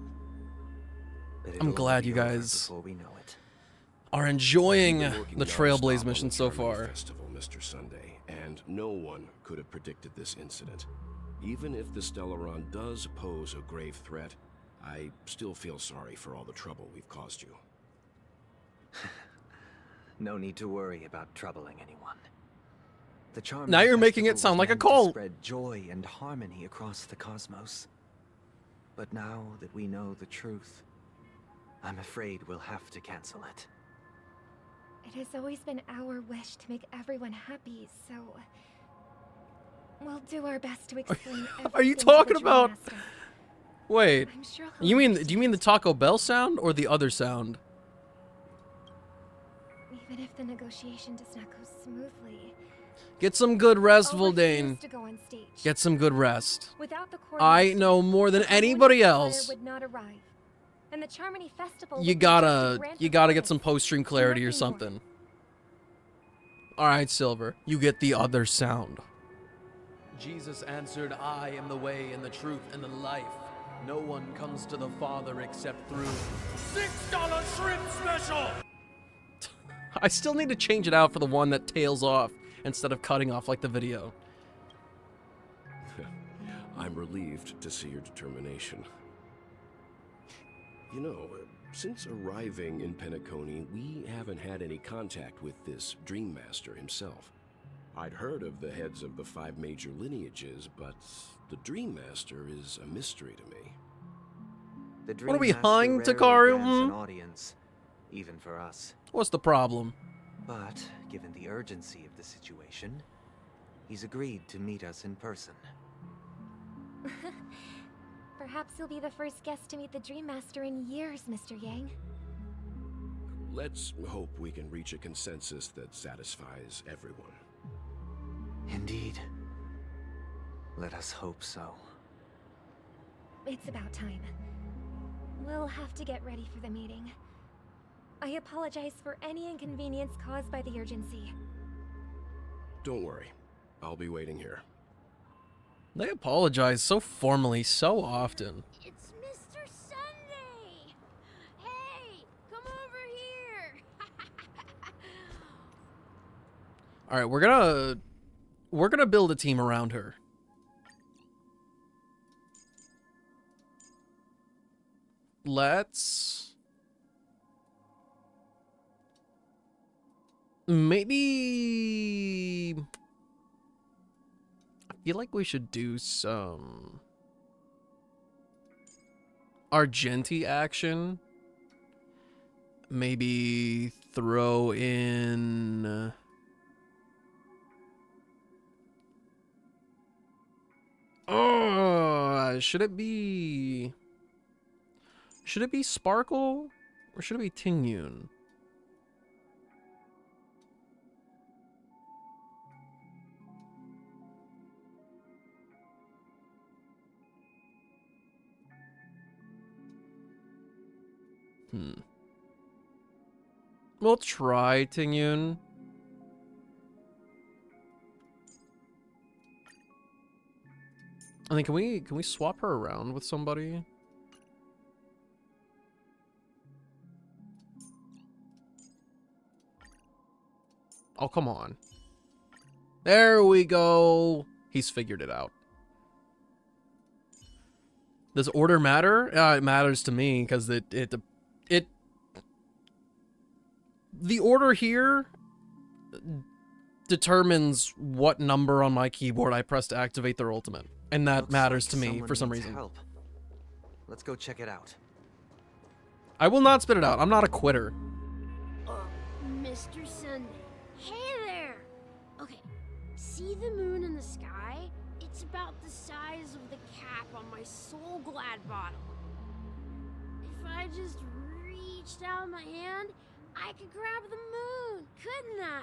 A: I'm glad you guys are enjoying the Trailblaze mission so far.
M: Festival, Mr. Sunday, and no one could have predicted this incident. Even if the Stellaron does pose a grave threat, I still feel sorry for all the trouble we've caused you.
V: No need to worry about troubling anyone. The charm
A: now you're making it sound like a cult.
V: Spread joy and harmony across the cosmos. But now that we know the truth, I'm afraid we'll have to cancel it.
P: It has always been our wish to make everyone happy, so we'll do our best to explain everything.
A: Are you talking
P: to the
A: about?
P: Dreammaster.
A: Wait,
P: I'm sure
A: do you mean the Taco Bell sound or the other sound?
P: Even if the negotiation does not go smoothly,
A: Get some good rest,
P: I'll refuse
A: Voldane.
P: to go on stage.
A: Get some good rest.
P: Without the
A: I know more than anybody else.
P: Would not arrive. And the Charmony Festival
A: You gotta get some post-stream clarity or something. Alright, Silver. You get the other sound. Jesus answered, I am the way and the truth and the life. No one comes to the Father except through $6 shrimp special! I still need to change it out for the one that tails off instead of cutting off like the video.
M: I'm relieved to see your determination. You know, since arriving in Penacony, we haven't had any contact with this Dreammaster himself. I'd heard of the heads of the 5 major lineages, but the Dreammaster is a mystery to me.
V: The
A: What are we,
V: Dreammaster
A: hung,
V: rarely
A: Takaru?
V: grants an audience, even for us.
A: What's the problem?
V: But, given the urgency of the situation, he's agreed to meet us in person.
P: Perhaps you'll be the first guest to meet the Dreammaster in years, Mr. Yang.
M: Let's hope we can reach a consensus that satisfies everyone.
V: Indeed. Let us hope so.
P: It's about time. We'll have to get ready for the meeting. I apologize for any inconvenience caused by the urgency.
M: Don't worry. I'll be waiting here.
A: They apologize so formally so often.
Q: It's Mr. Sunday! Hey, come over here!
A: Alright, we're gonna build a team around her. Let's maybe I feel like we should do some Argenti action. Maybe throw in should it be Sparkle or should it be Tingyun? We'll try Tingyun. I think can we swap her around with somebody? Oh, come on. There we go. He's figured it out. Does order matter? It matters to me because the order here determines what number on my keyboard I press to activate their ultimate, and that matters to me for some reason.
V: Help. Let's go check it out.
A: I will not spit it out. I'm not a quitter.
B: Mr. Sunday. Hey there! Okay, see the moon in the sky? It's about the size of the cap on my Soul Glad bottle. If I just reached out my hand, I could grab the moon, couldn't I?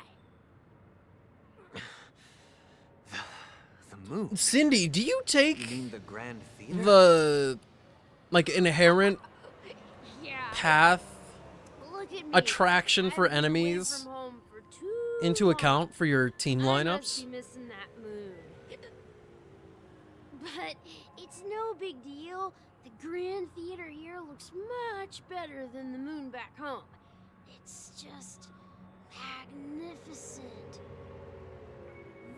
V: The moon?
A: Cindy, do you take
V: You mean the Grand Theater?
A: the like inherent path
B: Look at me.
A: attraction for enemies
B: From home for too
A: into account for your team
B: I must
A: lineups?
B: be missing that moon. But it's no big deal. The Grand Theater here looks much better than the moon back home. It's just magnificent.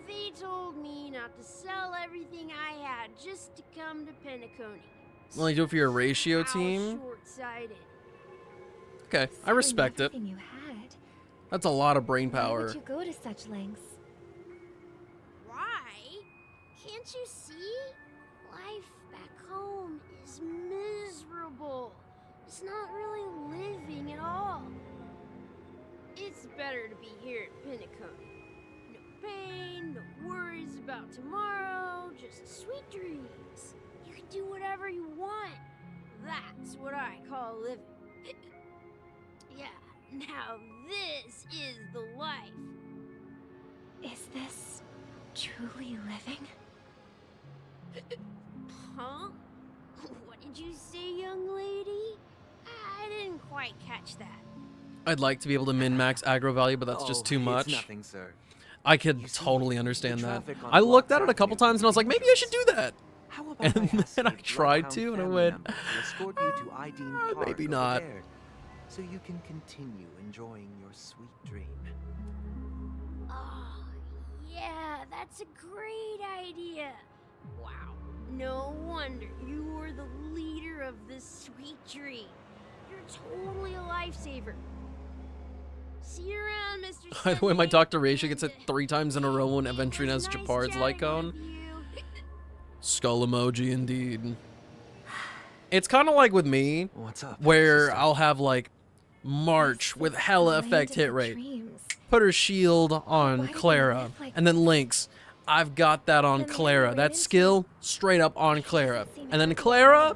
B: They told me not to sell everything I had just to come to Penacony.
A: Only do it for your ratio
B: How
A: team?
B: short-sighted.
A: Okay, I respect it.
P: Everything you had.
A: That's a lot of brain
P: Why
A: power.
P: would you go to such lengths?
B: Why? Can't you see? Life back home is miserable. It's not really living at all. It's better to be here at Penacony. No pain, no worries about tomorrow, just sweet dreams. You can do whatever you want. That's what I call living. Yeah, now this is the life.
P: Is this truly living?
B: Huh? What did you say, young lady? I didn't quite catch that.
A: I'd like to be able to min-max aggro value, but that's just too much.
V: It's nothing, sir.
A: I could totally understand that.
V: traffic on
A: I looked
V: Block
A: at it a couple times and I was like, maybe I should do that.
V: How about
A: And
V: I ask
A: then I
V: if
A: tried
V: Bloodhound
A: to, and I
V: family
A: went,
V: members will escort you to Ideen Park
A: maybe
V: over
A: not.
V: there, so you can continue enjoying your sweet dream.
B: Oh, yeah, that's a great idea. Wow, no wonder you were the leader of this sweet dream. You're totally a lifesaver. See you around, Mr.
A: By the way, my
B: Sunday.
A: Dr. Raisha gets it 3 times in a row when Aventurine has
B: Nice
A: Japard's
B: chatting
A: Lycone.
B: with you.
A: Skull emoji indeed. It's kind of like with me,
V: What's up,
A: where
V: sister?
A: I'll have like March with hella
P: Land
A: effect
P: of
A: hit
P: the
A: rate.
P: dreams.
A: Put her shield
P: Why
A: on
P: do they
A: Clara,
P: live like
A: and then Lynx. I've got that on
P: Then they
A: Clara.
P: ran
A: That
P: into-
A: skill straight up on Clara.
P: seen
A: And then
P: everything
A: Clara,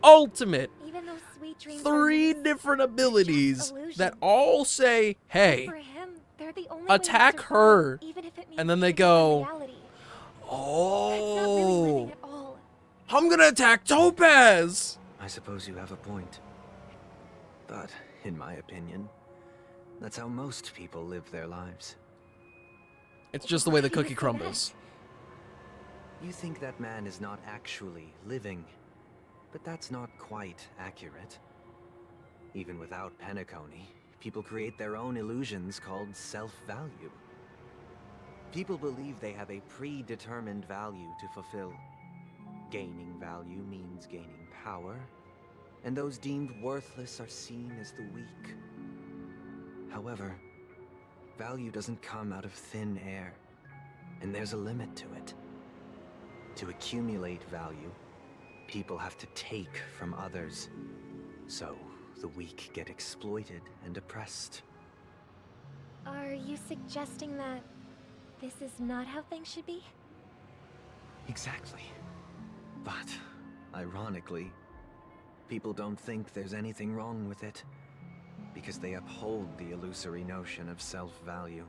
A: ultimate.
P: Even those sweet dreams
A: 3
P: are
A: different abilities
P: illusions.
A: that all say, hey,
P: for him, they're the only way to
A: attack
P: survive,
A: her.
P: even if it means
A: And then they
P: giving up
A: go,
P: reality. That's not really
A: oh,
P: living at all.
A: I'm gonna attack Topaz.
V: I suppose you have a point. But, in my opinion, that's how most people live their lives.
A: It's just the way the
P: Why do you
A: cookie
P: say
A: crumbles.
V: You think that man is not actually living, but that's not quite accurate. Even without Penacony, people create their own illusions called self-value. People believe they have a predetermined value to fulfill. Gaining value means gaining power, and those deemed worthless are seen as the weak. However, value doesn't come out of thin air, and there's a limit to it. To accumulate value, people have to take from others. So, the weak get exploited and oppressed.
P: Are you suggesting that this is not how things should be?
V: Exactly. But, ironically, people don't think there's anything wrong with it, because they uphold the illusory notion of self-value,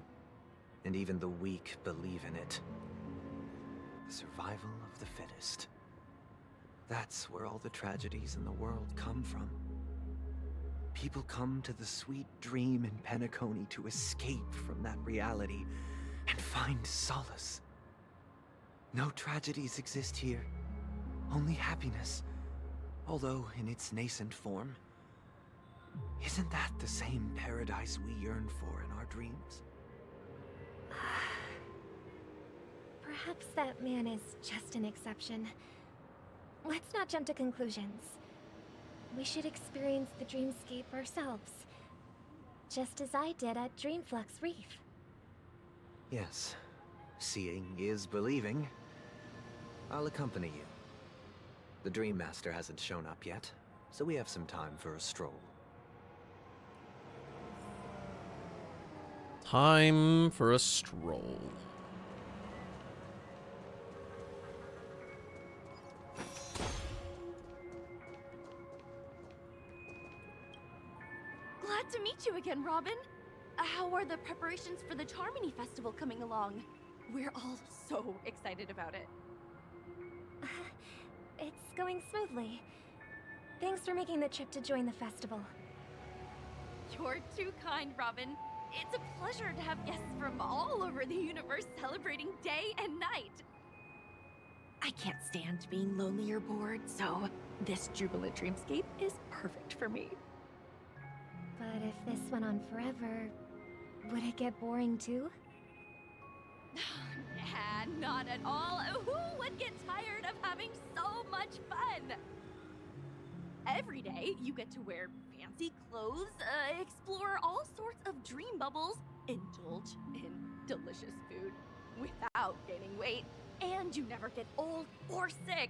V: and even the weak believe in it. The survival of the fittest. That's where all the tragedies in the world come from. People come to the sweet dream in Penacony to escape from that reality and find solace. No tragedies exist here, only happiness, although in its nascent form. Isn't that the same paradise we yearn for in our dreams?
P: Perhaps that man is just an exception. Let's not jump to conclusions. We should experience the dreamscape ourselves, just as I did at Dreamflux Reef.
V: Yes, seeing is believing. I'll accompany you. The Dream Master hasn't shown up yet, so we have some time for a stroll.
A: Time for a stroll.
C: Glad to meet you again, Robin. How are the preparations for the Charmony Festival coming along? We're all so excited about it.
P: It's going smoothly. Thanks for making the trip to join the festival.
C: You're too kind, Robin. It's a pleasure to have guests from all over the universe celebrating day and night. I can't stand being lonely or bored, so this jubilant dreamscape is perfect for me.
P: But if this went on forever, would it get boring too?
C: Nah, not at all. Who would get tired of having so much fun? Every day, you get to wear fancy clothes, explore all sorts of dream bubbles, indulge in delicious food without gaining weight, and you never get old or sick.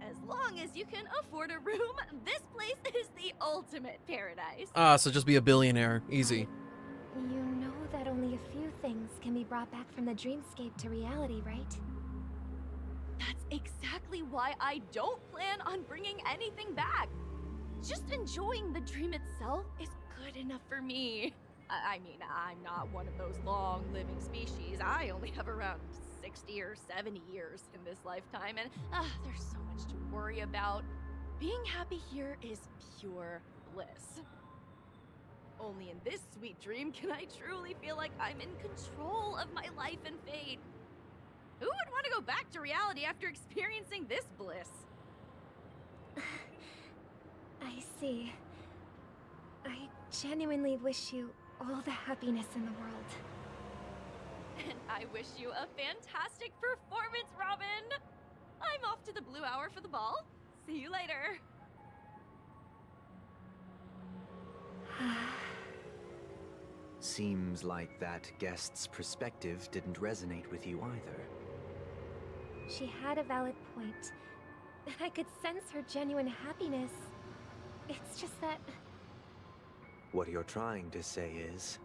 C: As long as you can afford a room, this place is the ultimate paradise.
A: Ah, so just be a billionaire. Easy.
P: You know that only a few things can be brought back from the dreamscape to reality, right?
C: That's exactly why I don't plan on bringing anything back. Just enjoying the dream itself is good enough for me. I mean, I'm not one of those long-living species. I only have around 60 or 70 years in this lifetime, and there's so much to worry about. Being happy here is pure bliss. Only in this sweet dream can I truly feel like I'm in control of my life and fate. Who would want to go back to reality after experiencing this bliss?
P: I see. I genuinely wish you all the happiness in the world.
C: And I wish you a fantastic performance, Robin! I'm off to the Blue Hour for the ball. See you later.
V: Seems like that guest's perspective didn't resonate with you either.
P: She had a valid point. I could sense her genuine happiness. It's just that...
V: What you're trying to say is,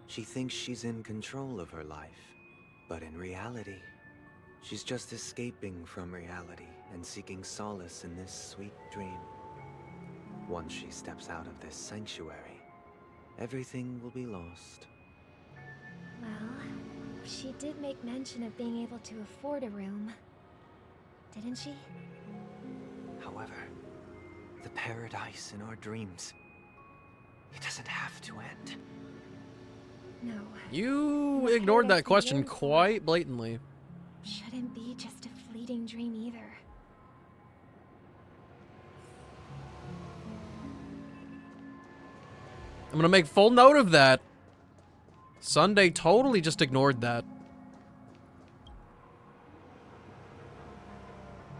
V: she thinks she's in control of her life. But in reality, she's just escaping from reality and seeking solace in this sweet dream. Once she steps out of this sanctuary, everything will be lost.
P: Well, she did make mention of being able to afford a room. Didn't she?
V: However, the paradise in our dreams, it doesn't have to end.
P: No.
A: You ignored that question quite blatantly.
P: Shouldn't be just a fleeting dream either.
A: I'm gonna make full note of that. Sunday totally just ignored that.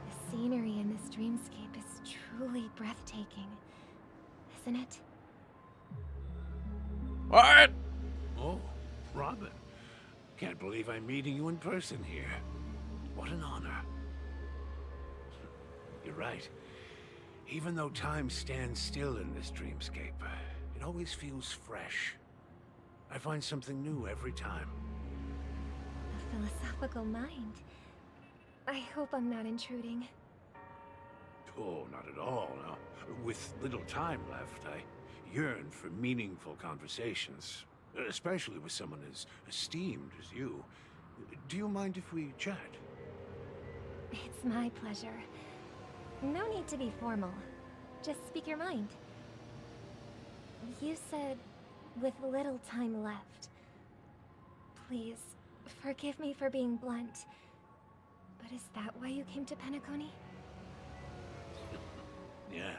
P: The scenery in this dreamscape is truly breathtaking, isn't it?
A: What?
J: Oh, Robin. Can't believe I'm meeting you in person here. What an honor. You're right. Even though time stands still in this dreamscape, it always feels fresh. I find something new every time.
P: A philosophical mind. I hope I'm not intruding.
J: Oh, not at all. Now, with little time left, I yearn for meaningful conversations, especially with someone as esteemed as you. Do you mind if we chat?
P: It's my pleasure. No need to be formal. Just speak your mind. You said, with little time left. Please, forgive me for being blunt. But is that why you came to Penacony?
J: Yeah.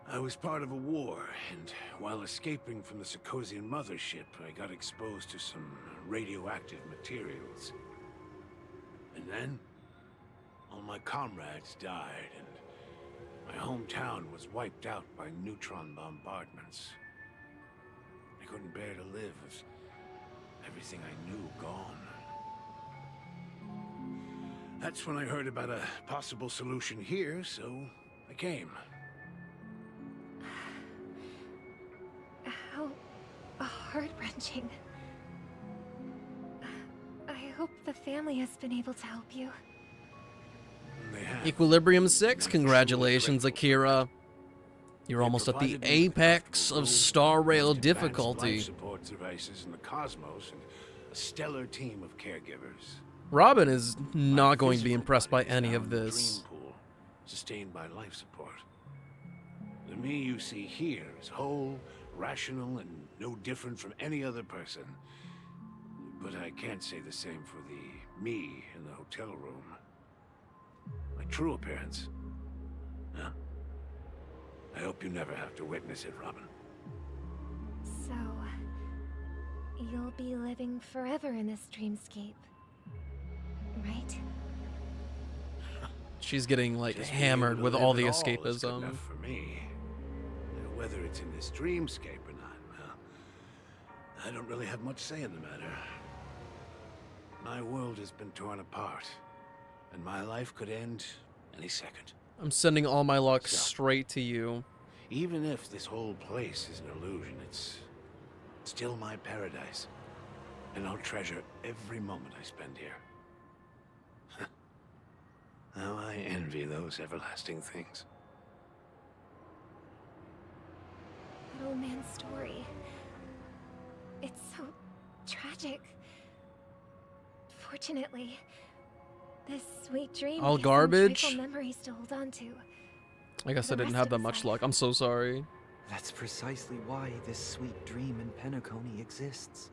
J: I was part of a war, and while escaping from the Sarkosian mothership, I got exposed to some radioactive materials. And then, all my comrades died, and my hometown was wiped out by neutron bombardments. I couldn't bear to live with everything I knew gone. That's when I heard about a possible solution here, so I came.
P: How heart-wrenching. I hope the family has been able to help you.
A: Equilibrium 6, congratulations, Akira. You're almost at the apex of Star Rail difficulty.
J: Life support devices in the cosmos and a stellar team of caregivers.
A: Robin is not going to be impressed by any of this.
J: Dream pool, sustained by life support. The me you see here is whole, rational, and no different from any other person. But I can't say the same for the me in the hotel room. My true appearance. Huh? I hope you never have to witness it, Robin.
P: So, you'll be living forever in this dreamscape, right?
A: She's getting like
J: Just
A: hammered
J: being able
A: with
J: to
A: all
J: live
A: the
J: it all is good
A: escapism.
J: enough for me. Whether it's in this dreamscape or not, well, I don't really have much say in the matter. My world has been torn apart, and my life could end any second.
A: I'm sending all my luck straight to you.
J: Even if this whole place is an illusion, it's still my paradise. And I'll treasure every moment I spend here. How I envy those everlasting things.
P: That old man's story. It's so tragic. Fortunately, this sweet dream
A: All
P: gives them
A: garbage?
P: joyful memories to hold on to.
A: I guess I
P: The
A: didn't
P: rest
A: have
P: of
A: that
P: his
A: much
P: life.
A: luck. I'm so sorry.
V: That's precisely why this sweet dream in Penacony exists.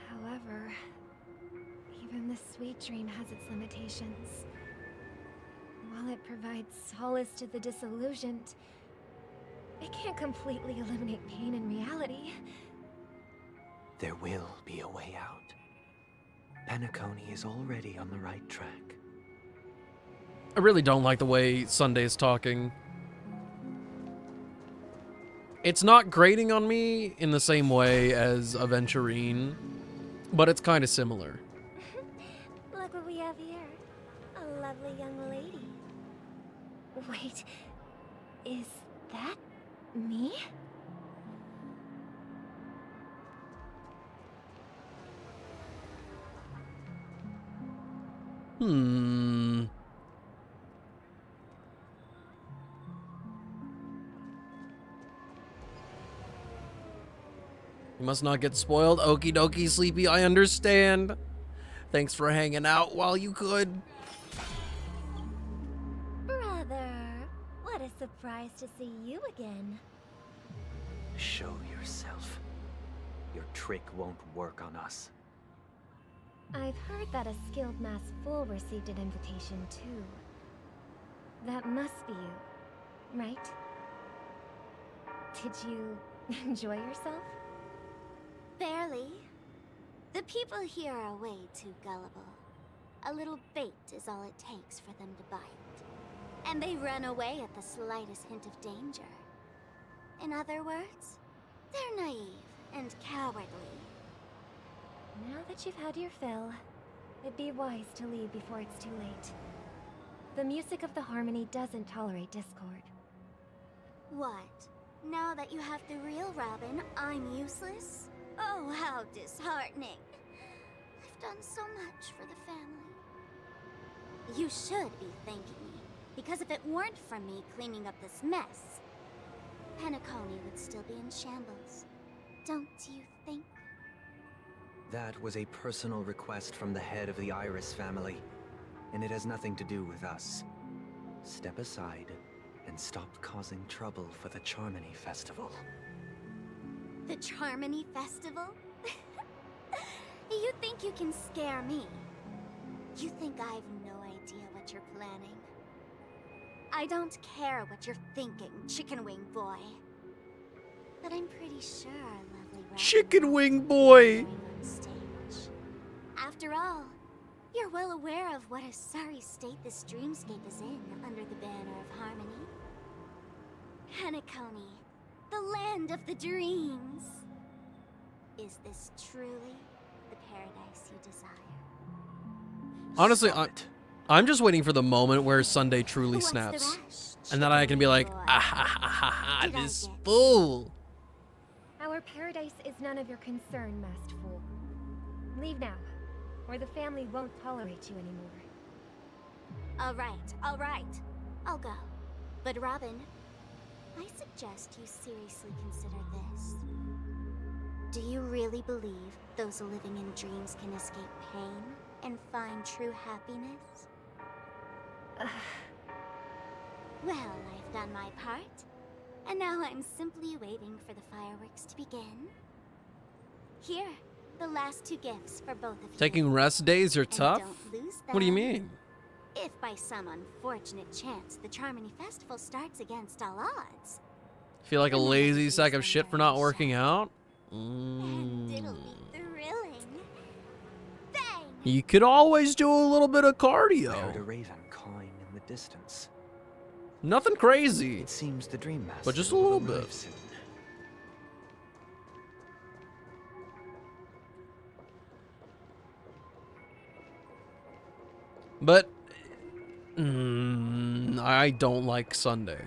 P: However, even this sweet dream has its limitations. While it provides solace to the disillusioned, it can't completely eliminate pain in reality.
V: There will be a way out. Penacony is already on the right track.
A: I really don't like the way Sunday's talking. It's not grating on me in the same way as Aventurine, but it's kind of similar.
B: Look what we have here. A lovely young lady.
P: Wait, is that me?
A: Hmm. You must not get spoiled. Okie dokie, Sleepy, I understand. Thanks for hanging out while you could.
B: Brother, what a surprise to see you again.
V: Show yourself. Your trick won't work on us.
P: I've heard that a skilled mass fool received an invitation too. That must be you, right? Did you enjoy yourself?
B: Barely. The people here are way too gullible. A little bait is all it takes for them to bite. And they run away at the slightest hint of danger. In other words, they're naive and cowardly.
P: Now that you've had your fill, it'd be wise to leave before it's too late. The music of the harmony doesn't tolerate discord.
B: What? Now that you have the real Robin, I'm useless? Oh, how disheartening. I've done so much for the family. You should be thanking me, because if it weren't for me cleaning up this mess, Penacony would still be in shambles. Don't you think?
V: That was a personal request from the head of the Iris family, and it has nothing to do with us. Step aside and stop causing trouble for the Charmony Festival.
B: The Charmony Festival? You think you can scare me? You think I have no idea what you're planning? I don't care what you're thinking, Chicken Wing Boy. But I'm pretty sure our lovely Robin
A: Chicken Wing Boy!
B: on stage. After all, you're well aware of what a sorry state this dreamscape is in under the banner of harmony. Penacony, the land of the dreams. Is this truly the paradise you desire?
A: Honestly, I'm just waiting for the moment where Sunday truly
B: What's the
A: snaps.
B: rush,
A: And then I can be like, ah ha ha ha ha, this fool.
P: Our paradise is none of your concern, masked fool. Leave now, or the family won't tolerate you anymore.
B: All right. I'll go. But Robin, I suggest you seriously consider this. Do you really believe those living in dreams can escape pain and find true happiness? Well, I've done my part, and now I'm simply waiting for the fireworks to begin. Here, the last two gifts for both of you.
A: Taking rest days are tough?
B: Don't lose
A: What do you
B: them.
A: mean?
B: If by some unfortunate chance the Charmony Festival starts against all odds,
A: Feel like a lazy sack of shit for not working out?
B: and it'll be thrilling. Bang!
A: You could always do a little bit of
V: I heard a
A: cardio.
V: raven cawing in the distance.
A: Nothing crazy.
V: It seems the Dream Master
A: But just a
V: will
A: little
V: arrive
A: bit.
V: soon.
A: But I don't like Sunday.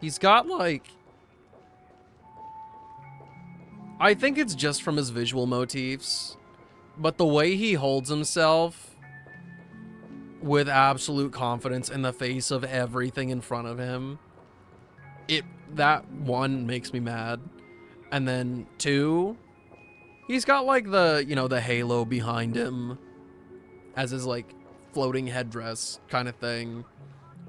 A: He's got like, I think it's just from his visual motifs, but the way he holds himself with absolute confidence in the face of everything in front of him, that one makes me mad. And then two, he's got like the, the halo behind him as his like floating headdress kind of thing.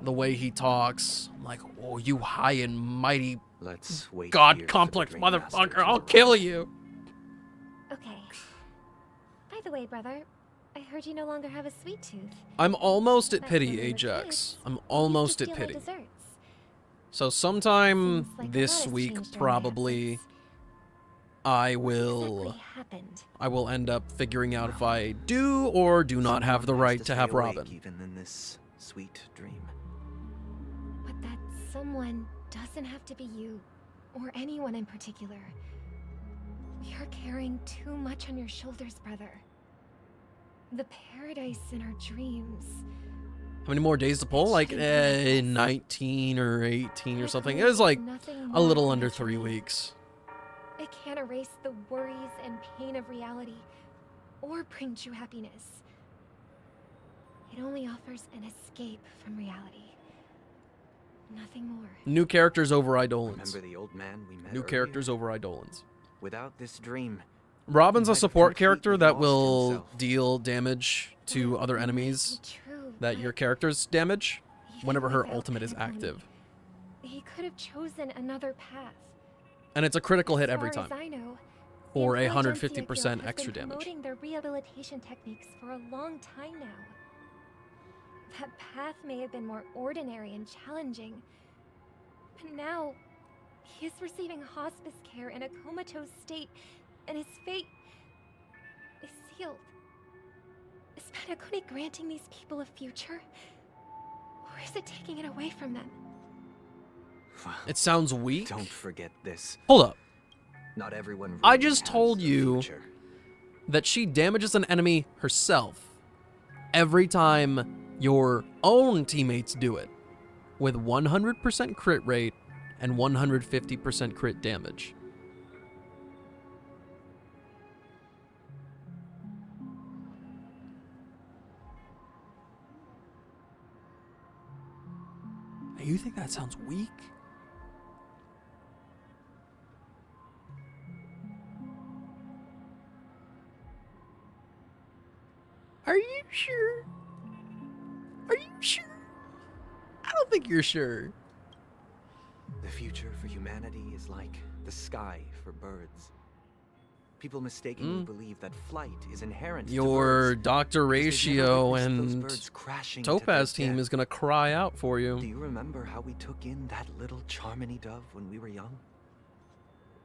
A: The way he talks, I'm like, oh, you high and mighty
V: Let's wait
A: God
V: here for the
A: complex
V: Dream Master
A: motherfucker,
V: to
A: I'll
V: arrive.
A: kill you.
P: Okay. By the way, brother, I heard you no longer have a sweet tooth.
A: I'm almost at
P: Back
A: pity,
P: when we were
A: Ajax.
P: kids,
A: I'm
P: you used to
A: almost at
P: steal our
A: pity.
P: desserts.
A: So sometime
P: Seems like a
A: this
P: lot has
A: week,
P: changed during my
A: probably,
P: absence.
A: I
P: What
A: will
P: exactly happened?
A: I will end up figuring out if I do or do not have the
V: Someone has
A: right to
V: stay
A: have
V: awake
A: Robin.
V: even in this sweet dream.
P: But that someone doesn't have to be you, or anyone in particular. You're carrying too much on your shoulders, brother. The paradise in our dreams.
A: How many more days to pull? Like 19 or 18 or something. It was like a little under 3 weeks.
P: It can't erase the worries and pain of reality, or bring true happiness. It only offers an escape from reality. Nothing more.
A: New characters over Eidolons.
V: Remember the old man we met
A: New
V: earlier?
A: characters over Eidolons.
V: Without this dream,
A: Robin's
V: he
A: a
V: might have
A: support character
V: completely
A: that
V: lost
A: will
V: himself.
A: deal damage to other enemies that your characters damage whenever her ultimate is active.
P: He could have chosen another path.
A: And it's a critical hit every
P: As far
A: time.
P: as I know,
A: For
P: the
A: a
P: Intelligentsia Guild
A: 150%
P: has
A: extra
P: been
A: damage.
P: promoting their rehabilitation techniques for a long time now. That path may have been more ordinary and challenging, but now he is receiving hospice care in a comatose state, and his fate is sealed. Is Penacony granting these people a future, or is it taking it away from them?
A: It sounds weak.
V: Don't forget this.
A: Hold up.
V: Not everyone
A: I
V: really
A: just
V: has
A: told
V: a
A: you
V: future.
A: that she damages an enemy herself every time your own teammates do it with 100% crit rate and 150% crit damage. You think that sounds weak? Are you sure? Are you sure? I don't think you're sure.
V: The future for humanity is like the sky for birds. People mistakenly believe that flight is inherent to
A: Your
V: birds,
A: Dr.
V: because they've never
A: Ratio
V: witnessed those
A: and
V: birds crashing to their
A: Topaz team
V: death.
A: is gonna cry out for you.
V: Do you remember how we took in that little Charmony dove when we were young?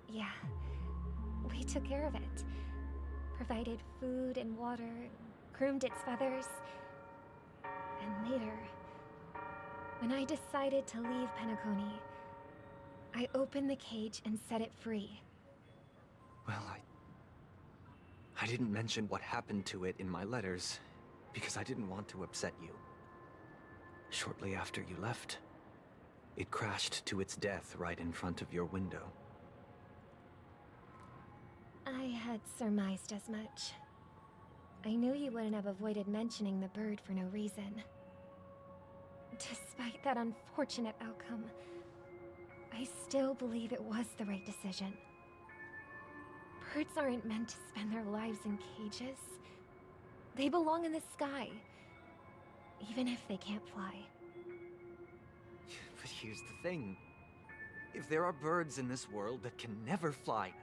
P: Yeah, we took care of it. Provided food and water, groomed its feathers. And later, when I decided to leave Penacony, I opened the cage and set it free.
V: Well, I didn't mention what happened to it in my letters, because I didn't want to upset you. Shortly after you left, it crashed to its death right in front of your window.
P: I had surmised as much. I knew you wouldn't have avoided mentioning the bird for no reason. Despite that unfortunate outcome, I still believe it was the right decision. Birds aren't meant to spend their lives in cages. They belong in the sky, even if they can't fly.
V: But here's the thing. If there are birds in this world that can never fly,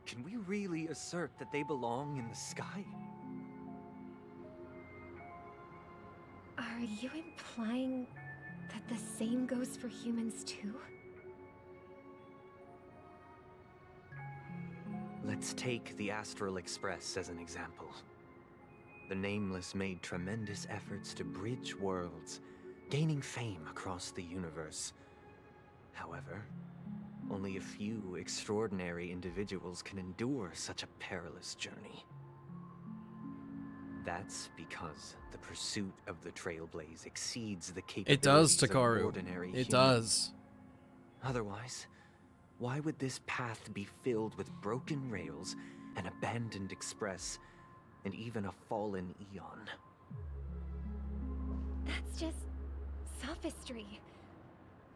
V: can we really assert that they belong in the sky?
P: Are you implying that the same goes for humans too?
V: Let's take the Astral Express as an example. The Nameless made tremendous efforts to bridge worlds, gaining fame across the universe. However, only a few extraordinary individuals can endure such a perilous journey. That's because the pursuit of the Trailblaze exceeds the capabilities
A: It does,
V: of
A: Takaru.
V: ordinary
A: It
V: humans.
A: does.
V: Otherwise, why would this path be filled with broken rails, an abandoned express, and even a fallen Eon?
P: That's just sophistry.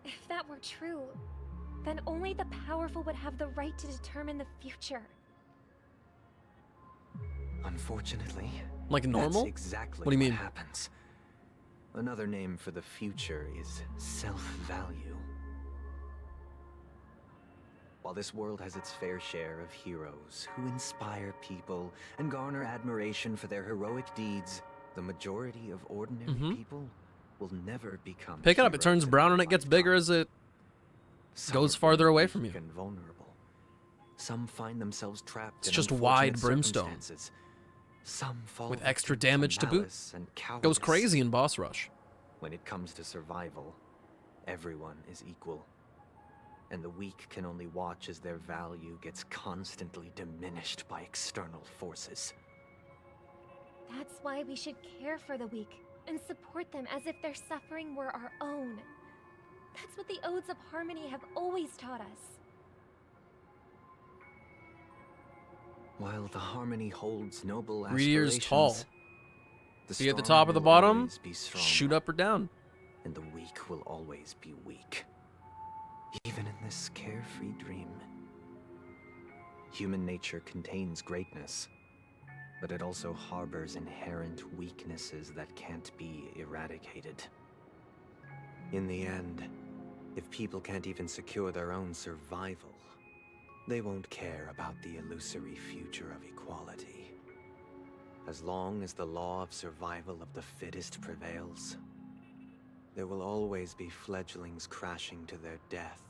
P: If that were true, then only the powerful would have the right to determine the future.
V: Unfortunately,
A: Like normal?
V: that's exactly
A: What do you mean?
V: happens. Another name for the future is self-value. While this world has its fair share of heroes who inspire people and garner admiration for their heroic deeds, the majority of ordinary people will never become
A: Pick it up. It turns brown and it gets bigger as it goes farther away from you.
V: and vulnerable. Some find themselves trapped
A: It's
V: in
A: just
V: unfortunate
A: wide brimstone.
V: circumstances. Some fall
A: With extra
V: victim
A: damage to boot.
V: malice and
A: Goes
V: cowardice.
A: crazy in boss rush.
V: When it comes to survival, everyone is equal. And the weak can only watch as their value gets constantly diminished by external forces.
P: That's why we should care for the weak and support them as if their suffering were our own. That's what the Odes of Harmony have always taught us.
V: While the Harmony holds noble
A: Reader's
V: aspirations,
A: tall.
V: the
A: Be at the
V: strong
A: top of the
V: will
A: bottom,
V: always be strong,
A: shoot up or down.
V: and the weak will always be weak. Even in this carefree dream, human nature contains greatness, but it also harbors inherent weaknesses that can't be eradicated. In the end, if people can't even secure their own survival, they won't care about the illusory future of equality. As long as the law of survival of the fittest prevails, there will always be fledglings crashing to their death.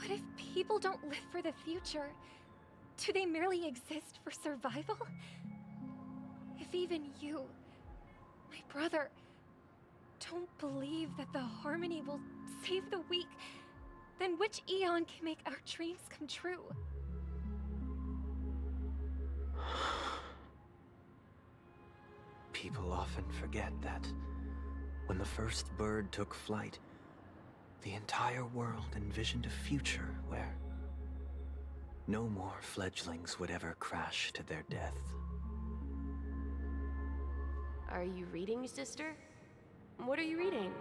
P: But if people don't live for the future, do they merely exist for survival? If even you, my brother, don't believe that the Harmony will save the weak, then which Eon can make our dreams come true?
V: People often forget that when the first bird took flight, the entire world envisioned a future where no more fledglings would ever crash to their death.
H: Are you reading, sister? What are you reading?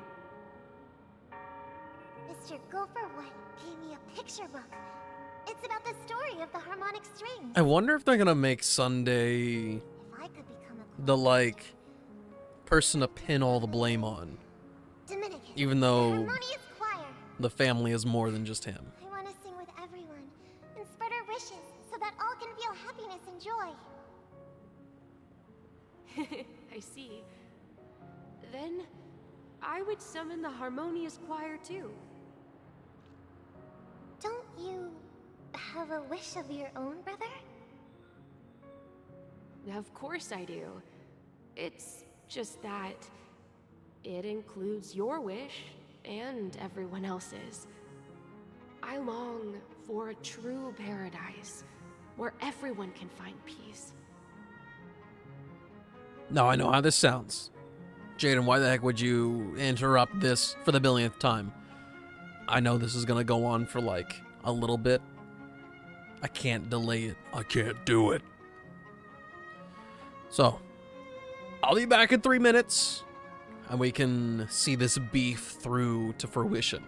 B: Mr. Gopherwood gave me a picture book. It's about the story of the harmonic strings.
A: I wonder if they're gonna make Sunday
B: If I could become a
A: the like person to pin all the blame on,
B: Dominican,
A: even
B: the
A: though
B: harmonious choir.
A: the family is more than just him.
B: I want to sing with everyone and spread our wishes so that all can
H: I see. Then I would summon the Harmonious Choir too.
B: Don't you have a wish of your own, brother?
H: Of course I do. It's just that it includes your wish and everyone else's. I long for a true paradise where everyone can find peace.
A: Now I know how this sounds. Jaden, why the heck would you interrupt this for the billionth time? I know this is gonna go on for like a little bit. I can't delay it. I can't do it. So, I'll be back in 3 minutes, and we can see this beef through to fruition.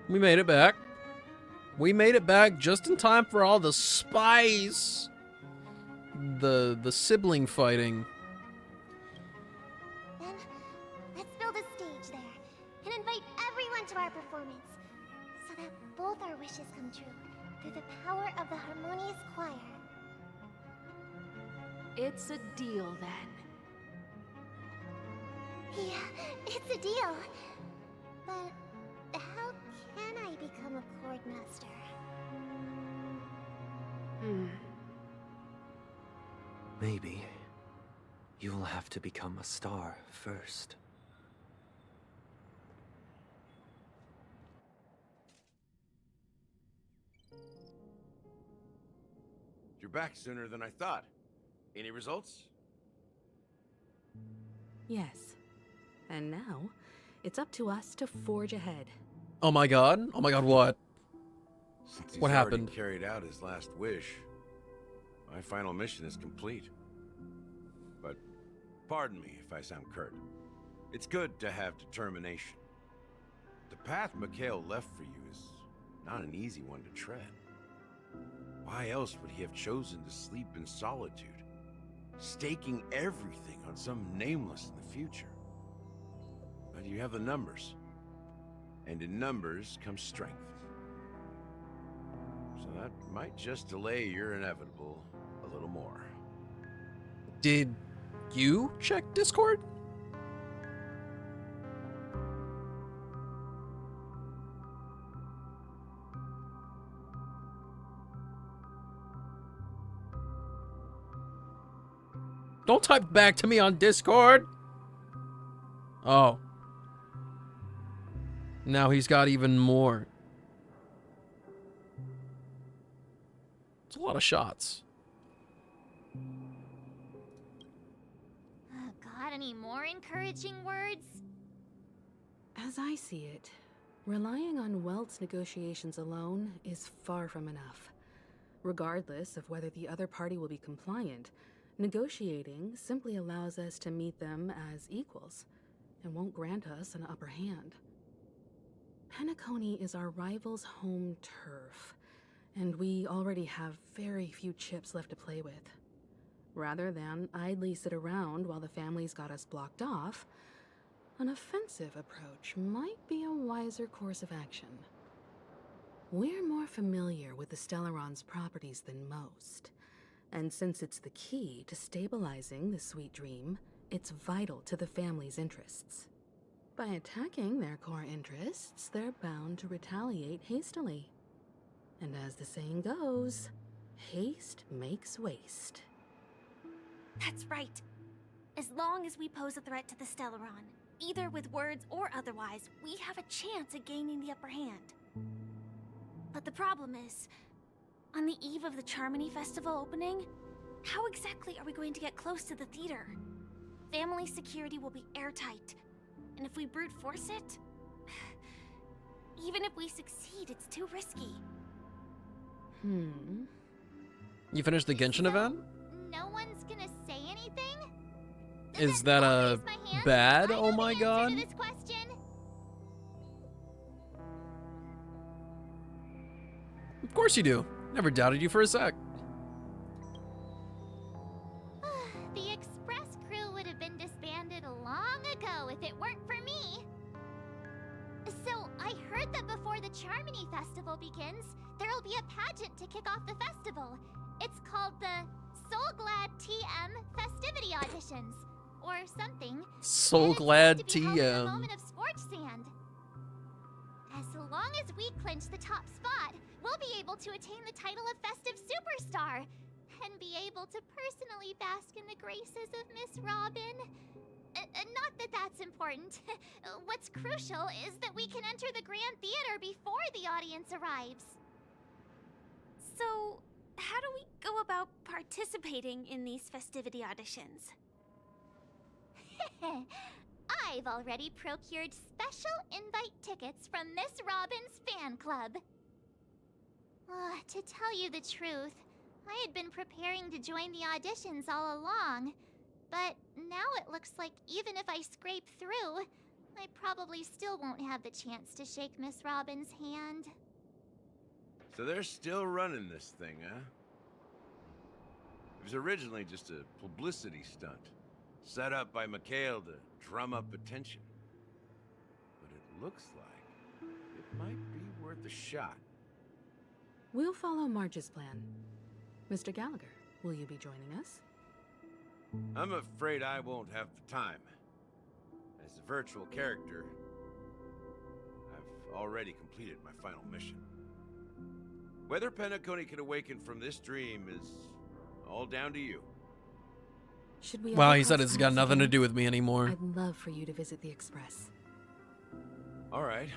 A: We made it back. We made it back just in time for all the spies. The sibling fighting.
B: Then, let's build a stage there and invite everyone to our performance so that both our wishes come true through the power of the Harmonious Choir.
H: It's a deal then.
B: Yeah, it's a deal. But how can I become a chord master?
V: Maybe you'll have to become a star first.
J: You're back sooner than I thought. Any results?
T: Yes. And now, it's up to us to forge ahead.
A: Oh my god? Oh my god, what?
J: Since he's
A: What
J: already
A: happened?
J: carried out his last wish, my final mission is complete. But pardon me if I sound curt. It's good to have determination. The path Mikhail left for you is not an easy one to tread. Why else would he have chosen to sleep in solitude, staking everything on some nameless in the future? But you have the numbers, and in numbers comes strength. So that might just delay your inevitable a little more.
A: Did you check Discord? Don't type back to me on Discord. Oh. Now he's got even more. It's a lot of shots.
B: Got any more encouraging words?
T: As I see it, relying on Welt's negotiations alone is far from enough. Regardless of whether the other party will be compliant, negotiating simply allows us to meet them as equals and won't grant us an upper hand. Penacony is our rival's home turf, and we already have very few chips left to play with. Rather than idly sit around while the family's got us blocked off, an offensive approach might be a wiser course of action. We're more familiar with the Stellaron's properties than most, and since it's the key to stabilizing the Sweet Dream, it's vital to the family's interests. By attacking their core interests, they're bound to retaliate hastily. And as the saying goes, haste makes waste.
N: That's right. As long as we pose a threat to the Stellaron, either with words or otherwise, we have a chance at gaining the upper hand. But the problem is, on the eve of the Charmony Festival opening, how exactly are we going to get close to the theater? Family security will be airtight, and if we brute force it, even if we succeed, it's too risky.
A: You finished the Genshin event?
B: No one's gonna say anything?
A: Is that a bad? Oh my god.
B: This question?
A: Of course you do. Never doubted you for a sec.
B: The Express crew would have been disbanded long ago if it weren't for me. So, I heard that before the Charmony Festival begins, there'll be a pageant to kick off the festival. It's called the Soulglad TM Festivity Auditions, or something.
A: Soulglad
B: A
A: TM.
B: moment of scorched sand. As long as we clinch the top spot, we'll be able to attain the title of Festive Superstar, and be able to personally bask in the graces of Miss Robin. Not that that's important. What's crucial is that we can enter the Grand Theater before the audience arrives.
N: So, how do we go about participating in these festivity auditions?
B: I've already procured special invite tickets from Miss Robin's fan club. To tell you the truth, I had been preparing to join the auditions all along, but now it looks like even if I scrape through, I probably still won't have the chance to shake Miss Robin's hand.
J: So they're still running this thing, huh? It was originally just a publicity stunt, set up by Mikhail to drum up attention. But it looks like it might be worth a shot.
T: We'll follow Marge's plan. Mr. Gallagher, will you be joining us?
J: I'm afraid I won't have the time. As a virtual character, I've already completed my final mission. Whether Penacony can awaken from this dream is all down to you.
T: Should we
A: Wow,
T: ever
A: he said
T: cross
A: it's got
T: paths
A: nothing to
T: again?
A: do with me anymore.
T: I'd love for you to visit the Express.
J: All right.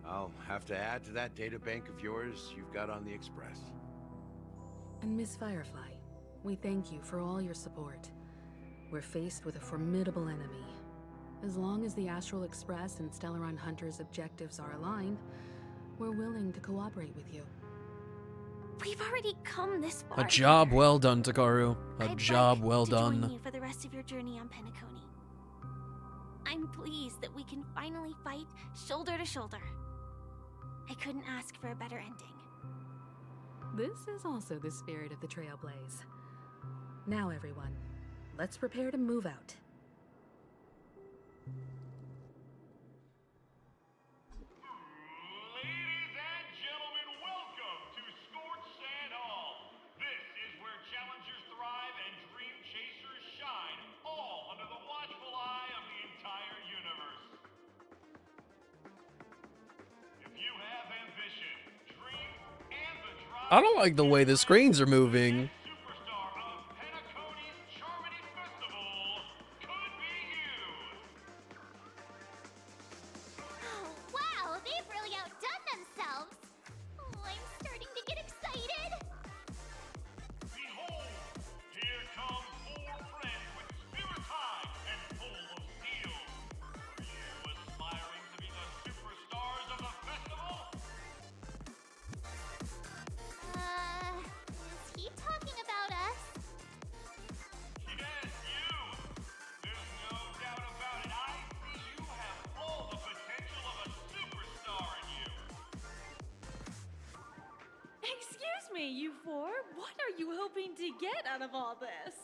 J: I'll have to add to that data bank of yours you've got on the Express.
T: And Miss Firefly, we thank you for all your support. We're faced with a formidable enemy. As long as the Astral Express and Stellaron Hunter's objectives are aligned, we're willing to cooperate with you.
N: We've already come this far.
A: A job well done, Takaru. A
N: I'd
A: job
N: like
A: well
N: to
A: done.
N: Join you for the rest of your journey on Penacony. I'm pleased that we can finally fight shoulder to shoulder. I couldn't ask for a better ending.
T: This is also the spirit of the Trailblaze. Now, everyone, let's prepare to move out.
O: Ladies and gentlemen, welcome to Scorched Sand Hall. This is where challengers thrive and dream chasers shine, all under the watchful eye of the entire universe. If you have ambition, dreams, and the drive,
A: I don't like the way the screens are moving.
O: superstar of Penacony's Charmony Festival could be you.
B: Oh, wow, they've really outdone themselves. Oh, I'm starting to get excited.
O: Behold, here come four friends with spirit high and full of steel. Are you aspiring to be the superstars of the festival?
B: Is he talking about us?
O: Yes, you. There's no doubt about it. I see you have all the potential of a superstar in you.
C: Excuse me, you four. What are you hoping to get out of all this?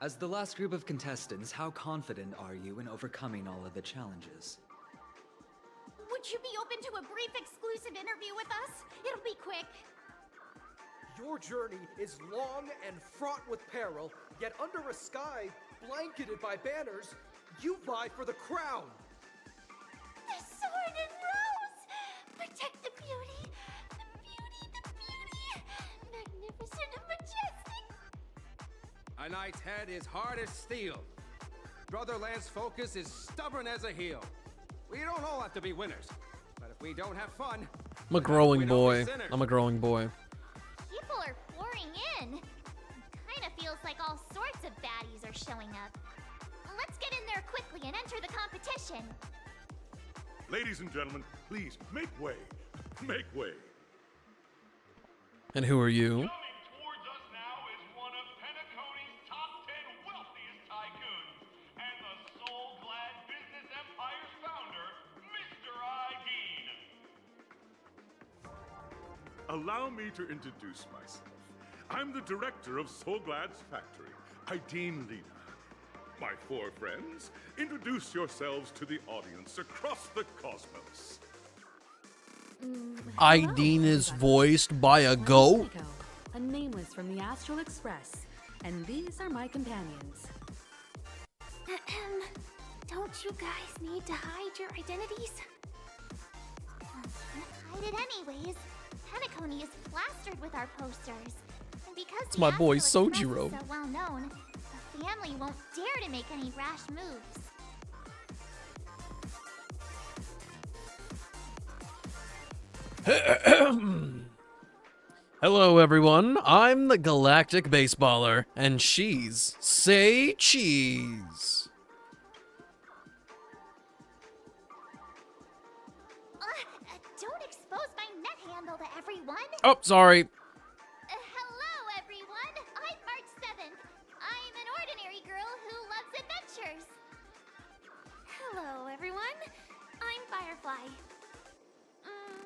R: As the last group of contestants, how confident are you in overcoming all of the challenges?
B: Would you be open to a brief exclusive interview with us? It'll be quick.
U: Your journey is long and fraught with peril, yet under a sky blanketed by banners, you vie for the crown.
B: The sword and rose! Protect the beauty! The beauty, the beauty! Magnificent and majestic!
E: A knight's head is hard as steel. Brother Lance Focus is stubborn as a heel. We don't all have to be winners, but if we don't have fun,
A: I'm a growing boy. I'm a growing boy.
B: People are pouring in. Kind of feels like all sorts of baddies are showing up. Let's get in there quickly and enter the competition.
X: Ladies and gentlemen, please make way. Make way.
A: And who are you?
O: Coming towards us now is one of Penacony's top 10 wealthiest tycoons and the soul-glad business empire's founder, Mr. Ideen.
X: Allow me to introduce myself. I'm the director of Soulglad's factory, Ideen Lena. My four friends, introduce yourselves to the audience across the cosmos.
A: Ideen is voiced by a goat.
T: A nameless from the Astral Express, and these are my companions.
B: Don't you guys need to hide your identities? Hide it anyways. Penacony is plastered with our posters. And because
A: It's
B: the
A: my boy
B: Astral Express
A: Sojiro.
B: is so well known, the family won't dare to make any rash moves.
A: Hello, everyone. I'm the Galactic Baseballer, and she's Say Cheese.
B: Don't expose my net handle to everyone.
A: Oh, sorry.
B: Hello, everyone. I'm March 7th. I'm an ordinary girl who loves adventures.
N: Hello, everyone. I'm Firefly.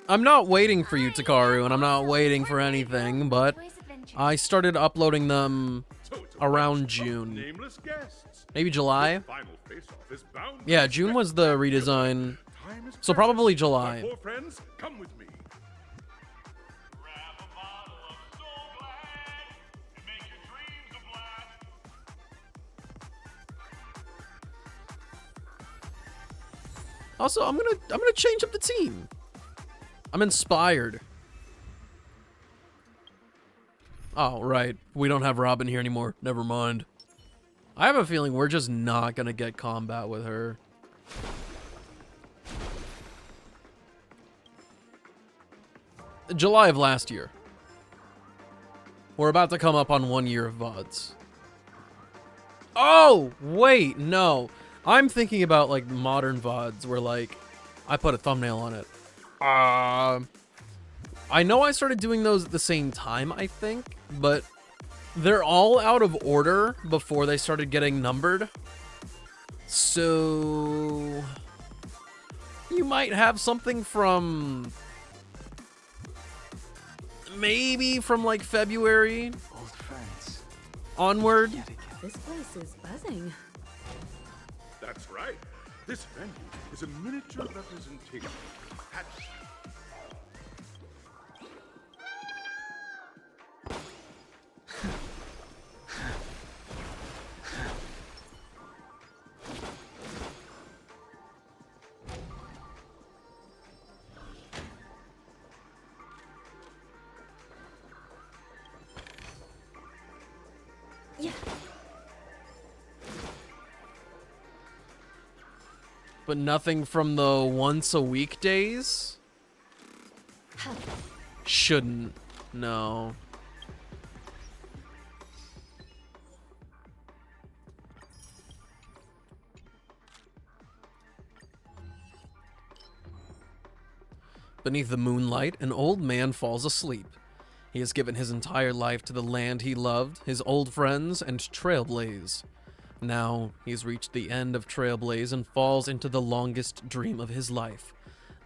A: I'm not waiting for you, Takaru, and I'm not waiting for anything, but I started uploading them around June.
X: Nameless guests.
A: Maybe July?
X: Final face-off is bound to
A: Yeah,
X: be
A: June was the redesign.
X: Time is
A: So probably
X: precious.
A: July.
X: My four friends, come with me.
A: Also, I'm gonna change up the team. I'm inspired. Oh, right. We don't have Robin here anymore. Never mind. I have a feeling we're just not gonna get combat with her. July of last year. We're about to come up on 1 year of VODs. Oh, wait, no. I'm thinking about like modern VODs where like I put a thumbnail on it. I know I started doing those at the same time, I think, but they're all out of order before they started getting numbered. So you might have something from maybe from like February
V: Old friends.
A: onward.
W: This place is buzzing.
X: That's right. This venue is a miniature representation of Patch.
W: Yeah.
A: But nothing from the once a week days? Shouldn't. No. Beneath the moonlight, an old man falls asleep. He has given his entire life to the land he loved, his old friends, and Trailblaze. Now, he's reached the end of Trailblaze and falls into the longest dream of his life,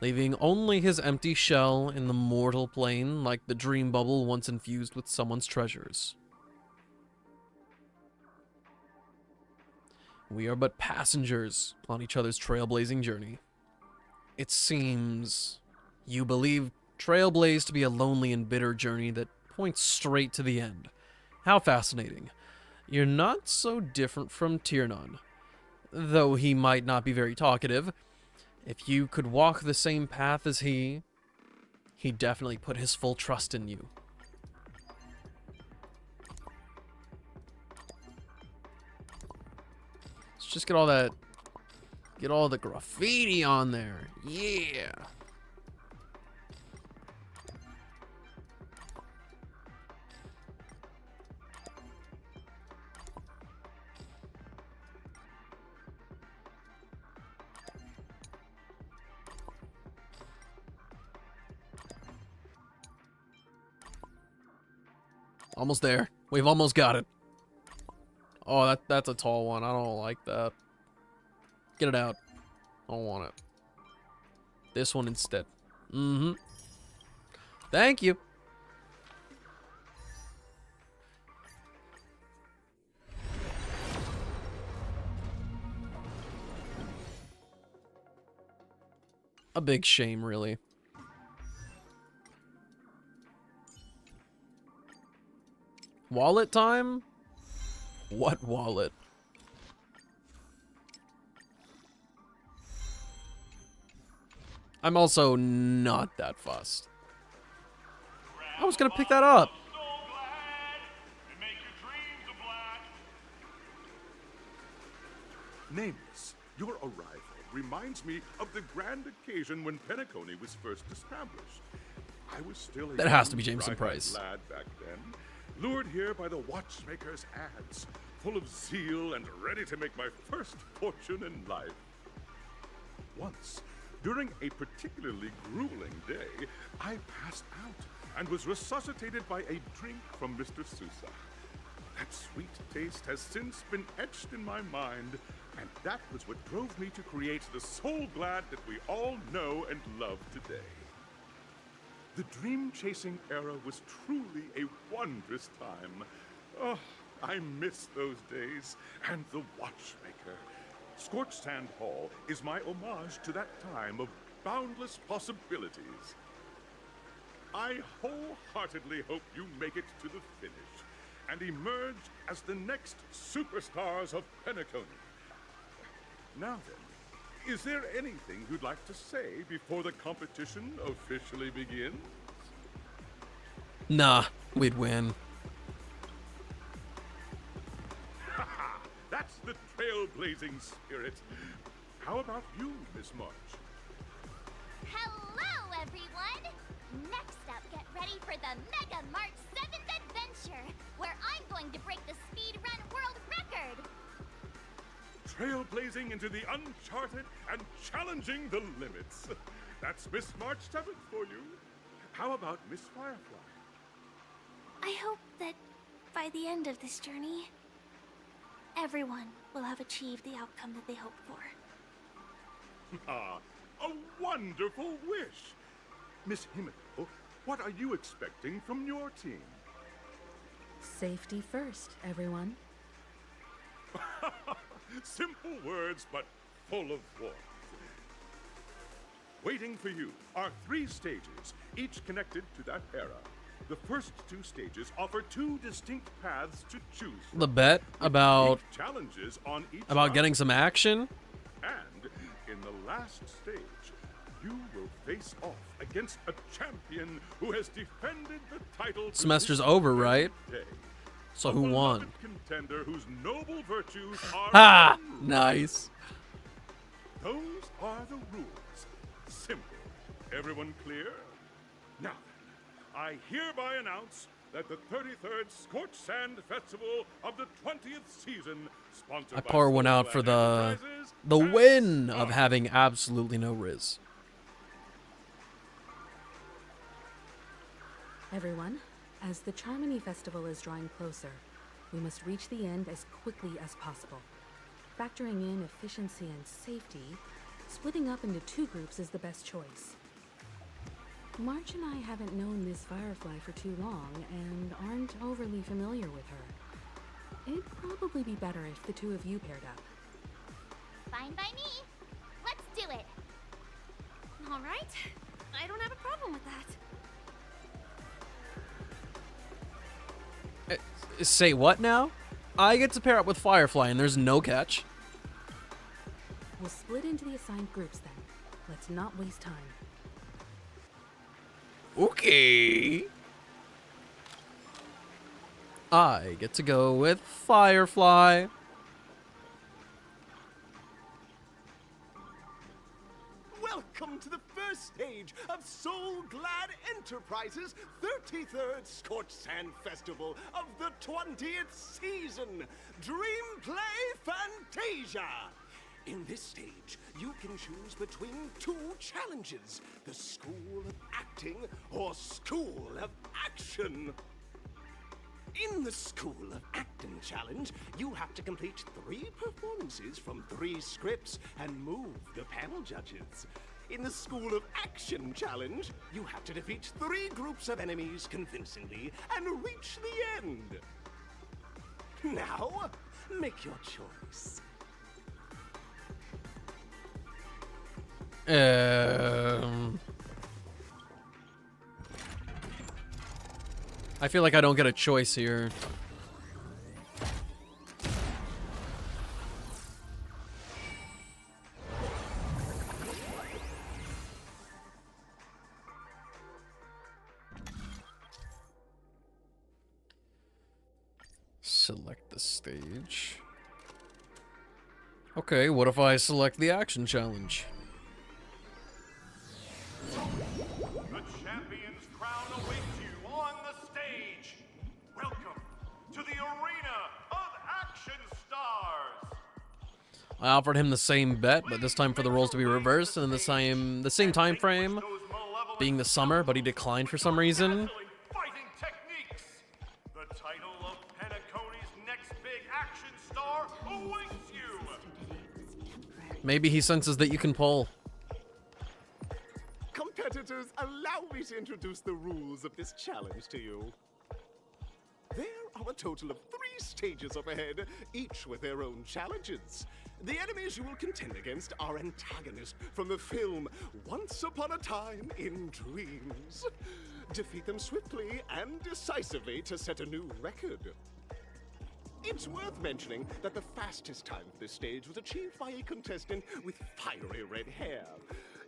A: leaving only his empty shell in the mortal plane like the dream bubble once infused with someone's treasures. We are but passengers on each other's trailblazing journey. It seems you believe Trailblaze to be a lonely and bitter journey that points straight to the end. How fascinating. You're not so different from Tiernan. Though he might not be very talkative, if you could walk the same path as he definitely put his full trust in you. Let's just get all the graffiti on there. Yeah. Almost there. We've almost got it. Oh, that's a tall one. I don't like that. Get it out. I don't want it. This one instead. Mm-hmm. Thank you. A big shame, really. Wallet time? What wallet? I'm also not that fussed. I was gonna pick that up.
X: Nameless, your arrival reminds me of the grand occasion when Penacony was first established. I was still a
A: That has to be
X: young,
A: Jameson
X: bright-eyed
A: Price.
X: lad back then, lured here by the watchmaker's ads, full of zeal and ready to make my first fortune in life. Once, during a particularly grueling day, I passed out and was resuscitated by a drink from Mr. Sousa. That sweet taste has since been etched in my mind, and that was what drove me to create the Soul Glad that we all know and love today. The dream-chasing era was truly a wondrous time. Oh, I miss those days, and the Watchmaker. Scorched Sand Hall is my homage to that time of boundless possibilities. I wholeheartedly hope you make it to the finish and emerge as the next superstars of Penacony. Now then, is there anything you'd like to say before the competition officially begins?
A: Nah, we'd win.
X: That's the trailblazing spirit. How about you, Miss March?
B: Hello, everyone! Next up, get ready for the Mega March 7th Adventure!
X: trailblazing into the uncharted and challenging the limits. That's Miss March 7th for you. How about Miss Firefly?
N: I hope that by the end of this journey, everyone will have achieved the outcome that they hoped for.
X: Ah, a wonderful wish. Miss Himiko, what are you expecting from your team?
T: Safety first, everyone.
X: Simple words, but full of warmth. Waiting for you are 3 stages, each connected to that era. The first 2 stages offer 2 distinct paths to choose from.
A: The bet about
X: Challenges on each
A: about getting some action.
X: And in the last stage, you will face off against a champion who has defended the title.
A: Semester's over, right?
X: Day.
A: So who won?
X: A contender whose noble virtues are
A: Ha! Nice.
X: Those are the rules. Simple. Everyone clear? Now then, I hereby announce that the 33rd Scorched Sand Festival of the 20th season, sponsored
A: I
X: by
A: pour one out for the win of having absolutely no Riz.
T: Everyone, as the Charmony Festival is drawing closer, we must reach the end as quickly as possible. Factoring in efficiency and safety, splitting up into 2 groups is the best choice. March and I haven't known Miss Firefly for too long and aren't overly familiar with her. It'd probably be better if the 2 of you paired up.
B: Fine by me. Let's do it.
N: All right. I don't have a problem with that.
A: Say what now? I get to pair up with Firefly and there's no catch.
T: We'll split into the assigned groups then. Let's not waste time.
A: Okay. I get to go with Firefly.
F: Welcome to the first stage of Soul Glad Enterprises' 33rd Scorched Sand Festival of the 20th season, Dreamplay Fantasia. In this stage, you can choose between 2 challenges, the School of Acting or School of Action. In the School of Acting challenge, you have to complete 3 performances from 3 scripts and move the panel judges. In the School of Action challenge, you have to defeat 3 groups of enemies convincingly and reach the end. Now, make your choice.
A: I feel like I don't get a choice here. Select the stage. Okay, what if I select the action challenge?
O: The champion's crown awaits you on the stage. Welcome to the arena of action stars.
A: I offered him the same bet, but this time for the roles to be reversed and in the same time frame, being the summer, but he declined for some reason.
O: Fighting techniques. The title of Penacony's next big action star awaits you.
A: Maybe he senses that you can pull.
F: Competitors, allow me to introduce the rules of this challenge to you. There are a total of 3 stages up ahead, each with their own challenges. The enemies you will contend against are antagonists from the film Once Upon a Time in Dreams. Defeat them swiftly and decisively to set a new record. It's worth mentioning that the fastest time for this stage was achieved by a contestant with fiery red hair.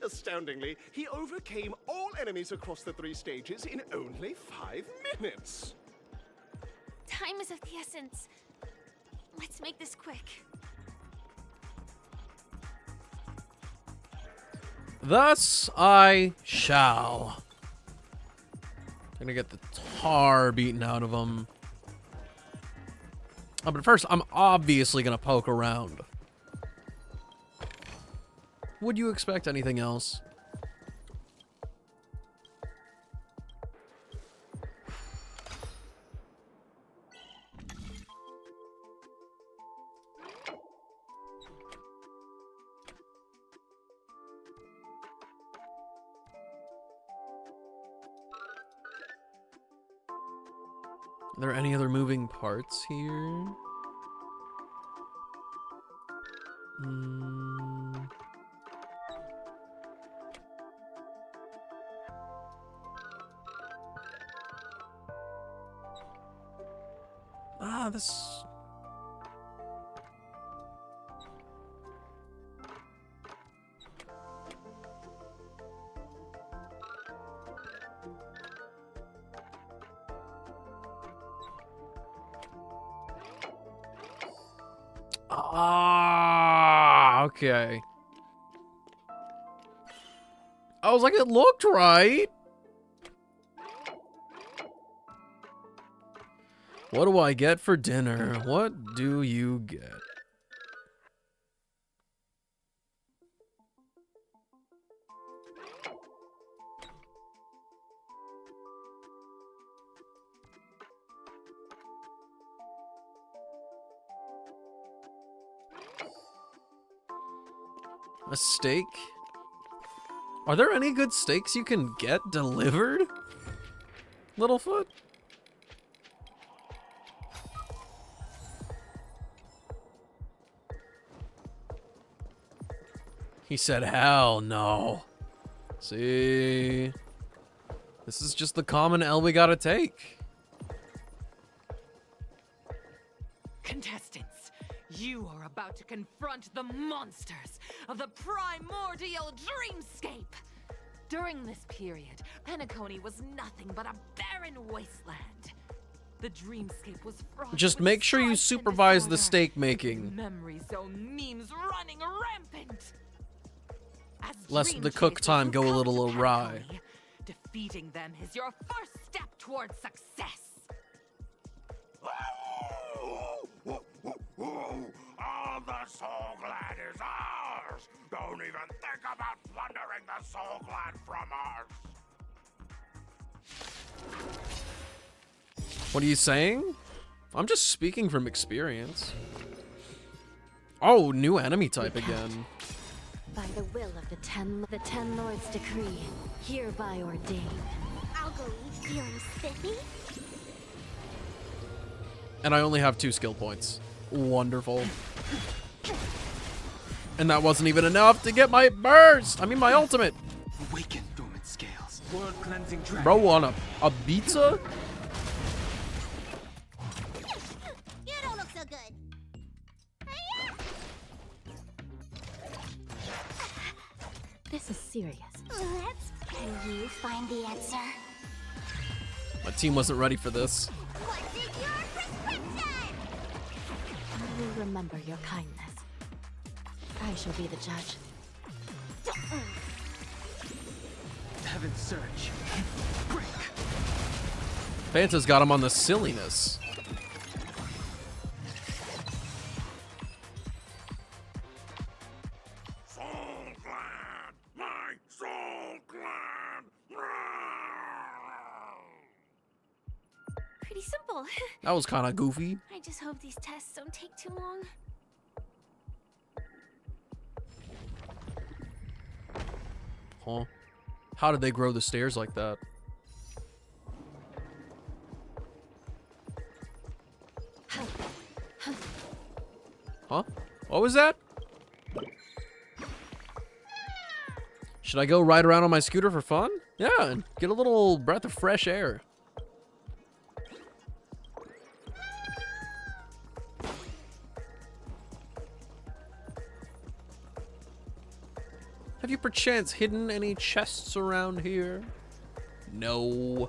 F: Astoundingly, he overcame all enemies across the 3 stages in only 5 minutes.
N: Time is of the essence. Let's make this quick.
A: Thus I shall. I'm gonna get the tar beaten out of him. Oh, but first, I'm obviously gonna poke around. Would you expect anything else? Are there any other moving parts here? This... okay. I was like, it looked right. What do I get for dinner? What do you get? A steak? Are there any good steaks you can get delivered? Littlefoot? He said, hell no. See? This is just the common L we gotta take.
D: Contestants, you are about to confront the monsters of the primordial dreamscape. During this period, Penacony was nothing but a barren wasteland. The dreamscape was fraught
A: Just
D: with
A: make sure you
D: strife and
A: supervise the
D: disorder.
A: steak making.
D: Memory zone memes running rampant. As
A: Lest
D: dream
A: the cook
D: chasers
A: time
D: who
A: go a
D: come
A: little
D: to
A: awry.
D: Penacony, defeating them is your first step towards success.
J: All the Soul Glad is ours! Don't even think about plundering the Soul Glad from us!
A: What are you saying? I'm just speaking from experience. Oh, new enemy type again.
I: By the will of the Ten Lords' decree, hereby ordained.
Q: I'll go eat feeling spiffy.
A: And I only have 2 skill points. Wonderful. And that wasn't even enough to get my burst! I mean my ultimate!
L: Awaken dormant scales. World cleansing dragon.
A: Bro on a pizza?
Q: You don't look so good.
I: This is serious.
Q: Can you find the answer?
A: My team wasn't ready for this.
Q: What's in your prescription?
I: I will remember your kindness. I shall be the judge.
L: Heaven's surge. Break.
A: Fanta's got him on the silliness.
J: Soul Glad! My Soul Glad!
N: Pretty simple.
A: That was kind of goofy.
N: I just hope these tests don't take too long.
A: Huh? How did they grow the stairs like that? Huh? What was that? Should I go ride around on my scooter for fun? Yeah, and get a little breath of fresh air. Have you perchance hidden any chests around here? No.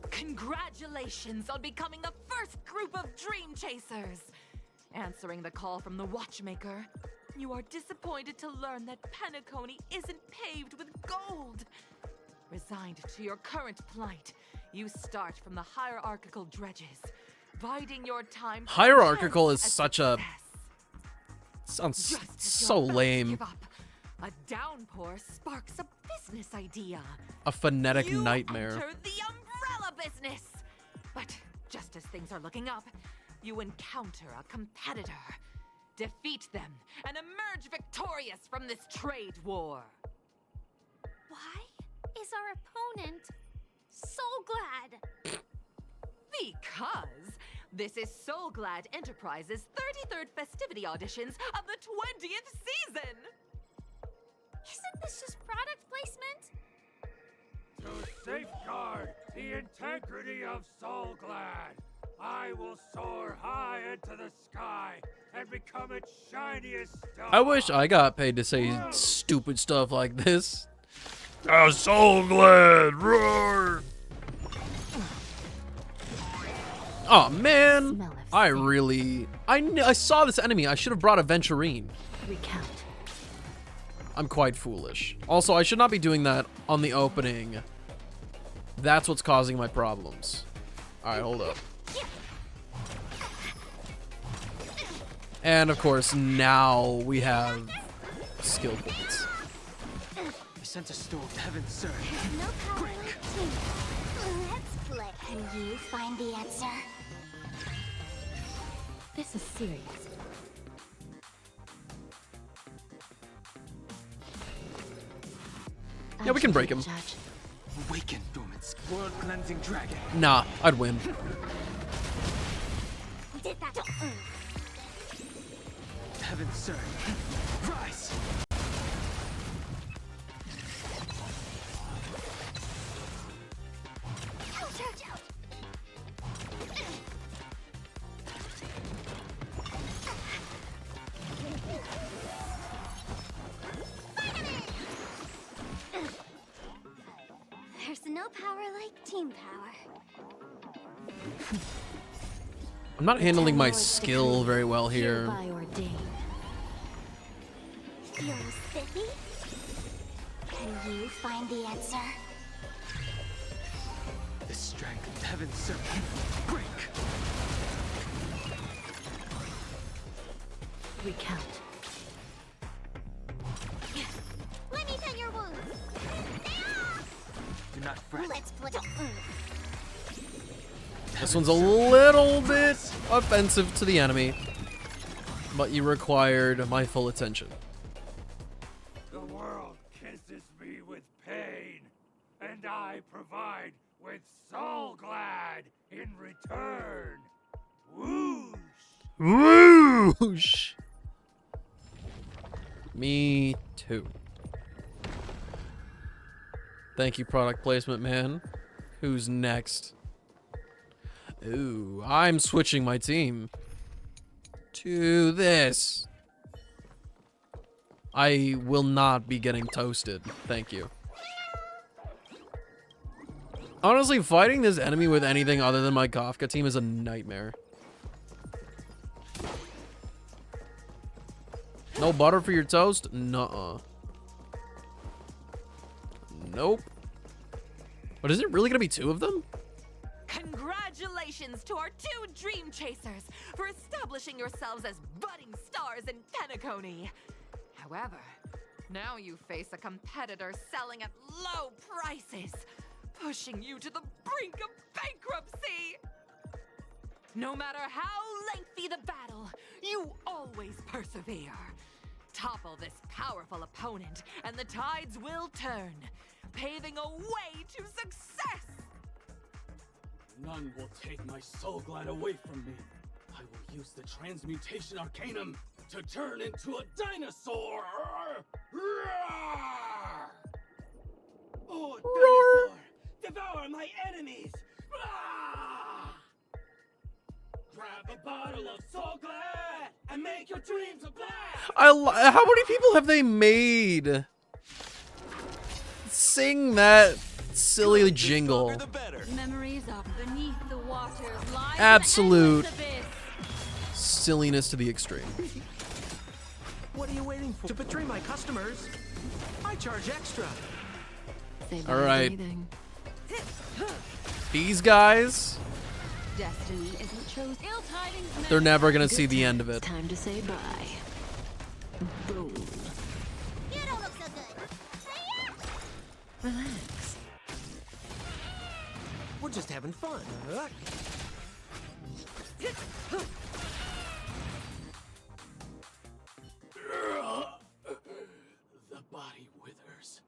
D: Congratulations on becoming the first group of Dream Chasers! Answering the call from the Watchmaker, you are disappointed to learn that Penacony isn't paved with gold. Resigned to your current plight, you start from the hierarchical dredges, biding your time. for
A: Hierarchical
D: chance
A: is
D: at
A: such a Sounds
D: Just as
A: so
D: you're about to
A: lame.
D: give up, a downpour sparks a business idea.
A: A phonetic
D: You
A: nightmare.
D: enter the umbrella business. But just as things are looking up, you encounter a competitor. Defeat them and emerge victorious from this trade war.
B: Why is our opponent Soulglad?
D: Because this is Soulglad Enterprises' 33rd festivity auditions of the 20th season.
B: Isn't this just product placement?
G: To safeguard the integrity of Soulglad, I will soar high into the sky and become its shiniest star.
A: I wish I got paid to say stupid stuff like this. Oh, Soulglad, roar! Oh man, I saw this enemy. I should have brought a Venturine.
I: Recount.
A: I'm quite foolish. Also, I should not be doing that on the opening. That's what's causing my problems. All right, hold up. And of course, now we have skill points.
L: I sent a storm to heaven's surge.
Q: No power like team. Let's play. Can you find the answer?
I: This is serious.
A: Yeah, we can break him.
L: Awaken, dormant world cleansing dragon.
A: Nah, I'd win.
Q: Did that.
L: Heaven's surge. Rise.
Q: There's no power like team power.
A: I'm not handling my skill very well here.
I: Hereby ordained.
Q: Feel spiffy? Can you find the answer?
L: The strength of heaven's surge. Break.
I: Recount.
Q: Let me tend your wounds.
L: Do not fret.
Q: Let's put it.
A: This one's a little bit offensive to the enemy, but you required my full attention.
G: The world kisses me with pain, and I provide with Soulglad in return. Whoosh!
A: Whoosh! Me too. Thank you, product placement man. Who's next? Ooh, I'm switching my team to this. I will not be getting toasted. Thank you. Honestly, fighting this enemy with anything other than my Kafka team is a nightmare. No butter for your toast? Nuh-uh. Nope. But is it really gonna be two of them?
D: Congratulations to our two Dream Chasers for establishing yourselves as budding stars in Penacony. However, now you face a competitor selling at low prices, pushing you to the brink of bankruptcy. No matter how lengthy the battle, you always persevere. Topple this powerful opponent, and the tides will turn, paving a way to success.
L: None will take my Soulglad away from me. I will use the Transmutation Arcanum to turn into a dinosaur! Oh, dinosaur! Devour my enemies! Grab a bottle of Soulglad and make your dreams a blast!
A: How many people have they made sing that silly jingle?
C: Memories of beneath the waters lie
A: Absolute silliness to the extreme.
L: What are you waiting for? To betray my customers, I charge extra.
A: All right. These guys,
C: Destiny isn't chosen. Ill tidings
A: they're never gonna see the end of it.
I: Time to say bye.
Q: You don't look so good.
K: Relax. We're just having fun.
L: The body withers,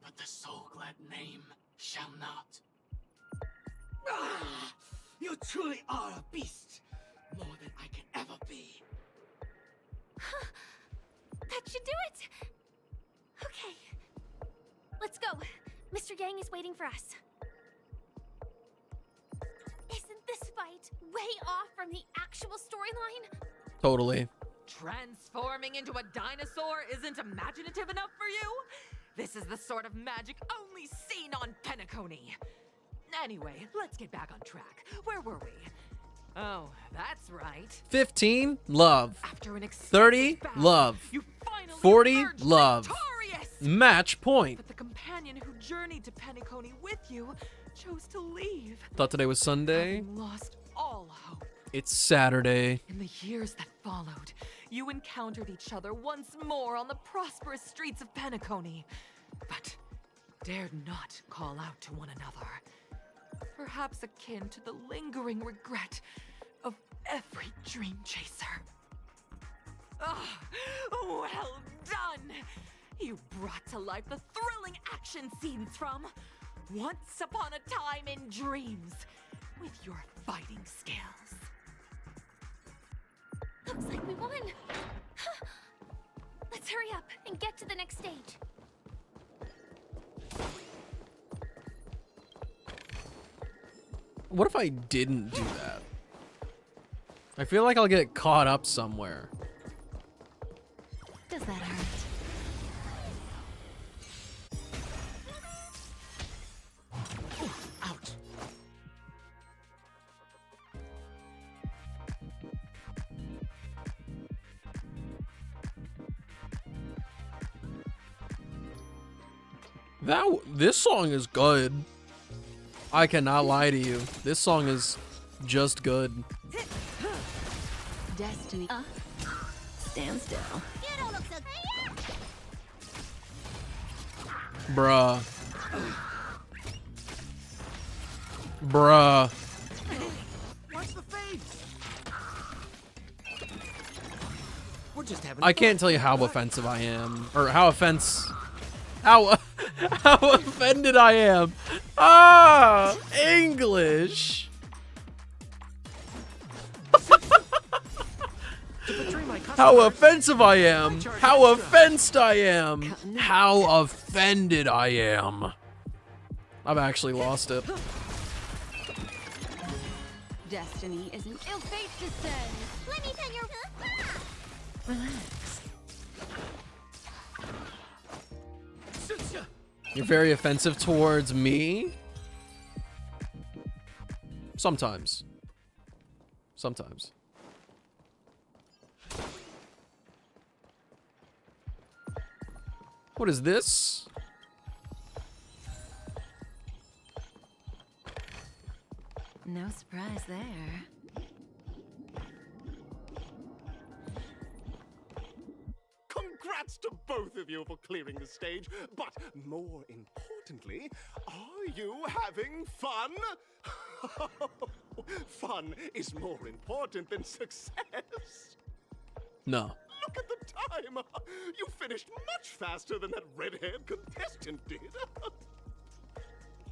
L: but the soul-glad name shall not. Ah, you truly are a beast, more than I can ever be.
B: That should do it! Okay. Let's go. Mr. Yang is waiting for us. Isn't this fight way off from the actual storyline?
A: Totally.
D: Transforming into a dinosaur isn't imaginative enough for you? This is the sort of magic only seen on Penacony. Anyway, let's get back on track. Where were we? Oh, that's right.
A: 15, love.
D: After an
A: 30,
D: battle,
A: love.
D: you finally
A: 40,
D: emerged
A: love.
D: victorious!
A: Match point.
D: But the companion who journeyed to Penacony with you chose to leave.
A: Thought today was Sunday.
D: Having lost all hope.
A: It's Saturday.
D: In the years that followed, you encountered each other once more on the prosperous streets of Penacony, but dared not call out to one another. Perhaps akin to the lingering regret of every dream chaser. Ah, well done! You brought to life the thrilling action scenes from Once Upon a Time in Dreams with your fighting skills.
B: Looks like we won. Let's hurry up and get to the next stage.
A: What if I didn't do that? I feel like I'll get caught up somewhere.
I: Does that hurt?
K: Ouch.
A: This song is good. I cannot lie to you. This song is just good.
I: Destiny. Stand still.
Q: You don't look so good.
A: Bruh. Bruh.
K: Watch the face. We're just having
A: I can't tell you how offensive I am. Or how offended I am. Ah, English. How offensive I am. How offensed I am. How offended I am. I've actually lost it.
I: Destiny is an
B: Ill fate descends.
Q: Let me pin your...
I: relax.
A: You're very offensive towards me? Sometimes. Sometimes. What is this?
I: No surprise there.
F: Congrats to both of you for clearing the stage, but more importantly, are you having fun? Fun is more important than success.
A: No.
F: Look at the time! You finished much faster than that red-haired contestant did.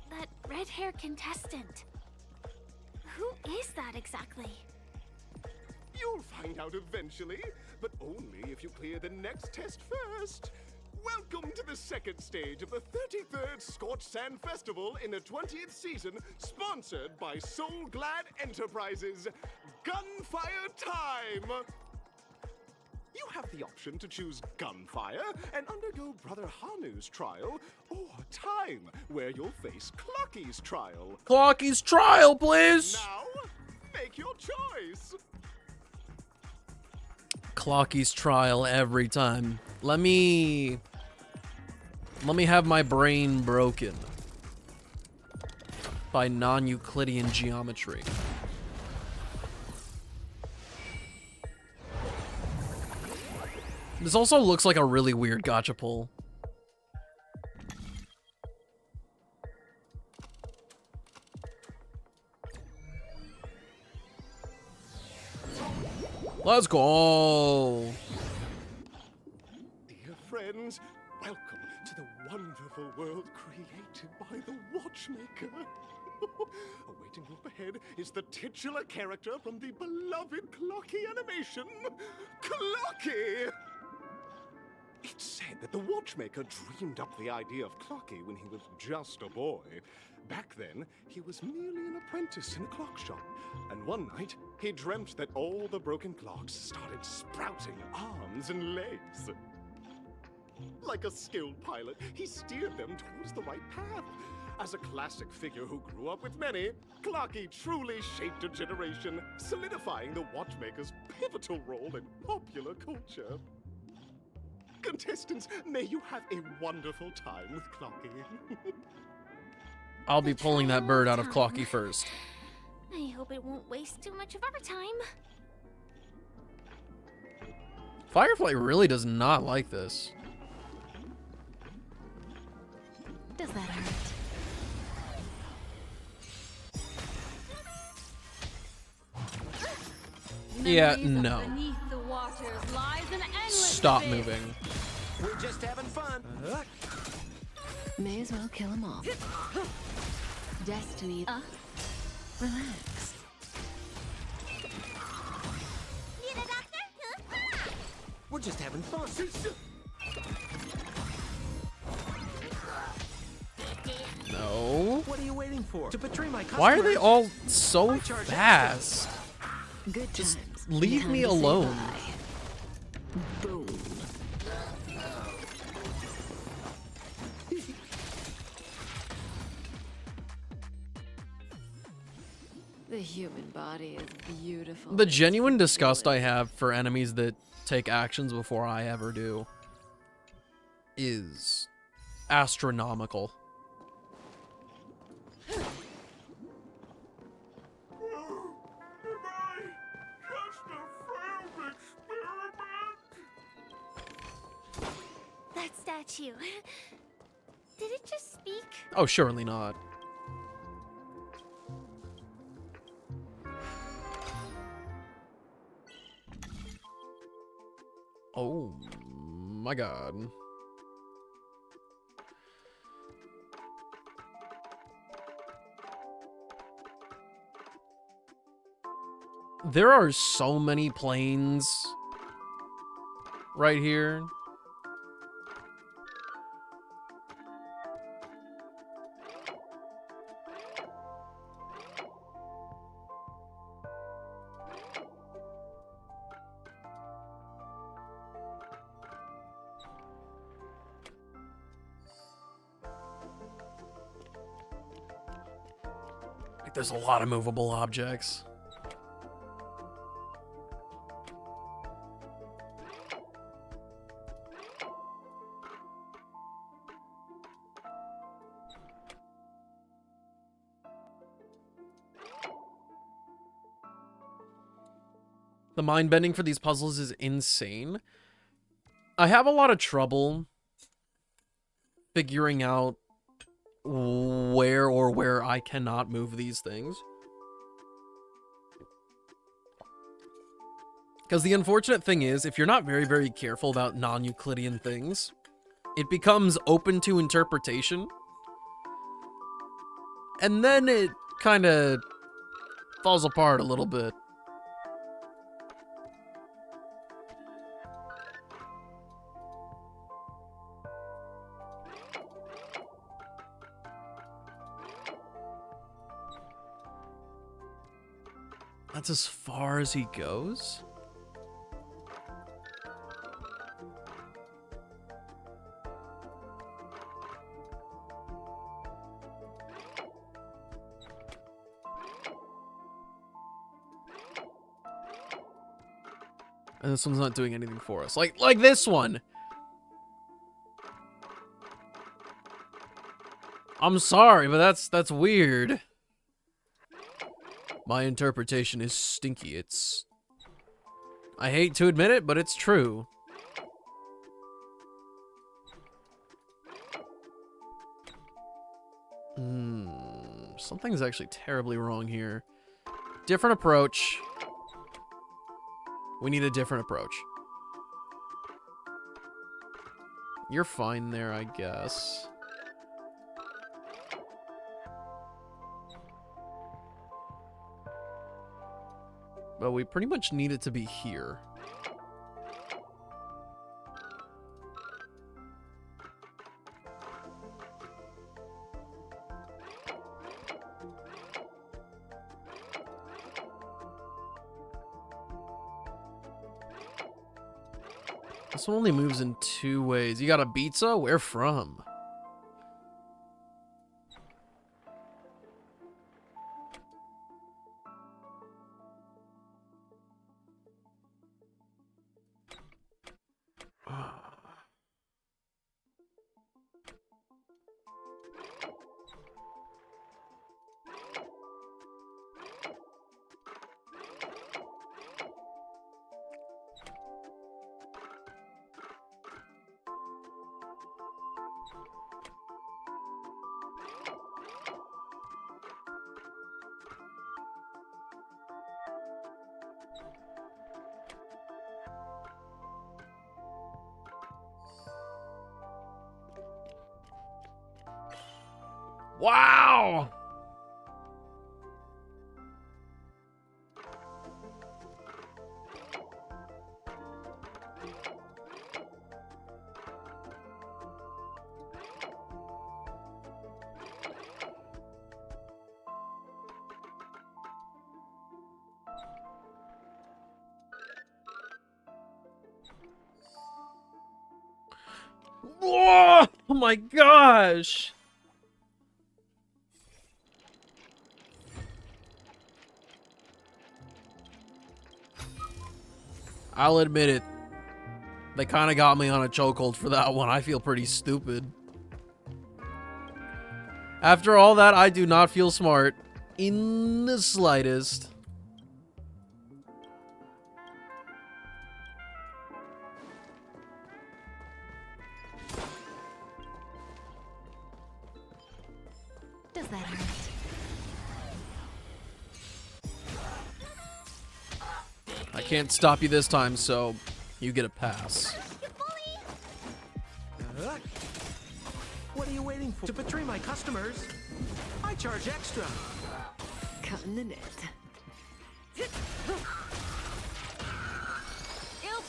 B: That red-haired contestant. Who is that exactly?
F: You'll find out eventually, but only if you clear the next test first. Welcome to the second stage of the 33rd Scorched Sand Festival in the 20th season, sponsored by Soul Glad Enterprises. Gunfire time! You have the option to choose Gunfire and undergo Brother Hanu's trial, or Time, where you'll face Clocky's trial.
A: Clocky's trial, please!
F: Now, make your choice!
A: Clocky's trial every time. Let me have my brain broken by non-Euclidean geometry. This also looks like a really weird gacha pull. Let's go.
F: Dear friends, welcome to the wonderful world created by the Watchmaker. Awaiting up ahead is the titular character from the beloved Clocky animation, Clocky! It's said that the Watchmaker dreamed up the idea of Clocky when he was just a boy. Back then, he was merely an apprentice in a clock shop, and one night, he dreamt that all the broken clocks started sprouting arms and legs. Like a skilled pilot, he steered them towards the right path. As a classic figure who grew up with many, Clocky truly shaped a generation, solidifying the Watchmaker's pivotal role in popular culture. Contestants, may you have a wonderful time with Clocky.
A: I'll be pulling that bird out of Clocky first.
B: I hope it won't waste too much of our time.
A: Firefly really does not like this.
I: Does that hurt?
A: Yeah, no.
C: Beneath the waters lies an endless
A: Stop
C: abyss.
A: moving.
K: We're just having fun.
I: May as well kill 'em all. Destiny. Relax.
Q: Need a doctor?
K: We're just having fun.
A: No.
K: What are you waiting for? To betray my customers?
A: Why are they all so
K: I charge
A: fast?
I: Good
A: Just
I: times.
A: leave
I: Time
A: me
I: to say
A: alone.
I: bye. Boom.
W: The human body is beautiful.
A: The genuine disgust I have for enemies that take actions before I ever do is astronomical.
B: That statue. Did it just speak?
A: Oh, surely not. Oh my god. There are so many planes right here. Like, there's a lot of movable objects. The mind bending for these puzzles is insane. I have a lot of trouble figuring out where I cannot move these things. Because the unfortunate thing is, if you're not very, very careful about non-Euclidean things, it becomes open to interpretation. And then it kind of falls apart a little bit. That's as far as he goes? And this one's not doing anything for us. Like this one! I'm sorry, but that's weird. My interpretation is stinky. I hate to admit it, but it's true. Something's actually terribly wrong here. Different approach. We need a different approach. You're fine there, I guess. But we pretty much need it to be here. This one only moves in 2 ways. You got a pizza? Where from? Wow! Whoa! Oh my gosh! I'll admit it. They kind of got me on a chokehold for that one. I feel pretty stupid. After all that, I do not feel smart in the slightest.
I: Does that hurt?
A: I can't stop you this time, so you get a pass.
K: What are you waiting for? To betray my customers? I charge extra.
D: Cutting the net.
B: Ill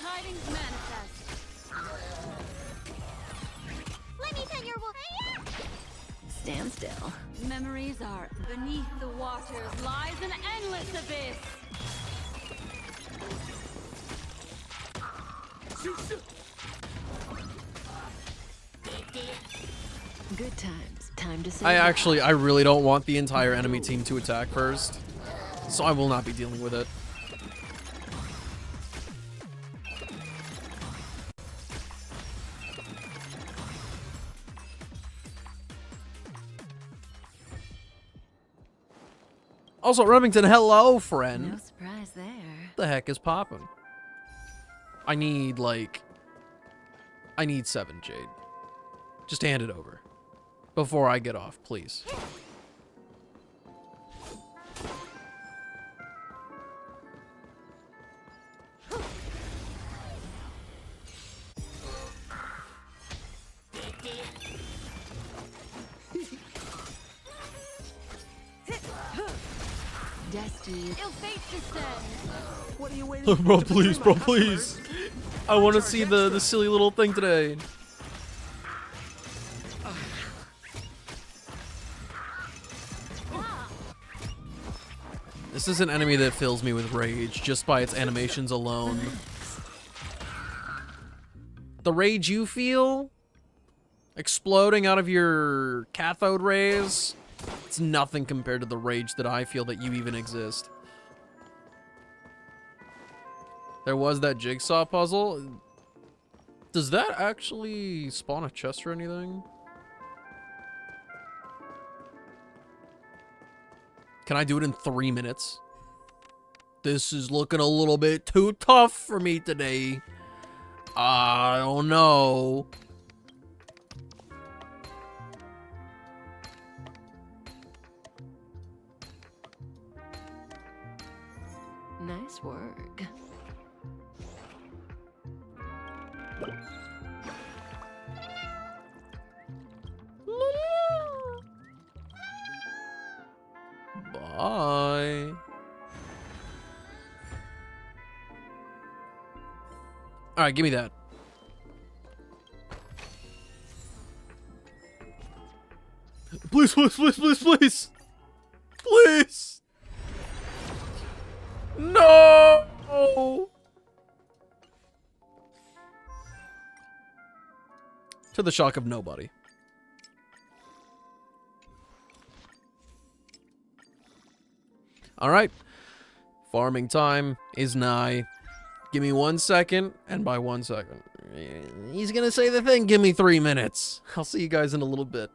B: tidings manifest.
Q: Let me pin your
D: Stand still.
B: Memories are beneath the waters lies an endless abyss.
D: Good times. Time to say
A: I really don't want the entire enemy team to attack first, so I will not be dealing with it. Also, Remington, hello, friend.
D: No surprise there.
A: What the heck is poppin'? I need 7 Jade. Just hand it over. Before I get off, please.
D: Destiny.
B: Ill fate descends.
K: What are you waiting for?
A: Bro, please, bro, please. I want to see the silly little thing today. This is an enemy that fills me with rage just by its animations alone. The rage you feel exploding out of your cathode rays, it's nothing compared to the rage that I feel that you even exist. There was that jigsaw puzzle. Does that actually spawn a chest or anything? Can I do it in 3 minutes? This is looking a little bit too tough for me today. I don't know.
D: Nice work.
A: Bye. All right, give me that. Please, please, please, please, please. Please. No. To the shock of nobody. All right. Farming time is nigh. Give me 1 second, and by 1 second, he's gonna say the thing, give me 3 minutes. I'll see you guys in a little bit.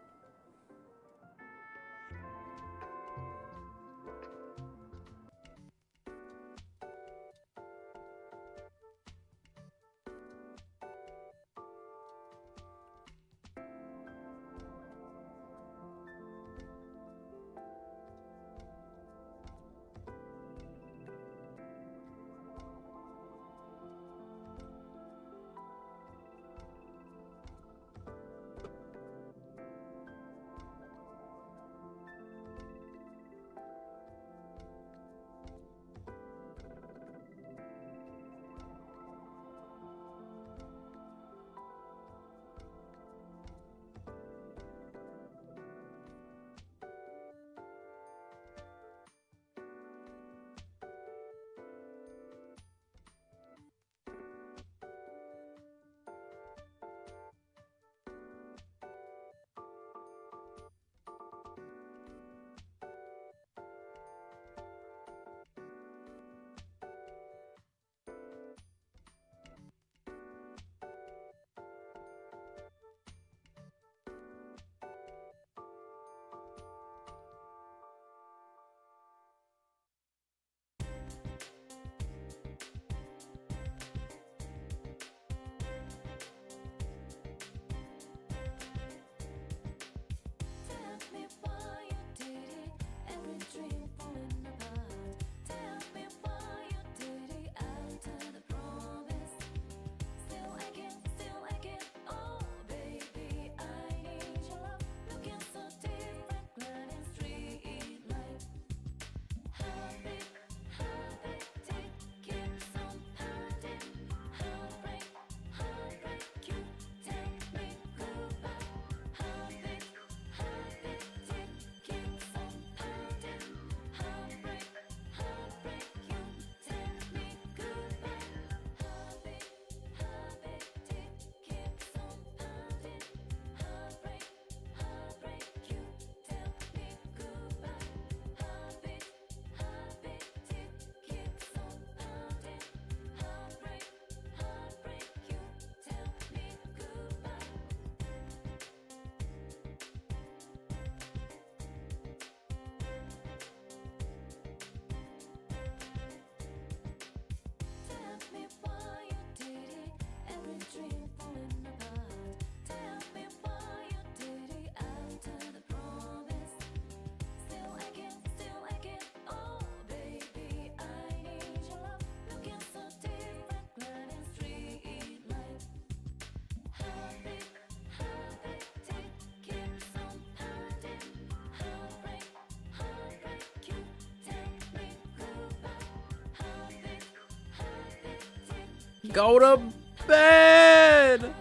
A: Go to bed!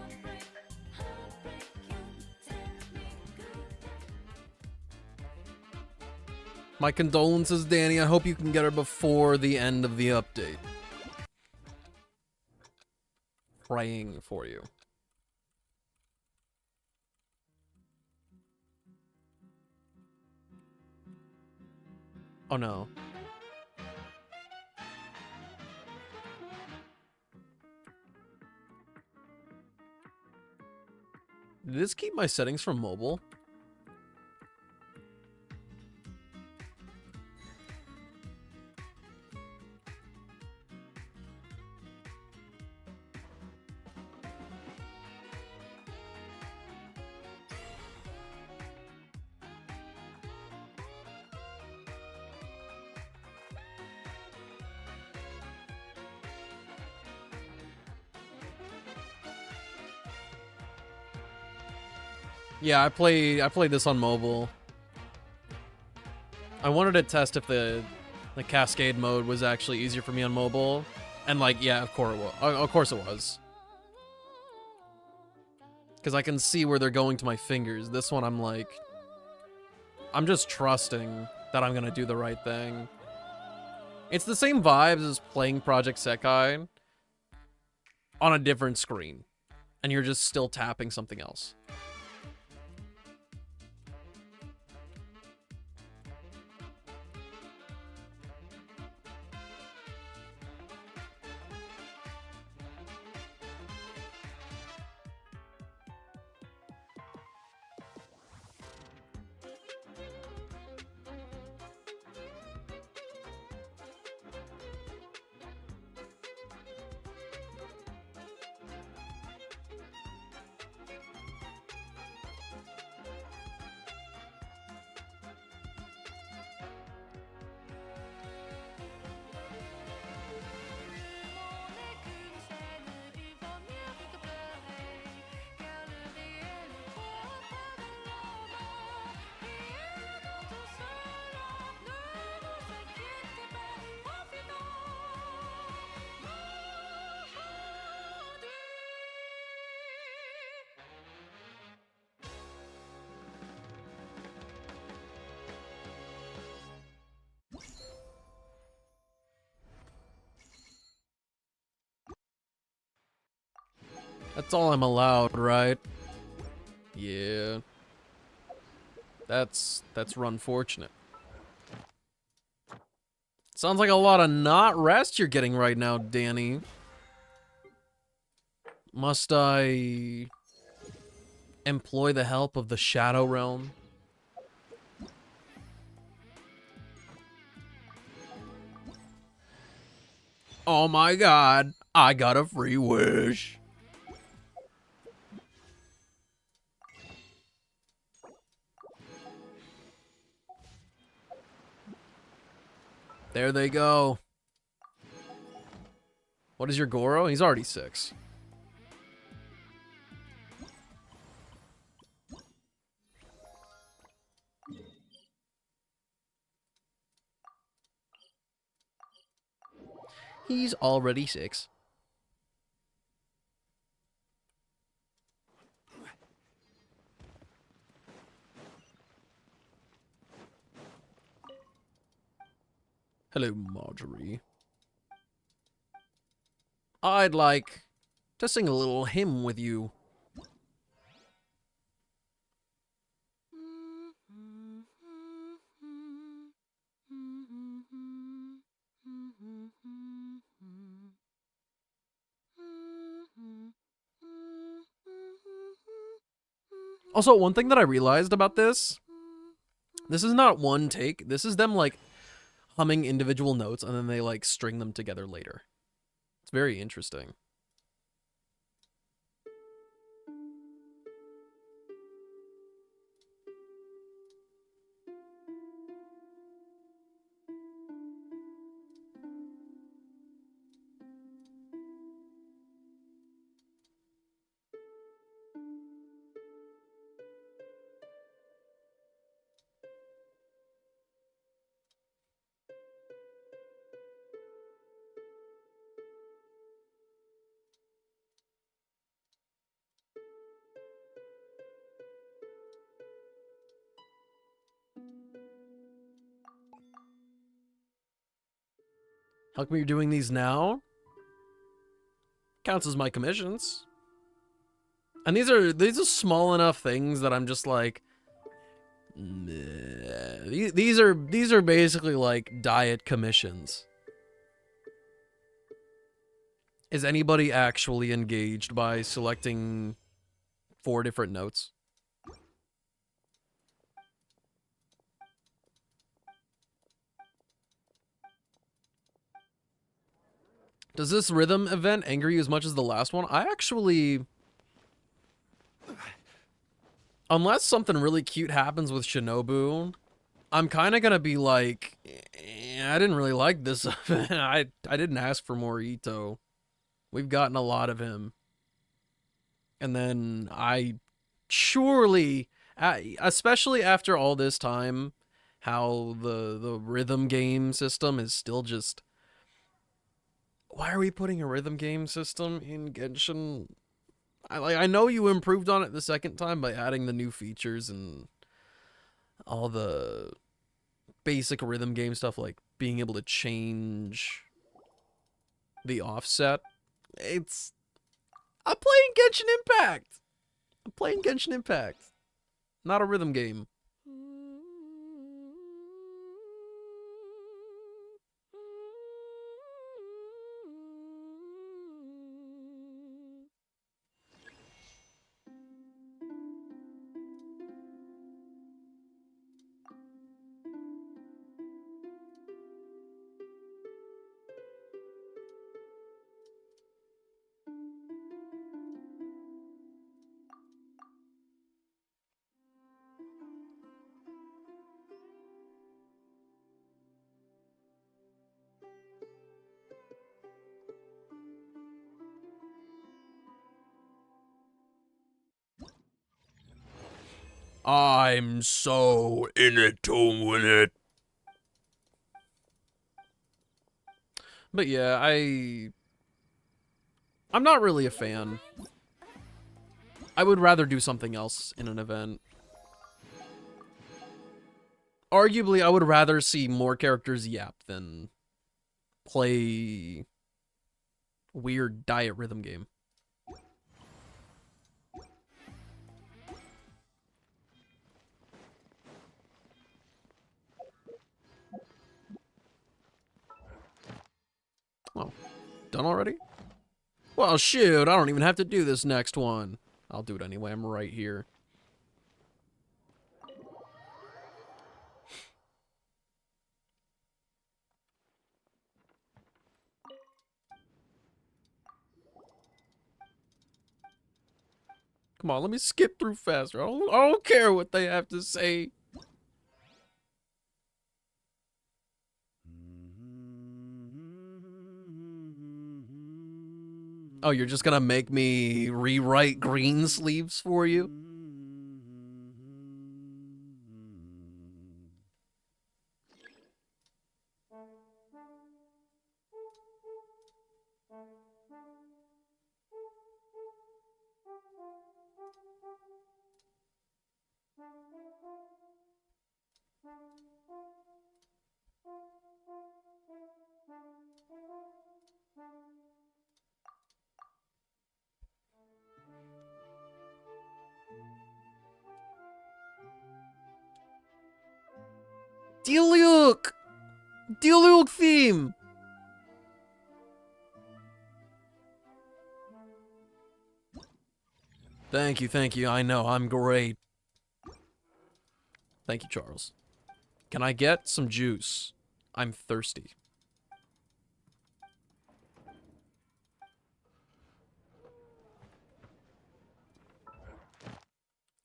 A: My condolences, Danny. I hope you can get her before the end of the update. Praying for you. Oh no. Did this keep my settings from mobile? Yeah, I played this on mobile. I wanted to test if the cascade mode was actually easier for me on mobile, and like, yeah, of course it was. Because I can see where they're going to my fingers. This one, I'm like, I'm just trusting that I'm gonna do the right thing. It's the same vibes as playing Project Sekai on a different screen, and you're just still tapping something else. That's all I'm allowed, right? Yeah. That's unfortunate. Sounds like a lot of not rest you're getting right now, Danny. Must I employ the help of the Shadow Realm? Oh my god, I got a free wish. There they go. What is your Goro? He's already 6. He's already 6. Hello, Marjorie. I'd like to sing a little hymn with you. Also, one thing that I realized about this is not one take. This is them, like, humming individual notes, and then they, like, string them together later. It's very interesting. How come you're doing these now? Counts as my commissions. And these are small enough things that I'm just like, meh. These are basically like diet commissions. Is anybody actually engaged by selecting 4 different notes? Does this rhythm event anger you as much as the last one? I actually... Unless something really cute happens with Shinobu, I'm kind of going to be like, I didn't really like this event. I didn't ask for more Ito. We've gotten a lot of him. And then I surely, especially after all this time, how the rhythm game system is still just... Why are we putting a rhythm game system in Genshin? I know you improved on it the second time by adding the new features and all the basic rhythm game stuff, like being able to change the offset. I'm playing Genshin Impact. I'm playing Genshin Impact. Not a rhythm game. I'm so in it to win it. But yeah, I'm not really a fan. I would rather do something else in an event. Arguably, I would rather see more characters yap than play weird diet rhythm game. Oh, done already? Well, shoot, I don't even have to do this next one. I'll do it anyway, I'm right here. Come on, let me skip through faster. I don't care what they have to say. Oh, you're just gonna make me rewrite green sleeves for you? Diluc! Diluc theme! Thank you, I know, I'm great. Thank you, Charles. Can I get some juice? I'm thirsty.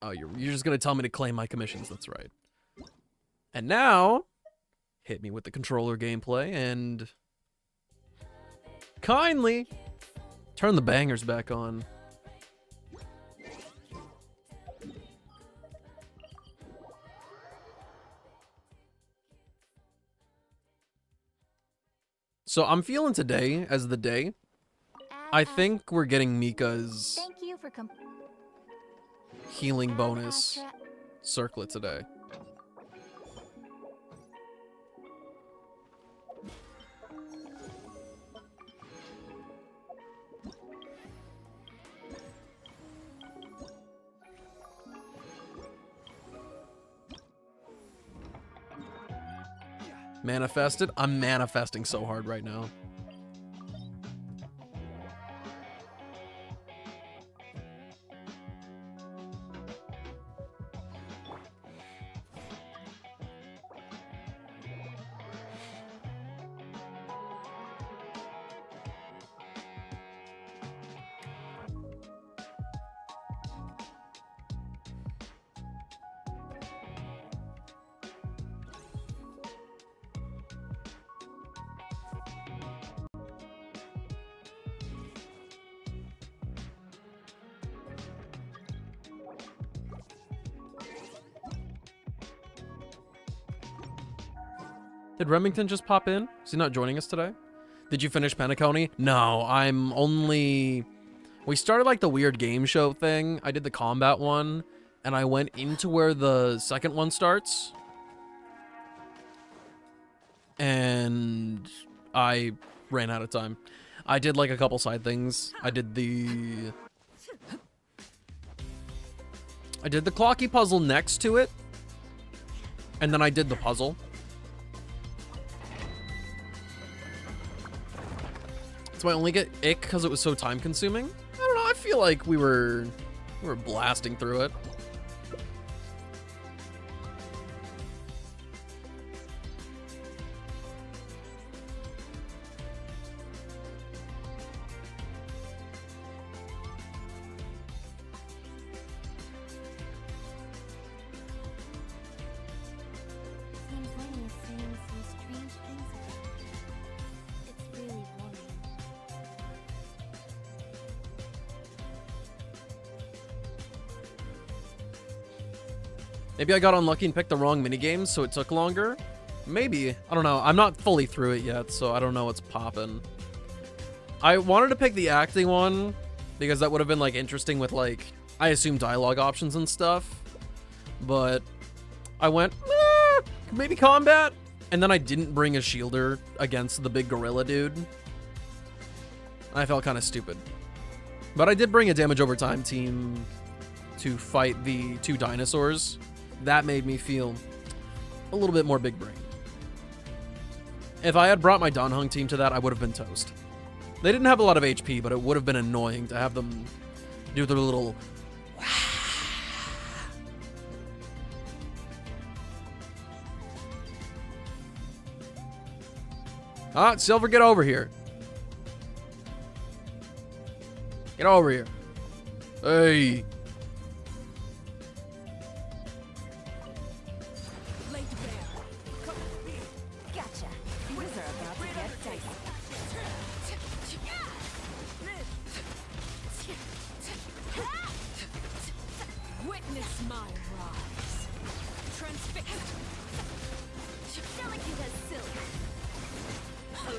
A: Oh, you're just gonna tell me to claim my commissions, that's right. And now, hit me with the controller gameplay and kindly turn the bangers back on. So I'm feeling today as the day. I think we're getting Mika's
C: Thank you for
A: healing bonus circlet today. Manifested? I'm manifesting so hard right now. Did Remington just pop in? Is he not joining us today? Did you finish Penacony? No, I'm only... We started like the weird game show thing. I did the combat one, and I went into where the second one starts. And I ran out of time. I did like a couple side things. I did the Clocky puzzle next to it. And then I did the puzzle. So I only get ick because it was so time consuming. I don't know, I feel like we were blasting through it.
B: Seems Lenny is saying some strange things again. It's really worrying.
A: Maybe I got unlucky and picked the wrong minigame, so it took longer? Maybe. I don't know. I'm not fully through it yet, so I don't know what's poppin'. I wanted to pick the acting one, because that would have been, like, interesting with, like, I assume dialogue options and stuff. But I went, maybe combat? And then I didn't bring a shielder against the big gorilla dude. I felt kind of stupid. But I did bring a damage over time team to fight the two dinosaurs. That made me feel a little bit more big brain. If I had brought my Danheng team to that, I would have been toast. They didn't have a lot of HP, but it would have been annoying to have them do their little... Ah, Silver, get over here. Get over here. Hey.
D: Gotcha. These are about to get dicey.
C: Witness my rise. Transfixed. Delicate as silk.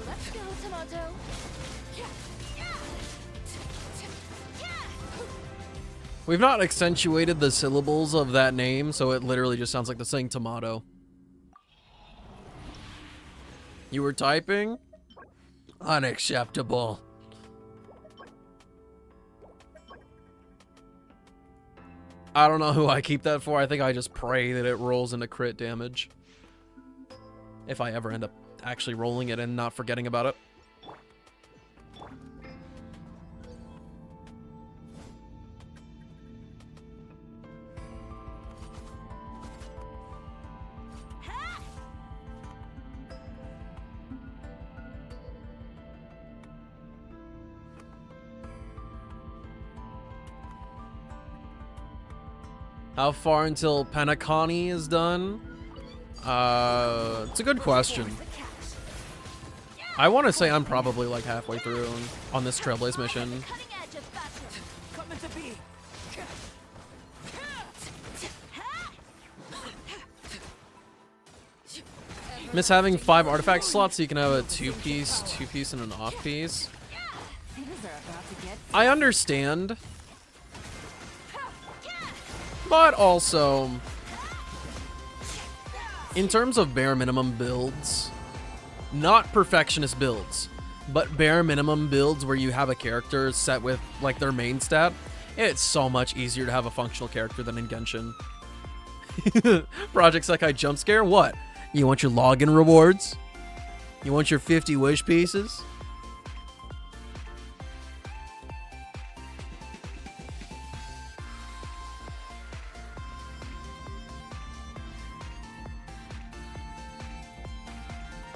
C: Let's go, Tomato.
A: We've not accentuated the syllables of that name, so it literally just sounds like the saying tomato. You were typing? Unacceptable. I don't know who I keep that for. I think I just pray that it rolls into crit damage. If I ever end up actually rolling it and not forgetting about it. How far until Penacony is done? It's a good question. I want to say I'm probably like halfway through on this Trailblaze mission. Miss having 5 artifact slots so you can have a 2-piece, and an off-piece. I understand. But also, in terms of bare minimum builds, not perfectionist builds, but bare minimum builds where you have a character set with like their main stat, it's so much easier to have a functional character than in Genshin. Project Sekai jump scare? What? You want your login rewards? You want your 50 wish pieces?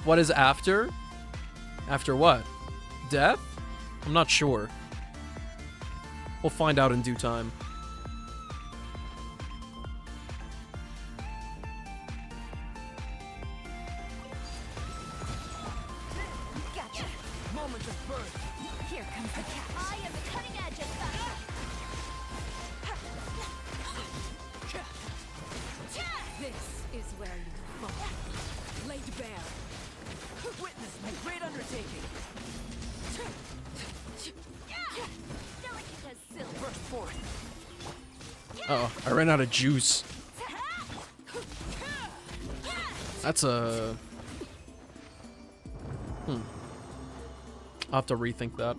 A: What is after? After what? Death? I'm not sure. We'll find out in due time.
D: Gotcha. Moment of birth. Here comes the catch. I am the cutting edge of
C: This is where you fall.
D: Laid bare. Witness my great undertaking. Delicate as silk. Burst forth.
A: Uh-oh, I ran out of juice. That's a... I'll have to rethink that.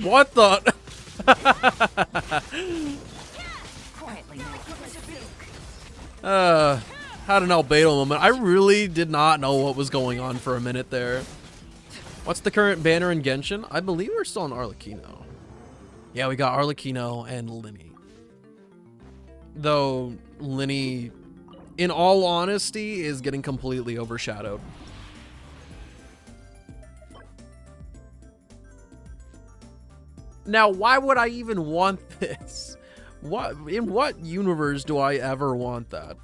A: What the? Had an albedo moment. I really did not know what was going on for a minute there. What's the current banner in Genshin? I believe we're still on Arlecchino. Yeah, we got Arlecchino and Linny. Though Linny, in all honesty, is getting completely overshadowed. Now, why would I even want this? In what universe do I ever want that?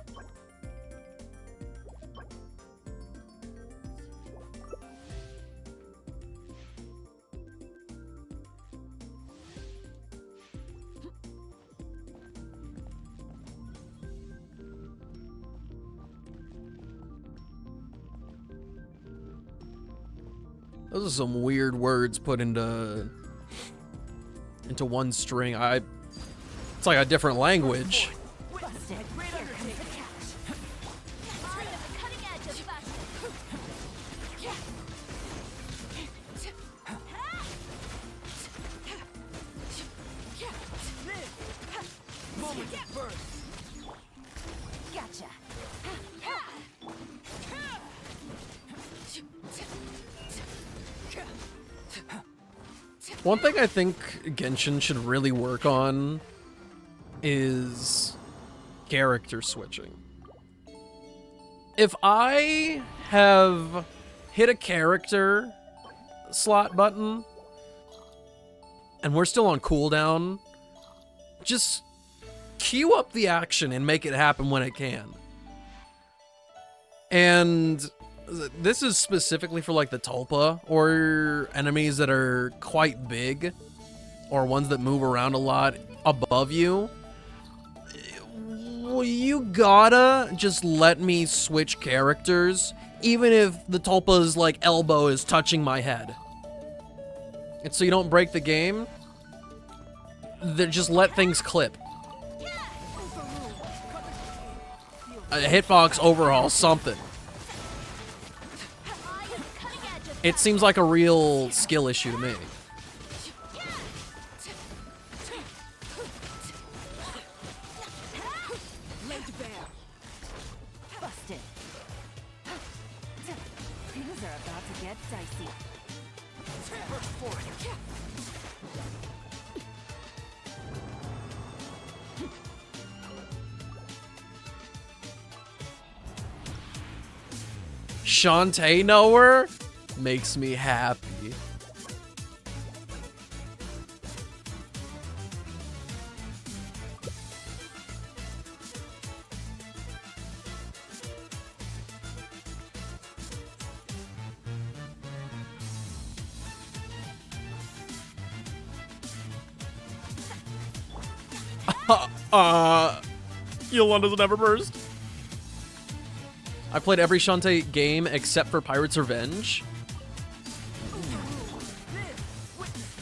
A: Those are some weird words put into one string. It's like a different language.
D: Gotcha.
A: One thing I think Genshin should really work on is character switching. If I have hit a character slot button and we're still on cooldown, just queue up the action and make it happen when it can. And this is specifically for like the Tulpa or enemies that are quite big or ones that move around a lot above you. You gotta just let me switch characters even if the Tulpa's like elbow is touching my head. And so you don't break the game, then just let things clip. A hitbox overhaul, something. It seems like a real skill issue to me.
D: Busted. Things are about to get dicey. Burst forward.
A: Shantae knower makes me happy. Yolanda doesn't ever burst. I played every Shantae game except for Pirate's Revenge.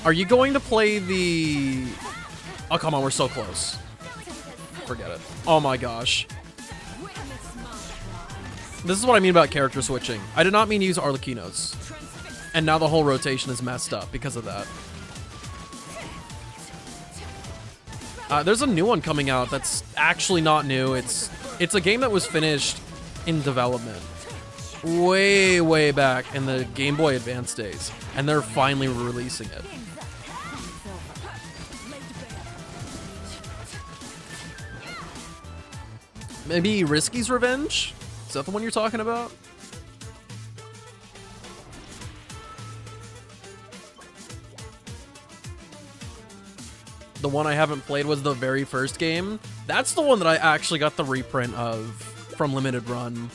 A: Are you going to play the... Oh, come on, we're so close. Forget it. Oh my gosh. This is what I mean about character switching. I did not mean to use Arlecchino's. And now the whole rotation is messed up because of that. There's a new one coming out that's actually not new. It's a game that was finished in development way back in the Game Boy Advance days, and they're finally releasing it. Maybe Risky's Revenge? Is that the one you're talking about? The one I haven't played was the very first game. That's the one that I actually got the reprint of from Limited Run.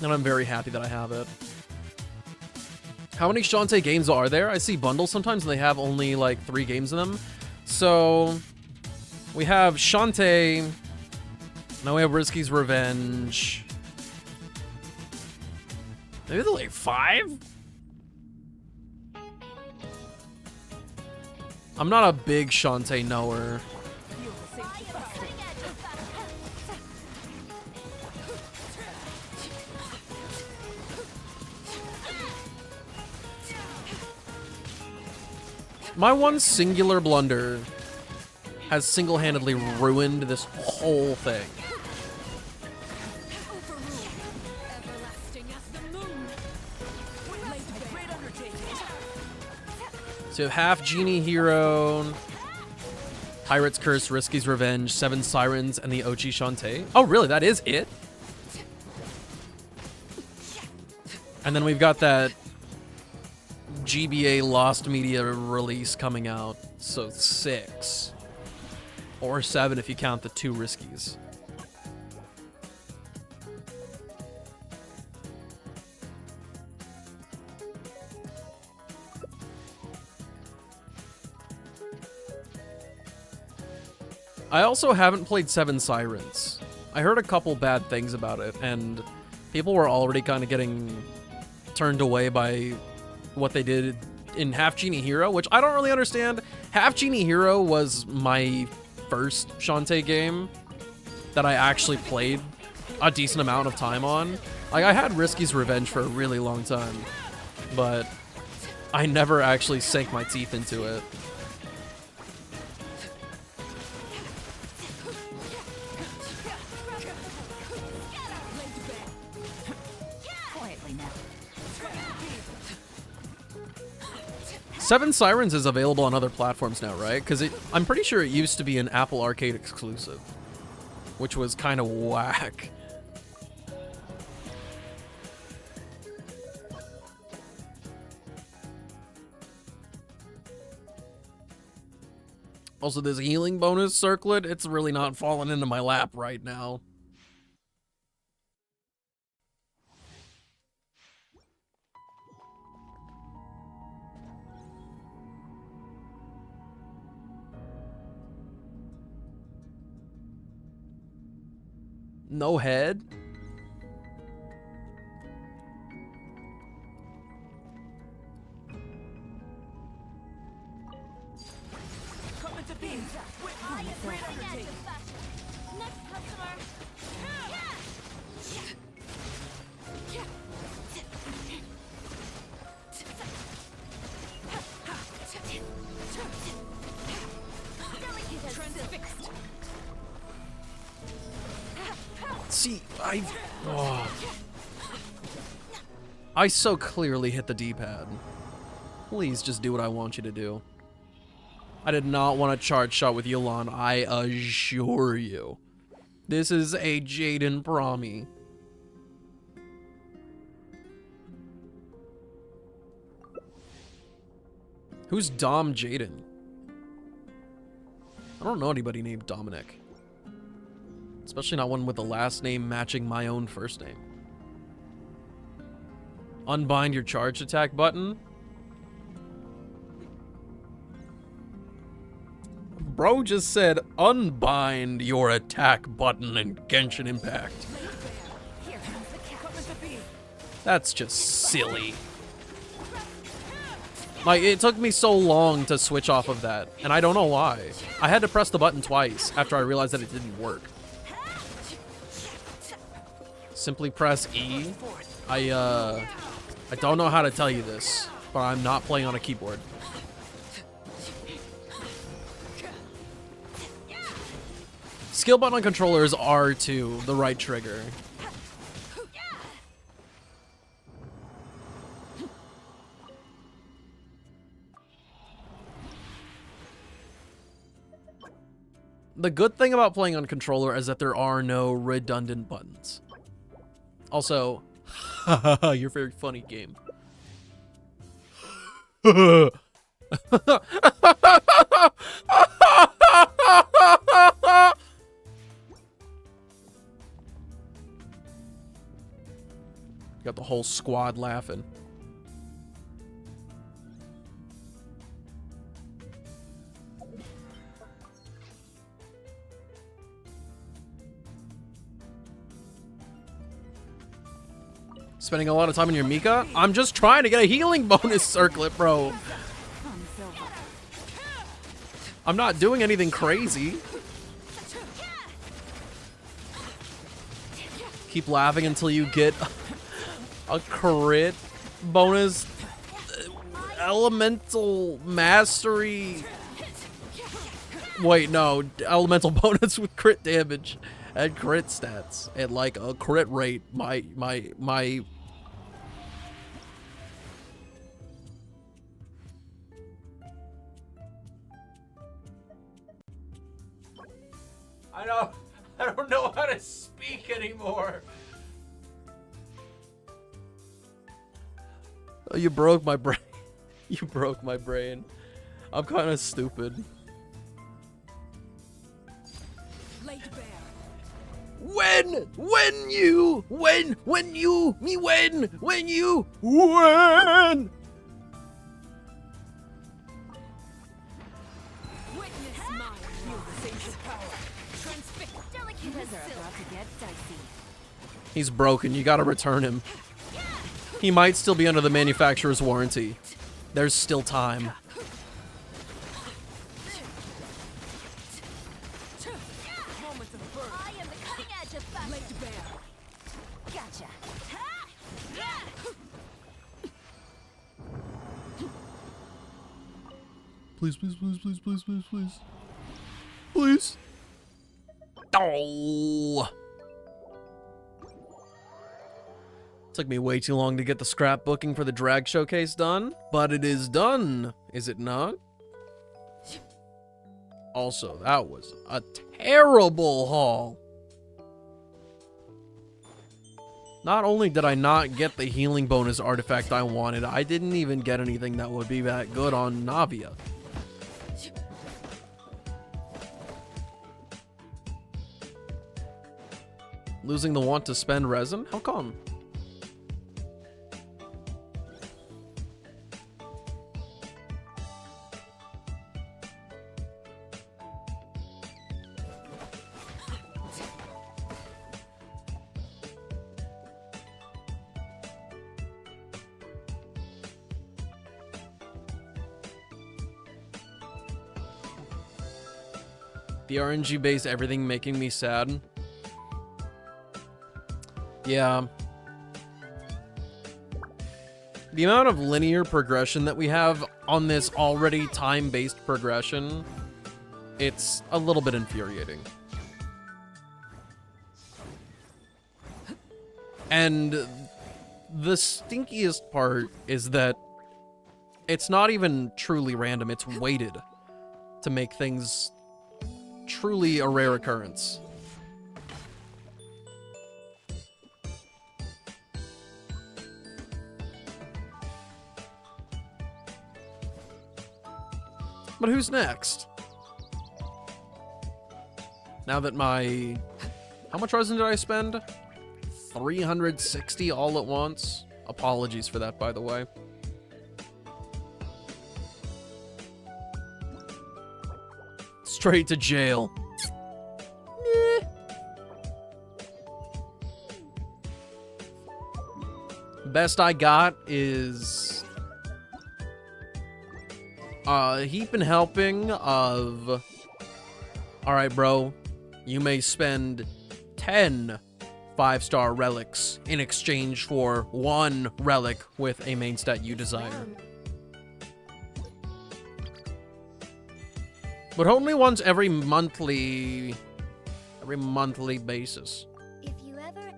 A: And I'm very happy that I have it. How many Shantae games are there? I see bundles sometimes and they have only like 3 games in them. So we have Shantae. Now we have Risky's Revenge. Maybe they're like 5? I'm not a big Shantae knower. My one singular blunder has single-handedly ruined this whole thing. So you have Half Genie Hero, Pirate's Curse, Risky's Revenge, 7 Sirens, and the Ochi Shantae. Oh, really? That is it? And then we've got that GBA Lost Media release coming out. So 6. Or 7 if you count the 2 Riskies. I also haven't played 7 Sirens. I heard a couple bad things about it, and people were already kind of getting turned away by what they did in Half Genie Hero, which I don't really understand. Half Genie Hero was my first Shantae game that I actually played a decent amount of time on. Like, I had Risky's Revenge for a really long time, but I never actually sank my teeth into it. Seven Sirens is available on other platforms now, right? Because I'm pretty sure it used to be an Apple Arcade exclusive, which was kind of whack. Also, this healing bonus circlet, it's really not falling into my lap right now. No head? See, I so clearly hit the D-pad. Please just do what I want you to do. I did not want to charge shot with Yu'lon, I assure you. This is a Jaden Brahmi. Who's Dom Jaden? I don't know anybody named Dominic. Especially not one with the last name matching my own first name. Unbind your charge attack button. Bro just said unbind your attack button in Genshin Impact. That's just silly. Like, it took me so long to switch off of that, and I don't know why. I had to press the button twice after I realized that it didn't work. Simply press E. I don't know how to tell you this, but I'm not playing on a keyboard. skill button on controller is R2, the right trigger. The good thing about playing on controller is that there are no redundant buttons. Also, you're very funny, game. Got the whole squad laughing. Spending a lot of time on your Mika? I'm just trying to get a healing bonus circlet, bro. I'm not doing anything crazy. Keep laughing until you get a crit bonus. Elemental mastery. Wait, no. Elemental bonus with crit damage and crit stats and like a crit rate. My I don't know how to speak anymore. Oh, you broke my brain. You broke my brain. I'm kind of stupid. When you. He's broken. You gotta return him. He might still be under the manufacturer's warranty. There's still time. Please, please, please, please, please, please, please. Please. Oh. Took me way too long to get the scrapbooking for the drag showcase done, but it is done, is it not? Also, that was a terrible haul. Not only did I not get the healing bonus artifact I wanted, I didn't even get anything that would be that good on Navia. Losing the want to spend resin? How come? The RNG-based everything making me sad. Yeah. The amount of linear progression that we have on this already time-based progression, it's a little bit infuriating. And the stinkiest part is that it's not even truly random, it's weighted to make things truly a rare occurrence. But who's next? Now that my... How much resin did I spend? 360 all at once? Apologies for that, by the way. Straight to jail. Meh. Best I got is a heap and helping of, alright bro, you may spend 10 5-star relics in exchange for 1 relic with a main stat you desire. But only once every monthly Every monthly basis.
B: If you ever...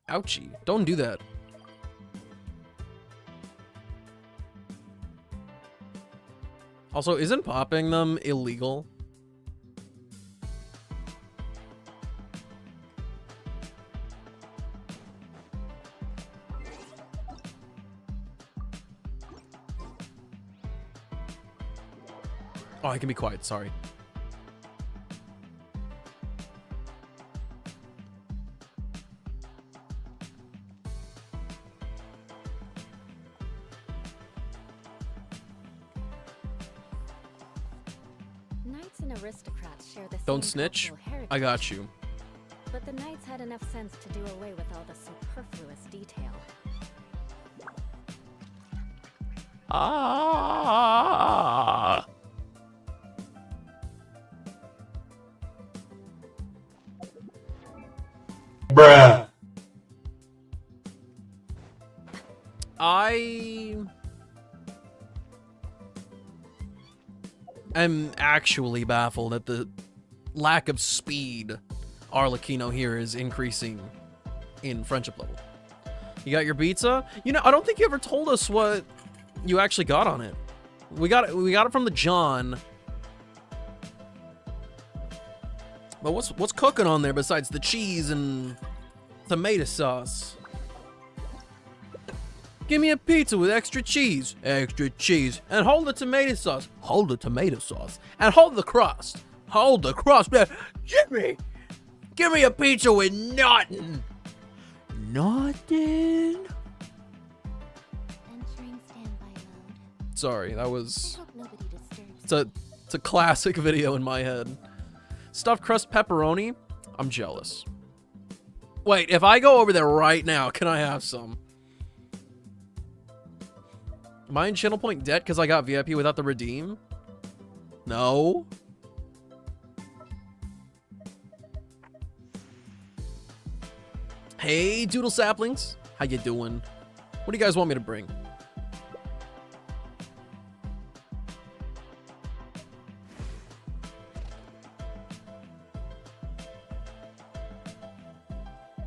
A: Ouchie. Don't do that. Also, isn't popping them illegal? Oh, I can be quiet, sorry.
I: Knights and aristocrats share the same
A: Don't snitch.
I: cultural heritage,
A: I got you.
I: but the knights had enough sense to do away with all the superfluous detail.
A: Ah.
G: Bruh.
A: I am actually baffled at the lack of speed Arlecchino here is increasing in friendship level. You got your pizza? You know, I don't think you ever told us what you actually got on it. We got it from the John. But what's cooking on there besides the cheese and tomato sauce? Give me a pizza with extra cheese, and hold the tomato sauce, and hold the crust, man. Give me a pizza with nothing.
B: Entering standby mode.
A: Sorry, that was.
B: I hope nobody disturbs
A: It's a classic video in my head. Stuffed crust pepperoni. I'm jealous. Wait, if I go over there right now, can I have some? Am I in channel point debt because I got VIP without the redeem? No. Hey, Doodle Saplings. How you doing? What do you guys want me to bring?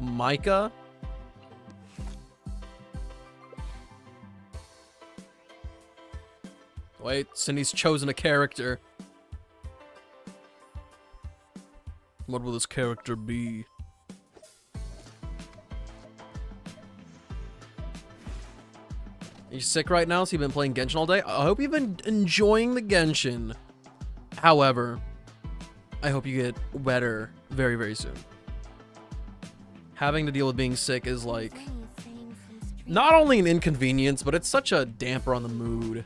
A: Micah? Wait, Cindy's chosen a character. What will this character be? Are you sick right now? So you've been playing Genshin all day? I hope you've been enjoying the Genshin. However, I hope you get better very, very soon. Having to deal with being sick is like not only an inconvenience, but it's such a damper on the mood.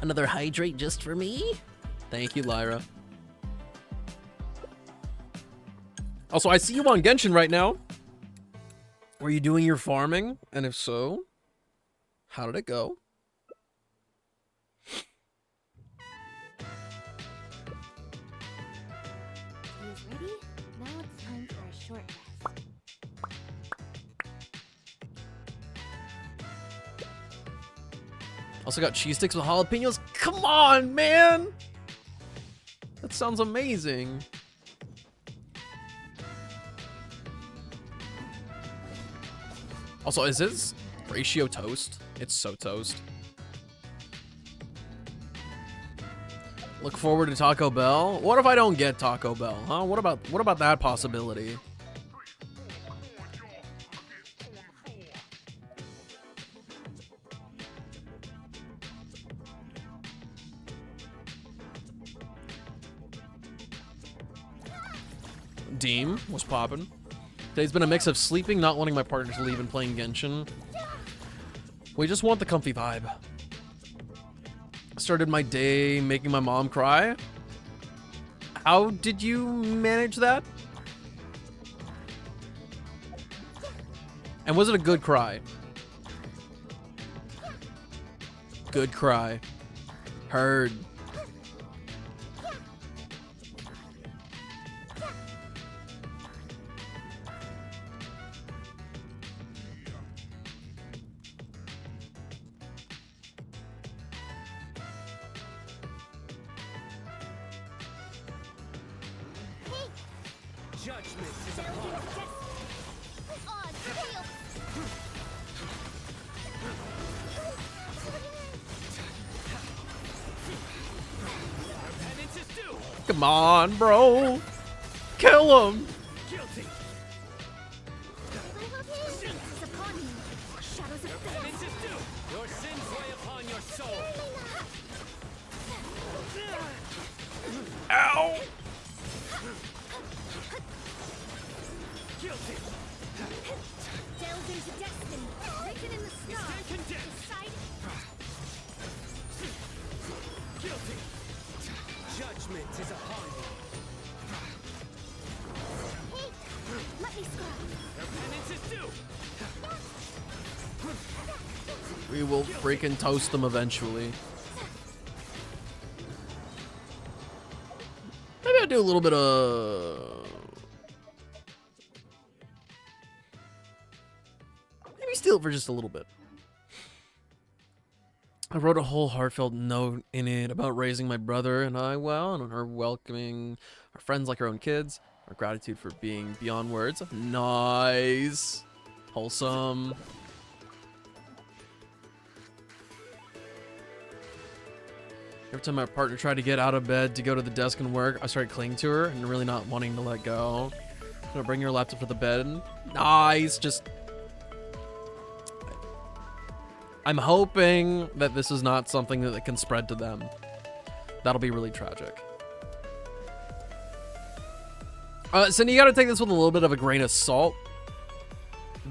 A: Another hydrate just for me? Thank you, Lyra. Also, I see you on Genshin right now. Were you doing your farming? And if so, how did it go?
B: He's ready. Now it's time for a short rest.
A: Also got cheese sticks with jalapenos. Come on, man! That sounds amazing. Also, is this ratio toast? It's so toast. Look forward to Taco Bell. What if I don't get Taco Bell, huh? What about that possibility? Deem was popping. Today's been a mix of sleeping, not wanting my partner to leave, and playing Genshin. We just want the comfy vibe. Started my day making my mom cry. How did you manage that? And was it a good cry? Good cry.
K: Judgment is upon you. Penance is due.
A: Come on, bro. Kill him.
K: Guilty.
B: Shadows of
K: Penance is due. Your sins weigh upon your soul.
A: Ow.
K: Guilty.
B: delved into destiny, written in the stars. Decided.
K: Guilty. Judgment is upon you.
B: Hey, let me scrub.
K: Your penance is due.
A: We will freaking toast them eventually. Maybe I'll do a little bit of... Maybe steal it for just a little bit. I wrote a whole heartfelt note in it about raising my brother and I well, and on her welcoming our friends like our own kids, our gratitude for being beyond words. Nice. Wholesome. Every time my partner tried to get out of bed to go to the desk and work, I started clinging to her and really not wanting to let go. Gonna bring your laptop to the bed. Nice. Just... I'm hoping that this is not something that can spread to them. That'll be really tragic. Cindy, you gotta take this with a little bit of a grain of salt.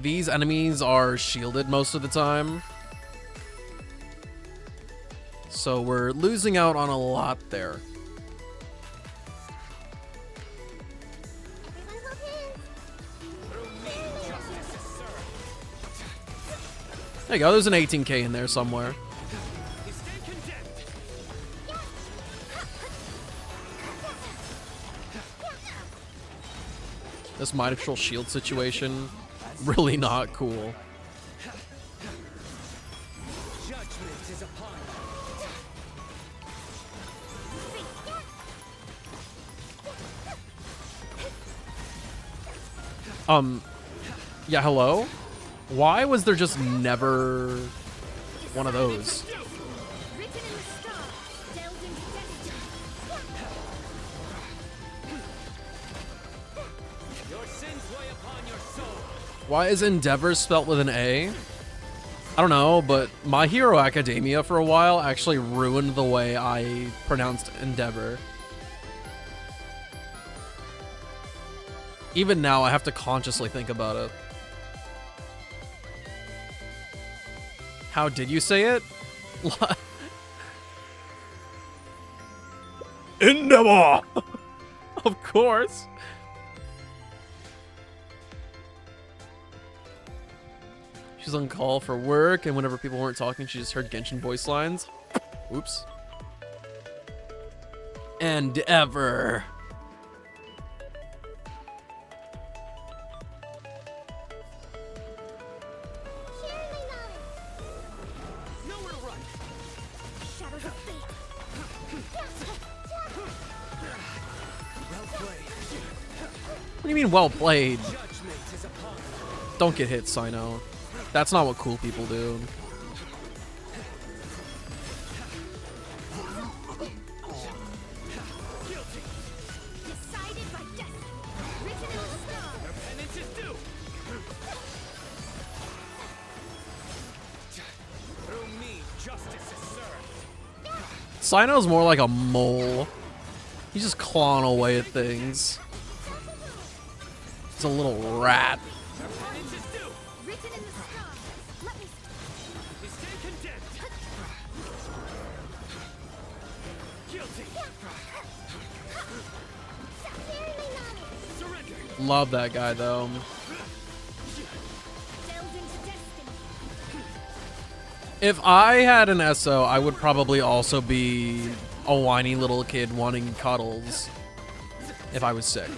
A: These enemies are shielded most of the time. So we're losing out on a lot there. There you go, there's an 18k in there somewhere. This mitral shield situation, really not cool.
K: Judgment is upon
A: you. Yeah, hello? Why was there just never one of those? Why is Endeavor spelt with an A? I don't know, but My Hero Academia for a while actually ruined the way I pronounced Endeavor. Even now, I have to consciously think about it. How did you say it? Endeavor! Of course. She's on call for work, and whenever people weren't talking, she just heard Genshin voice lines. Oops. Endeavor. What do you mean, well played? Don't get hit, Sino. That's not what cool people do. Sino's more like a mole. He's just clawing away at things. He's a little rat. Love that guy though. If I had an SO, I would probably also be a whiny little kid wanting cuddles if I was sick.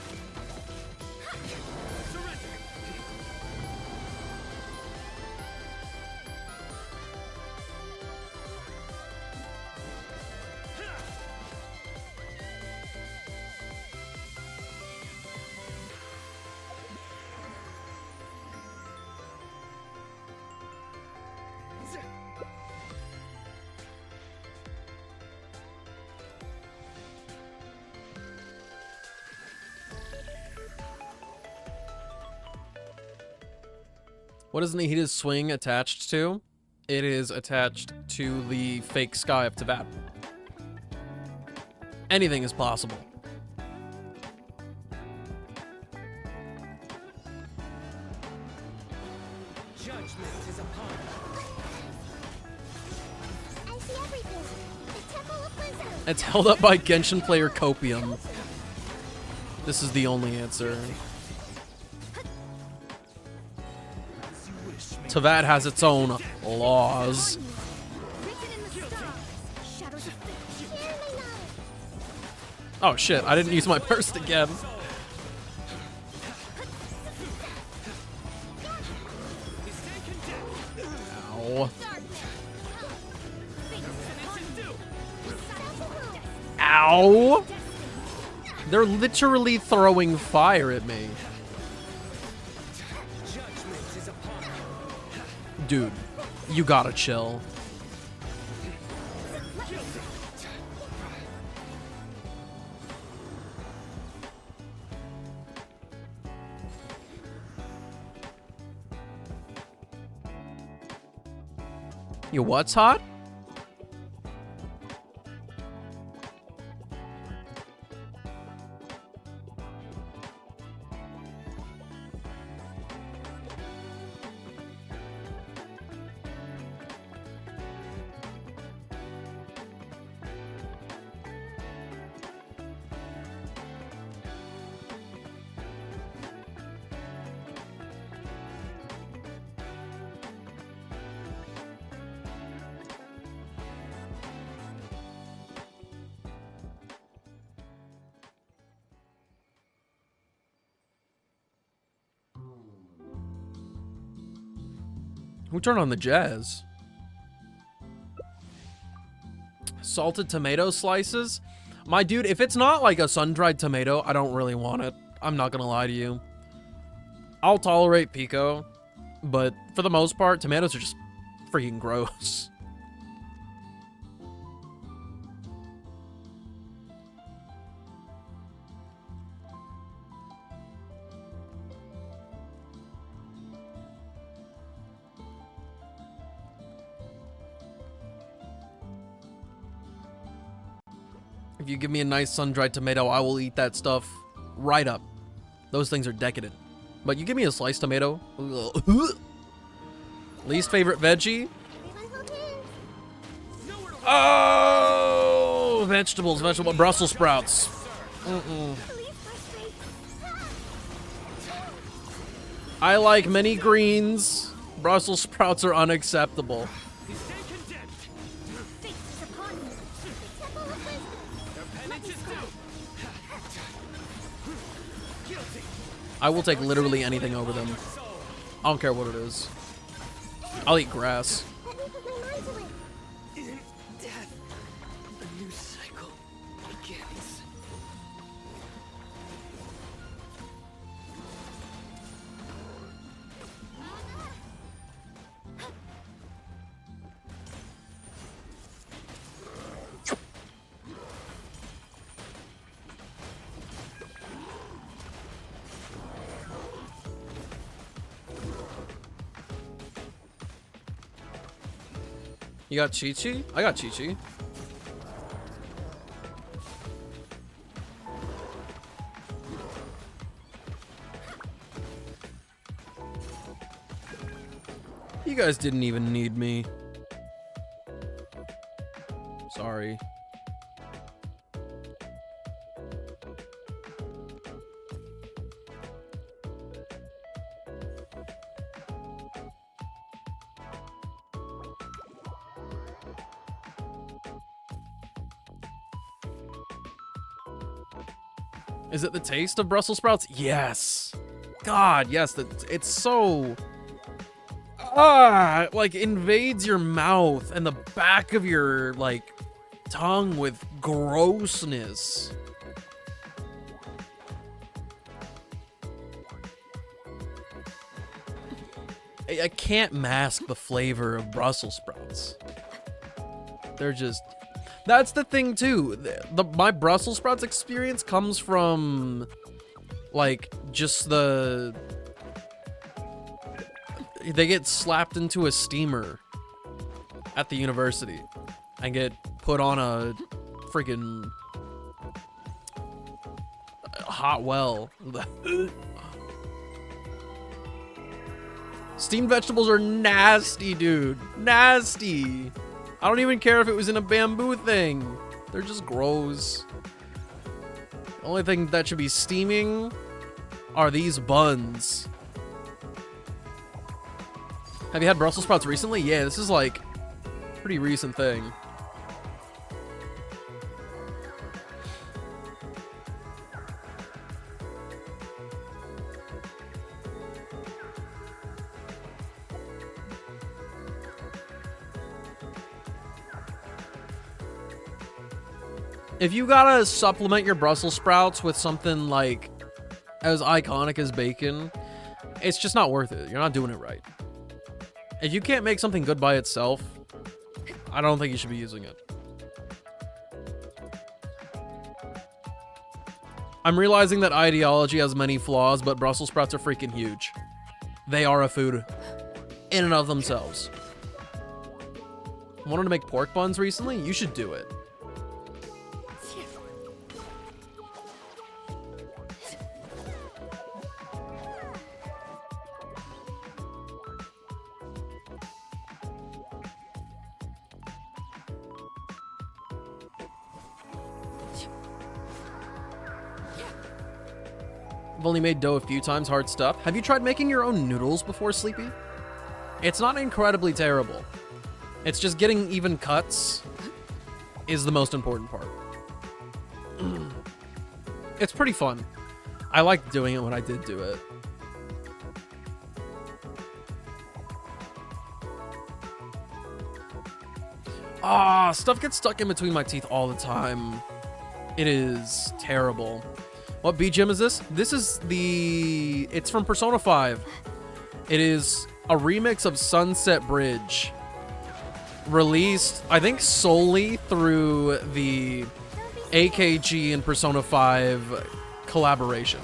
A: What is Nahida's swing attached to? It is attached to the fake sky of Teyvat. Anything is possible.
H: Judgment is upon us.
B: I see everything. The Temple of Wisdom.
A: It's held up by Genshin player Copium. This is the only answer. Teyvat has its own laws. Oh shit, I didn't use my burst again. Ow. Ow! They're literally throwing fire at me. Dude, you gotta chill. Yo, what's hot? Who turned on the jazz? Salted tomato slices? My dude, if it's not like a sun-dried tomato, I don't really want it. I'm not gonna lie to you. I'll tolerate pico, but for the most part, tomatoes are just freaking gross. If you give me a nice sun-dried tomato, I will eat that stuff right up. Those things are decadent. But you give me a sliced tomato. Least favorite veggie? Oh, vegetables, Brussels sprouts. I like many greens. Brussels sprouts are unacceptable. I will take literally anything over them. I don't care what it is. I'll eat grass.
H: In death, a new cycle begins.
A: You got Chi-Chi? I got Chi-Chi. You guys didn't even need me. Sorry. Is it the taste of Brussels sprouts? Yes. God, yes. It's so... like invades your mouth and the back of your, like, tongue with grossness. I can't mask the flavor of Brussels sprouts. They're just... That's the thing too. My Brussels sprouts experience comes from, like, just the they get slapped into a steamer at the university and get put on a freaking hot well. Steamed vegetables are nasty, dude. Nasty. I don't even care if it was in a bamboo thing. They're just gross. The only thing that should be steaming are these buns. Have you had Brussels sprouts recently? Yeah, this is like a pretty recent thing. If you gotta supplement your Brussels sprouts with something like as iconic as bacon, it's just not worth it. You're not doing it right. If you can't make something good by itself, I don't think you should be using it. I'm realizing that ideology has many flaws, but Brussels sprouts are freaking huge. They are a food in and of themselves. Wanted to make pork buns recently? You should do it. I've only made dough a few times, hard stuff. Have you tried making your own noodles before, Sleepy? It's not incredibly terrible. It's just getting even cuts is the most important part. It's pretty fun. I liked doing it when I did do it. Ah, stuff gets stuck in between my teeth all the time. It is terrible. What BGM is this? This is it's from Persona 5. It is a remix of Sunset Bridge. Released, I think, solely through the AKG and Persona 5 collaboration.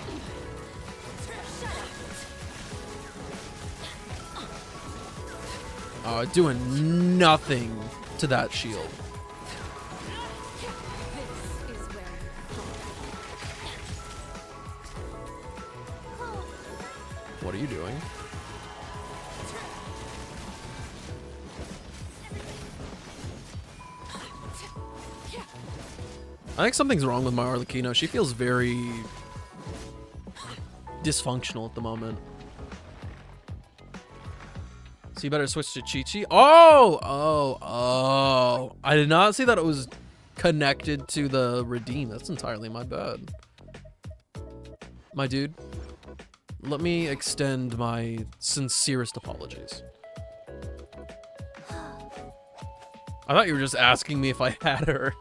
A: Doing nothing to that shield. What are you doing? I think something's wrong with my Arlecchino. She feels very dysfunctional at the moment. So you better switch to Chi-Chi. Oh! I did not see that it was connected to the redeem. That's entirely my bad. My dude. Let me extend my sincerest apologies. I thought you were just asking me if I had her.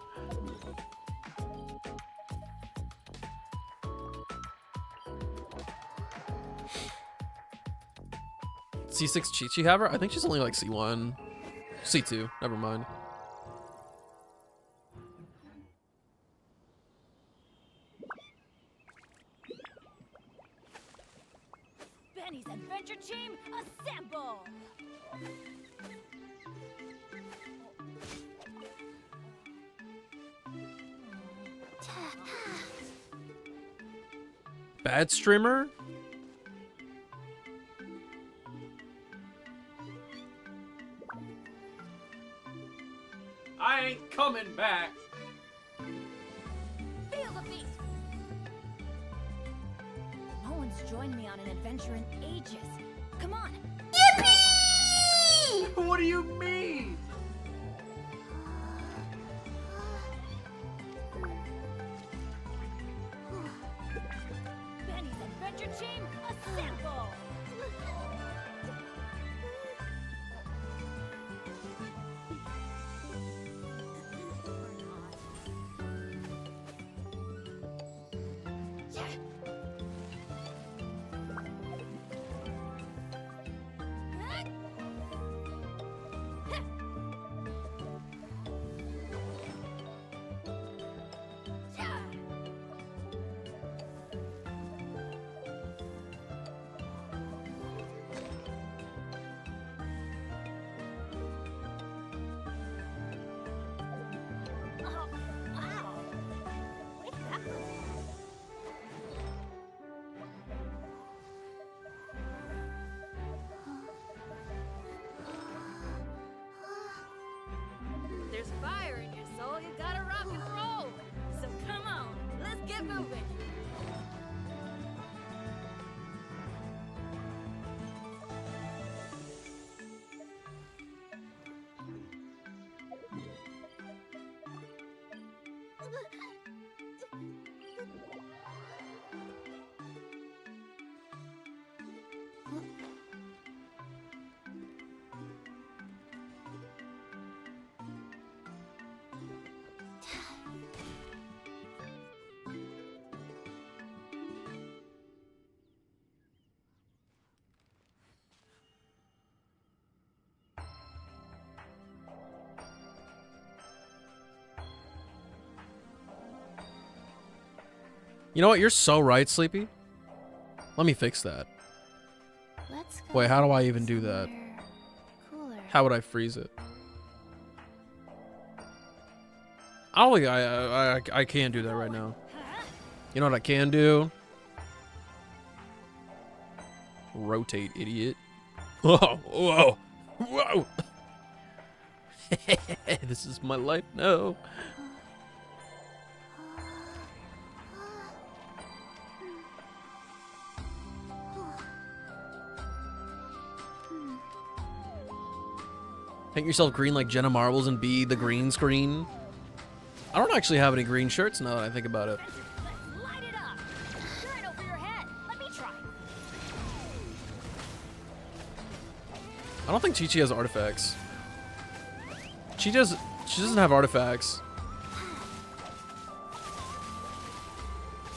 A: C6 Chi-Chi have her? I think she's only like C1. C2, never mind.
M: Benny's Adventure Team, assemble!
A: Bad streamer? I ain't coming back.
M: Feel the beat! No one's joined me on an adventure in ages. Come on!
A: Yippee! What do you mean?
M: Benny's Adventure Team, assemble! there's fire in your soul, you gotta rock and roll. So come on, let's get moving.
A: You know what? You're so right, Sleepy. Let me fix that.
B: Let's go.
A: Wait, how do I even do that?
B: Cooler.
A: How would I freeze it? I don't think I can't do that right now. You know what I can do? Rotate, idiot. Whoa, whoa, whoa. This is my life now. Paint yourself green like Jenna Marbles and be the green screen. I don't actually have any green shirts now that I think about it.
M: Let's light it up. Right over your head. Let me try.
A: I don't think Chi-Chi has artifacts. She doesn't have artifacts.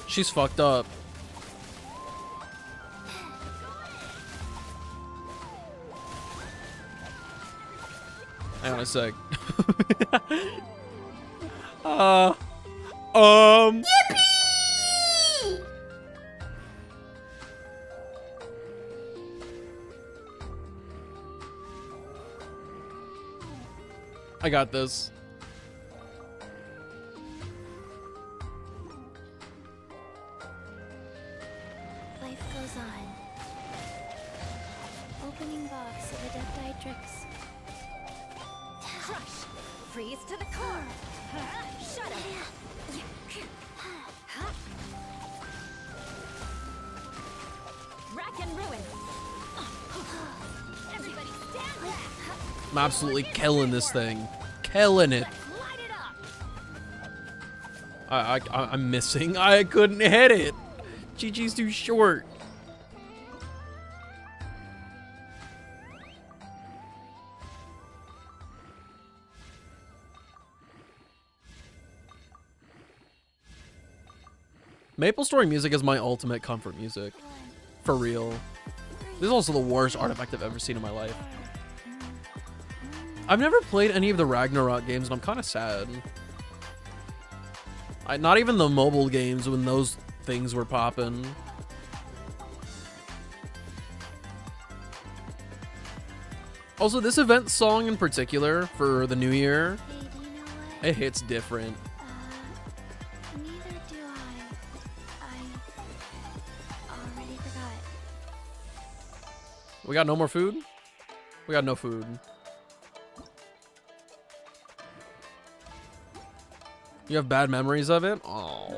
A: She's fucked up. Hang on a sec.
B: Yippee!
A: I got this.
B: Life goes on. Opening box of Adepti-Trix.
M: Crush. Freeze to the core. Shut up. Rack and ruin. Everybody stand back.
A: I'm absolutely killing this thing. Killing it.
M: Light it up.
A: I'm missing. I couldn't hit it. Chi-Chi's too short. Maple Story music is my ultimate comfort music. For real. This is also the worst artifact I've ever seen in my life. I've never played any of the Ragnarok games, and I'm kind of sad. Not even the mobile games when those things were popping. Also, this event song in particular for the new year,
B: Hey, do you know what?
A: it hits different.
B: Neither do I already forgot.
A: We got no more food? We got no food. You have bad memories of it? Oh.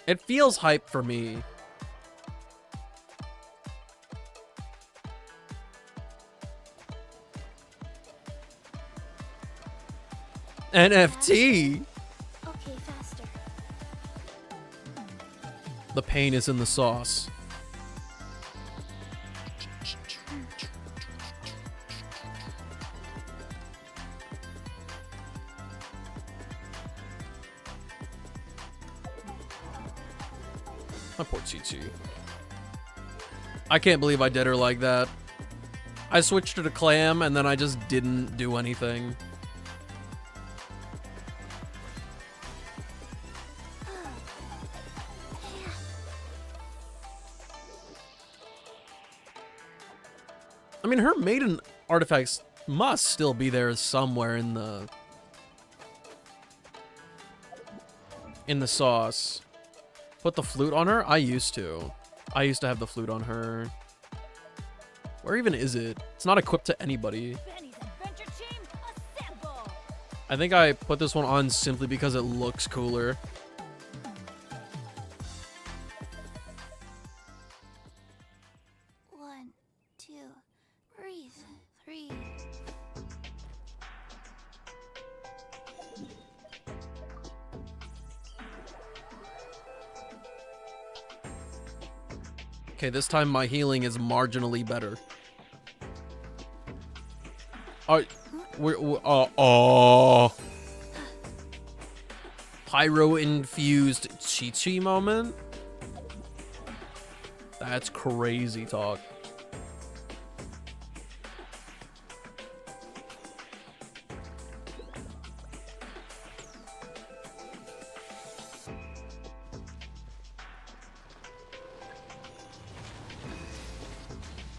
A: It feels hype for me. NFT?
B: Okay, faster.
A: The pain is in the sauce. My poor Chi-Chi. I can't believe I did her like that. I switched her to Clam and then I just didn't do anything. I mean, her maiden artifacts must still be there somewhere in the sauce. Put the flute on her? I used to. I used to have the flute on her. Where even is it? It's not equipped to anybody.
M: Benny's adventure team, assemble.
A: I think I put this one on simply because it looks cooler.
B: One, two, breathe. 3.
A: Okay, this time my healing is marginally better. Pyro-infused Chi-Chi moment? That's crazy talk.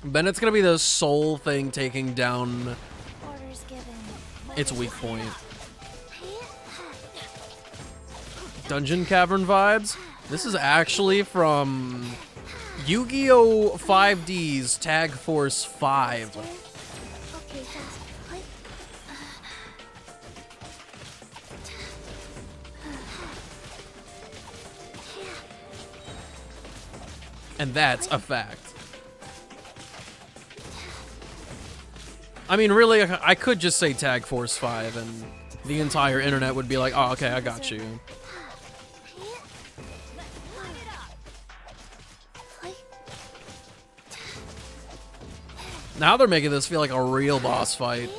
A: Then it's gonna be the soul thing taking down
B: Orders given.
A: its weak point. Dungeon Cavern vibes. This is actually from Yu-Gi-Oh! 5D's Tag Force 5.
B: Okay, fast.
A: And that's a fact. I mean, really, I could just say Tag Force 5 and the entire internet would be like, oh, okay, I got you. Now they're making this feel like a real boss fight.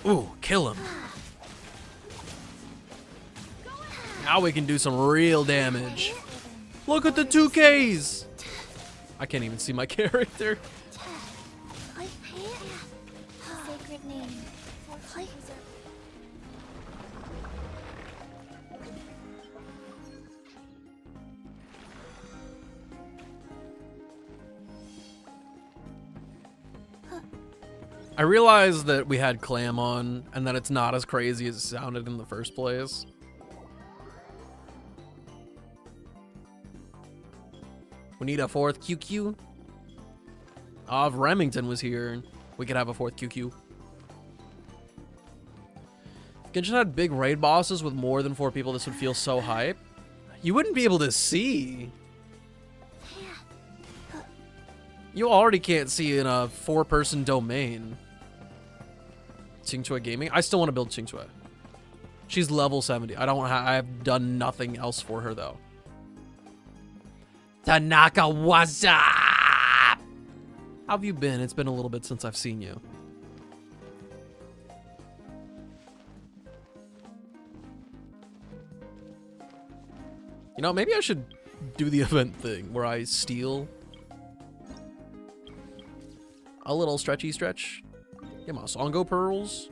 A: Ooh, kill him. Now we can do some real damage. Look at the 2Ks. I can't even see my character.
B: Sacred name.
A: I realized that we had Clam on and that it's not as crazy as it sounded in the first place. We need a 4th QQ. If Remington was here, we could have a 4th QQ. If Genshin had big raid bosses with more than 4 people, this would feel so hype. You wouldn't be able to see. You already can't see in a 4-person domain. Qingque Gaming. I still want to build Qingque. She's level 70. I've done nothing else for her though. Tanaka, what's up? How have you been? It's been a little bit since I've seen you. You know, maybe I should do the event thing where I steal a little stretchy stretch. Get my Songo pearls.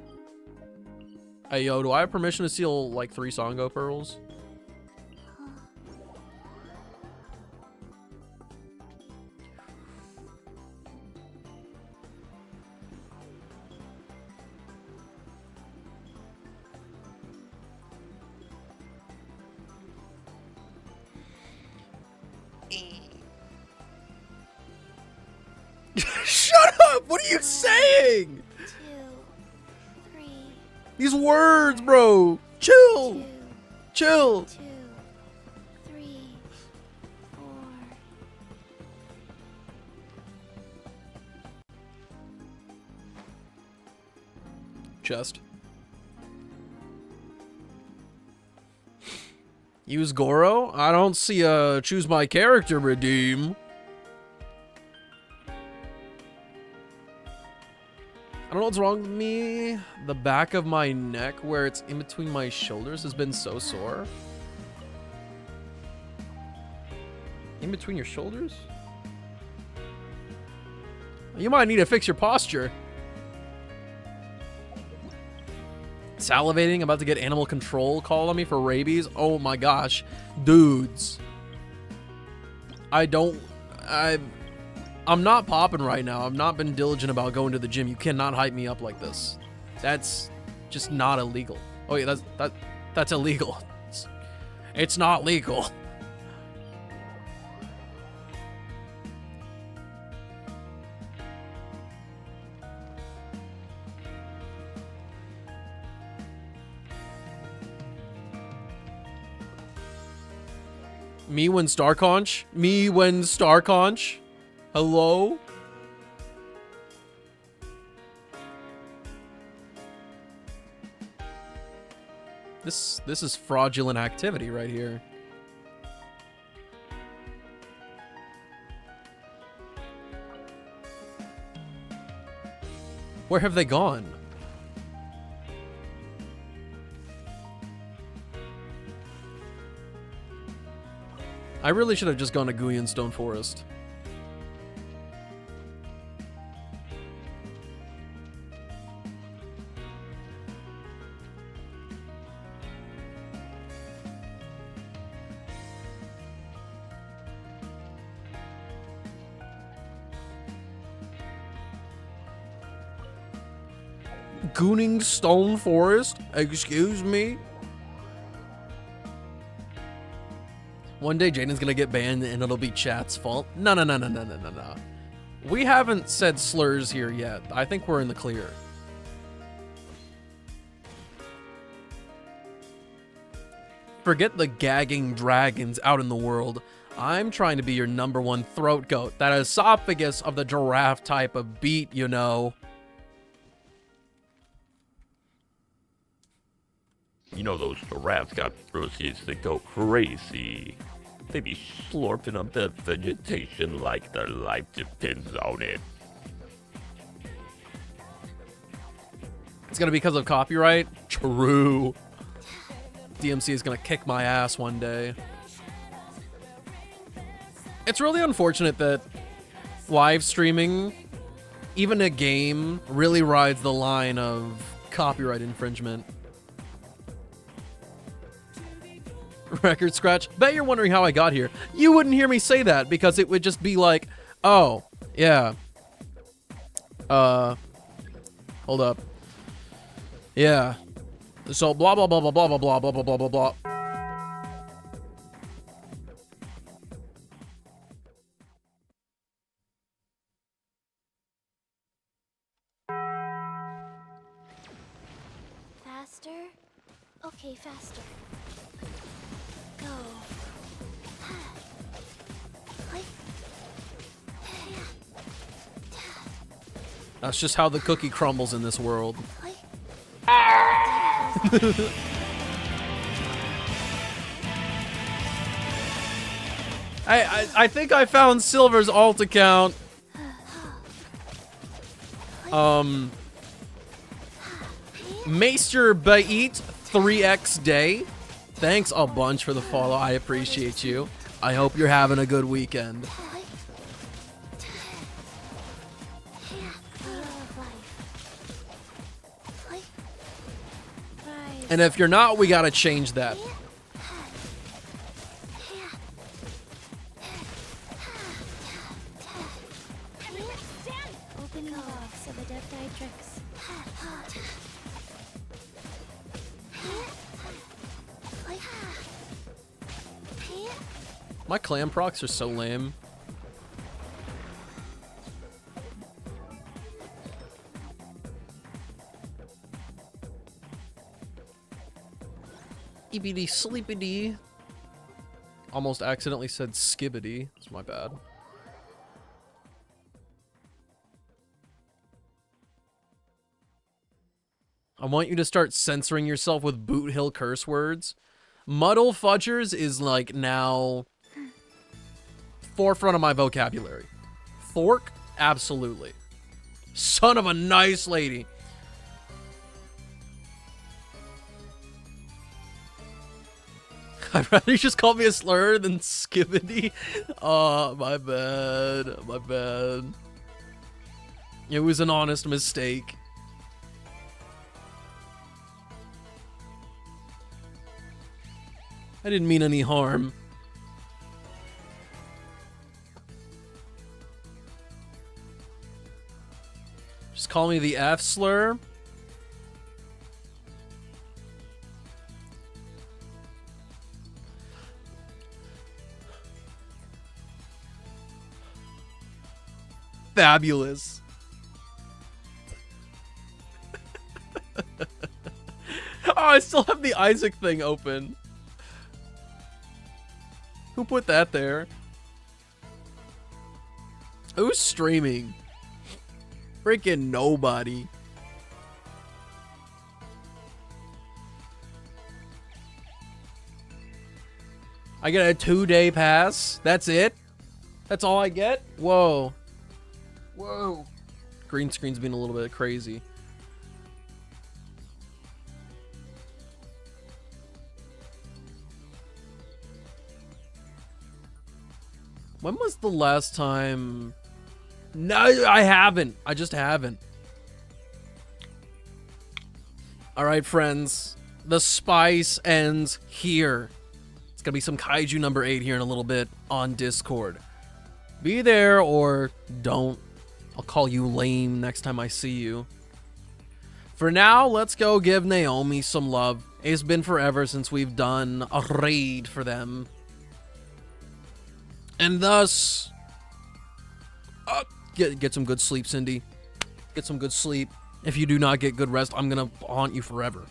A: Hey, yo, do I have permission to steal like 3 Songo pearls? Shut up! What are you saying?
B: 2, 3.
A: These words, bro. Chill. Chill.
B: 2, 3, 4.
A: Chest. Use Goro? I don't see a choose my character redeem. I don't know what's wrong with me. The back of my neck where it's in between my shoulders has been so sore. In between your shoulders? You might need to fix your posture. Salivating, about to get animal control called on me for rabies. Oh my gosh. Dudes. I'm not popping right now. I've not been diligent about going to the gym. You cannot hype me up like this. That's just not illegal. Oh yeah, that's illegal. It's not legal. Me when Star Conch? Me when Star Conch? Hello? This is fraudulent activity right here. Where have they gone? I really should have just gone to Guyan Stone Forest. Gooning Stone Forest? Excuse me? One day Jaden's gonna get banned and it'll be chat's fault. No. We haven't said slurs here yet. I think we're in the clear. Forget the gagging dragons out in the world. I'm trying to be your #1 throat goat. That esophagus of the giraffe type of beat, you know.
P: You know those giraffes got bruises that go crazy. They be slurping up that vegetation like their life depends on it.
A: It's gonna be because of copyright? True. DMC is gonna kick my ass one day. It's really unfortunate that live streaming, even a game, really rides the line of copyright infringement. Record scratch. Bet you're wondering how I got here. You wouldn't hear me say that because it would just be like, oh, yeah. Hold up. Yeah. So blah blah blah blah blah blah blah blah blah blah blah blah.
B: Faster? Okay, faster. Go.
A: That's just how the cookie crumbles in this world. I think I found Silver's alt account. Maester Bait 3x Day. Thanks a bunch for the follow. I appreciate you. I hope you're having a good weekend. And if you're not, we gotta change that.
B: Opening box of Adepti-Trix.
A: My clam procs are so lame. EBD sleepity. Almost accidentally said skibbity. That's my bad. I want you to start censoring yourself with Boot Hill curse words. Muddle Fudgers is like now forefront of my vocabulary. Fork? Absolutely. Son of a nice lady. I'd rather you just call me a slur than skibbity. Oh, my bad. My bad. It was an honest mistake. I didn't mean any harm. Just call me the F slur. Fabulous. Oh, I still have the Isaac thing open. Who put that there? Who's streaming? Freaking nobody. I get a 2-day pass. That's it? That's all I get? Whoa. Whoa. Green screen's being a little bit crazy. When was the last time? No, I haven't. I just haven't. All right, friends. The spice ends here. It's gonna be some Kaiju number 8 here in a little bit on Discord. Be there or don't. I'll call you lame next time I see you. For now, let's go give Naomi some love. It's been forever since we've done a raid for them. And thus, get some good sleep, Cindy. Get some good sleep. If you do not get good rest, I'm gonna haunt you forever.